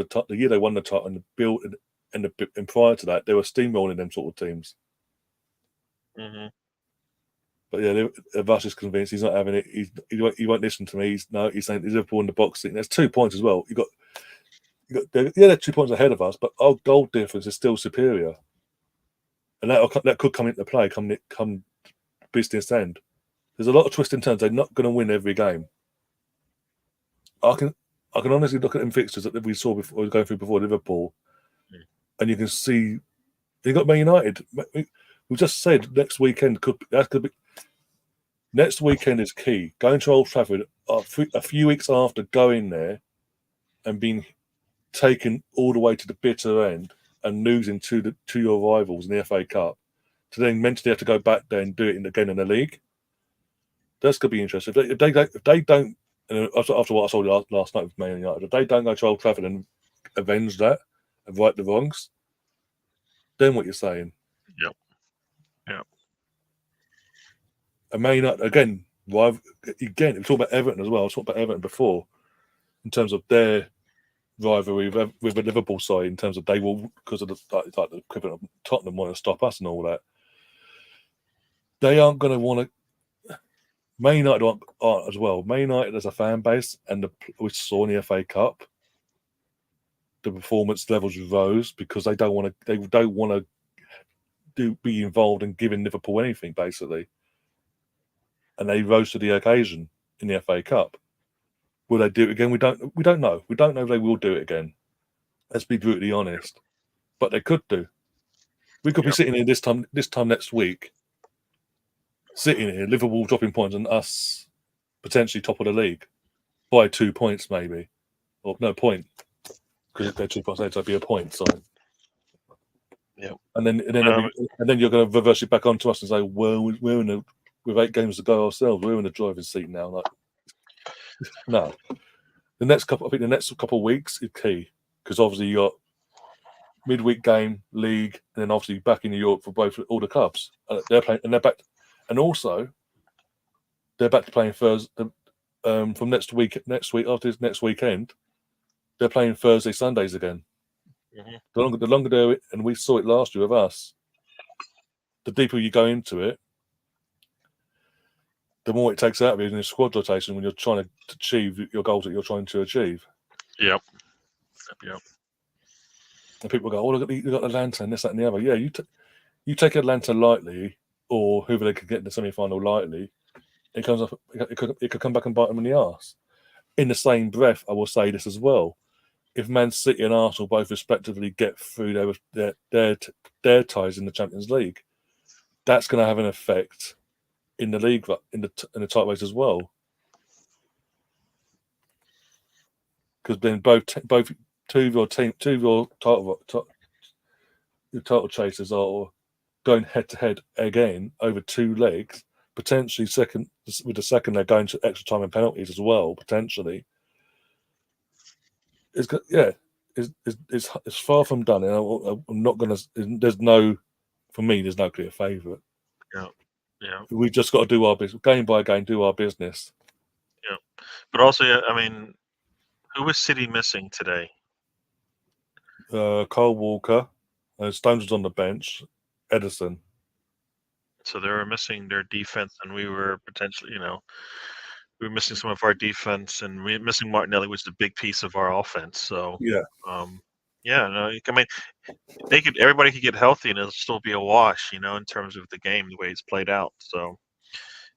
title and the build and prior to that, they were steamrolling them sort of teams.
Mm-hmm.
But yeah, Vash is convinced he's not having it. He won't listen to me. He's saying Liverpool in the box seat. There's 2 points as well. They're 2 points ahead of us, but our goal difference is still superior, and that could come into play come business end. There's a lot of twists and turns. They're not going to win every game. I can honestly look at them fixtures that we saw before going through before Liverpool, and you can see they got Man United. We just said next weekend could be. Next weekend is key. Going to Old Trafford a few weeks after going there and being taken all the way to the bitter end and losing to your rivals in the FA Cup, to then mentally have to go back there and do it again in the league. That's going to be interesting. If they don't, after what I saw last night with Man United, if they don't go to Old Trafford and avenge that and right the wrongs, then what you're saying?
Yep.
And Man United again. We talk about Everton as well. I was talking about Everton before in terms of their rivalry with the Liverpool side, in terms of they will, because of the equivalent of Tottenham want to stop us and all that. They aren't going to want to. Man United aren't as well. Man United as a fan base, and we saw in the FA Cup, the performance levels rose because they don't want to. They don't want to be involved in giving Liverpool anything, basically. And they rose to the occasion in the FA Cup. Will they do it again? We don't know. We don't know if they will do it again. Let's be brutally honest. But they could do. We could be sitting here this time next week, sitting here, Liverpool dropping points and us potentially top of the league by 2 points, maybe, or no point, because if they're 2 points, that'd be a point. So,
yeah,
and then you're going to reverse it back onto us and say, well, with 8 games to go ourselves, we're in the driver's seat now. Like, no. The next couple of weeks is key, because obviously you got midweek game, league, and then obviously back in Europe for all the clubs. They're playing, and they're back, and also they're back to playing Thursday from next week after this next weekend. They're playing Thursday, Sundays again.
Mm-hmm.
The longer they're in, and we saw it last year with us. The deeper you go into it, the more it takes out of you in your squad rotation when you're trying to achieve your goals that you're trying to achieve.
Yep.
And people go, "Oh, look, you got Atlanta and this, that, and the other." Yeah, you take Atlanta lightly, or whoever they could get in the semi-final lightly, it comes up. It could come back and bite them in the arse. In the same breath, I will say this as well: if Man City and Arsenal both respectively get through their ties in the Champions League, that's going to have an effect in the league, in the title race as well. Because then both two of your title chasers are going head to head again over 2 legs. Potentially with the second they're going to extra time and penalties as well. Potentially, it's far from done. And I'm not going to. For me, there's no clear favourite.
Yeah.
We just got to do our business, game by game, do our business.
Yeah, but also, I mean, who was City missing today?
Cole Walker, Stones was on the bench, Edison.
So they were missing their defense, and we were potentially, we were missing some of our defense, and we missing Martinelli, which is a big piece of our offense. So
yeah,
no, I mean, everybody could get healthy, and it'll still be a wash, in terms of the game, the way it's played out. So,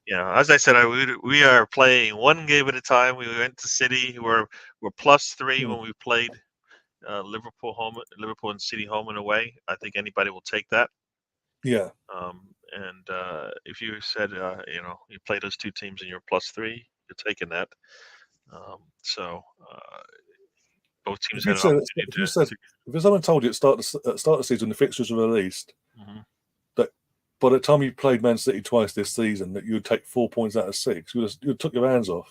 as I said, we are playing one game at a time. We went to City. We're +3 when we played Liverpool and City home and away. I think anybody will take that.
Yeah.
And if you said, you play those 2 teams and you're +3, you're taking that. both teams
If you
had an
said,
opportunity
if someone told you at start of the season the fixtures were released, that by the time you played Man City twice this season, that you would take 4 points out of 6, you would have took your hands off.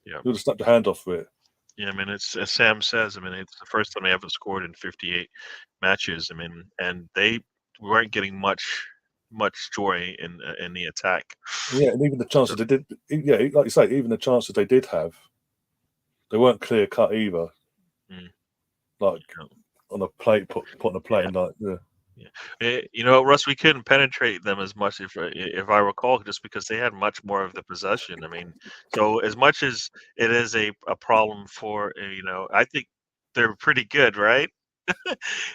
Yeah.
You would have snapped your hand off for it.
Yeah, I mean, it's as Sam says. I mean, it's the first time they haven't scored in 58 matches. I mean, and they weren't getting much joy in the attack.
Yeah, and even the chances they did, yeah, like you say, even the chances they did have, they weren't clear cut either. Like on a plate, put on a plate, and like
You know, Russ, we couldn't penetrate them as much if I recall, just because they had much more of the possession. I mean, so as much as it is a problem for I think they're pretty good, right?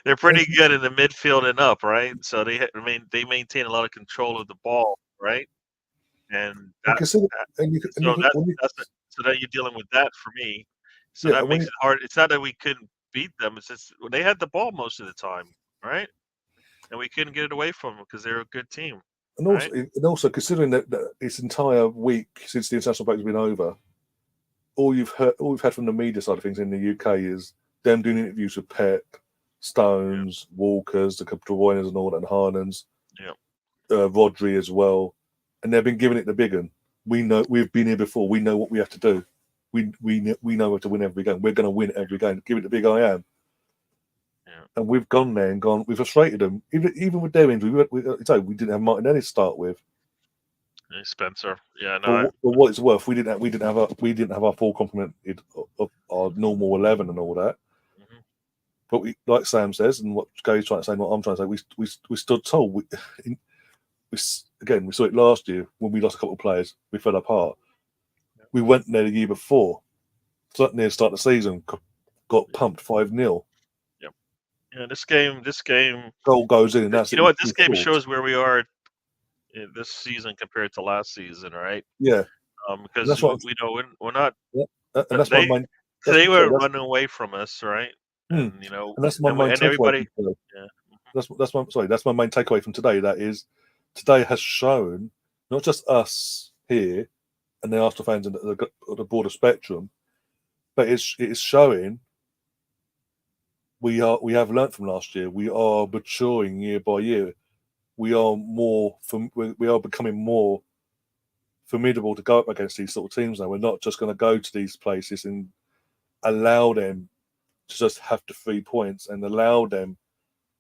They're pretty good in the midfield and up, right? So they maintain a lot of control of the ball, right? And so that you're dealing with that for me. So that makes it hard. It's not that we couldn't beat them. It's just they had the ball most of the time, right? And we couldn't get it away from them because they're a good team.
And also considering that this entire week since the international break has been over, all we've had from the media side of things in the UK is them doing interviews with Pep, Stones, Walkers, the De Bruynes and all that, and Haalands, Rodri as well, and they've been giving it the big one. We know we've been here before. We know what we have to do. We know how to win every game. We're going to win every game. Give it the big I am. And we've gone there and gone. We've frustrated them. Even with their injury, we didn't have Martinelli to start with.
Spencer, yeah, no.
For what it's worth, we didn't have our full complement of our normal 11 and all that. But we, like Sam says, and what Gary's trying to say, and what I'm trying to say, we stood tall. We saw it last year when we lost a couple of players. We fell apart. We went there the year before, near the start of the season, got pumped 5-0.
Yeah, this game
goal goes in, and that's
you know what this game shows where we are this season compared to last season, right?
Yeah,
because we know we're not.
Yeah. And that's
they were running away from us, right? And
and that's my main takeaway. That's my main takeaway from today. That is, today has shown not just us here and the Arsenal fans and the broader spectrum, but it is showing. We have learnt from last year. We are maturing year by year. We are becoming more formidable to go up against these sort of teams now. We're not just going to go to these places and allow them to just have the 3 points and allow them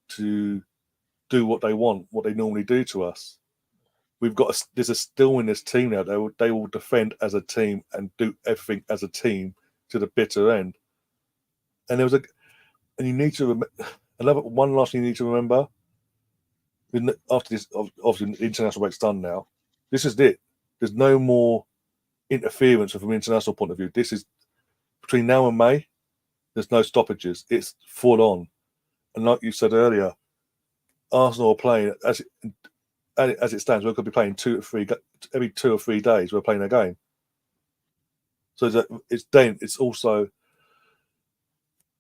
to do what they want, what they normally do to us. There's a still in this team now. They will defend as a team and do everything as a team to the bitter end. And you need to one last thing you need to remember. After this, obviously, the international break's done now. This is it. There's no more interference from an international point of view. This is between now and May. There's no stoppages. It's full on. And like you said earlier, Arsenal are playing as it stands. We're going to be playing every 2 or 3 days. We're playing a game. So it's also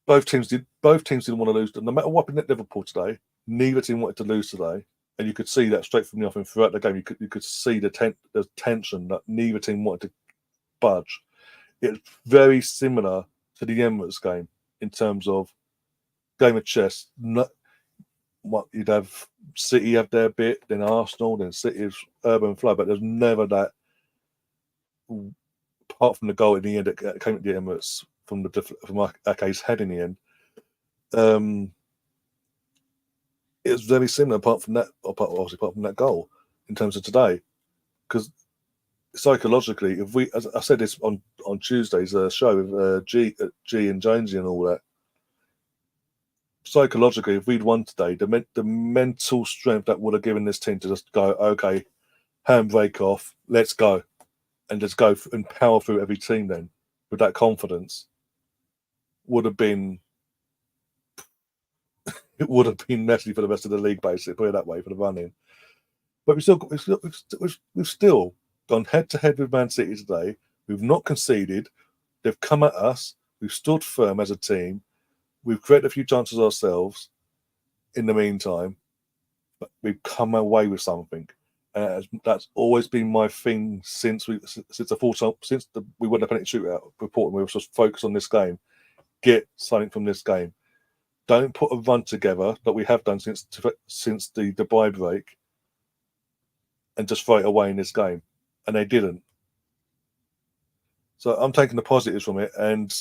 both teams didn't want to lose. No matter what happened at Liverpool today, neither team wanted to lose today, and you could see that straight from the off. And throughout the game, you could see the tension that neither team wanted to budge. It's very similar to the Emirates game in terms of game of chess. You'd have City have their bit, then Arsenal, then City's urban flow, but there's never that. Apart from the goal in the end that came at the Emirates from Ake's head in the end, it was very similar. Apart from that goal, in terms of today, because psychologically, as I said this on Tuesday's show with G and Jonesy and all that, psychologically, if we'd won today, the mental strength that would have given this team to just go, okay, handbrake off, let's go, and just go and power through every team then with that confidence would have been messy for the rest of the league, basically, put it that way, for the running. But we've still gone head to head with Man City today. We've not conceded. They've come at us. We've stood firm as a team. We've created a few chances ourselves in the meantime, but we've come away with something. That's always been my thing since we won the penalty shootout report, and we were just focused on this game. get something from this game. Don't put a run together that we have done since the Dubai break and just throw it away in this game. And they didn't. So I'm taking the positives from it. And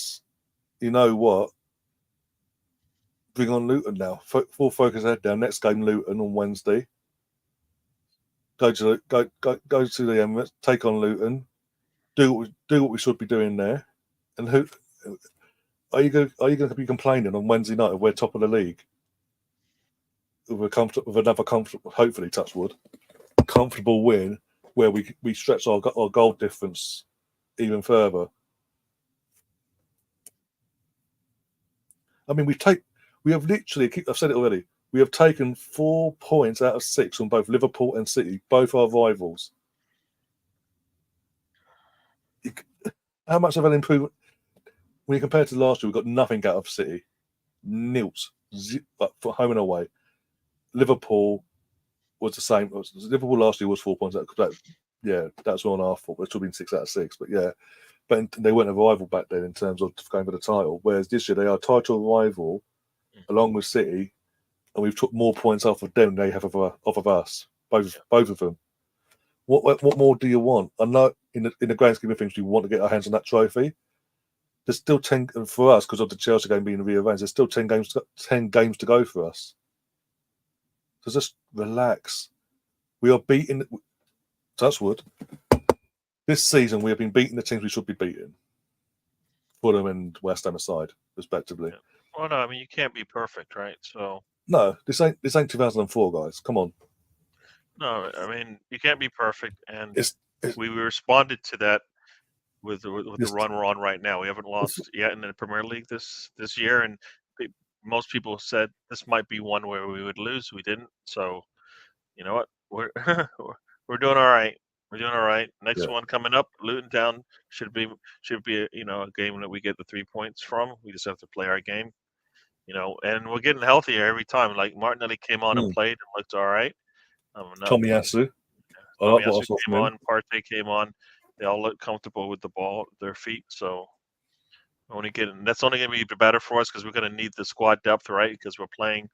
you know what? Bring on Luton now. Full focus head down. Next game, Luton on Wednesday. Go to the Emirates, take on Luton, do what we should be doing there. And who are you going to be complaining on Wednesday night if we're top of the league with another comfortable, hopefully touch wood, comfortable win where we stretch our goal difference even further? I mean, we have literally, I've said it already, we have taken 4 points out of 6 from both Liverpool and City, both our rivals. How much of an improvement? When you compare to last year, we got nothing out of City. Nils, for home and away. Liverpool was the same. Liverpool last year was 4 points out. That's all on our fault. It should have been 6 out of 6. But yeah, but they weren't a rival back then in terms of going for the title. Whereas this year, they are a title rival along with City. And we've took more points off of them than they have off of us, both of them. What more do you want? I know in the grand scheme of things, you want to get our hands on that trophy. There's still 10 for us because of the Chelsea game being rearranged. There's still 10 games to go for us. So just relax. We are beating. Touch wood. This season, we have been beating the teams we should be beating. Fulham and West Ham aside, respectively.
Yeah. Well, no, I mean you can't be perfect, right? So
no, this ain't 2004, guys. Come on.
No, I mean you can't be perfect, and we responded to that with the run we're on right now. We haven't lost yet in the Premier League this year, and most people said this might be one where we would lose. We didn't, so you know what? We're doing all right. We're doing all right. Next one coming up, Luton Town should be a game that we get the 3 points from. We just have to play our game, and we're getting healthier every time. Like Martinelli came on and played and looked all right.
Tomiyasu.
Tomiyasu came on. Partey came on. They all look comfortable with the ball at their feet. So that's only going to be better for us because we're going to need the squad depth, right? Because we're playing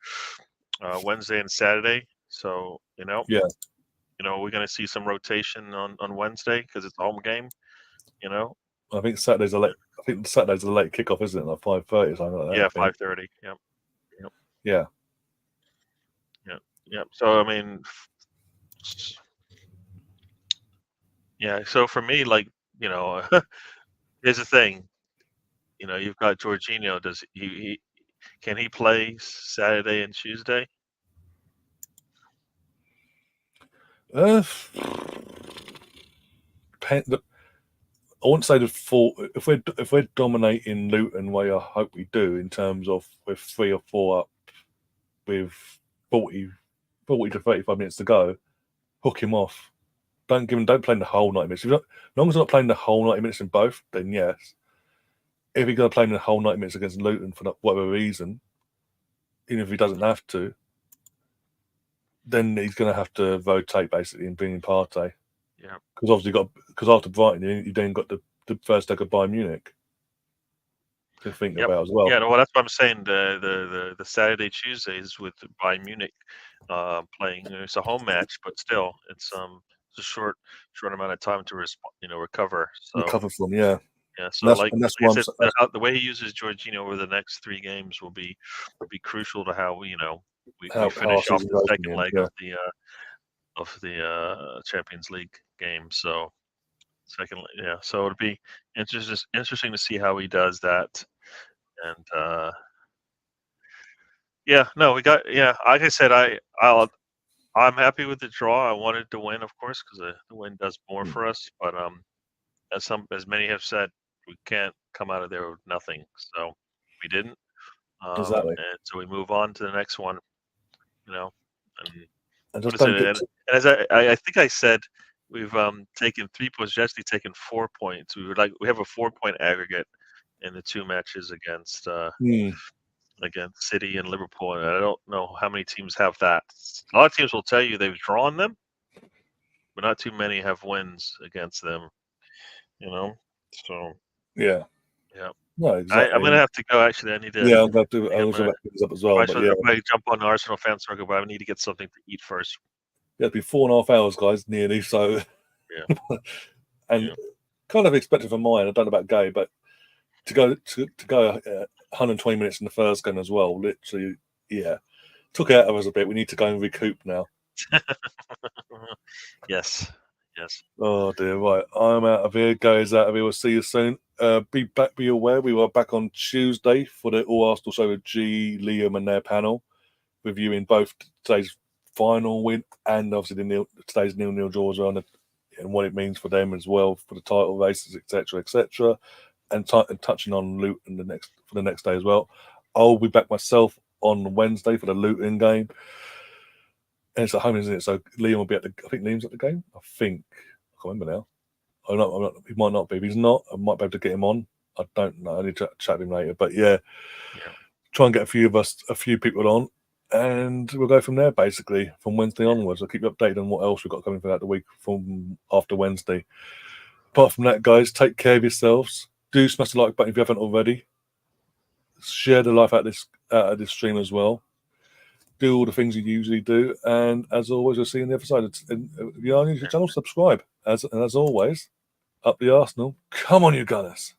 Wednesday and Saturday. So we're going to see some rotation on Wednesday because it's a home game.
I think Saturday's a late kickoff, isn't it? Like 5:30, something like that.
Yeah, 5:30.
Yeah.
So I mean, So for me, here's the thing. You've got Jorginho. Can he play Saturday and Tuesday?
I wouldn't say the full. If we're dominating Luton, way I hope we do in terms of with 3 or 4 up, with 40 to 35 minutes to go, hook him off. Don't play him the whole 90 minutes. As long as he's not playing the whole 90 minutes in both, then yes. If he's going to play him the whole 90 minutes against Luton for whatever reason, even if he doesn't have to, then he's going to have to rotate basically and bring in Partey.
Yeah.
Because obviously after Brighton, you then got the first leg of Bayern Munich to think about as well.
Yeah, well, that's what I'm saying. The Saturday Tuesdays with Bayern Munich playing. It's a home match, but still, it's a short amount of time to recover. So
recover from, yeah.
Yeah, so the way he uses Jorginho over the next 3 games will be crucial to how we finish off the second leg of the Champions League game. So so it'll be interesting to see how he does that. And like I said, I'm happy with the draw. I wanted to win, of course, because the win does more for us. But as many have said, we can't come out of there with nothing. So we didn't.
Exactly.
And so we move on to the next one.
And just don't get
as I think I said, we've taken 3 points. We've actually taken 4 points. We have a 4-point aggregate in the 2 matches against City and Liverpool, and I don't know how many teams have that. A lot of teams will tell you they've drawn them, but not too many have wins against them. So
yeah. No, exactly.
I'm gonna have to go. Actually, I need to.
Yeah, I'm going to.
I'm
I was
gonna,
about to pick this up as well.
I
But
should
yeah,
probably jump on the Arsenal fan circle, but I need to get something to eat first.
yeah, it'll be 4.5 hours, guys, nearly. So,
Yeah.
and
Yeah.
kind of expected for mine. I don't know about Gay, but to go 120 minutes in the first game as well. Literally, yeah, took it out of us a bit. We need to go and recoup now.
Yes. Yes.
Oh dear, right. I'm out of here. Guy's out of here. We'll see you soon. Be aware we were back on Tuesday for the All Arsenal show with G, Liam, and their panel, reviewing both today's final win and obviously today's 0-0 draw as well, and what it means for them as well for the title races, etc., and touching on Luton for the next day as well. I'll be back myself on Wednesday for the Luton game. And it's at home, isn't it? So Liam will be I think Liam's at the game. I can't remember now. I'm not, he might not be. If he's not, I might be able to get him on. I don't know. I need to chat to him later. But yeah, try and get a few people on, and we'll go from there. Basically, from Wednesday onwards, I'll keep you updated on what else we've got coming throughout the week from after Wednesday. Apart from that, guys, take care of yourselves. Do smash the like button if you haven't already. Share the life out of this stream as well. Do all the things you usually do, and as always, we'll see you on the other side. If you're on your channel, subscribe. As always, up the Arsenal. Come on, you Gunners.